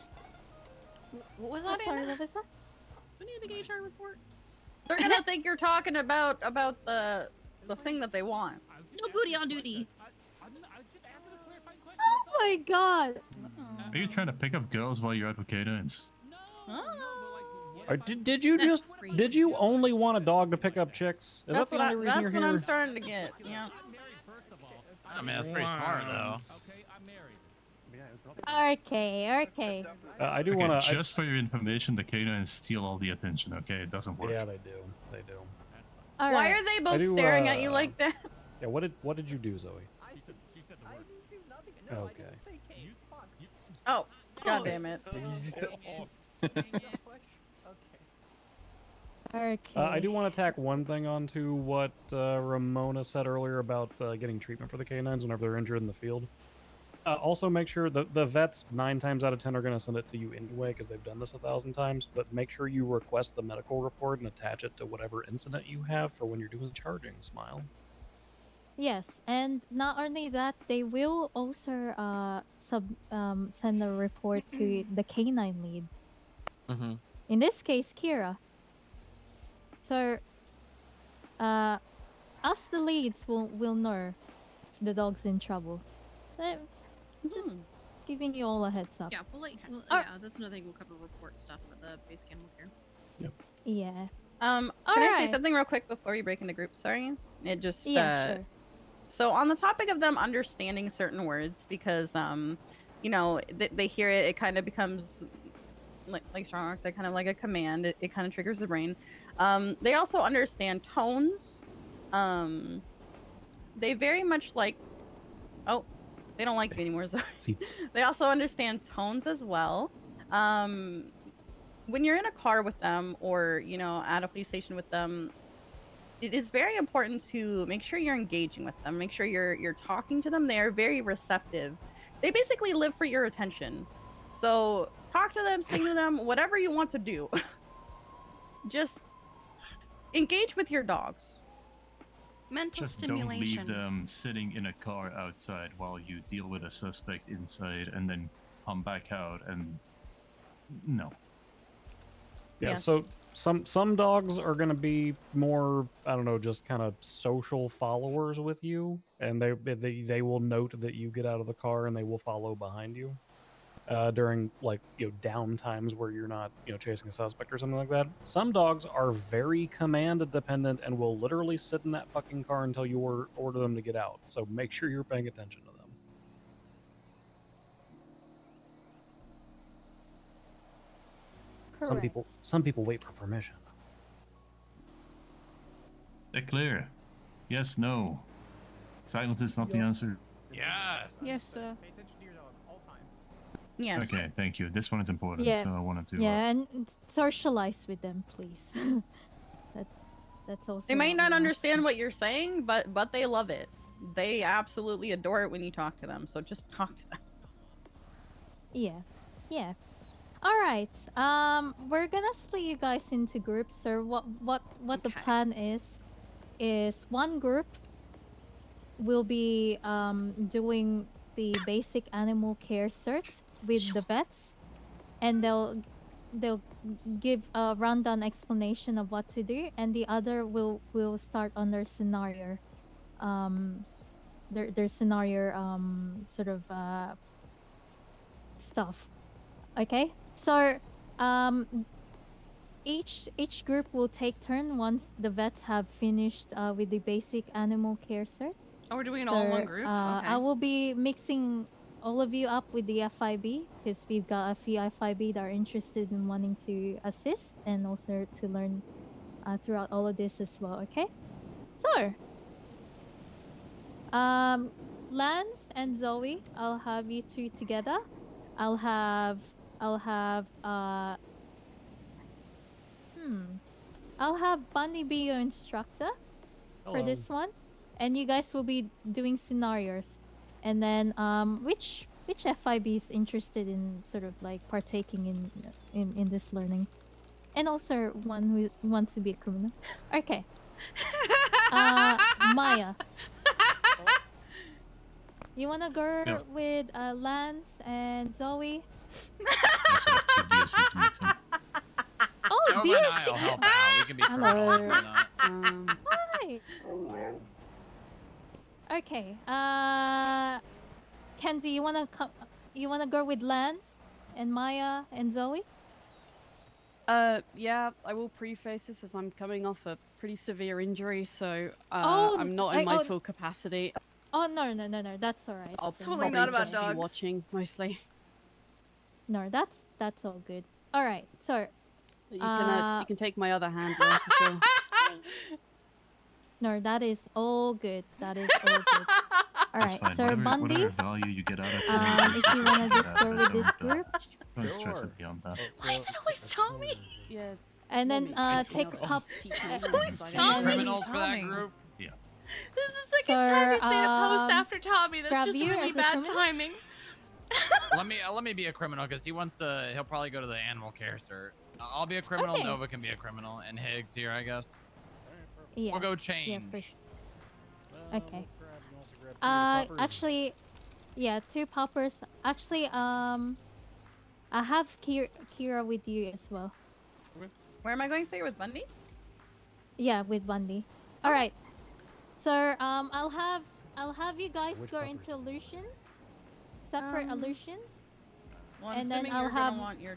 Speaker 1: What was
Speaker 18: Oh,
Speaker 1: that?
Speaker 18: sorry,
Speaker 1: Anna?
Speaker 18: what was that?
Speaker 11: do I need a big HR report?
Speaker 10: They're gonna think you're talking about the thing that they want.
Speaker 11: No booty on duty.
Speaker 18: Oh my god!
Speaker 16: Are you trying to pick up girls while you're at with canines?
Speaker 21: Did you
Speaker 11: That's
Speaker 21: just did you only want a dog to pick up chicks? Is
Speaker 8: That's
Speaker 21: that the
Speaker 8: what
Speaker 21: only reason
Speaker 8: that's
Speaker 21: you're
Speaker 8: what I'm
Speaker 21: here?
Speaker 8: starting to get. Yeah.
Speaker 7: I mean, that's pretty smart though.
Speaker 20: Okay, I'm married.
Speaker 18: Okay, okay.
Speaker 21: I do
Speaker 16: Okay,
Speaker 21: want to.
Speaker 16: just for your information, the canines steal all the attention. Okay, it doesn't work.
Speaker 21: Yeah, they do. They do.
Speaker 18: All
Speaker 8: Why
Speaker 18: right.
Speaker 8: are they
Speaker 21: I
Speaker 8: both
Speaker 21: do,
Speaker 8: staring at you like that?
Speaker 21: Yeah. What did you do, Zoe?
Speaker 20: She said the word.
Speaker 21: Okay.
Speaker 8: Oh, god damn it.
Speaker 18: Okay.
Speaker 21: I do want to tack one thing onto what Ramona said earlier about getting treatment for the canines whenever they're injured in the field. Also, make sure the vets 9 times out of 10 are going to send it to you anyway because they've done this 1,000 times. But make sure you request the medical report and attach it to whatever incident you have for when you're doing charging. Smile.
Speaker 18: Yes, and not only that, they will also send a report to the canine lead.
Speaker 14: Mm-hmm.
Speaker 18: In this case, Kira. So, us the leads will know if the dog's in trouble. So, just giving you all a heads up.
Speaker 11: Yeah,
Speaker 18: Oh.
Speaker 11: yeah, that's another thing. We'll cover report stuff for the basic animal care.
Speaker 18: Yeah.
Speaker 8: Can I say
Speaker 18: Alright.
Speaker 8: something real quick before we break into group? Sorry. It just
Speaker 18: Yeah, sure.
Speaker 8: So on the topic of them understanding certain words, because you know, they hear it, it kind of becomes like Strong said, kind of like a command. It kind of triggers the brain. They also understand tones. They very much like. Oh, they don't like you anymore. So they also understand tones as well. When you're in a car with them, or you know, at a police station with them, it is very important to make sure you're engaging with them. Make sure you're talking to them. They are very receptive. They basically live for your attention. So talk to them, sing to them, whatever you want to do. Just engage with your dogs.
Speaker 1: Mental
Speaker 16: Just
Speaker 1: stimulation.
Speaker 16: don't leave them sitting in a car outside while you deal with a suspect inside, and then come back out and no.
Speaker 21: Yeah.
Speaker 8: Yeah.
Speaker 21: So some dogs are going to be more, I don't know, just kind of social followers with you, and they will note that you get out of the car and they will follow behind you during like down times where you're not chasing a suspect or something like that. Some dogs are very command dependent and will literally sit in that fucking car until you order them to get out. So make sure you're paying attention to them.
Speaker 18: Correct.
Speaker 21: Some people wait for permission.
Speaker 16: They're clear. Yes, no. Silence is not the answer.
Speaker 7: Yes.
Speaker 6: Yes, sir.
Speaker 20: Pay attention to your dog all times.
Speaker 8: Yeah.
Speaker 16: Okay, thank you. This one is important,
Speaker 18: Yeah.
Speaker 16: so I wanted to.
Speaker 18: Yeah, and socialize with them, please. That's also.
Speaker 8: They might
Speaker 18: what
Speaker 8: not
Speaker 18: we ask.
Speaker 8: understand what you're saying, but they love it. They absolutely adore it when you talk to them. So just talk to them.
Speaker 18: Yeah, yeah. All right. We're gonna split you guys into groups. So what the plan is one group will be doing the basic animal care cert with the vets, and they'll give a rundown explanation of what to do, and the other will start on their scenario, their scenario sort of stuff. Okay, so each group will take turn once the vets have finished with the basic animal care cert.
Speaker 1: Oh, we're doing it all in one group? Okay.
Speaker 18: I will be mixing all of you up with the FIB because we've got a few FIB that are interested in wanting to assist and also to learn throughout all of this as well. Okay, so Lance and Zoe, I'll have you two together. I'll have Bunny be your instructor for
Speaker 21: Hello.
Speaker 18: this one, and you guys will be doing scenarios. And then which FIB is interested in sort of like partaking in this learning, and also one who wants to be a criminal. Okay. Maya. You wanna go
Speaker 16: Yeah.
Speaker 18: with Lance and Zoe? Oh,
Speaker 7: Over
Speaker 18: dear.
Speaker 7: and I'll help out. We can be criminals if we're not.
Speaker 18: Hi. Okay. Kenzie, you wanna go with Lance and Maya and Zoe?
Speaker 4: Yeah, I will preface this as I'm coming off a pretty severe injury, so
Speaker 18: Oh,
Speaker 4: I'm not in my full capacity.
Speaker 18: Oh no, that's all right.
Speaker 4: I'll
Speaker 18: then.
Speaker 1: totally not about
Speaker 4: just be
Speaker 1: dogs.
Speaker 4: watching mostly.
Speaker 18: No, that's all good. All right, so
Speaker 4: You can take my other hand now for sure.
Speaker 18: no, that is all good. That is all good. All
Speaker 16: That's
Speaker 18: right,
Speaker 16: fine.
Speaker 18: Sir
Speaker 16: Whatever,
Speaker 18: Bundy.
Speaker 16: whatever value you get out of it,
Speaker 18: If you wanna just go with this group,
Speaker 16: don't stress it beyond that.
Speaker 1: Why is it always Tommy?
Speaker 4: Yeah.
Speaker 18: and then take a cup.
Speaker 1: It's always
Speaker 18: and
Speaker 1: Tommy.
Speaker 18: then-
Speaker 7: Criminals for that group.
Speaker 16: Yeah.
Speaker 1: This is the second time he's made a post after Tommy. That's
Speaker 18: grab
Speaker 1: just
Speaker 18: you
Speaker 1: really
Speaker 18: as a
Speaker 1: bad
Speaker 18: criminal?
Speaker 1: timing.
Speaker 7: Let me be a criminal because he'll probably go to the animal care, sir. I'll be a criminal.
Speaker 18: Okay.
Speaker 7: Nova can be a criminal, and Higgs here, I guess.
Speaker 18: Yeah.
Speaker 7: We'll go change.
Speaker 18: Yeah, for sure. Okay. Actually, yeah, 2 poppers. Actually, I have Kira with you as well.
Speaker 8: Where am I going? Say you're with Bundy?
Speaker 18: Yeah, with Bundy. All right. So I'll have you guys
Speaker 8: Which
Speaker 18: go
Speaker 8: poppers?
Speaker 18: into illusions, separate illusions,
Speaker 8: Well, I'm
Speaker 18: and then
Speaker 8: assuming
Speaker 18: I'll
Speaker 8: you're gonna
Speaker 18: have
Speaker 8: want your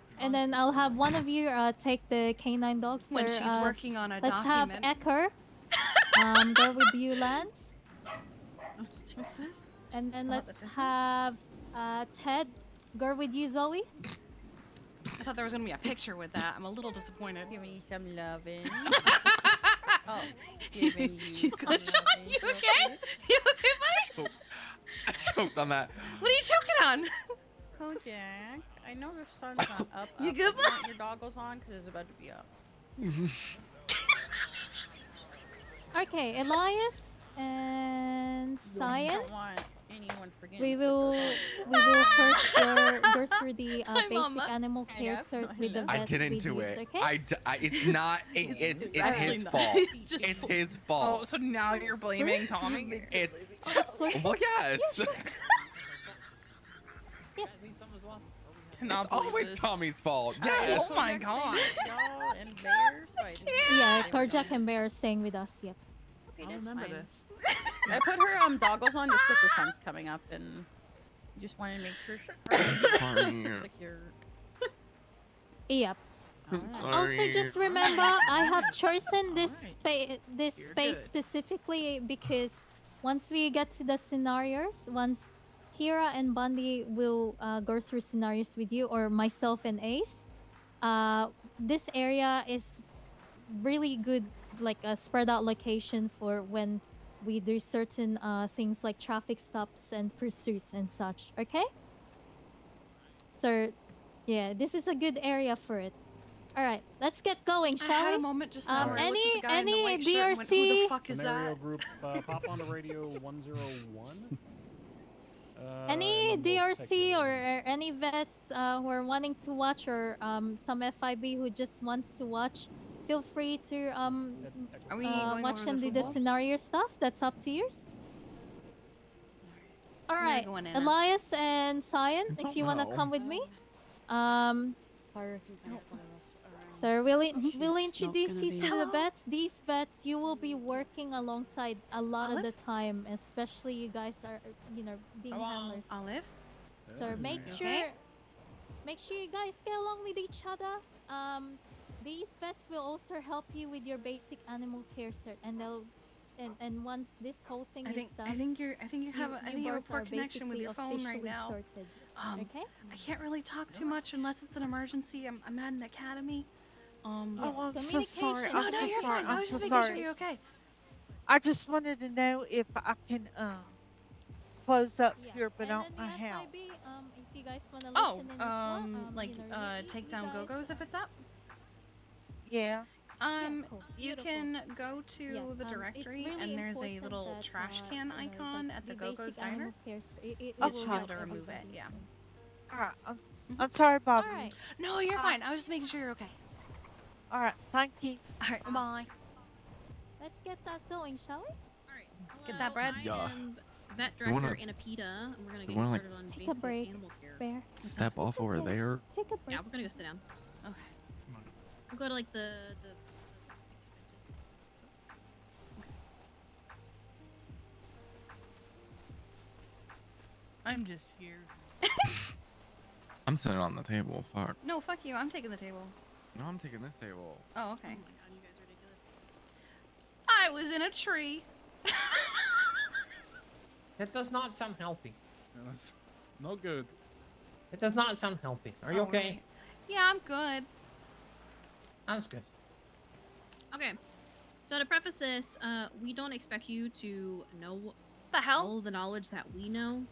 Speaker 18: one of you take the canine dog.
Speaker 1: When
Speaker 18: So,
Speaker 1: she's working on a
Speaker 18: let's
Speaker 1: document.
Speaker 18: have Echo go with you, Lance,
Speaker 1: What's this?
Speaker 18: and then
Speaker 1: Spot
Speaker 18: let's
Speaker 1: the difference?
Speaker 18: have Ted go with you, Zoe.
Speaker 1: I thought there was gonna be a picture with that. I'm a little disappointed.
Speaker 8: Give me some loving. Oh, giving you
Speaker 1: good, Sean? You okay? You okay, buddy?
Speaker 14: I choked on that.
Speaker 1: What are you choking on?
Speaker 8: Kojak, I know the sun's not up.
Speaker 1: You
Speaker 8: up,
Speaker 1: good,
Speaker 8: but you want your doggles on because it's about to be up.
Speaker 18: Okay, Elias and
Speaker 8: I
Speaker 18: Cyan.
Speaker 8: don't want anyone forgetting.
Speaker 18: We
Speaker 8: to put
Speaker 18: will
Speaker 8: those on.
Speaker 18: first go through the
Speaker 8: Hi,
Speaker 18: basic
Speaker 8: Mama.
Speaker 18: animal care cert with the
Speaker 14: I
Speaker 18: vets
Speaker 14: didn't
Speaker 18: we
Speaker 14: do
Speaker 18: use,
Speaker 14: it.
Speaker 18: okay?
Speaker 14: It's not. It's
Speaker 10: actually
Speaker 14: his
Speaker 10: not.
Speaker 14: fault.
Speaker 10: It's just-
Speaker 14: It's his
Speaker 10: Oh,
Speaker 14: fault.
Speaker 10: so now you're blaming Tommy?
Speaker 14: It's well, yes.
Speaker 10: Cannot
Speaker 14: It's
Speaker 10: believe
Speaker 14: always
Speaker 10: this.
Speaker 14: Tommy's fault. Yes.
Speaker 10: Oh my god.
Speaker 8: Y'all and bears. So I didn't-
Speaker 18: Yeah, Kojak and Bear are staying with us, yep.
Speaker 8: Okay,
Speaker 22: I
Speaker 8: that's
Speaker 22: remember
Speaker 8: fine.
Speaker 22: this.
Speaker 8: I put her doggles on just because the sun's coming up and just wanted to make sure
Speaker 14: Sorry.
Speaker 8: like you're
Speaker 18: Yep. Also, just remember, I have chosen this space specifically because once we get to the scenarios, once Kira and Bundy will go through scenarios with you, or myself and Ace, this area is really good, like a spread out location for when we do certain things like traffic stops and pursuits and such. Okay. So, yeah, this is a good area for it. All right, let's get going,
Speaker 1: I
Speaker 18: shall
Speaker 1: had
Speaker 18: we?
Speaker 1: a moment just now where I looked
Speaker 18: Any
Speaker 1: at the guy in the white shirt and went,
Speaker 18: DRC?
Speaker 1: who the fuck is
Speaker 21: Scenario
Speaker 1: that?
Speaker 21: group, pop onto radio 101.
Speaker 18: Any
Speaker 21: and then we'll take
Speaker 18: DRC or any vets who are wanting to watch, or some FIB who just wants to watch, feel free to
Speaker 1: Are we going
Speaker 18: watch
Speaker 1: over
Speaker 18: them
Speaker 1: the
Speaker 18: do the
Speaker 1: football?
Speaker 18: scenario stuff. That's up to you. All
Speaker 1: Where are we
Speaker 18: right,
Speaker 1: going, Anna?
Speaker 18: Elias and Cyan, if
Speaker 14: don't
Speaker 18: you want to
Speaker 14: know.
Speaker 18: come with me.
Speaker 4: Pyro can kind of follow us around.
Speaker 18: So we'll
Speaker 4: She's not
Speaker 18: introduce
Speaker 4: gonna
Speaker 18: you
Speaker 4: be-
Speaker 18: to the vets. These vets you will be working alongside a lot of the time, especially you guys are, being handlers.
Speaker 1: Olive?
Speaker 18: So make sure
Speaker 1: Okay.
Speaker 18: you guys get along with each other. These vets will also help you with your basic animal care cert, and they'll and once this whole thing is done,
Speaker 1: I think you have a
Speaker 18: both
Speaker 1: poor
Speaker 18: are
Speaker 1: connection with
Speaker 18: basically
Speaker 1: your phone right
Speaker 18: officially
Speaker 1: now.
Speaker 18: sorted. Okay.
Speaker 1: I can't really talk too much unless it's an emergency. I'm at an academy.
Speaker 22: Oh, I'm so sorry.
Speaker 1: Oh,
Speaker 22: I'm
Speaker 1: no,
Speaker 22: so
Speaker 1: you're
Speaker 22: sorry.
Speaker 1: fine. I
Speaker 22: I'm
Speaker 1: was
Speaker 22: so
Speaker 1: just making sure
Speaker 22: sorry.
Speaker 1: you're okay.
Speaker 22: I just wanted to know if I can close up here, but I
Speaker 18: And
Speaker 22: don't
Speaker 18: then
Speaker 22: know
Speaker 18: the
Speaker 22: how.
Speaker 18: FIB, if you guys want to
Speaker 1: Oh,
Speaker 18: listen in as well,
Speaker 1: like take down Go-Go's if it's up.
Speaker 22: Yeah.
Speaker 1: You can go to the directory and there's a little trash can icon at the Go-Go's diner.
Speaker 18: You
Speaker 1: will
Speaker 18: will
Speaker 1: be
Speaker 18: help
Speaker 1: able to remove it.
Speaker 18: everybody.
Speaker 1: Yeah.
Speaker 22: Alright, I'm sorry, Bob.
Speaker 18: Alright.
Speaker 1: No, you're fine. I was just making sure you're okay.
Speaker 22: Alright, thank you.
Speaker 1: All right, bye.
Speaker 18: Let's get that going, shall we?
Speaker 1: Get that bread.
Speaker 14: Yeah.
Speaker 11: I am vet
Speaker 14: You wanna-
Speaker 11: director in a PETA, and we're gonna
Speaker 14: you
Speaker 11: get
Speaker 14: wanna,
Speaker 11: you
Speaker 14: like,
Speaker 11: started on
Speaker 18: Take a
Speaker 11: basic
Speaker 18: break,
Speaker 11: animal care.
Speaker 18: Bear.
Speaker 14: Step off over
Speaker 18: okay.
Speaker 14: there.
Speaker 18: Take a break.
Speaker 11: Yeah, we're gonna go sit down.
Speaker 1: Okay.
Speaker 11: We'll go to like the
Speaker 10: I'm just here.
Speaker 14: I'm sitting on the table. Fuck.
Speaker 1: No, fuck you. I'm taking the table.
Speaker 14: No, I'm taking this table.
Speaker 1: Oh, okay.
Speaker 11: Oh my god, you guys are ridiculous.
Speaker 1: I was in a tree.
Speaker 9: That does not sound healthy.
Speaker 20: Yeah, that's not good.
Speaker 9: It does not sound healthy. Are you
Speaker 1: Oh,
Speaker 9: okay?
Speaker 1: right. Yeah, I'm good.
Speaker 9: That's good.
Speaker 11: Okay. So to preface this, we don't expect you to know
Speaker 1: the hell
Speaker 11: all the knowledge that we know.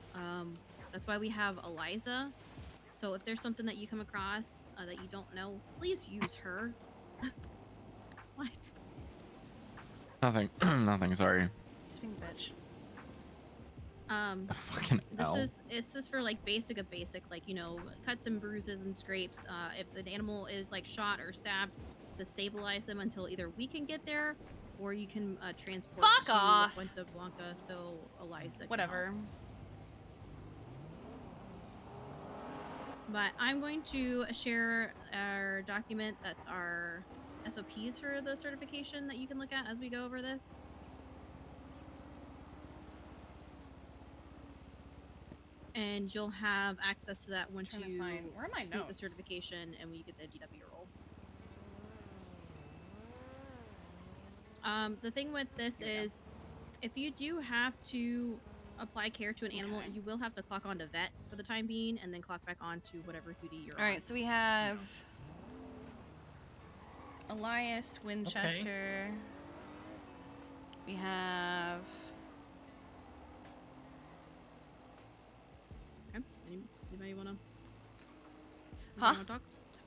Speaker 11: That's why we have Eliza. So if there's something that you come across that you don't know, please use her. What?
Speaker 14: Nothing. Nothing. Sorry.
Speaker 1: He's being a bitch.
Speaker 14: Fucking hell.
Speaker 11: It's just for like basic, like, you know, cuts and bruises and scrapes. If an animal is like shot or stabbed, to stabilize them until either we can get there or you can transport
Speaker 1: Fuck
Speaker 11: to
Speaker 1: off.
Speaker 11: Puente Blanca so Eliza can
Speaker 1: Whatever.
Speaker 11: help. But I'm going to share our document that's our SOPs for the certification that you can look at as we go over this. And you'll have access to that once you
Speaker 1: where are my
Speaker 11: complete the
Speaker 1: notes?
Speaker 11: certification and we get the DW role. The thing with this is, if you do have to apply care to an animal, you will have to clock on to vet for the time being, and then clock back on to whatever duty you're on.
Speaker 1: All right, so we have Elias Winchester. We have
Speaker 11: Okay. Anybody wanna?
Speaker 1: Huh?
Speaker 11: Wanna talk?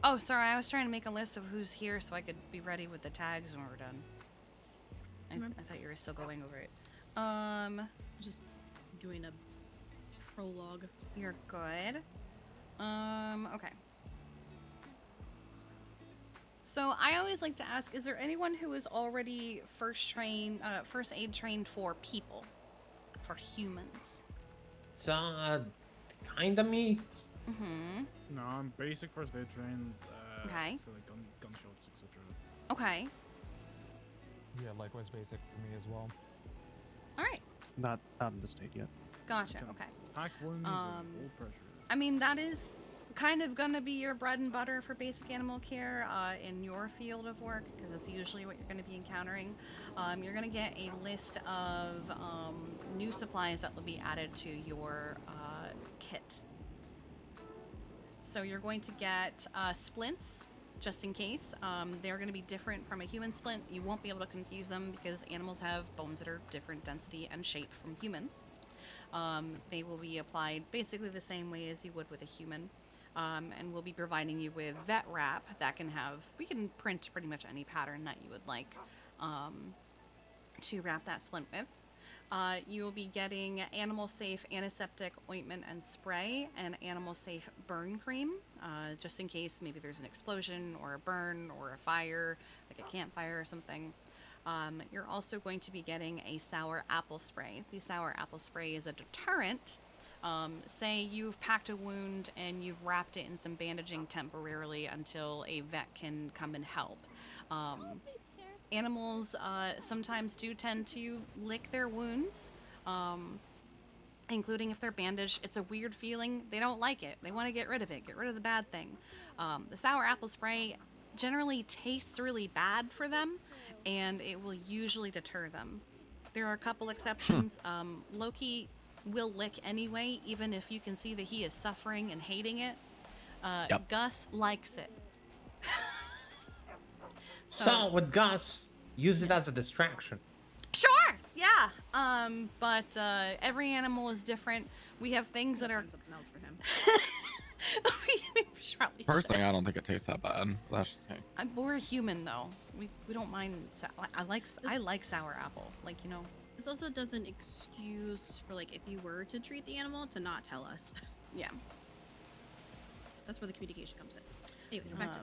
Speaker 1: Oh, sorry. I was trying to make a list of who's here so I could be ready with the tags when we're done. I thought you were still going over it.
Speaker 11: Just doing a prologue.
Speaker 1: You're good. Okay. So I always like to ask, is there anyone who is already first aid trained for people? For humans?
Speaker 9: It's kinda me.
Speaker 1: Mm-hmm.
Speaker 20: No, I'm basic first aid trained.
Speaker 1: Okay.
Speaker 20: For like gunshots, etc.
Speaker 1: Okay.
Speaker 13: Yeah, likewise basic for me as well.
Speaker 1: All right.
Speaker 23: Not in the state yet.
Speaker 1: Gotcha. Okay.
Speaker 20: Pack wounds and blood pressure.
Speaker 1: I mean, that is kind of gonna be your bread and butter for basic animal care in your field of work, because it's usually what you're gonna be encountering. You're gonna get a list of new supplies that will be added to your kit. So you're going to get splints, just in case. They're going to be different from a human splint. You won't be able to confuse them because animals have bones that are different density and shape from humans. They will be applied basically the same way as you would with a human. And we'll be providing you with vet wrap that we can print pretty much any pattern that you would like to wrap that splint with. You will be getting animal safe antiseptic ointment and spray and animal safe burn cream, just in case maybe there's an explosion or a burn or a fire, like a campfire or something. You're also going to be getting a sour apple spray. The sour apple spray is a deterrent. Say you've packed a wound and you've wrapped it in some bandaging temporarily until a vet can come and help. Animals sometimes do tend to lick their wounds, including if they're bandaged. It's a weird feeling. They don't like it. They want to get rid of it, get rid of the bad thing. The sour apple spray generally tastes really bad for them, and it will usually deter them. There are a couple exceptions. Loki will lick anyway, even if you can see that he is suffering and hating it. Gus likes it.
Speaker 9: So with Gus, use it as a distraction.
Speaker 1: Sure, yeah. But every animal is different. We have things that are.
Speaker 11: Something else for him.
Speaker 14: Personally, I don't think it tastes that bad. That's just me.
Speaker 1: We're human though. We don't mind. I like sour apple. Like, you know.
Speaker 11: This also doesn't excuse for like if you were to treat the animal to not tell us.
Speaker 1: Yeah.
Speaker 11: That's where the communication comes in. Anyways, back to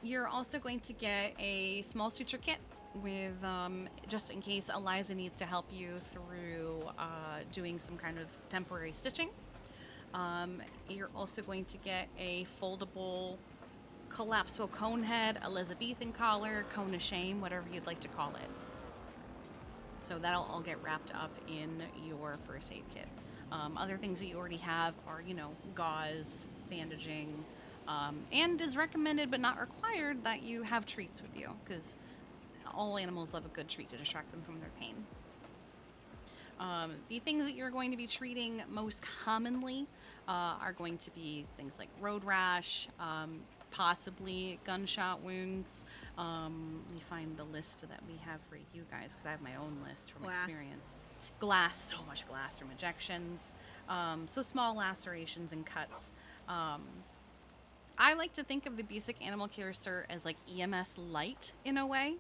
Speaker 1: You're also going to get a small suture kit with, just in case Eliza needs to help you through doing some kind of temporary stitching. You're also going to get a foldable collapsible cone head, Elizabethan collar, cone of shame, whatever you'd like to call it. So that'll all get wrapped up in your first aid kit. Other things that you already have are, you know, gauze, bandaging, And is recommended but not required that you have treats with you, because all animals love a good treat to distract them from their pain. The things that you're going to be treating most commonly are going to be things like road rash, possibly gunshot wounds. Let me find the list that we have for you guys, because I have my own list from experience. Glass, so much glass from ejections. So small lacerations and cuts. I like to think of the basic animal care cert as like EMS light in a way.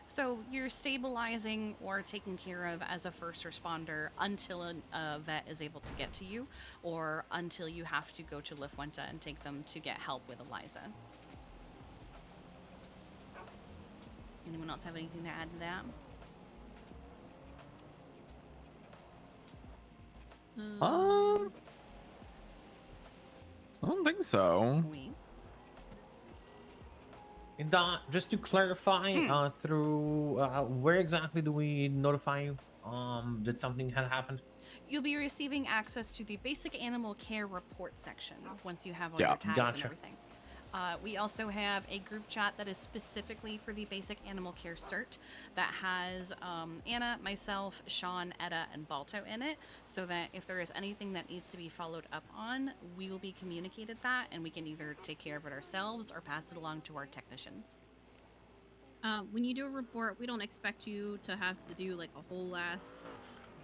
Speaker 1: So you're stabilizing or taking care of as a first responder until a vet is able to get to you, or until you have to go to La Fuente and take them to get help with Eliza. Anyone else have anything to add to that?
Speaker 14: I don't think so.
Speaker 9: And just to clarify, through where exactly do we notify you that something had happened?
Speaker 1: You'll be receiving access to the basic animal care report section once you have all
Speaker 9: Yeah,
Speaker 1: your tags and
Speaker 9: gotcha.
Speaker 1: everything. We also have a group chat that is specifically for the basic animal care cert that has Anna, myself, Sean, Etta, and Balto in it, so that if there is anything that needs to be followed up on, we will be communicated that, and we can either take care of it ourselves or pass it along to our technicians.
Speaker 11: When you do a report, we don't expect you to have to do like a whole ass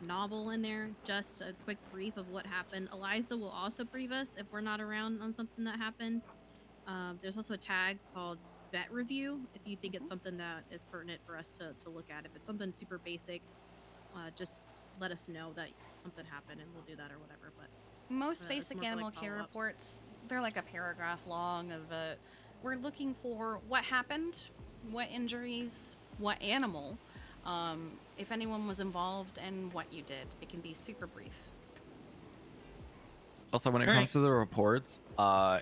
Speaker 11: novel in there, just a quick brief of what happened. Eliza will also brief us if we're not around on something that happened. There's also a tag called vet review if you think it's something that is pertinent for us to look at. If it's something super basic, just let us know that something happened and we'll do that or whatever. But
Speaker 1: Most
Speaker 11: it's
Speaker 1: basic
Speaker 11: more for,
Speaker 1: animal
Speaker 11: like,
Speaker 1: care
Speaker 11: follow-ups.
Speaker 1: reports, they're like a paragraph long of we're looking for what happened, what injuries, what animal, if anyone was involved, and what you did. It can be super brief.
Speaker 14: Also, when it comes to the reports,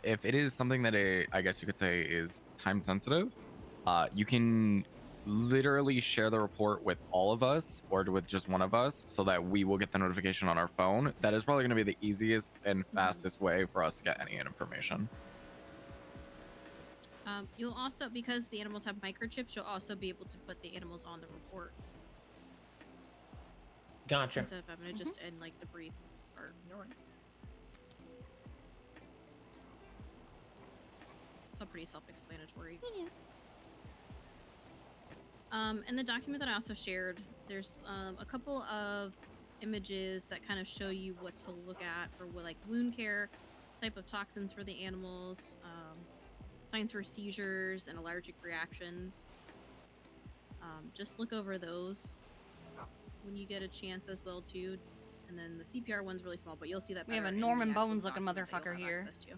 Speaker 14: if it is something that I guess you could say is time sensitive, you can literally share the report with all of us or with just one of us so that we will get the notification on our phone. That is probably going to be the easiest and fastest way for us to get any information.
Speaker 11: You'll also, because the animals have microchips, you'll also be able to put the animals on the report.
Speaker 9: Gotcha.
Speaker 11: Instead of having to just end like the brief part. It's all pretty self-explanatory. In the document that I also shared, there's a couple of images that kind of show you what to look at for like wound care, type of toxins for the animals, signs for seizures and allergic reactions. Just look over those when you get a chance as well too. And then the CPR one's really small, but you'll see that
Speaker 1: We have a
Speaker 11: better in the
Speaker 1: Norman
Speaker 11: actual
Speaker 1: Bones looking
Speaker 11: document that you'll
Speaker 1: motherfucker
Speaker 11: have
Speaker 1: here.
Speaker 11: access to.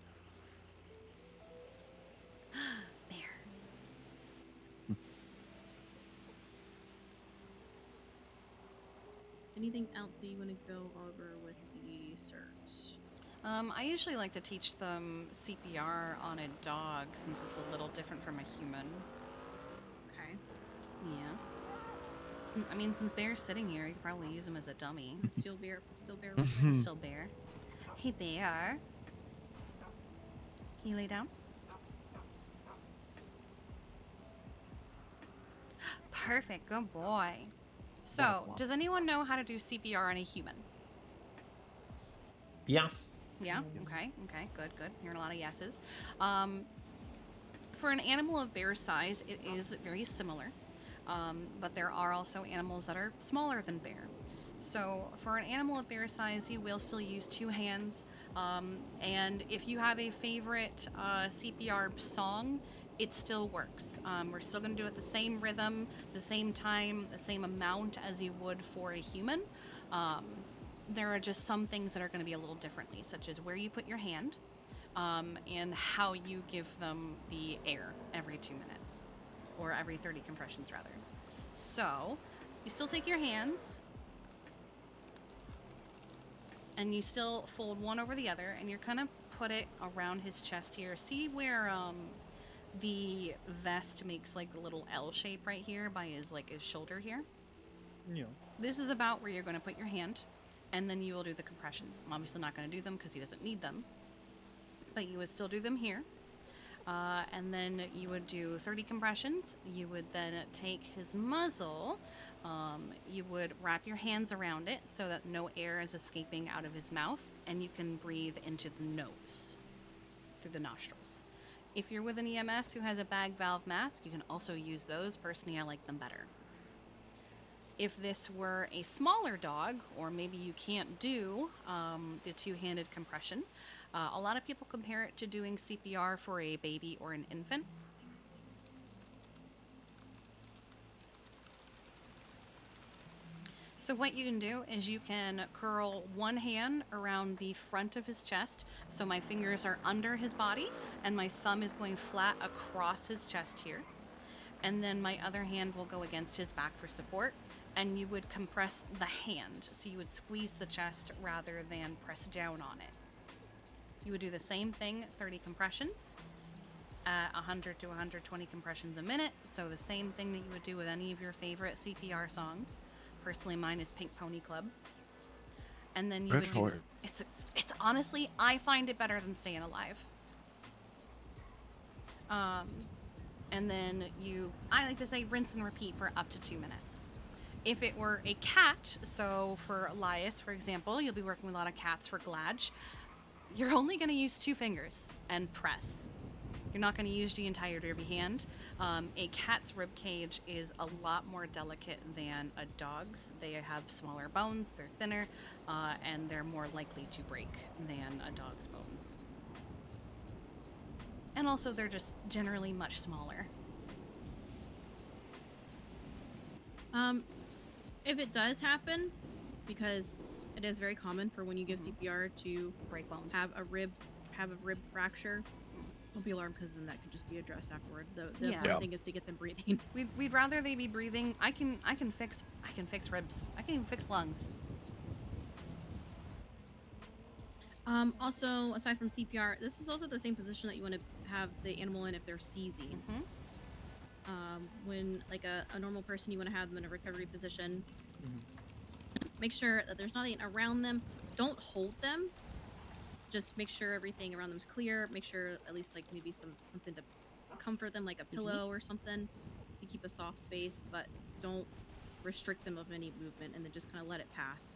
Speaker 11: Anything else that you want to go over with the certs?
Speaker 1: I usually like to teach them CPR on a dog since it's a little different from a human.
Speaker 11: Okay.
Speaker 1: Yeah. I mean, since Bear's sitting here, you could probably use him as a dummy.
Speaker 11: Still bear.
Speaker 1: Still Bear. Hey, Bear. Can you lay down? Perfect. Good boy. So, does anyone know how to do CPR on a human?
Speaker 9: Yeah.
Speaker 1: Yeah? Okay. Okay. Good, good. Hearing a lot of yeses. For an animal of Bear's size, it is very similar. But there are also animals that are smaller than Bear. So for an animal of Bear size, you will still use 2 hands. And if you have a favorite CPR song, it still works. We're still going to do it the same rhythm, the same time, the same amount as you would for a human. There are just some things that are going to be a little differently, such as where you put your hand and how you give them the air every 2 minutes, or every 30 compressions rather. So you still take your hands and you still fold one over the other, and you're gonna put it around his chest here. See where the vest makes like a little L shape right here by his shoulder here?
Speaker 23: Yeah.
Speaker 1: This is about where you're going to put your hand, and then you will do the compressions. I'm obviously not going to do them because he doesn't need them, but you would still do them here. And then you would do 30 compressions. You would then take his muzzle. You would wrap your hands around it so that no air is escaping out of his mouth, and you can breathe into the nose through the nostrils. If you're with an EMS who has a bag valve mask, you can also use those. Personally, I like them better. If this were a smaller dog, or maybe you can't do the two-handed compression, a lot of people compare it to doing CPR for a baby or an infant. So what you can do is you can curl one hand around the front of his chest, so my fingers are under his body, and my thumb is going flat across his chest here. And then my other hand will go against his back for support, and you would compress the hand. So you would squeeze the chest rather than press down on it. You would do the same thing, 30 compressions, 100 to 120 compressions a minute. So the same thing that you would do with any of your favorite CPR songs. Personally, mine is Pink Pony Club. And then you
Speaker 14: Good
Speaker 1: would do,
Speaker 14: choice.
Speaker 1: it's honestly, I find it better than Staying Alive. And then I like to say rinse and repeat for up to 2 minutes. If it were a cat, so for Elias, for example, you'll be working with a lot of cats for Gladge, you're only going to use 2 fingers and press. You're not going to use the entirety of your hand. A cat's rib cage is a lot more delicate than a dog's. They have smaller bones, they're thinner, and they're more likely to break than a dog's bones. And also, they're just generally much smaller.
Speaker 11: If it does happen, because it is very common for when you give CPR to
Speaker 1: break bones,
Speaker 11: have a rib fracture, don't be alarmed, because then that could just be addressed afterward. The important thing is to get them breathing.
Speaker 1: We'd rather they be breathing. I can fix ribs. I can even fix lungs.
Speaker 11: Also, aside from CPR, this is also the same position that you want to have the animal in if they're seizing. When like a normal person, you want to have them in a recovery position. Make sure that there's nothing around them. Don't hold them. Just make sure everything around them is clear. Make sure at least like maybe something to comfort them, like a pillow or something, to keep a soft space. But don't restrict them of any movement, and then just kind of let it pass.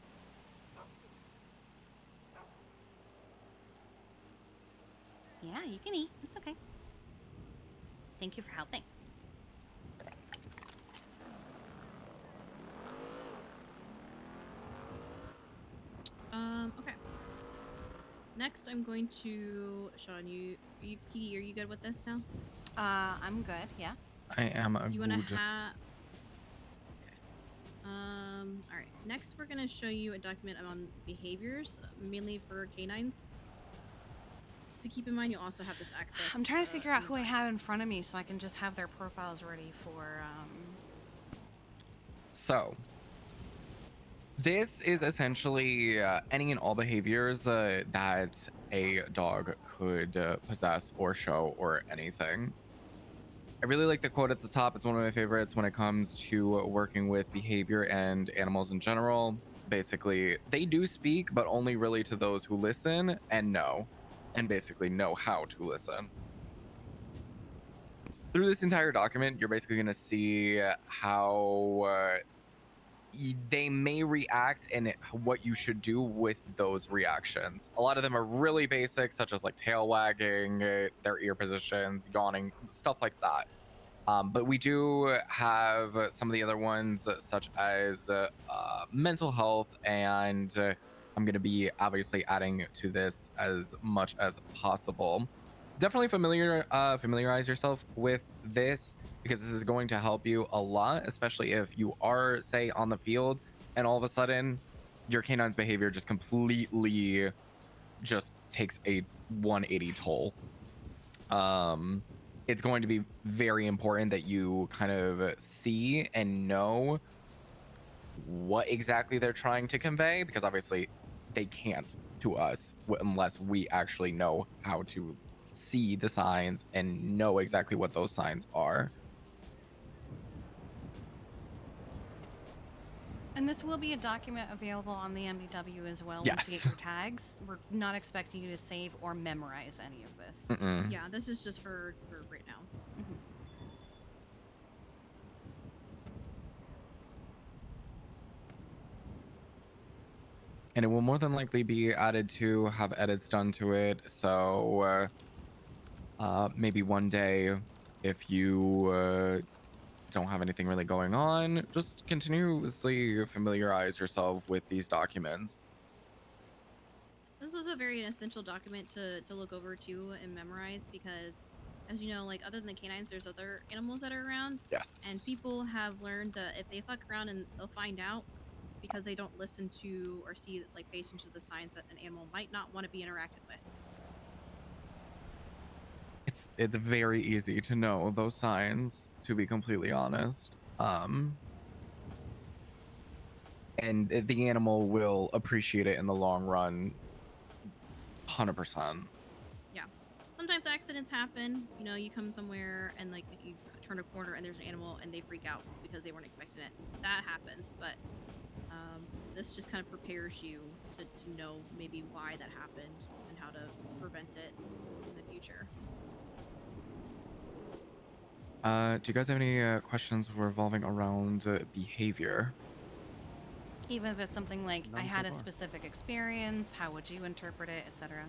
Speaker 1: Yeah, you can eat. It's okay. Thank you for helping.
Speaker 11: Okay. Next, I'm going to Sean. Kiki, are you good with this now?
Speaker 1: I'm good. Yeah.
Speaker 14: I am a
Speaker 11: You want to
Speaker 14: good.
Speaker 11: have? Okay. All right. Next, we're gonna show you a document on behaviors, mainly for canines. To keep in mind, you'll also have this access.
Speaker 1: I'm trying to figure out who I have in front of me so I can just have their profiles ready for.
Speaker 14: So, this is essentially any and all behaviors that a dog could possess or show or anything. I really like the quote at the top. It's one of my favorites when it comes to working with behavior and animals in general. Basically, they do speak, but only really to those who listen and know, and basically know how to listen. Through this entire document, you're basically going to see how they may react and what you should do with those reactions. A lot of them are really basic, such as like tail wagging, their ear positions, yawning, stuff like that. But we do have some of the other ones, such as mental health, and I'm going to be obviously adding to this as much as possible. Definitely familiarize yourself with this, because this is going to help you a lot, especially if you are, say, on the field and all of a sudden your canine's behavior just completely just takes a 180 toll. It's going to be very important that you kind of see and know what exactly they're trying to convey, because obviously they can't to us unless we actually know how to see the signs and know exactly what those signs are.
Speaker 1: And this will be a document available on the MDW as well once you
Speaker 14: Yes.
Speaker 1: get your tags. We're not expecting you to save or memorize any of this.
Speaker 14: Mm-mm.
Speaker 11: Yeah, this is just for right now.
Speaker 14: And it will more than likely be added to, have edits done to it. So maybe one day, if you don't have anything really going on, just continuously familiarize yourself with these documents.
Speaker 11: This is a very essential document to look over too and memorize because, as you know, like other than the canines, there's other animals that are around.
Speaker 14: Yes.
Speaker 11: And people have learned that if they fuck around and they'll find out because they don't listen to or see like face into the signs that an animal might not want to be interacted with.
Speaker 14: It's very easy to know those signs, to be completely honest. And the animal will appreciate it in the long run, 100%.
Speaker 11: Yeah. Sometimes accidents happen. You know, you come somewhere and like you turn a corner and there's an animal and they freak out because they weren't expecting it. That happens, but this just kind of prepares you to know maybe why that happened and how to prevent it in the future.
Speaker 14: Do you guys have any questions revolving around behavior?
Speaker 1: Even if it's something like, I
Speaker 14: None so
Speaker 1: had a
Speaker 14: far.
Speaker 1: specific experience, how would you interpret it, etc.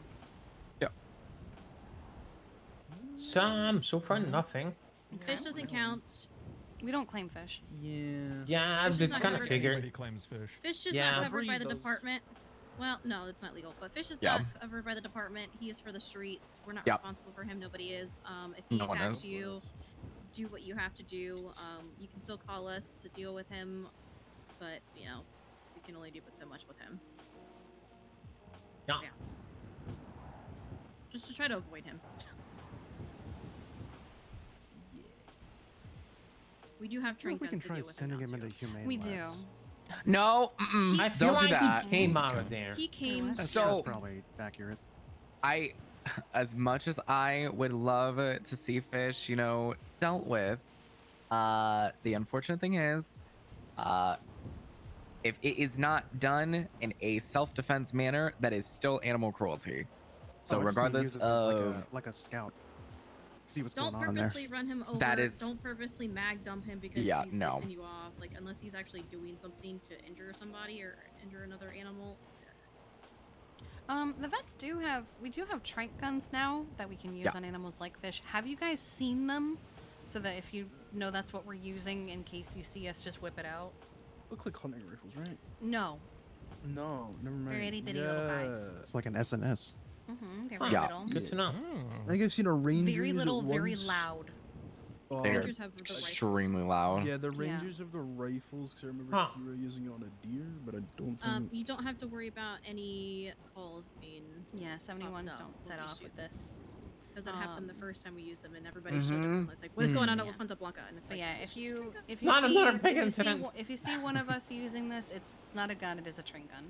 Speaker 9: So far nothing.
Speaker 11: Fish doesn't count.
Speaker 1: We don't claim fish.
Speaker 9: Yeah,
Speaker 11: Fish is
Speaker 9: I've
Speaker 11: not
Speaker 9: kind of
Speaker 11: covered.
Speaker 9: figured.
Speaker 13: Everybody claims fish.
Speaker 11: Fish is
Speaker 9: Yeah.
Speaker 11: not covered by
Speaker 13: Breed
Speaker 11: the
Speaker 13: those.
Speaker 11: department. Well, no, it's not legal. But Fish is
Speaker 14: Yeah.
Speaker 11: not covered by the department. He is for the streets. We're not
Speaker 14: Yeah.
Speaker 11: responsible for him. Nobody is. If he
Speaker 14: No one
Speaker 11: attacks
Speaker 14: is.
Speaker 11: you, do what you have to do. You can still call us to deal with him, but you know, we can only do but so much with him.
Speaker 9: Yeah.
Speaker 11: Just to try to avoid him. We do have train
Speaker 23: we can
Speaker 11: guns to
Speaker 23: try
Speaker 11: deal with
Speaker 23: sending
Speaker 11: him
Speaker 23: him into humane
Speaker 1: We
Speaker 23: labs.
Speaker 1: do.
Speaker 14: No,
Speaker 9: I feel
Speaker 14: don't do
Speaker 9: like
Speaker 14: that.
Speaker 9: he came out of there.
Speaker 11: He came.
Speaker 23: That's
Speaker 14: So
Speaker 23: probably accurate.
Speaker 14: as much as I would love to see fish, dealt with, the unfortunate thing is, if it is not done in a self-defense manner, that is still animal cruelty. So
Speaker 23: Oh, I just need to
Speaker 14: regardless
Speaker 23: use it as
Speaker 14: of
Speaker 23: like a scout. See what's
Speaker 11: Don't
Speaker 23: going on there.
Speaker 11: purposely run him over.
Speaker 14: That is-
Speaker 11: Don't purposely mag dump him because
Speaker 14: Yeah,
Speaker 11: he's
Speaker 14: no.
Speaker 11: pissing you off. Like unless he's actually doing something to injure somebody or injure another animal.
Speaker 1: The vets we do have trank guns now that we can use
Speaker 14: Yeah.
Speaker 1: on animals like fish. Have you guys seen them? So that if you know that's what we're using in case you see us just whip it out?
Speaker 3: Look like hunting rifles, right?
Speaker 1: No.
Speaker 3: No, never mind.
Speaker 1: They're itty bitty little guys.
Speaker 23: It's like an SNS.
Speaker 1: They're very little.
Speaker 9: Good to know.
Speaker 3: I think I've seen a ranger
Speaker 1: Very
Speaker 3: use
Speaker 1: little,
Speaker 3: it
Speaker 1: very
Speaker 3: once.
Speaker 1: loud.
Speaker 14: They're
Speaker 11: Rangers have the rifles.
Speaker 14: extremely loud.
Speaker 3: Yeah, the rangers have the rifles. Cause I remember Kira using it on a deer, but I don't think.
Speaker 11: You don't have to worry about any calls being.
Speaker 1: Yeah, 71s
Speaker 11: up
Speaker 1: don't
Speaker 11: when
Speaker 1: set
Speaker 11: we
Speaker 1: off
Speaker 11: shoot
Speaker 1: with this.
Speaker 11: Because that happened the
Speaker 1: Um,
Speaker 11: first time we used them, and everybody showed up. It's like, what is going on at La Fuente Blanca? And it's
Speaker 1: But
Speaker 11: like,
Speaker 1: yeah, if you
Speaker 9: Not another big
Speaker 1: if you see
Speaker 9: incident.
Speaker 1: if you see one of us using this, it's not a gun. It is a train gun.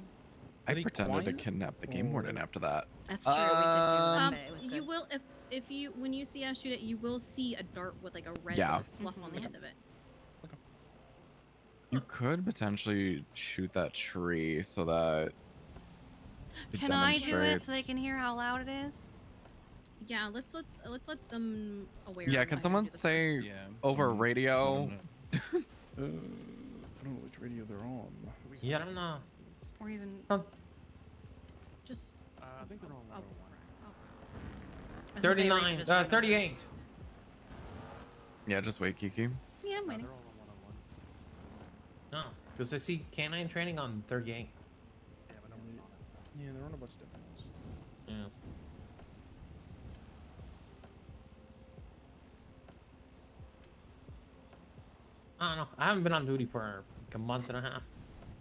Speaker 14: I
Speaker 3: Are they
Speaker 14: pretended to
Speaker 3: quiet?
Speaker 14: kidnap the game warden after that.
Speaker 1: That's true. We did do that, but it was
Speaker 11: you
Speaker 1: good.
Speaker 11: will if you when you see us shoot it, you will see a dart with like a red
Speaker 14: Yeah.
Speaker 11: fluff on the end of it.
Speaker 14: You could potentially shoot that tree so that it
Speaker 1: Can I do it so they
Speaker 14: demonstrates-
Speaker 1: can hear how loud it is?
Speaker 11: Yeah, let's let them aware.
Speaker 14: Yeah,
Speaker 11: of
Speaker 14: can
Speaker 11: how to
Speaker 14: someone
Speaker 11: do this
Speaker 14: say
Speaker 11: first.
Speaker 14: over
Speaker 3: someone
Speaker 14: radio?
Speaker 3: I don't know which radio they're on.
Speaker 9: Yeah, I don't know.
Speaker 1: Or even
Speaker 11: just.
Speaker 23: I think they're on 101.
Speaker 1: I was gonna say, or you
Speaker 9: 39,
Speaker 1: could just run-
Speaker 9: 38.
Speaker 14: Yeah, just wait, Kiki.
Speaker 1: Yeah, I'm waiting.
Speaker 23: They're all on 101.
Speaker 9: No, because I see canine training on 38.
Speaker 23: Yeah, but no one's on it.
Speaker 3: Yeah, they're on a bunch of different ones.
Speaker 9: Yeah. I don't know. I haven't been on duty for like a month and a half.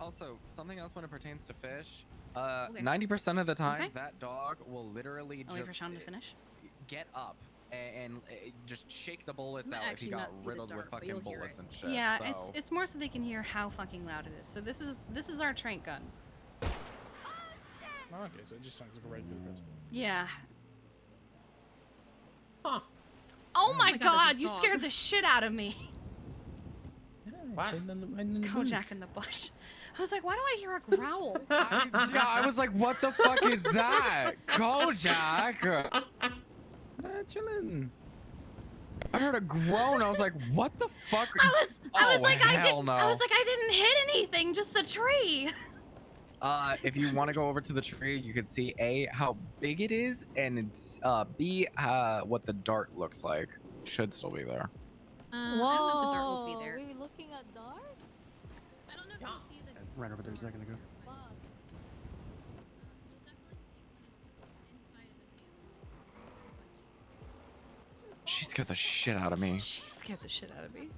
Speaker 14: Also, something else when it pertains to fish.
Speaker 1: Okay.
Speaker 14: 90% of the time,
Speaker 1: Okay.
Speaker 14: that dog will literally
Speaker 1: I'll wait for
Speaker 14: just
Speaker 1: Sean to finish.
Speaker 14: get up and just shake the bullets
Speaker 11: You might
Speaker 14: out if he
Speaker 11: actually
Speaker 14: got
Speaker 11: not see the
Speaker 14: riddled with
Speaker 11: dart, but
Speaker 14: fucking
Speaker 11: you'll hear
Speaker 14: bullets
Speaker 11: it.
Speaker 14: and shit.
Speaker 1: Yeah,
Speaker 14: so.
Speaker 1: it's more so they can hear how fucking loud it is. So this is our trank gun.
Speaker 3: Oh, okay, so it just sounds like a regular pistol.
Speaker 1: Yeah.
Speaker 9: Huh.
Speaker 1: Oh my
Speaker 11: my God,
Speaker 1: god,
Speaker 11: there's a
Speaker 1: you
Speaker 11: dog.
Speaker 1: scared the shit out of me.
Speaker 9: What?
Speaker 1: Go Jack in the bush. I was like, why do I hear a growl?
Speaker 14: Yeah, I was like, what the fuck is that? Kojak.
Speaker 3: Chilling.
Speaker 14: I heard a groan. I was like, what the fuck?
Speaker 1: I was
Speaker 14: Oh,
Speaker 1: like,
Speaker 14: hell no.
Speaker 1: I was like, I didn't hit anything, just the tree.
Speaker 14: If you want to go over to the tree, you can see A, how big it is, and B, what the dart looks like. Should still be there.
Speaker 11: I don't know if the dart will be
Speaker 18: Whoa,
Speaker 11: there.
Speaker 18: we looking at darts?
Speaker 11: I don't know if you'll see the
Speaker 23: Right over there a second ago.
Speaker 14: She scared the shit out of me.
Speaker 1: She scared the shit out of me.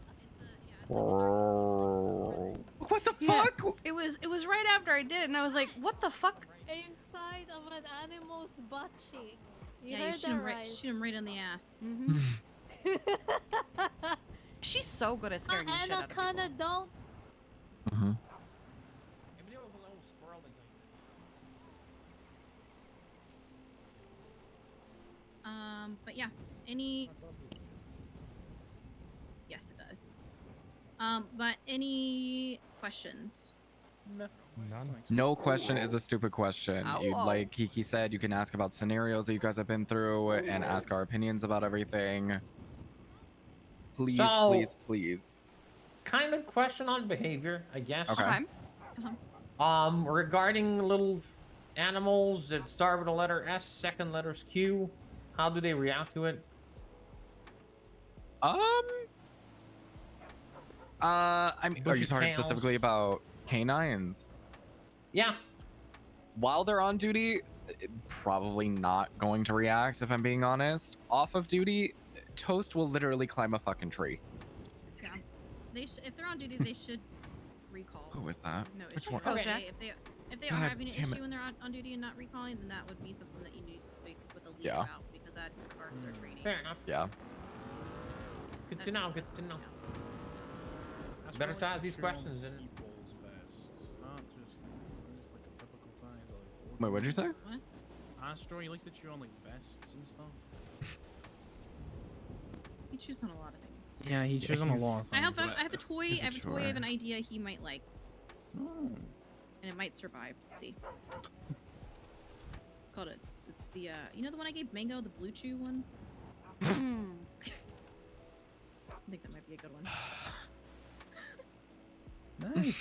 Speaker 14: What the
Speaker 1: fuck? It was right after I did it, and I was like, what the fuck?
Speaker 18: Inside of an animal's butt cheek. You
Speaker 11: yeah, you
Speaker 18: heard
Speaker 11: shoot
Speaker 18: that
Speaker 11: him
Speaker 18: right.
Speaker 11: shoot him right in the ass.
Speaker 1: She's so good at scaring the shit out of people.
Speaker 18: Anaconda don't.
Speaker 11: But yeah, any. Yes, it does. But any questions?
Speaker 13: None.
Speaker 14: No question is a stupid question. You,
Speaker 11: Ow.
Speaker 14: like Kiki said, you can ask about scenarios that you guys have been through and ask our opinions about everything. Please,
Speaker 9: So-
Speaker 14: please, please.
Speaker 9: Kind of question on behavior, I guess.
Speaker 14: Okay.
Speaker 9: Regarding little animals that start with the letter S, second letter's Q, how do they react to it?
Speaker 14: I mean, are you
Speaker 9: Bushy
Speaker 14: talking
Speaker 9: tails.
Speaker 14: specifically about canines?
Speaker 9: Yeah.
Speaker 14: While they're on duty, probably not going to react, if I'm being honest. Off of duty, Toast will literally climb a fucking tree.
Speaker 11: Yeah. If they're on duty, they should recall.
Speaker 14: Who is that?
Speaker 11: No,
Speaker 14: Which
Speaker 11: it's
Speaker 14: one?
Speaker 11: okay.
Speaker 1: Kojak.
Speaker 11: If they are
Speaker 14: God
Speaker 11: having an
Speaker 14: damn
Speaker 11: issue
Speaker 14: it.
Speaker 11: when they're on duty and not recalling, then that would be something that you need to speak with the leader
Speaker 14: Yeah.
Speaker 11: about because that requires their training.
Speaker 9: Fair enough.
Speaker 14: Yeah.
Speaker 9: Good to know, good to know.
Speaker 3: That's
Speaker 9: Better
Speaker 3: why
Speaker 9: to
Speaker 3: I
Speaker 9: ask these
Speaker 3: like to
Speaker 9: questions
Speaker 3: on
Speaker 9: than...
Speaker 3: people's vests. It's not just like a typical thing. It's like,
Speaker 14: Wait, what'd you say?
Speaker 11: What?
Speaker 3: Astro, he likes to chew on like vests and stuff.
Speaker 11: He chews on a lot of things.
Speaker 3: Yeah, he chews on a lot of
Speaker 11: I have,
Speaker 3: things,
Speaker 11: I have a toy.
Speaker 3: he's a
Speaker 11: I have a toy. I have
Speaker 3: chore.
Speaker 11: an idea he might like,
Speaker 3: Oh.
Speaker 11: and it might survive. We'll see. It's called it's the you know the one I gave Mango, the blue chew one. I think that might be a good one.
Speaker 3: Nice.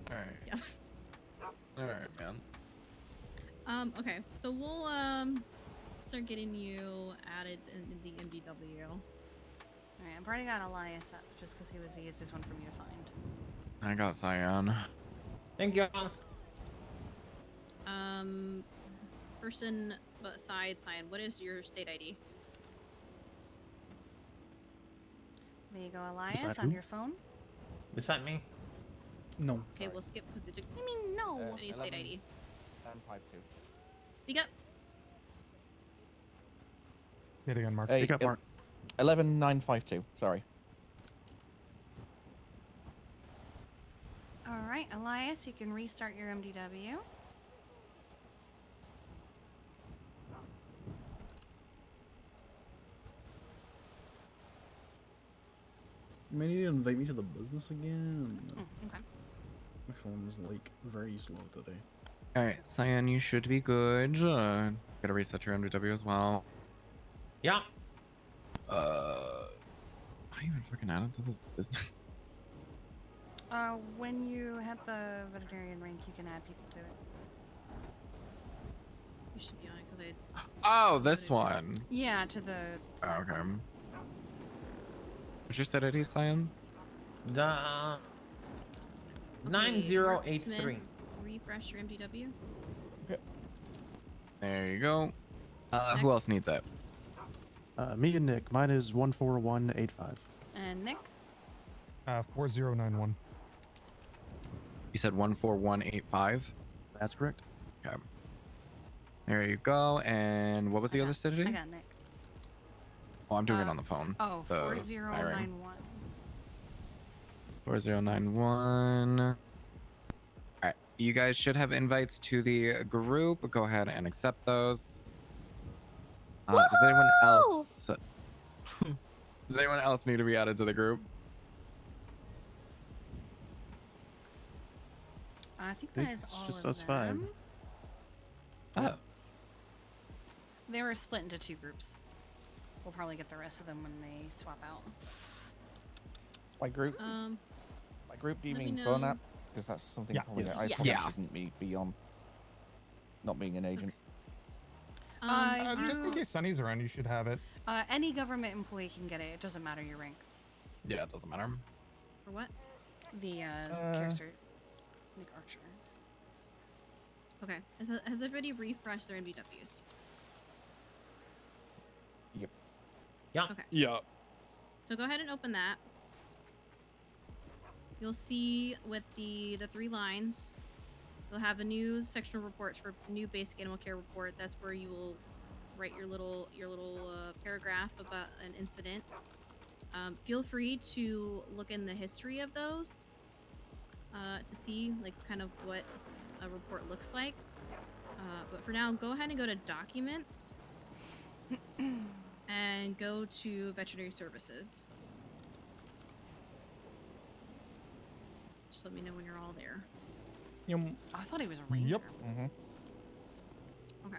Speaker 14: All right.
Speaker 11: Yeah.
Speaker 14: All right, man.
Speaker 11: Okay, so we'll start getting you added in the MDW.
Speaker 1: Alright, I've already got Elias up just because he was the easiest one for me to find.
Speaker 14: I got Cyan.
Speaker 9: Thank you.
Speaker 11: Person beside Cyan, what is your state ID?
Speaker 1: There you go, Elias,
Speaker 23: Beside
Speaker 1: on
Speaker 23: who?
Speaker 1: your phone.
Speaker 9: Beside me?
Speaker 3: No.
Speaker 11: Okay, we'll skip because it.
Speaker 1: I mean, no.
Speaker 11: What is state ID?
Speaker 15: 1052.
Speaker 11: Speak up.
Speaker 13: Say it again, Mark.
Speaker 23: Speak up, Mark. 11952. Sorry.
Speaker 1: Alright, Elias, you can restart your MDW.
Speaker 3: You may need to invite me to the business again.
Speaker 1: Okay.
Speaker 3: My phone is like very slow today.
Speaker 14: All right, Cyan, you should be good. Gotta reset your MDW as well.
Speaker 9: Yeah.
Speaker 14: I even fucking added to this business.
Speaker 1: When you have the veterinarian rank, you can add people to it.
Speaker 11: You should be on it because I.
Speaker 14: Oh, this one.
Speaker 1: Yeah, to the.
Speaker 14: Oh, okay. What's your set ID, Cyan?
Speaker 9: The...
Speaker 11: Okay,
Speaker 9: 9083.
Speaker 11: Marksman, refresh your MDW.
Speaker 14: There you go. Who else needs it?
Speaker 23: Me and Nick. Mine is 14185.
Speaker 1: And Nick?
Speaker 13: 4091.
Speaker 14: You said 14185?
Speaker 23: That's correct.
Speaker 14: Okay. There you go. And what was the other set ID?
Speaker 1: I got Nick.
Speaker 14: Oh, I'm doing it on the phone.
Speaker 1: Oh,
Speaker 14: The
Speaker 1: 4091.
Speaker 14: 4091. Alright, you guys should have invites to the group. Go ahead and accept those. Does anyone else... Does anyone else need to be added to the group?
Speaker 1: I think that is
Speaker 23: It's
Speaker 1: all
Speaker 23: just
Speaker 1: of
Speaker 23: us five.
Speaker 1: them.
Speaker 14: Oh.
Speaker 1: They were split into 2 groups. We'll probably get the rest of them when they swap out.
Speaker 5: My group.
Speaker 11: Um,
Speaker 5: My group. Do you
Speaker 11: let me
Speaker 5: mean
Speaker 11: know.
Speaker 5: phone app? Because that's something
Speaker 23: Yeah.
Speaker 5: probably
Speaker 23: Yes.
Speaker 5: I
Speaker 1: Yes.
Speaker 5: probably
Speaker 14: Yeah.
Speaker 5: shouldn't be on. Not being an agent.
Speaker 13: Just in case Sunny's around, you should have it.
Speaker 1: Any government employee can get it. It doesn't matter your rank.
Speaker 14: Yeah, it doesn't matter.
Speaker 11: For what?
Speaker 1: The care cert. Nick Archer.
Speaker 11: Okay. Has everybody refreshed their MVWs?
Speaker 5: Yep.
Speaker 9: Yeah.
Speaker 11: Okay.
Speaker 15: Yeah.
Speaker 11: So go ahead and open that. You'll see with the 3 lines, you'll have a new section of reports for new basic animal care report. That's where you will write your little paragraph about an incident. Feel free to look in the history of those to see like kind of what a report looks like. But for now, go ahead and go to documents and go to veterinary services. Just let me know when you're all there.
Speaker 1: I thought he was a ranger.
Speaker 13: Yep.
Speaker 11: Okay.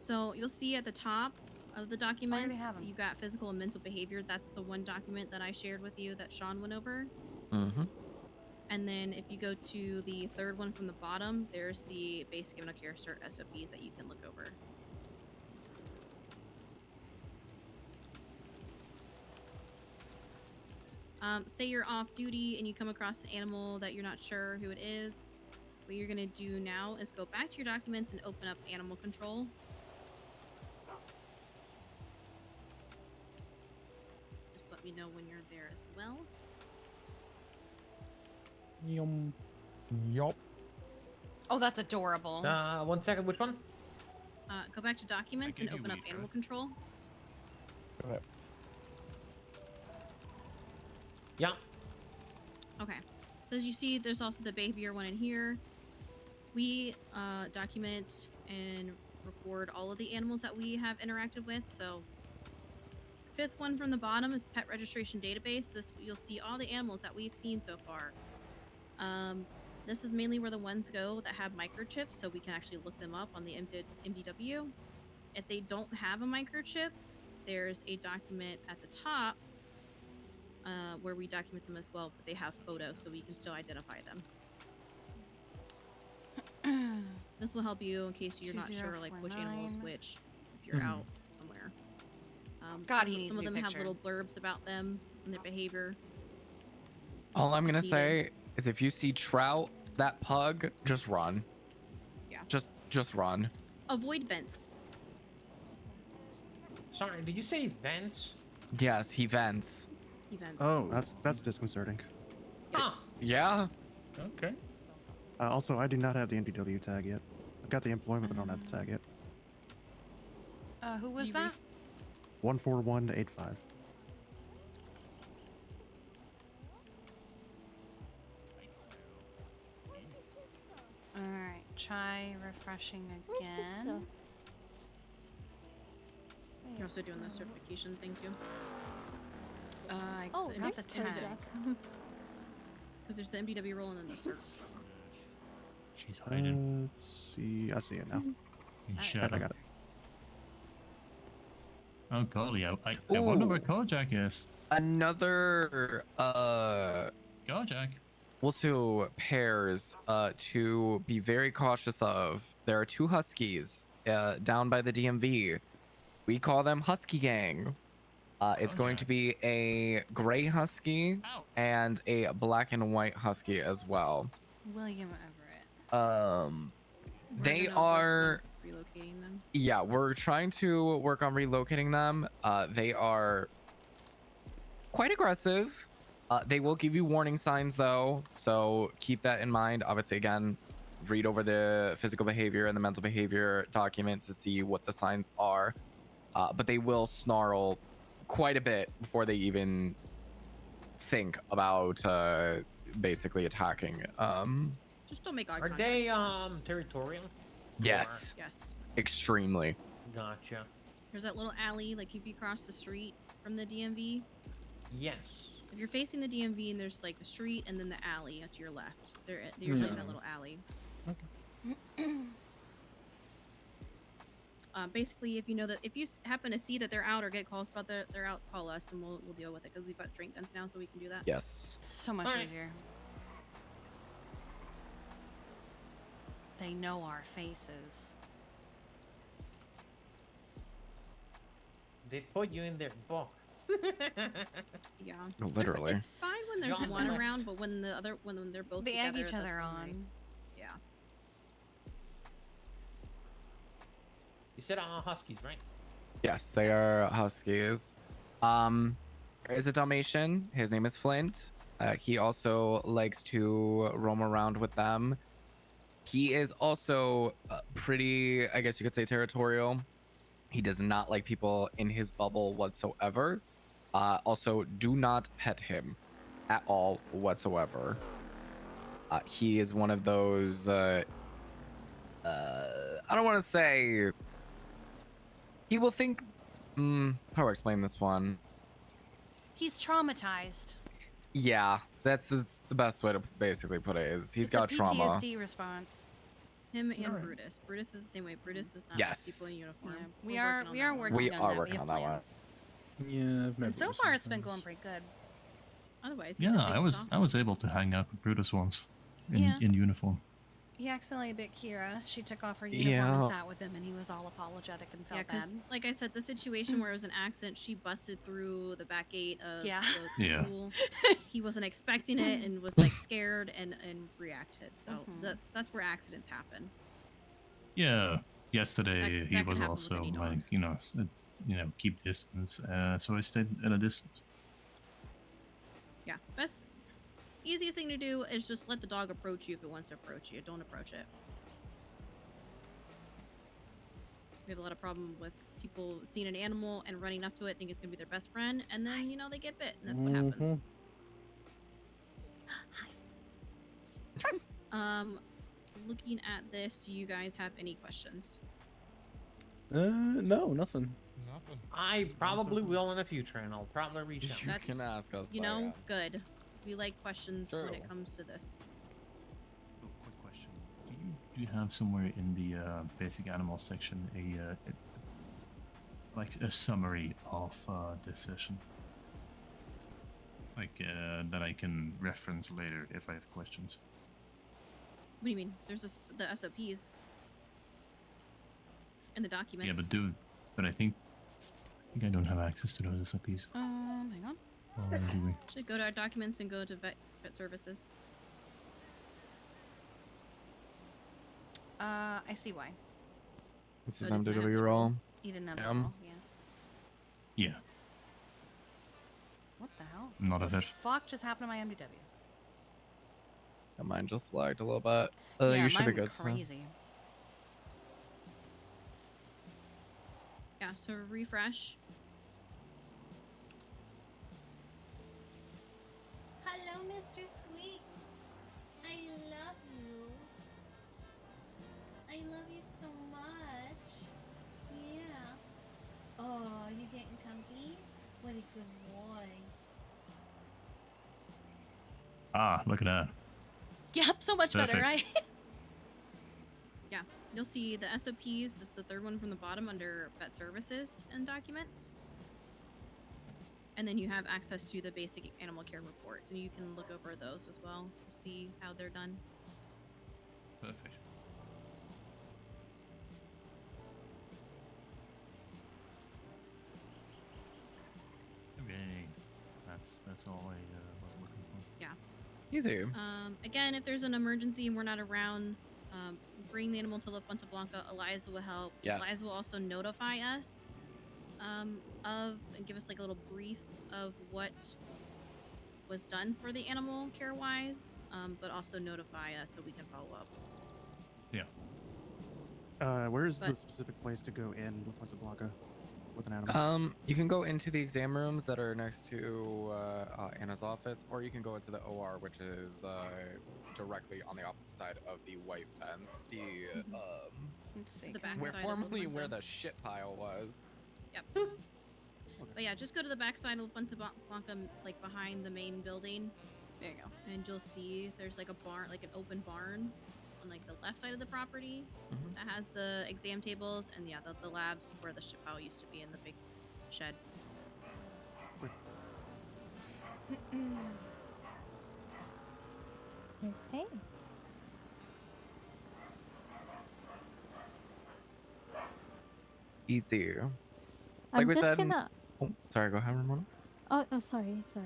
Speaker 11: So you'll see at the top of the documents,
Speaker 1: have 'em.
Speaker 11: you've got physical and mental behavior. That's the one document that I shared with you that Sean went over.
Speaker 14: Mm-hmm.
Speaker 11: And then if you go to the 3rd one from the bottom, there's the basic animal care cert SOPs that you can look over. Say you're off duty and you come across an animal that you're not sure who it is. What you're gonna do now is go back to your documents and open up animal control. Just let me know when you're there as well.
Speaker 13: Yup.
Speaker 1: Oh, that's adorable.
Speaker 9: 1 second. Which one?
Speaker 11: Go back to documents and open up animal control.
Speaker 5: Okay.
Speaker 9: Yeah.
Speaker 11: Okay. So as you see, there's also the behavior one in here. We document and record all of the animals that we have interacted with. So 5th one from the bottom is pet registration database. This you'll see all the animals that we've seen so far. This is mainly where the ones go that have microchips, so we can actually look them up on the MDW. If they don't have a microchip, there's a document at the top where we document them as well, but they have photos, so we can still identify them. This will help you in case you're not sure like which animal is
Speaker 1: 2049.
Speaker 11: which if you're out somewhere.
Speaker 1: God,
Speaker 11: some,
Speaker 1: he needs
Speaker 11: some
Speaker 1: to
Speaker 11: of
Speaker 1: be
Speaker 11: them have
Speaker 1: pictured.
Speaker 11: little blurbs about them and their behavior.
Speaker 14: All I'm gonna
Speaker 11: Needed.
Speaker 14: say is if you see trout, that pug, just run.
Speaker 11: Yeah.
Speaker 14: Just run.
Speaker 11: Avoid vents.
Speaker 9: Sorry, did you say vents?
Speaker 14: Yes, he vents.
Speaker 11: Events.
Speaker 23: Oh, that's disconcerting.
Speaker 9: Ah.
Speaker 14: Yeah.
Speaker 20: Okay.
Speaker 23: Also, I do not have the NPW tag yet. I've got the employment, but I don't have the tag yet.
Speaker 1: Who was that?
Speaker 23: 14185.
Speaker 1: Alright, try refreshing again.
Speaker 11: You're also doing the certification thing too.
Speaker 1: I
Speaker 18: Oh,
Speaker 1: got the
Speaker 18: there's
Speaker 1: tag.
Speaker 11: Because there's the MDW role and then the cert.
Speaker 16: She's hiding.
Speaker 23: Let's see. I see it now.
Speaker 16: Shut
Speaker 23: I
Speaker 16: up.
Speaker 23: got it.
Speaker 16: Oh golly, I wonder where Kojak is.
Speaker 14: Another
Speaker 16: Kojak.
Speaker 14: also pairs to be very cautious of. There are 2 huskies down by the DMV. We call them Husky Gang. It's going to be a gray husky and a black and white husky as well.
Speaker 1: William Everett.
Speaker 14: They
Speaker 11: gonna work
Speaker 14: are
Speaker 11: on relocating them.
Speaker 14: Yeah, we're trying to work on relocating them. They are quite aggressive. They will give you warning signs though, so keep that in mind. Obviously, again, read over the physical behavior and the mental behavior document to see what the signs are. But they will snarl quite a bit before they even think about basically attacking.
Speaker 11: Just don't make eye
Speaker 9: Are
Speaker 11: contact.
Speaker 9: they territorial?
Speaker 14: Yes.
Speaker 11: Yes.
Speaker 14: Extremely.
Speaker 9: Gotcha.
Speaker 11: There's that little alley, like if you cross the street, from the DMV.
Speaker 9: Yes.
Speaker 11: If you're facing the DMV and there's like the street and then the alley to your left, you're in that little alley. Basically, if you know that if you happen to see that they're out or get calls about they're out, call us and we'll deal with it because we've got drink guns now, so we can do that.
Speaker 14: Yes.
Speaker 1: So much easier. They know our faces.
Speaker 9: They put you in their book.
Speaker 11: Yeah.
Speaker 14: Literally.
Speaker 11: It's fine when there's
Speaker 9: John
Speaker 11: one
Speaker 9: Lex.
Speaker 11: around, but when they're both
Speaker 1: They egg
Speaker 11: together,
Speaker 1: each other
Speaker 11: that's when
Speaker 1: on.
Speaker 11: Yeah.
Speaker 9: You said Huskies, right?
Speaker 14: Yes, they are Huskies. There is a Dalmatian. His name is Flint. He also likes to roam around with them. He is also pretty, I guess you could say, territorial. He does not like people in his bubble whatsoever. Also, do not pet him at all whatsoever. He is one of those, I don't want to say, he will think, how do I explain this one?
Speaker 1: He's traumatized.
Speaker 14: Yeah, it's the best way to basically put it is he's
Speaker 1: It's
Speaker 14: got
Speaker 1: a
Speaker 14: trauma.
Speaker 1: PTSD response.
Speaker 11: Him and
Speaker 1: Alright.
Speaker 11: Brutus. Brutus is the same way. Brutus does not
Speaker 14: Yes.
Speaker 11: like people in uniform.
Speaker 1: We are working
Speaker 14: We
Speaker 1: on
Speaker 14: are
Speaker 1: that.
Speaker 14: working
Speaker 1: We
Speaker 14: on
Speaker 1: have
Speaker 14: that one.
Speaker 1: plans.
Speaker 3: Yeah, I've met
Speaker 1: And so
Speaker 3: Bruce
Speaker 1: far,
Speaker 3: some
Speaker 1: it's been
Speaker 3: times.
Speaker 1: going pretty good.
Speaker 11: Otherwise, he's
Speaker 16: Yeah,
Speaker 11: a big
Speaker 16: I
Speaker 11: softy.
Speaker 16: was able to hang out with Brutus once in
Speaker 1: Yeah.
Speaker 16: in uniform.
Speaker 1: He accidentally bit Kira. She took off her uniform and sat with him, and he was all apologetic and
Speaker 11: Yeah,
Speaker 1: felt
Speaker 11: because
Speaker 1: bad.
Speaker 11: like I said, the situation where it was an accident, she busted through the back gate of
Speaker 1: Yeah.
Speaker 11: the
Speaker 16: Yeah.
Speaker 11: school. He wasn't expecting it and was like scared and reacted. So
Speaker 1: Mhm.
Speaker 11: that's where accidents happen.
Speaker 16: Yeah, yesterday
Speaker 11: That
Speaker 16: he
Speaker 11: could
Speaker 16: was
Speaker 11: happen with
Speaker 16: also
Speaker 11: any dog.
Speaker 16: like, keep distance. So I stayed at a distance.
Speaker 11: Yeah, best easiest thing to do is just let the dog approach you if it wants to approach you. Don't approach it. We have a lot of problem with people seeing an animal and running up to it, think it's gonna be their best friend, and then they get bit, and that's what happens. Looking at this, do you guys have any questions?
Speaker 3: No, nothing.
Speaker 20: Nothing.
Speaker 9: I probably will in the future, and I'll probably reach out.
Speaker 14: You can ask us.
Speaker 11: You know, good. We like questions when it
Speaker 14: True.
Speaker 11: comes to this.
Speaker 16: Oh, quick question: Do you have somewhere in the basic animal section like a summary of this session, like that I can reference later if I have questions?
Speaker 11: What do you mean? There's the SOPs and the documents.
Speaker 16: Yeah, but I think I don't have access to those SOPs.
Speaker 1: Hang on.
Speaker 16: Or do we?
Speaker 11: Should go to our documents and go to vet services.
Speaker 1: I see why.
Speaker 14: This
Speaker 11: So
Speaker 14: is
Speaker 11: it doesn't have
Speaker 14: MWW
Speaker 11: the
Speaker 14: roll.
Speaker 1: You didn't have the
Speaker 14: Yeah.
Speaker 1: roll, yeah.
Speaker 16: Yeah,
Speaker 1: What the hell?
Speaker 16: not a
Speaker 1: the
Speaker 16: vet.
Speaker 1: fuck just happened to my MDW?
Speaker 14: Yeah, mine just lagged a little bit.
Speaker 1: Yeah,
Speaker 14: You should be
Speaker 1: mine
Speaker 14: good.
Speaker 1: crazy.
Speaker 11: Yeah, so refresh.
Speaker 2: Hello, Mr. Squeak. I love you. I love you so much. Yeah. Oh, you getting comfy? What a good boy.
Speaker 16: Ah, look at that.
Speaker 1: Yep, so much better,
Speaker 16: Perfect.
Speaker 1: right?
Speaker 11: Yeah, you'll see the SOPs. It's the third one from the bottom under vet services and documents. And then you have access to the basic animal care reports, and you can look over those as well to see how they're done.
Speaker 16: Perfect. Okay, that's all I was looking for.
Speaker 11: Yeah.
Speaker 14: Easy.
Speaker 11: Again, if there's an emergency and we're not around, bring the animal to La Puente Blanca. Eliza will help.
Speaker 14: Yes.
Speaker 11: Eliza will also notify us and give us like a little brief of what was done for the animal care wise, but also notify us so we can follow up.
Speaker 16: Yeah.
Speaker 23: Where is the
Speaker 11: But-
Speaker 23: specific place to go in La Puente Blanca with an animal?
Speaker 14: You can go into the exam rooms that are next to Anna's office, or you can go into the OR, which is directly on the opposite side of the white fence.
Speaker 1: Let's see.
Speaker 11: The
Speaker 1: can I-
Speaker 11: back
Speaker 14: Where
Speaker 11: side of La
Speaker 14: formerly
Speaker 11: Puente.
Speaker 14: where the shit pile was.
Speaker 11: Yep. But yeah, just go to the backside of Punta Blanca, like behind the main building.
Speaker 1: There you go.
Speaker 11: And you'll see there's like a barn, like an open barn on like the left side of the property that has the exam tables and yeah, the labs where the ship pile used to be in the big shed.
Speaker 18: Okay.
Speaker 14: Easy.
Speaker 18: I'm
Speaker 14: we
Speaker 18: just
Speaker 14: said.
Speaker 18: gonna.
Speaker 14: Oh, sorry. Go ahead, Ramona.
Speaker 18: Oh, sorry. Sorry.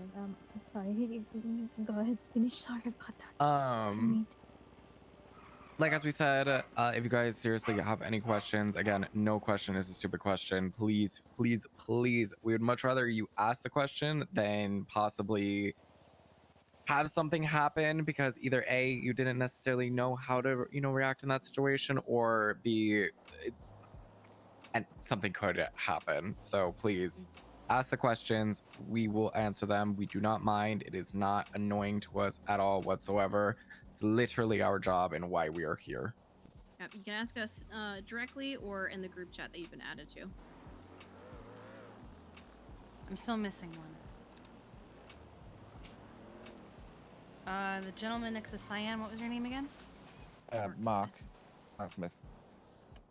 Speaker 18: Go ahead. Finish. Sorry about that. Didn't mean to.
Speaker 14: Like as we said, if you guys seriously have any questions, again, no question is a stupid question. Please, please, please, we would much rather you ask the question than possibly have something happen because either A, you didn't necessarily know how to, react in that situation, or B, and something could happen. So please ask the questions. We will answer them. We do not mind. It is not annoying to us at all whatsoever. It's literally our job and why we are here.
Speaker 11: Yeah, you can ask us directly or in the group chat that you've been added to.
Speaker 1: I'm still missing one. The gentleman next to Cyan, what was your name again?
Speaker 5: Mark Smith.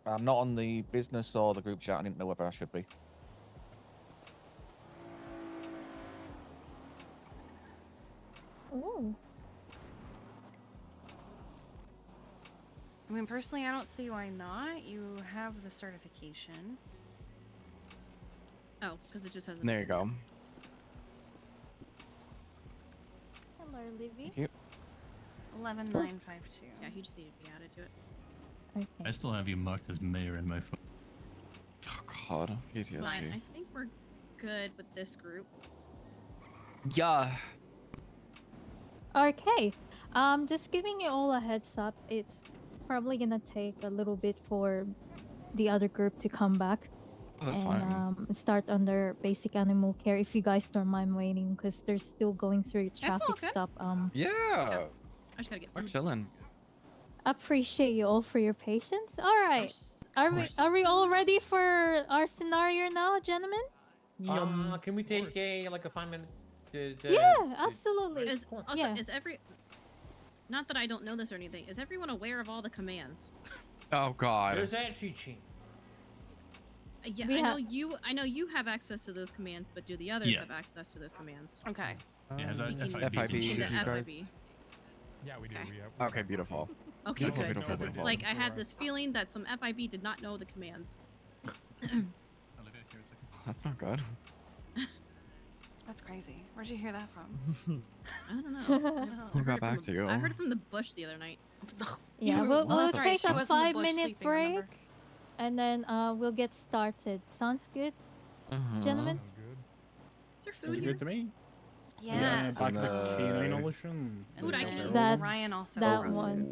Speaker 5: I'm not on the business or the group chat. I didn't know whether I should be.
Speaker 18: Ooh.
Speaker 1: I mean, personally, I don't see why not. You have the certification.
Speaker 11: Oh, because it just has.
Speaker 14: There you go.
Speaker 18: Hello, Livy.
Speaker 14: Thank you.
Speaker 1: 11952.
Speaker 11: Yeah, he just needed to be added to it.
Speaker 18: Okay.
Speaker 16: I still have you marked as mayor in my phone.
Speaker 14: Oh God, PTSD.
Speaker 11: But I think we're good with this group.
Speaker 14: Yeah.
Speaker 18: Okay. Just giving you all a heads up. It's probably gonna take a little bit for the other group to come back.
Speaker 14: Oh, that's
Speaker 18: and
Speaker 14: fine.
Speaker 18: start under basic animal care if you guys don't mind waiting because they're still going through traffic
Speaker 1: okay.
Speaker 18: stop.
Speaker 14: Yeah.
Speaker 11: I just gotta get.
Speaker 14: We're chilling.
Speaker 18: Appreciate you all for your patience. All right. Are we all ready for our scenario now, gentlemen?
Speaker 9: Can we take a 5-minute?
Speaker 18: Yeah, absolutely.
Speaker 11: Is every? Not that I don't know this or anything. Is everyone aware of all the commands?
Speaker 14: Oh God.
Speaker 9: There's actually cheat.
Speaker 11: Yeah, I know you have access to those commands, but do the others have access to those commands?
Speaker 1: Okay.
Speaker 16: Yeah, has
Speaker 14: FIB.
Speaker 11: Into FIB.
Speaker 20: Yeah, we do.
Speaker 11: Okay.
Speaker 14: Okay, beautiful.
Speaker 11: Okay,
Speaker 14: Beautiful,
Speaker 11: good.
Speaker 14: beautiful,
Speaker 11: 'Cause it's
Speaker 14: beautiful.
Speaker 11: like I had this feeling that some FIB did not know the commands.
Speaker 14: That's not good.
Speaker 1: That's crazy. Where'd you hear that from?
Speaker 11: I don't know.
Speaker 14: Who got back to you?
Speaker 11: I heard it from the bush the other night.
Speaker 18: Yeah, we'll
Speaker 1: that's right,
Speaker 18: take
Speaker 1: she
Speaker 18: a
Speaker 1: was in the bush
Speaker 18: 5-minute
Speaker 1: sleeping,
Speaker 18: break,
Speaker 1: remember?
Speaker 18: and then we'll get started. Sounds good, gentlemen?
Speaker 11: Is there food
Speaker 3: Sounds
Speaker 11: here?
Speaker 3: good to me.
Speaker 1: Yes.
Speaker 3: Yeah, back to the canine ocean.
Speaker 11: Food I can eat.
Speaker 18: That's
Speaker 1: Ryan also
Speaker 18: that
Speaker 1: brought
Speaker 18: one.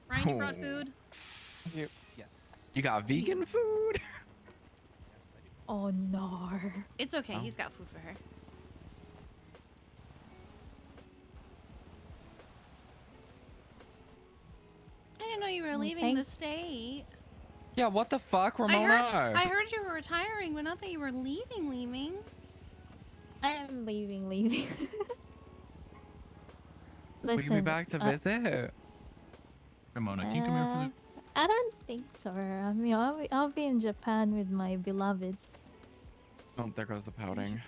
Speaker 11: Ryan, you brought food?
Speaker 14: Yes. You got vegan food?
Speaker 18: Oh no.
Speaker 1: It's okay.
Speaker 14: Oh.
Speaker 1: He's got food for her. I didn't know you were leaving the state.
Speaker 14: Yeah, what the fuck, Ramona?
Speaker 1: I heard you were retiring, but not that you were leaving.
Speaker 18: I am leaving.
Speaker 14: Will you be back to visit?
Speaker 16: Ramona, can you come here for the...
Speaker 18: I don't think so. I mean, I'll be in Japan with my beloved.
Speaker 14: Oh, there goes the pouting.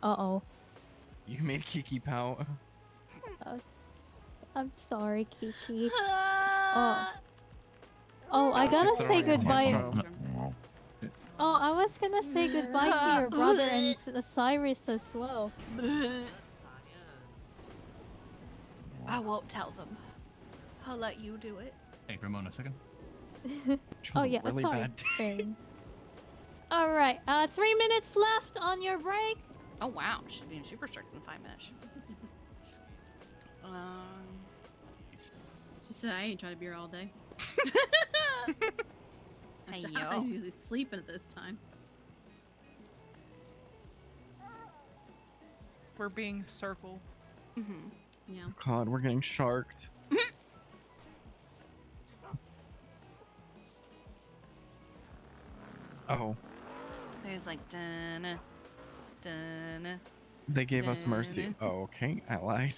Speaker 18: Uh-oh.
Speaker 14: You made Kiki pout.
Speaker 18: I'm sorry, Kiki. Oh, I gotta say goodbye. Oh, I was gonna say goodbye to your brother and Cyrus as well.
Speaker 1: I won't tell them. I'll let you do it.
Speaker 16: Hey, Ramona, a second.
Speaker 18: Oh yeah,
Speaker 16: really
Speaker 18: sorry.
Speaker 16: bad
Speaker 18: All right, 3 minutes left on your break.
Speaker 1: Oh wow, should be super strict in 5 minutes.
Speaker 11: She said I ain't trying to be here all day.
Speaker 1: Hey,
Speaker 11: I
Speaker 1: yo.
Speaker 11: usually sleeping at this time.
Speaker 10: We're being circled.
Speaker 11: Yeah.
Speaker 14: God, we're getting sharked. Oh.
Speaker 1: Hey, It was like dun dun.
Speaker 14: They gave us mercy. Oh, okay, I lied.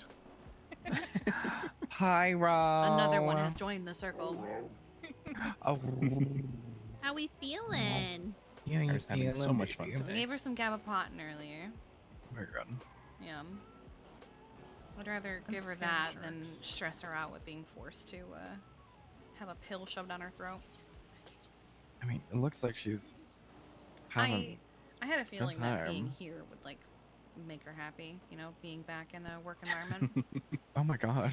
Speaker 14: Pyro.
Speaker 1: Another one has joined the circle.
Speaker 14: Oh.
Speaker 11: How we feeling?
Speaker 14: Yeah,
Speaker 23: I
Speaker 14: you
Speaker 23: was having so
Speaker 14: feeling,
Speaker 23: much fun
Speaker 14: baby?
Speaker 1: I
Speaker 23: today.
Speaker 1: gave her some gabapentin earlier.
Speaker 14: Very good.
Speaker 1: Yeah. I'd rather give her that than stress her out with being forced to have a pill shoved down her throat.
Speaker 14: I mean, it looks like she's having.
Speaker 1: I had a feeling that being
Speaker 14: time.
Speaker 1: here would like make her happy, you know, being back in a work environment.
Speaker 14: Oh my god,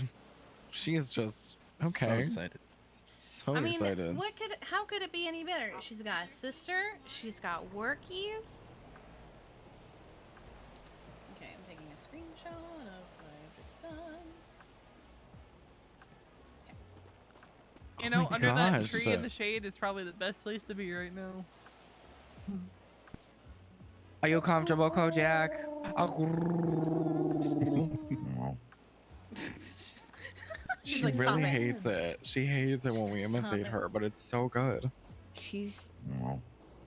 Speaker 14: she is just okay.
Speaker 23: So excited.
Speaker 14: So
Speaker 1: I mean,
Speaker 14: excited.
Speaker 1: how could it be any better? She's got a sister, she's got workies. Okay, I'm taking a screenshot of what I've just done.
Speaker 10: You know,
Speaker 14: my
Speaker 10: under that
Speaker 14: gosh.
Speaker 10: tree in the shade is probably the best place to be right now.
Speaker 14: Are you comfortable, Kojak? She
Speaker 4: like, "Stop
Speaker 14: really
Speaker 4: it."
Speaker 14: hates it. She hates it when we
Speaker 4: Stop
Speaker 14: imitate
Speaker 4: it.
Speaker 14: her, but it's so good.
Speaker 4: She's
Speaker 14: Wow.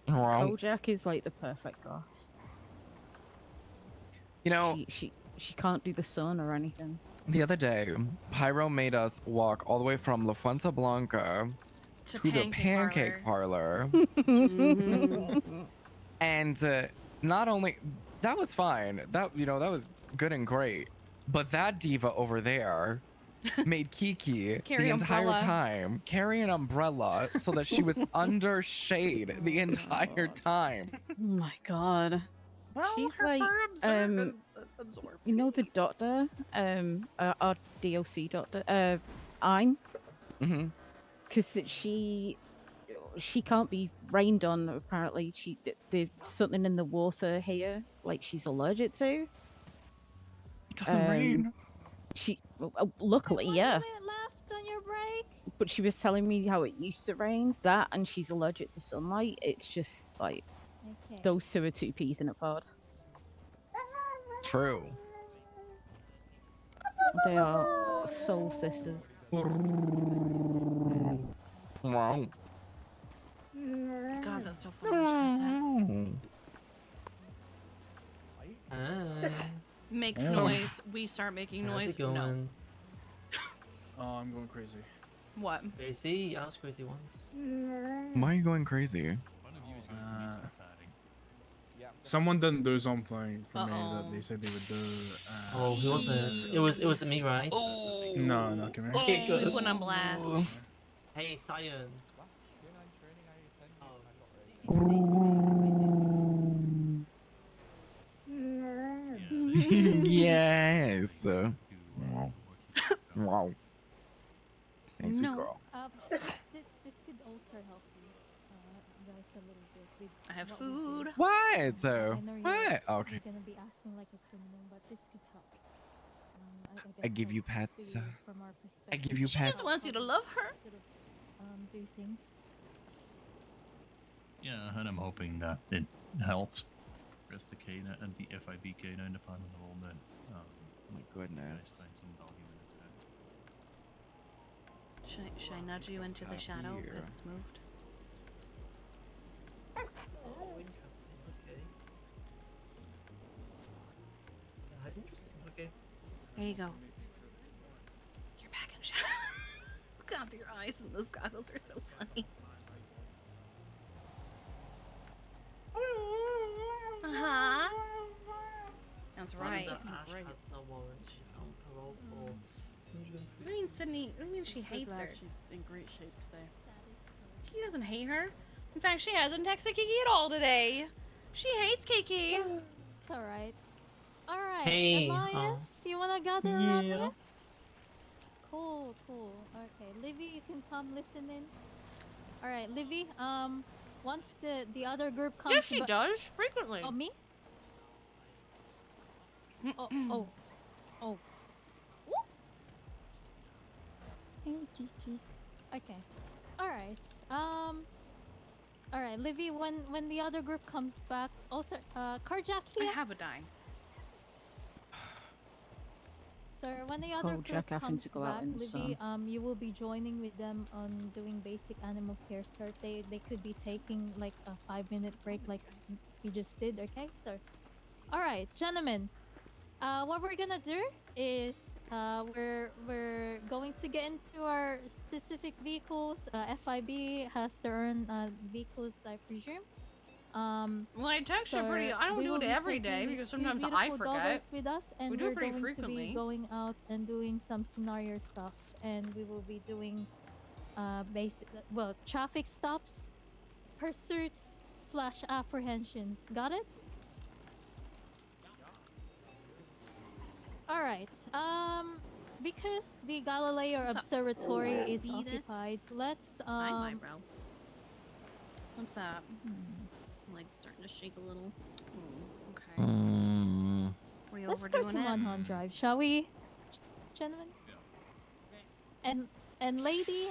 Speaker 4: Kojak is like the perfect goth.
Speaker 14: You know,
Speaker 4: she can't do the sun or anything.
Speaker 14: the other day, Pyro made us walk all the way from La Fuente Blanca
Speaker 1: To
Speaker 14: to the pancake parlor. And not only that was fine, that that was good and great, but that diva over there made Kiki
Speaker 1: Carry
Speaker 14: the entire
Speaker 1: umbrella.
Speaker 14: time carry an umbrella so that she was under shade the entire time.
Speaker 4: Oh my god.
Speaker 10: Well,
Speaker 4: She's
Speaker 10: her
Speaker 4: like,
Speaker 10: fur absorbs
Speaker 4: you know the doctor, our DOC doctor, Ein?
Speaker 14: Mm-hmm.
Speaker 4: Because she can't be rained on, apparently. There's something in the water here, like she's allergic to.
Speaker 14: It doesn't rain.
Speaker 4: Luckily, yeah.
Speaker 18: Left on your break.
Speaker 4: But she was telling me how it used to rain, that, and she's allergic to sunlight. It's just like,
Speaker 18: Okay.
Speaker 4: those two are two peas in a pod.
Speaker 14: True.
Speaker 4: They are soul sisters.
Speaker 14: Wow.
Speaker 1: God, that's so funny. What she just said. Makes
Speaker 3: Yeah.
Speaker 1: noise. We start making noise. No.
Speaker 3: Oh, I'm going crazy.
Speaker 1: What?
Speaker 12: Crazy? I was crazy once.
Speaker 14: Why are you going crazy?
Speaker 3: Someone didn't do something for me that they said they would do.
Speaker 12: Oh, who was it? It was me, right?
Speaker 3: No, no, come here.
Speaker 12: Okay,
Speaker 1: We
Speaker 12: good.
Speaker 1: put on blast.
Speaker 12: Hey, Sion.
Speaker 14: Yes. Wow. Wow. Thanks,
Speaker 1: No.
Speaker 14: girl.
Speaker 18: This could also help you guys a little bit with
Speaker 1: I have
Speaker 18: what we
Speaker 1: food.
Speaker 18: do.
Speaker 14: What?
Speaker 18: I know
Speaker 14: What? Okay.
Speaker 18: You're gonna be acting like a criminal, but this could help.
Speaker 14: I give you
Speaker 18: guess
Speaker 14: pets.
Speaker 18: so from our
Speaker 14: I give you
Speaker 1: She
Speaker 14: pets.
Speaker 1: just wants you to love her.
Speaker 18: Sort of, do things.
Speaker 16: Yeah, and I'm hoping that it helps. Rest the canine and the FIB canine department a little bit.
Speaker 14: Oh my goodness.
Speaker 16: Guys find some value in it.
Speaker 1: Should I nudge you into the shadow
Speaker 14: here.
Speaker 1: because it's moved?
Speaker 12: Oh, interesting. Okay. Interesting. Okay.
Speaker 1: There you go. You're back in shadow. God, your eyes and those goggles are so funny. Uh-huh. That's right.
Speaker 12: Ash has no warrants. She's on parole for
Speaker 1: I mean, Sydney, I mean, she
Speaker 4: So
Speaker 1: hates
Speaker 4: glad
Speaker 1: her.
Speaker 4: she's in great shape today.
Speaker 1: He doesn't hate her. In fact, she hasn't texted Kiki at all today. She hates Kiki.
Speaker 18: It's alright. Alright,
Speaker 12: Hey,
Speaker 18: Elias, you wanna gather around here? Cool, cool. Okay, Livy, you can come listen in. Alright, Livy, once the other group comes...
Speaker 1: Yes, she does. Frequently.
Speaker 18: Oh, me? Oh. Hey, Kiki. Okay. Alright, alright, Livy, when the other group comes back, also, Karjak
Speaker 1: I
Speaker 18: here.
Speaker 1: have a dime.
Speaker 18: So when the other group
Speaker 4: Jack having
Speaker 18: comes
Speaker 4: to go out
Speaker 18: back,
Speaker 4: in the
Speaker 18: Libby,
Speaker 4: sun.
Speaker 18: you will be joining with them on doing basic animal care start. They could be taking like a 5-minute break, like we just did. Okay, so all right, gentlemen. What we're gonna do is we're going to get into our specific vehicles. FIB has their own vehicles, I presume.
Speaker 1: Well, I text you pretty.
Speaker 18: So
Speaker 1: I don't
Speaker 18: we
Speaker 1: do
Speaker 18: will
Speaker 1: it
Speaker 18: be
Speaker 1: every
Speaker 18: taking
Speaker 1: day
Speaker 18: these
Speaker 1: because
Speaker 18: two
Speaker 1: sometimes I
Speaker 18: beautiful
Speaker 1: forget.
Speaker 18: doggos with us, and
Speaker 1: We do it
Speaker 18: we're
Speaker 1: pretty
Speaker 18: going to be
Speaker 1: frequently.
Speaker 18: going out and doing some scenario stuff, and we will be doing basic traffic stops, pursuits slash apprehensions. Got it? All right. Because the Galileo
Speaker 11: What's up?
Speaker 18: Observatory is
Speaker 11: See this?
Speaker 18: occupied, let's
Speaker 11: Hi, my bro.
Speaker 1: What's up?
Speaker 11: I'm like starting to shake a little.
Speaker 1: Okay. We
Speaker 18: let's start
Speaker 1: overdoing
Speaker 18: to
Speaker 1: it?
Speaker 18: Monhan Drive, shall we, gentlemen? And lady,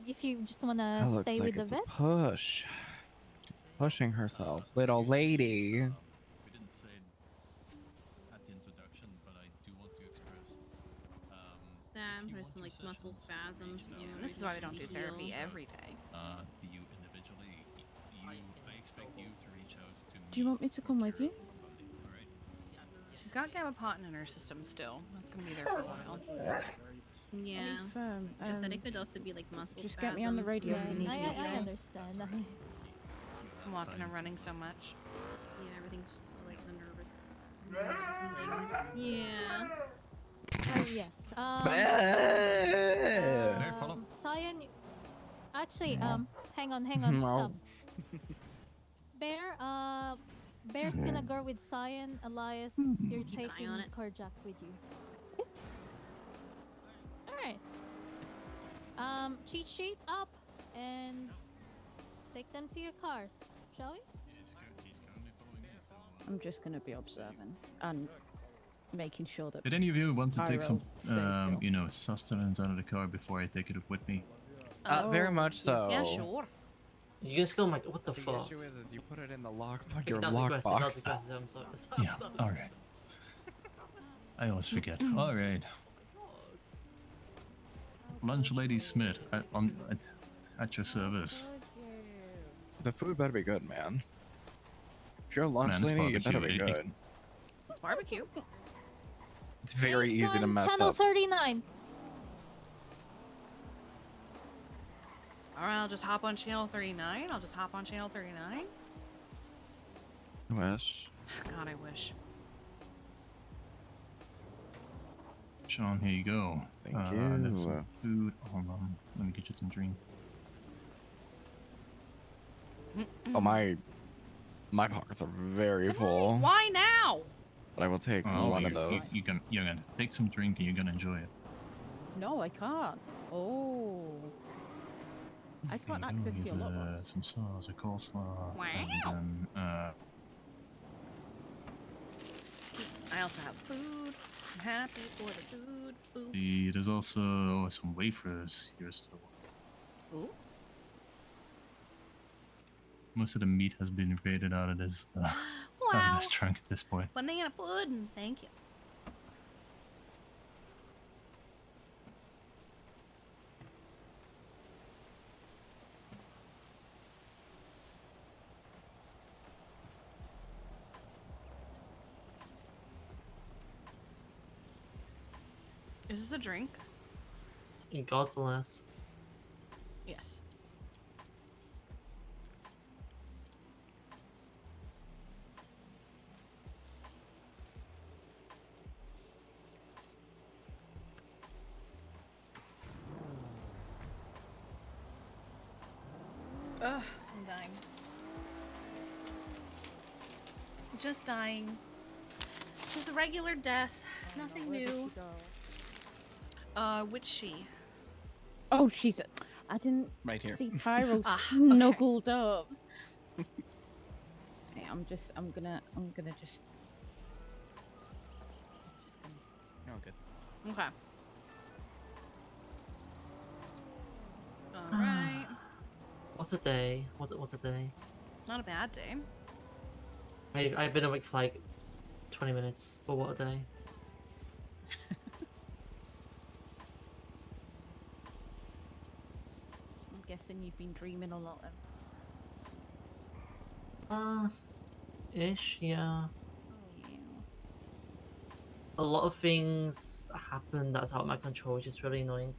Speaker 18: if you just wanna
Speaker 14: That looks
Speaker 18: stay
Speaker 14: like
Speaker 18: with
Speaker 14: it's
Speaker 18: the
Speaker 14: a
Speaker 18: vets.
Speaker 14: push. She's pushing herself, little lady.
Speaker 16: We didn't say it at the introduction, but I do want to express.
Speaker 11: I'm having some like muscle spasms.
Speaker 1: Yeah, and this is why we don't do therapy every day.
Speaker 16: To you individually, I expect you to reach out to me.
Speaker 4: Do you want me to come with you?
Speaker 1: She's got gabapentin in her system still. That's gonna be there for a while.
Speaker 11: Yeah.
Speaker 4: If,
Speaker 11: I said it could also be like muscle
Speaker 4: just
Speaker 11: spasms.
Speaker 4: get me on the radio if you need
Speaker 18: I
Speaker 4: me.
Speaker 18: understand.
Speaker 1: I'm walking and running so much.
Speaker 11: Yeah, everything's like the nerves and things. Yeah.
Speaker 18: Oh yes. Cyan. Actually, hang on, stop. Bear, Bear's gonna go with Cyan. Elias, you're
Speaker 11: Keep an eye
Speaker 18: taking
Speaker 11: on it.
Speaker 18: Carjack with you. All right. Cheat sheet up and take them to your cars, shall we?
Speaker 4: I'm just gonna be observing and making sure that.
Speaker 16: Did any of you want to take some,
Speaker 4: Pyro stays still.
Speaker 16: sustenance out of the car before I take it with me?
Speaker 14: Very much so.
Speaker 1: Yeah, sure.
Speaker 12: You can still what the fuck?
Speaker 14: issue is you put it in the lockbox.
Speaker 12: Your
Speaker 14: Your
Speaker 12: that's aggressive, that's
Speaker 14: lockbox.
Speaker 12: aggressive, I'm sorry.
Speaker 16: Yeah, alright. I always forget. Alright. Lunch Lady Smith, at your service.
Speaker 14: The food better be good, man. If you're a lunch
Speaker 16: Man, it's
Speaker 14: lady, you better
Speaker 16: barbecue.
Speaker 14: be good.
Speaker 1: It's barbecue.
Speaker 14: It's very easy to mess
Speaker 18: Channel
Speaker 14: up.
Speaker 18: 39.
Speaker 1: Alright, I'll just hop on channel 39. I'll just hop on channel 39.
Speaker 14: Wish.
Speaker 1: God, I wish.
Speaker 16: Sean, here you go.
Speaker 14: Thank
Speaker 16: There's
Speaker 14: you.
Speaker 16: some food. Hold on. Let me get you some drink.
Speaker 14: Oh, my pockets are very full.
Speaker 1: Why now?
Speaker 14: But I will take one of those.
Speaker 16: You're gonna take some drink and you're gonna enjoy it.
Speaker 4: No, I can't. Oh. I can't
Speaker 16: Here you go.
Speaker 4: access your
Speaker 16: Here's,
Speaker 4: lockbox.
Speaker 16: some sauce, a coleslaw.
Speaker 1: Wow.
Speaker 16: And then,
Speaker 1: I also have food. I'm happy for the food.
Speaker 16: there's also some wafers here still.
Speaker 1: Ooh.
Speaker 16: Most of the meat has been raided out of this out
Speaker 1: Wow.
Speaker 16: of this trunk at this point.
Speaker 1: Banana pudding. Thank you. Is this a drink?
Speaker 12: God bless.
Speaker 1: Yes. Ugh, I'm dying. Just dying. Just a regular death. Nothing new. Which she?
Speaker 4: Oh, she's. I didn't
Speaker 3: Right here.
Speaker 4: see Pyro
Speaker 1: Ah,
Speaker 4: snuggled up. Hey, I'm gonna just.
Speaker 3: Oh, good.
Speaker 1: Okay. Alright.
Speaker 12: What's a day? What's a day?
Speaker 1: Not a bad day.
Speaker 12: I've been awake for like 20 minutes, but what a day.
Speaker 4: guessing you've been dreaming a lot.
Speaker 12: Ish, yeah.
Speaker 4: Oh yeah.
Speaker 12: A lot of things happen that's out of my control, which is really annoying.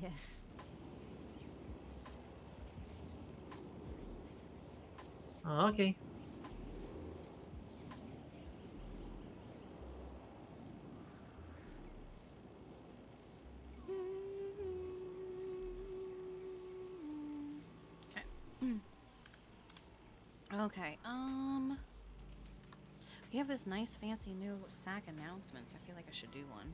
Speaker 4: Yeah.
Speaker 12: Okay.
Speaker 1: Okay. We have this nice fancy new SAC announcements. I feel like I should do one.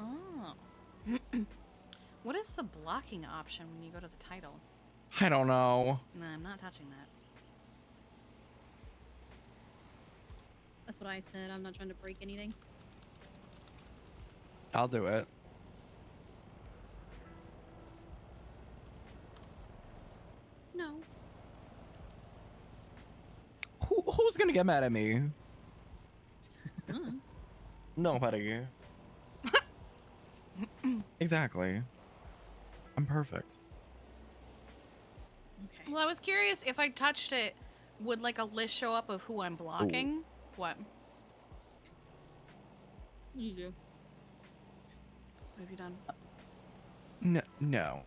Speaker 1: Oh. What is the blocking option when you go to the title?
Speaker 14: I don't know.
Speaker 1: No, I'm not touching that.
Speaker 11: That's what I said. I'm not trying to break anything.
Speaker 14: I'll do it.
Speaker 11: No.
Speaker 14: Who's gonna get mad at me? Nobody. Exactly. I'm perfect.
Speaker 1: Well, I was curious if I touched it, would like a list show up of who I'm blocking? What?
Speaker 11: You do.
Speaker 1: What have you done?
Speaker 14: No.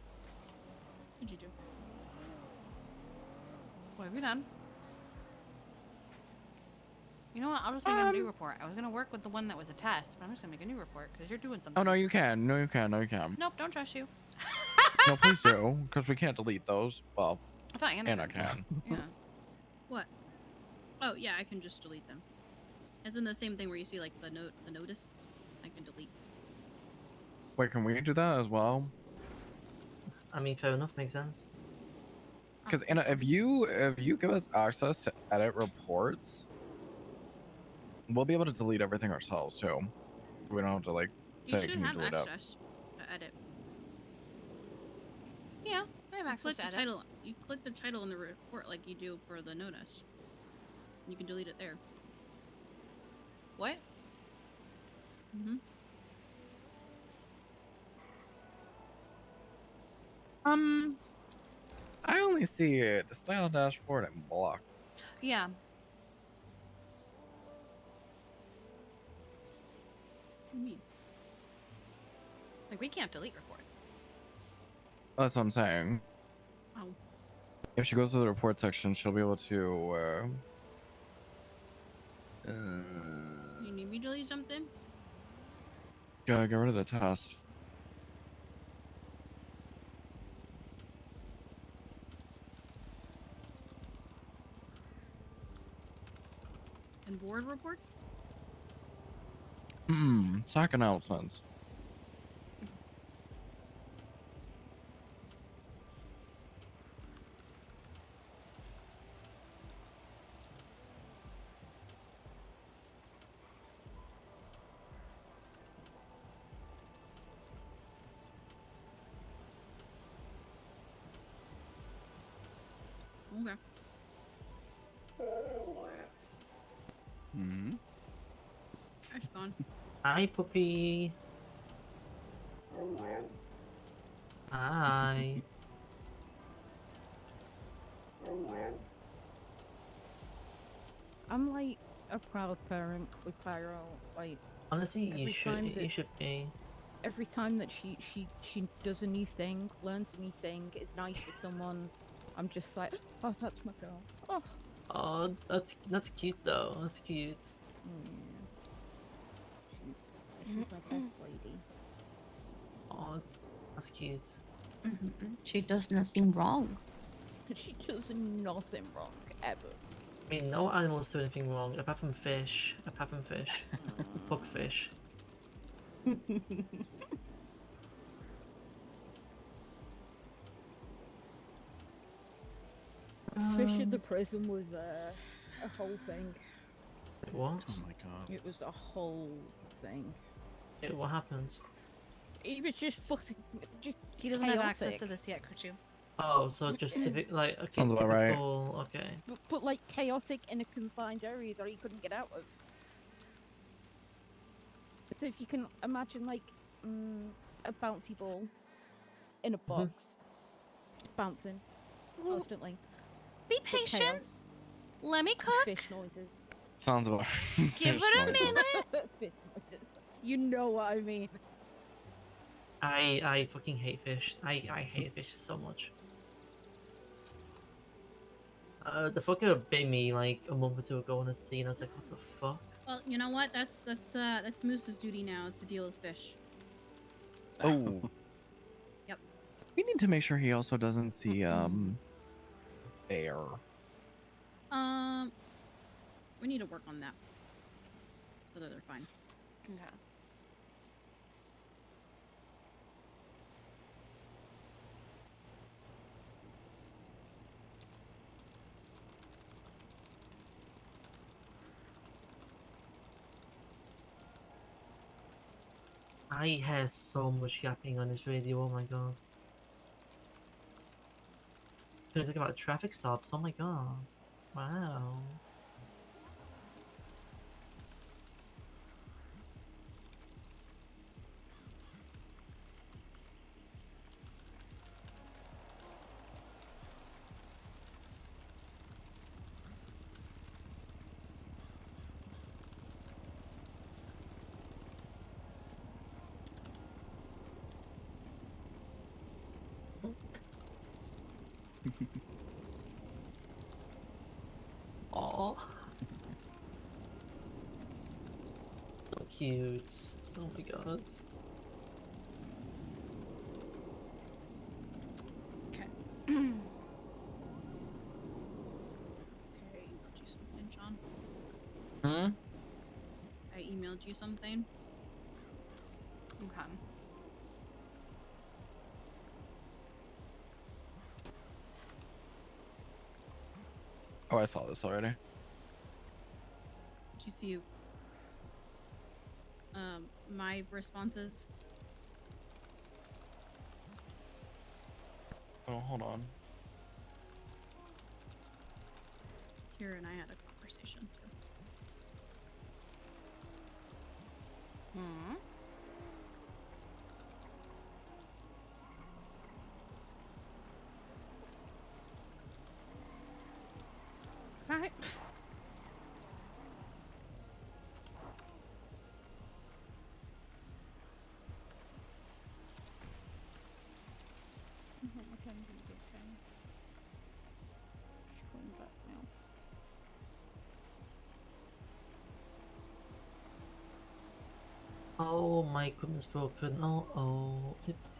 Speaker 11: What'd you do?
Speaker 1: What have you done? You know what? I'll just make a new report. I was gonna work with the one that was a test, but I'm just gonna make a new report because you're doing something.
Speaker 14: Oh, no, you can. No, you can. No, you can.
Speaker 1: Nope, don't trust you.
Speaker 14: No, please do, because we can't delete those. Well,
Speaker 1: I thought Anna
Speaker 14: can.
Speaker 1: Yeah.
Speaker 11: What? Oh yeah, I can just delete them. It's in the same thing where you see like the notice. I can delete.
Speaker 14: Wait, can we do that as well?
Speaker 12: I mean, fair enough, makes sense.
Speaker 14: Because Anna, if you give us access to edit reports, we'll be able to delete everything ourselves too. We don't have to like
Speaker 11: You
Speaker 14: say,
Speaker 11: should
Speaker 14: can you
Speaker 11: have
Speaker 14: delete it?
Speaker 11: access to edit.
Speaker 1: Yeah, I have access
Speaker 11: Click
Speaker 1: to
Speaker 11: the
Speaker 1: edit.
Speaker 11: title. You click the title in the report like you do for the notice. You can delete it there.
Speaker 1: What?
Speaker 11: Mm-hmm.
Speaker 14: I only see it display on dashboard and block.
Speaker 1: Yeah.
Speaker 11: What do you mean?
Speaker 1: Like we can't delete reports.
Speaker 14: That's what I'm saying.
Speaker 11: Oh.
Speaker 14: If she goes to the report section, she'll be able to.
Speaker 11: You need me to delete something?
Speaker 14: Get rid of the test.
Speaker 11: And board reports?
Speaker 14: SAC announcements.
Speaker 11: Okay. That's gone.
Speaker 12: Hi, puppy. Hi.
Speaker 4: I'm like a proud parent with Pyro. Like
Speaker 12: Honestly, you
Speaker 4: every time
Speaker 12: should.
Speaker 4: that-
Speaker 12: You should be.
Speaker 4: Every time that she does a new thing, learns a new thing, is nice to someone, I'm just like, oh, that's my girl. Oh.
Speaker 12: Oh, that's cute though. That's cute.
Speaker 4: She's my best lady.
Speaker 12: Oh, that's cute.
Speaker 8: She does nothing wrong.
Speaker 4: She does nothing wrong ever.
Speaker 12: I mean, no animals do anything wrong apart from fish. Apart from fish, pugfish.
Speaker 4: Fish in the prison was a whole thing.
Speaker 12: What?
Speaker 3: Oh my god.
Speaker 4: It was a whole thing.
Speaker 12: What happened?
Speaker 4: He was just fucking just.
Speaker 1: He doesn't have access
Speaker 4: chaotic.
Speaker 1: to this yet, Kerchu.
Speaker 12: Oh, so just like okay,
Speaker 14: Sounds about right.
Speaker 12: typical. Okay.
Speaker 4: But like chaotic in a confined area that he couldn't get out of. So if you can imagine like a bouncy ball in a box, bouncing constantly.
Speaker 1: Be
Speaker 4: But
Speaker 1: patient.
Speaker 4: chaos
Speaker 1: Let me
Speaker 4: and
Speaker 1: cook.
Speaker 4: Fish noises.
Speaker 14: Sounds about
Speaker 1: Give
Speaker 14: fish
Speaker 1: it a
Speaker 14: noises.
Speaker 1: minute.
Speaker 4: Fish noises. You know what I mean.
Speaker 12: I fucking hate fish. I hate fish so much. The fucker bit me like a month or two ago in the sea, and I was like, what the fuck?
Speaker 11: Well, you know what? That's Moose's duty now is to deal with fish.
Speaker 14: Oh.
Speaker 11: Yep.
Speaker 14: We need to make sure he also doesn't see bear.
Speaker 11: We need to work on that. Whether they're fine.
Speaker 1: Okay.
Speaker 12: I had so much yapping on this radio. Oh my god. Gonna talk about traffic stops. Oh my god. Wow. Aw. So cute. Oh my god.
Speaker 1: Okay.
Speaker 11: Okay, I emailed you something, John.
Speaker 14: Hmm?
Speaker 11: I emailed you something.
Speaker 1: Okay.
Speaker 14: Oh, I saw this already.
Speaker 11: Did you see my responses?
Speaker 14: Oh, hold on.
Speaker 11: Kira and I had a conversation too.
Speaker 1: Hmm. Sorry.
Speaker 4: Mackenzie's okay. She's going back now.
Speaker 12: Oh, my equipment's broken. Oh, oh. Oops.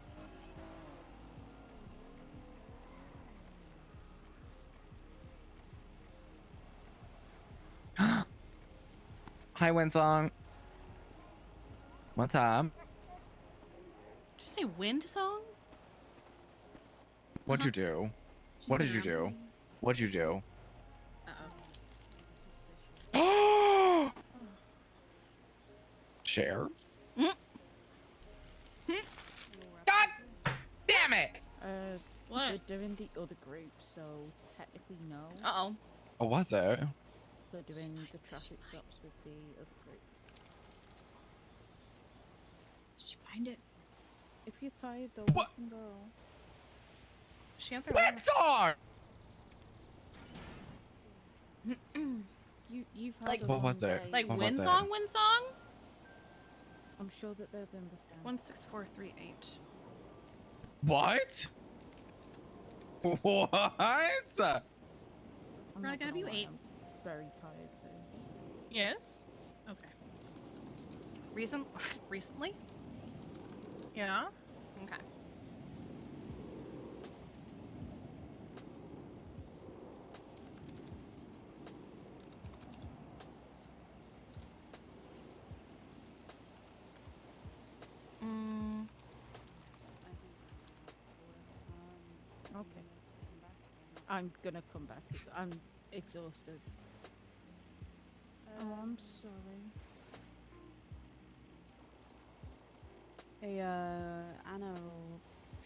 Speaker 14: Hi, Winsong. What's up?
Speaker 1: Did you say wind song?
Speaker 14: What'd you do? What did you do? What'd you do?
Speaker 11: Uh-oh.
Speaker 14: Share?
Speaker 4: God
Speaker 14: damn it!
Speaker 11: What?
Speaker 4: They're doing the other group, so technically no.
Speaker 1: Uh-oh.
Speaker 14: Oh, was it?
Speaker 4: They're doing the traffic stops with the other group.
Speaker 11: Did you find it?
Speaker 4: If you're tired though,
Speaker 14: What?
Speaker 4: we can go.
Speaker 1: She out there?
Speaker 14: Winsong!
Speaker 4: You've had
Speaker 1: Like
Speaker 4: a
Speaker 14: What
Speaker 4: long
Speaker 14: was it?
Speaker 4: day.
Speaker 1: Like
Speaker 14: What was
Speaker 1: wind
Speaker 14: it?
Speaker 1: song, wind song?
Speaker 4: I'm sure that they'll understand.
Speaker 1: 16438.
Speaker 14: What? What?
Speaker 4: I'm
Speaker 11: Veronica,
Speaker 4: not
Speaker 11: have
Speaker 4: gonna
Speaker 11: you
Speaker 4: lie,
Speaker 11: ate?
Speaker 4: I'm very tired, so.
Speaker 11: Yes. Okay.
Speaker 1: Recently?
Speaker 10: Yeah.
Speaker 1: Okay. Mm.
Speaker 4: Okay. I'm gonna come back. I'm exhausted. Oh, I'm sorry.
Speaker 6: Hey, Anna or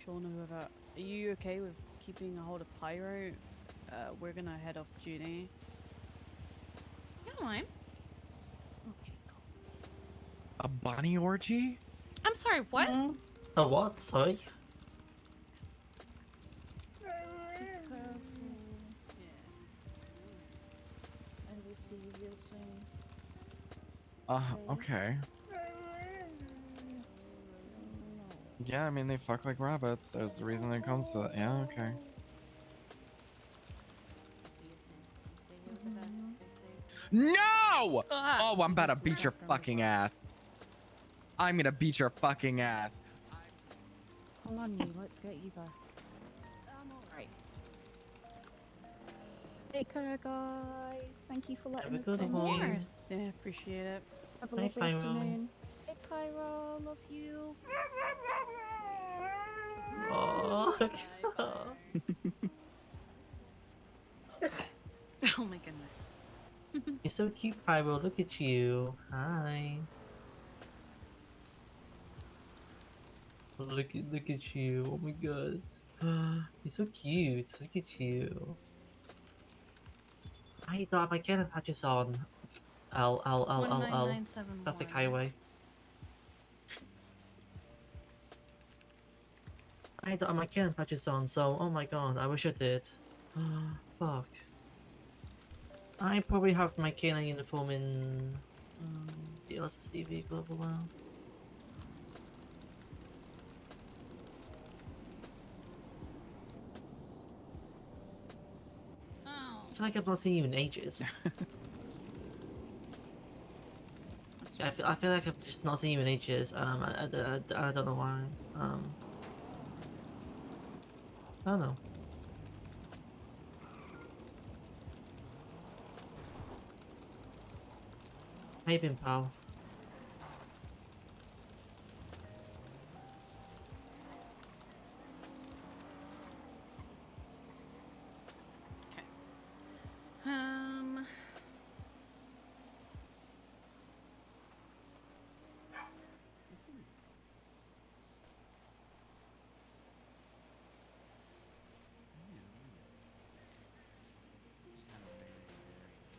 Speaker 6: Sean or whoever, are you okay with keeping a hold of Pyro? We're gonna head off duty.
Speaker 1: You don't mind.
Speaker 14: A bunny orgy?
Speaker 1: I'm sorry, what?
Speaker 12: A what? Sorry.
Speaker 4: And we'll see you real soon.
Speaker 14: Okay. Yeah, I mean, they fuck like rabbits. There's a reason it comes to that. Yeah, okay. No! Oh, I'm about to beat your fucking ass. I'm gonna beat your fucking ass.
Speaker 4: Come on, you. Let's get you back. Right. Take care, guys. Thank you for letting
Speaker 12: Have a
Speaker 4: us
Speaker 12: good
Speaker 4: come.
Speaker 12: one.
Speaker 6: Yeah, appreciate it.
Speaker 4: Have a
Speaker 12: Bye,
Speaker 4: lovely
Speaker 12: Pyro.
Speaker 4: afternoon. Hey, Pyro. Love you.
Speaker 12: Oh.
Speaker 1: Oh my goodness.
Speaker 12: You're so cute, Pyro. Look at you. Hi. Look at you. Oh my god. You're so cute. Look at you. I thought I get a patches on. L. Classic
Speaker 1: 19971.
Speaker 12: highway. I thought my cannon patches on, so oh my god, I wish I did. Fuck. I probably have my canine uniform in the LSSD vehicle for a while. I feel like I've not seen you in ages. I feel like I've just not seen you in ages. I don't know why. I don't know. How you been, pal?
Speaker 1: Um.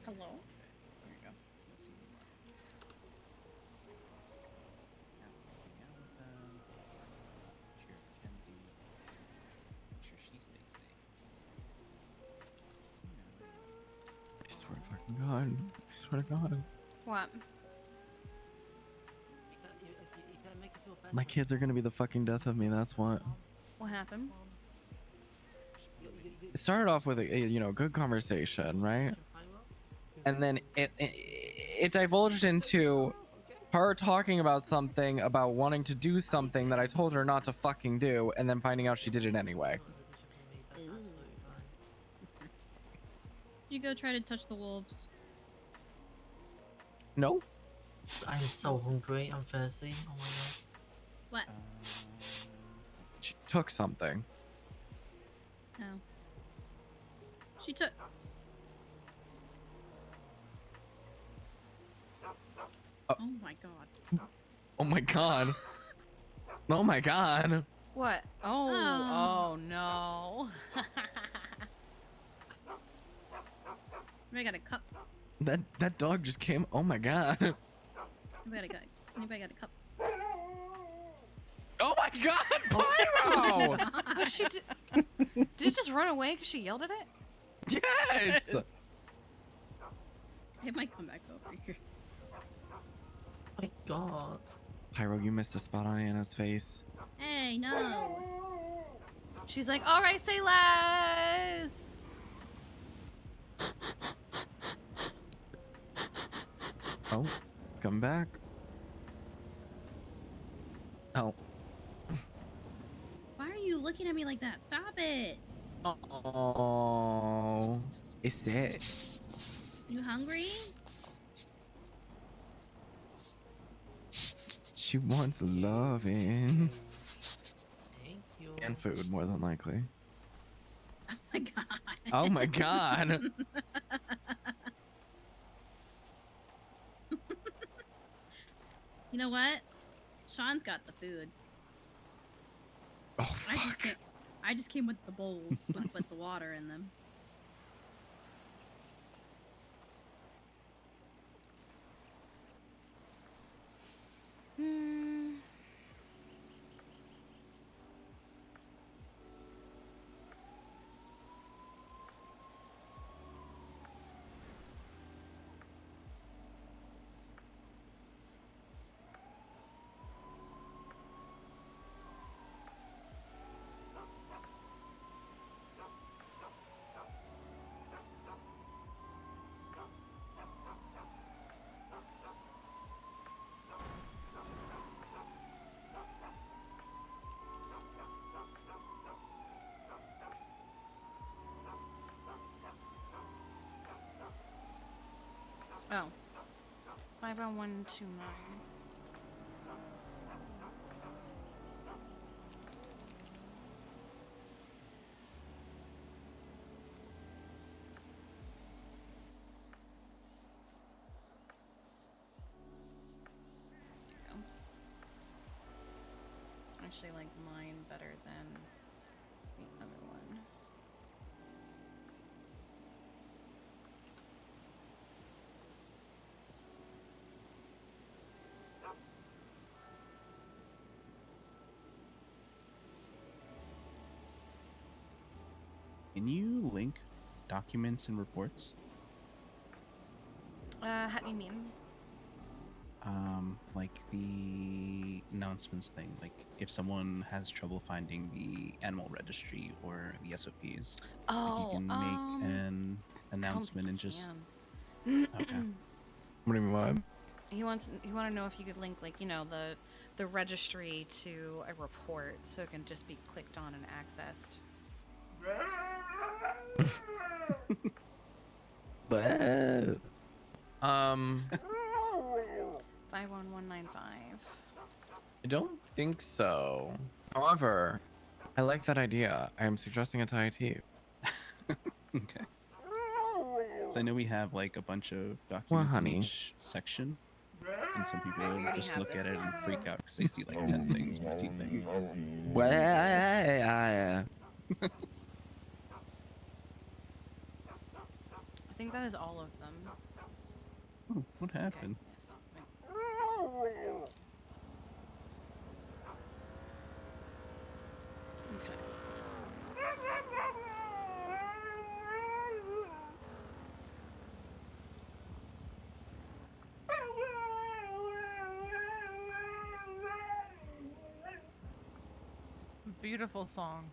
Speaker 1: Hello? There you go.
Speaker 14: I swear to fucking God. I swear to God.
Speaker 1: What?
Speaker 14: My kids are gonna be the fucking death of me, that's what.
Speaker 1: What happened?
Speaker 14: It started off with a good conversation, right? And then it divulged into her talking about something about wanting to do something that I told her not to fucking do, and then finding out she did it anyway.
Speaker 11: You go try to touch the wolves.
Speaker 14: No?
Speaker 12: I'm so hungry. I'm thirsty. Oh my god.
Speaker 11: What?
Speaker 14: She took something.
Speaker 11: No. She took. Oh my god.
Speaker 14: Oh my God. Oh my God.
Speaker 1: What? Oh, oh no.
Speaker 11: Anybody got a cup?
Speaker 14: That dog just came. Oh my God.
Speaker 11: Anybody got a cup?
Speaker 14: Oh my God, Pyro!
Speaker 1: What did she do? Did it just run away because she yelled at it?
Speaker 14: Yes!
Speaker 11: It might come back over here.
Speaker 12: Oh my god.
Speaker 14: Pyro, you missed a spot on Anna's face.
Speaker 11: Hey, no.
Speaker 1: She's like, all right, say less.
Speaker 14: Oh, it's coming back. Oh.
Speaker 11: Why are you looking at me like that? Stop it.
Speaker 14: Oh. It's it.
Speaker 11: You hungry?
Speaker 14: She wants loving. And food, more than likely.
Speaker 11: Oh my god.
Speaker 14: Oh my god.
Speaker 11: You know what? Sean's got the food.
Speaker 14: Oh,
Speaker 11: I just came with the bowls and put the water in them.
Speaker 1: Oh. 50129. Actually like mine better than the other one.
Speaker 3: Can you link documents and reports?
Speaker 1: How do you mean?
Speaker 3: Like the announcements thing. Like if someone has trouble finding the animal registry or the SOPs, like you can make an announcement and just. Okay.
Speaker 14: What do you mean? What?
Speaker 1: He want to know if you could link, like, you know, the registry to a report so it can just be clicked on and accessed.
Speaker 14: But
Speaker 1: 51195.
Speaker 14: I don't think so. However, I like that idea. I am suggesting it to IT.
Speaker 3: Okay. So I know we have like a bunch of documents in
Speaker 14: honey.
Speaker 3: each section, and some people
Speaker 1: already
Speaker 3: just
Speaker 1: have
Speaker 3: look at
Speaker 1: this.
Speaker 3: it and freak out because they see like 10 things, 15 things.
Speaker 14: Well,
Speaker 1: I think that is all of them.
Speaker 3: Oh, what happened?
Speaker 1: Yes. Okay.
Speaker 10: Beautiful song.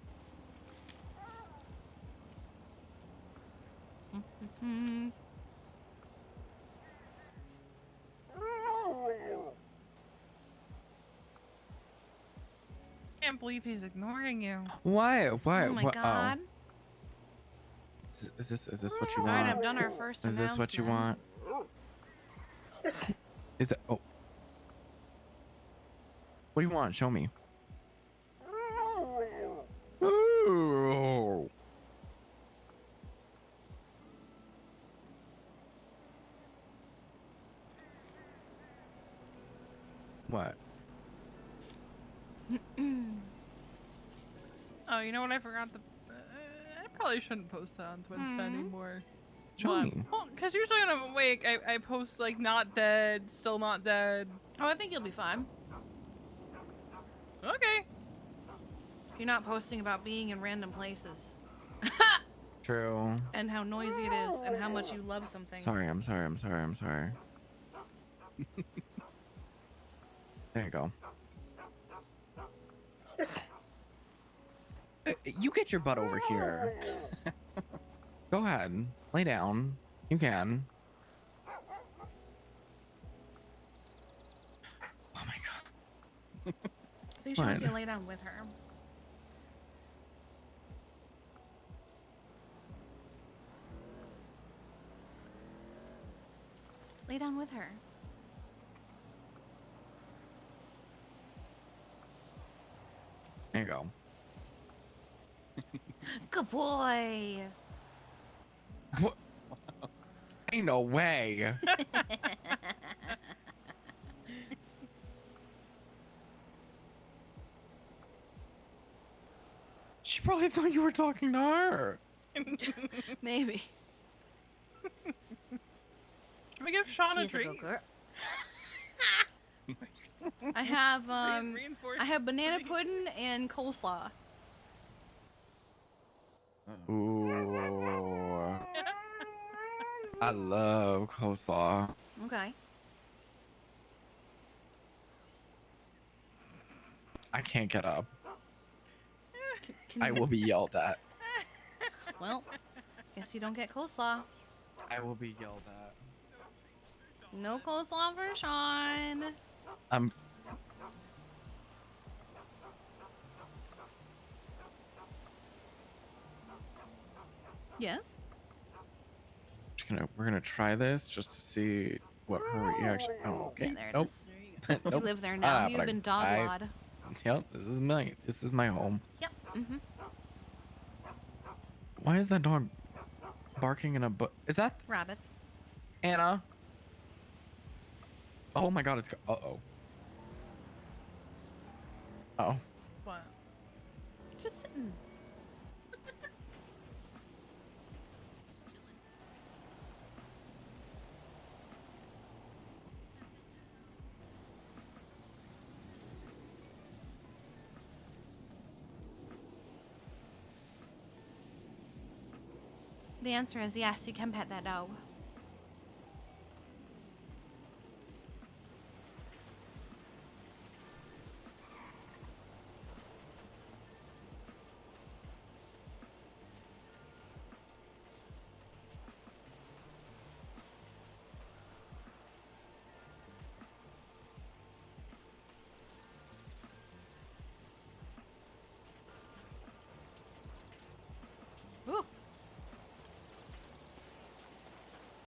Speaker 10: Can't believe he's ignoring you.
Speaker 14: why? Why?
Speaker 1: Oh my
Speaker 14: what?
Speaker 1: god.
Speaker 14: Oh. Is this what you
Speaker 1: All
Speaker 14: want?
Speaker 1: right, I've done our first
Speaker 14: Is this what you want? Is it? Oh. What do you want? Show me. Ooh. What?
Speaker 10: Oh, you know what? I forgot the. I probably shouldn't post that on Twinsta anymore.
Speaker 14: Show
Speaker 10: Why?
Speaker 14: me.
Speaker 10: Well, because usually when I'm awake, I post like not dead, still not dead.
Speaker 1: Oh, I think you'll be fine.
Speaker 10: Okay.
Speaker 1: You're not posting about being in random places.
Speaker 14: True.
Speaker 1: And how noisy it is and how much you love something.
Speaker 14: Sorry. I'm sorry. There you go. You get your butt over here. Go ahead. Lay down. You can. Oh my god.
Speaker 1: I think she wants you to lay down with her. Lay down with her.
Speaker 14: There you go.
Speaker 1: Good boy.
Speaker 14: What? Ain't no way. She probably thought you were talking to her.
Speaker 1: Maybe.
Speaker 10: Can we give Sean a
Speaker 1: She's a
Speaker 10: treat?
Speaker 1: good girl. I have I have banana pudding and coleslaw.
Speaker 14: Ooh. I love coleslaw.
Speaker 1: Okay.
Speaker 14: I can't get up.
Speaker 1: Can
Speaker 14: I
Speaker 1: you-
Speaker 14: will be yelled at.
Speaker 1: Well, guess you don't get coleslaw.
Speaker 14: I will be yelled at.
Speaker 1: No coleslaw for Sean. Yes.
Speaker 14: We're gonna try this just to see what her reaction. Oh, okay.
Speaker 1: Yeah, there it
Speaker 14: Nope.
Speaker 1: is. You
Speaker 14: Nope.
Speaker 1: live there now.
Speaker 14: But
Speaker 1: You've been doglawed.
Speaker 14: Yep. This is my home.
Speaker 1: Yep. Mm-hmm.
Speaker 14: Why is that dog barking in a Is that
Speaker 1: Rabbits.
Speaker 14: Anna? Oh my God! Uh-oh. Oh.
Speaker 10: What?
Speaker 1: Just sitting. The answer is yes, you can pet that dog.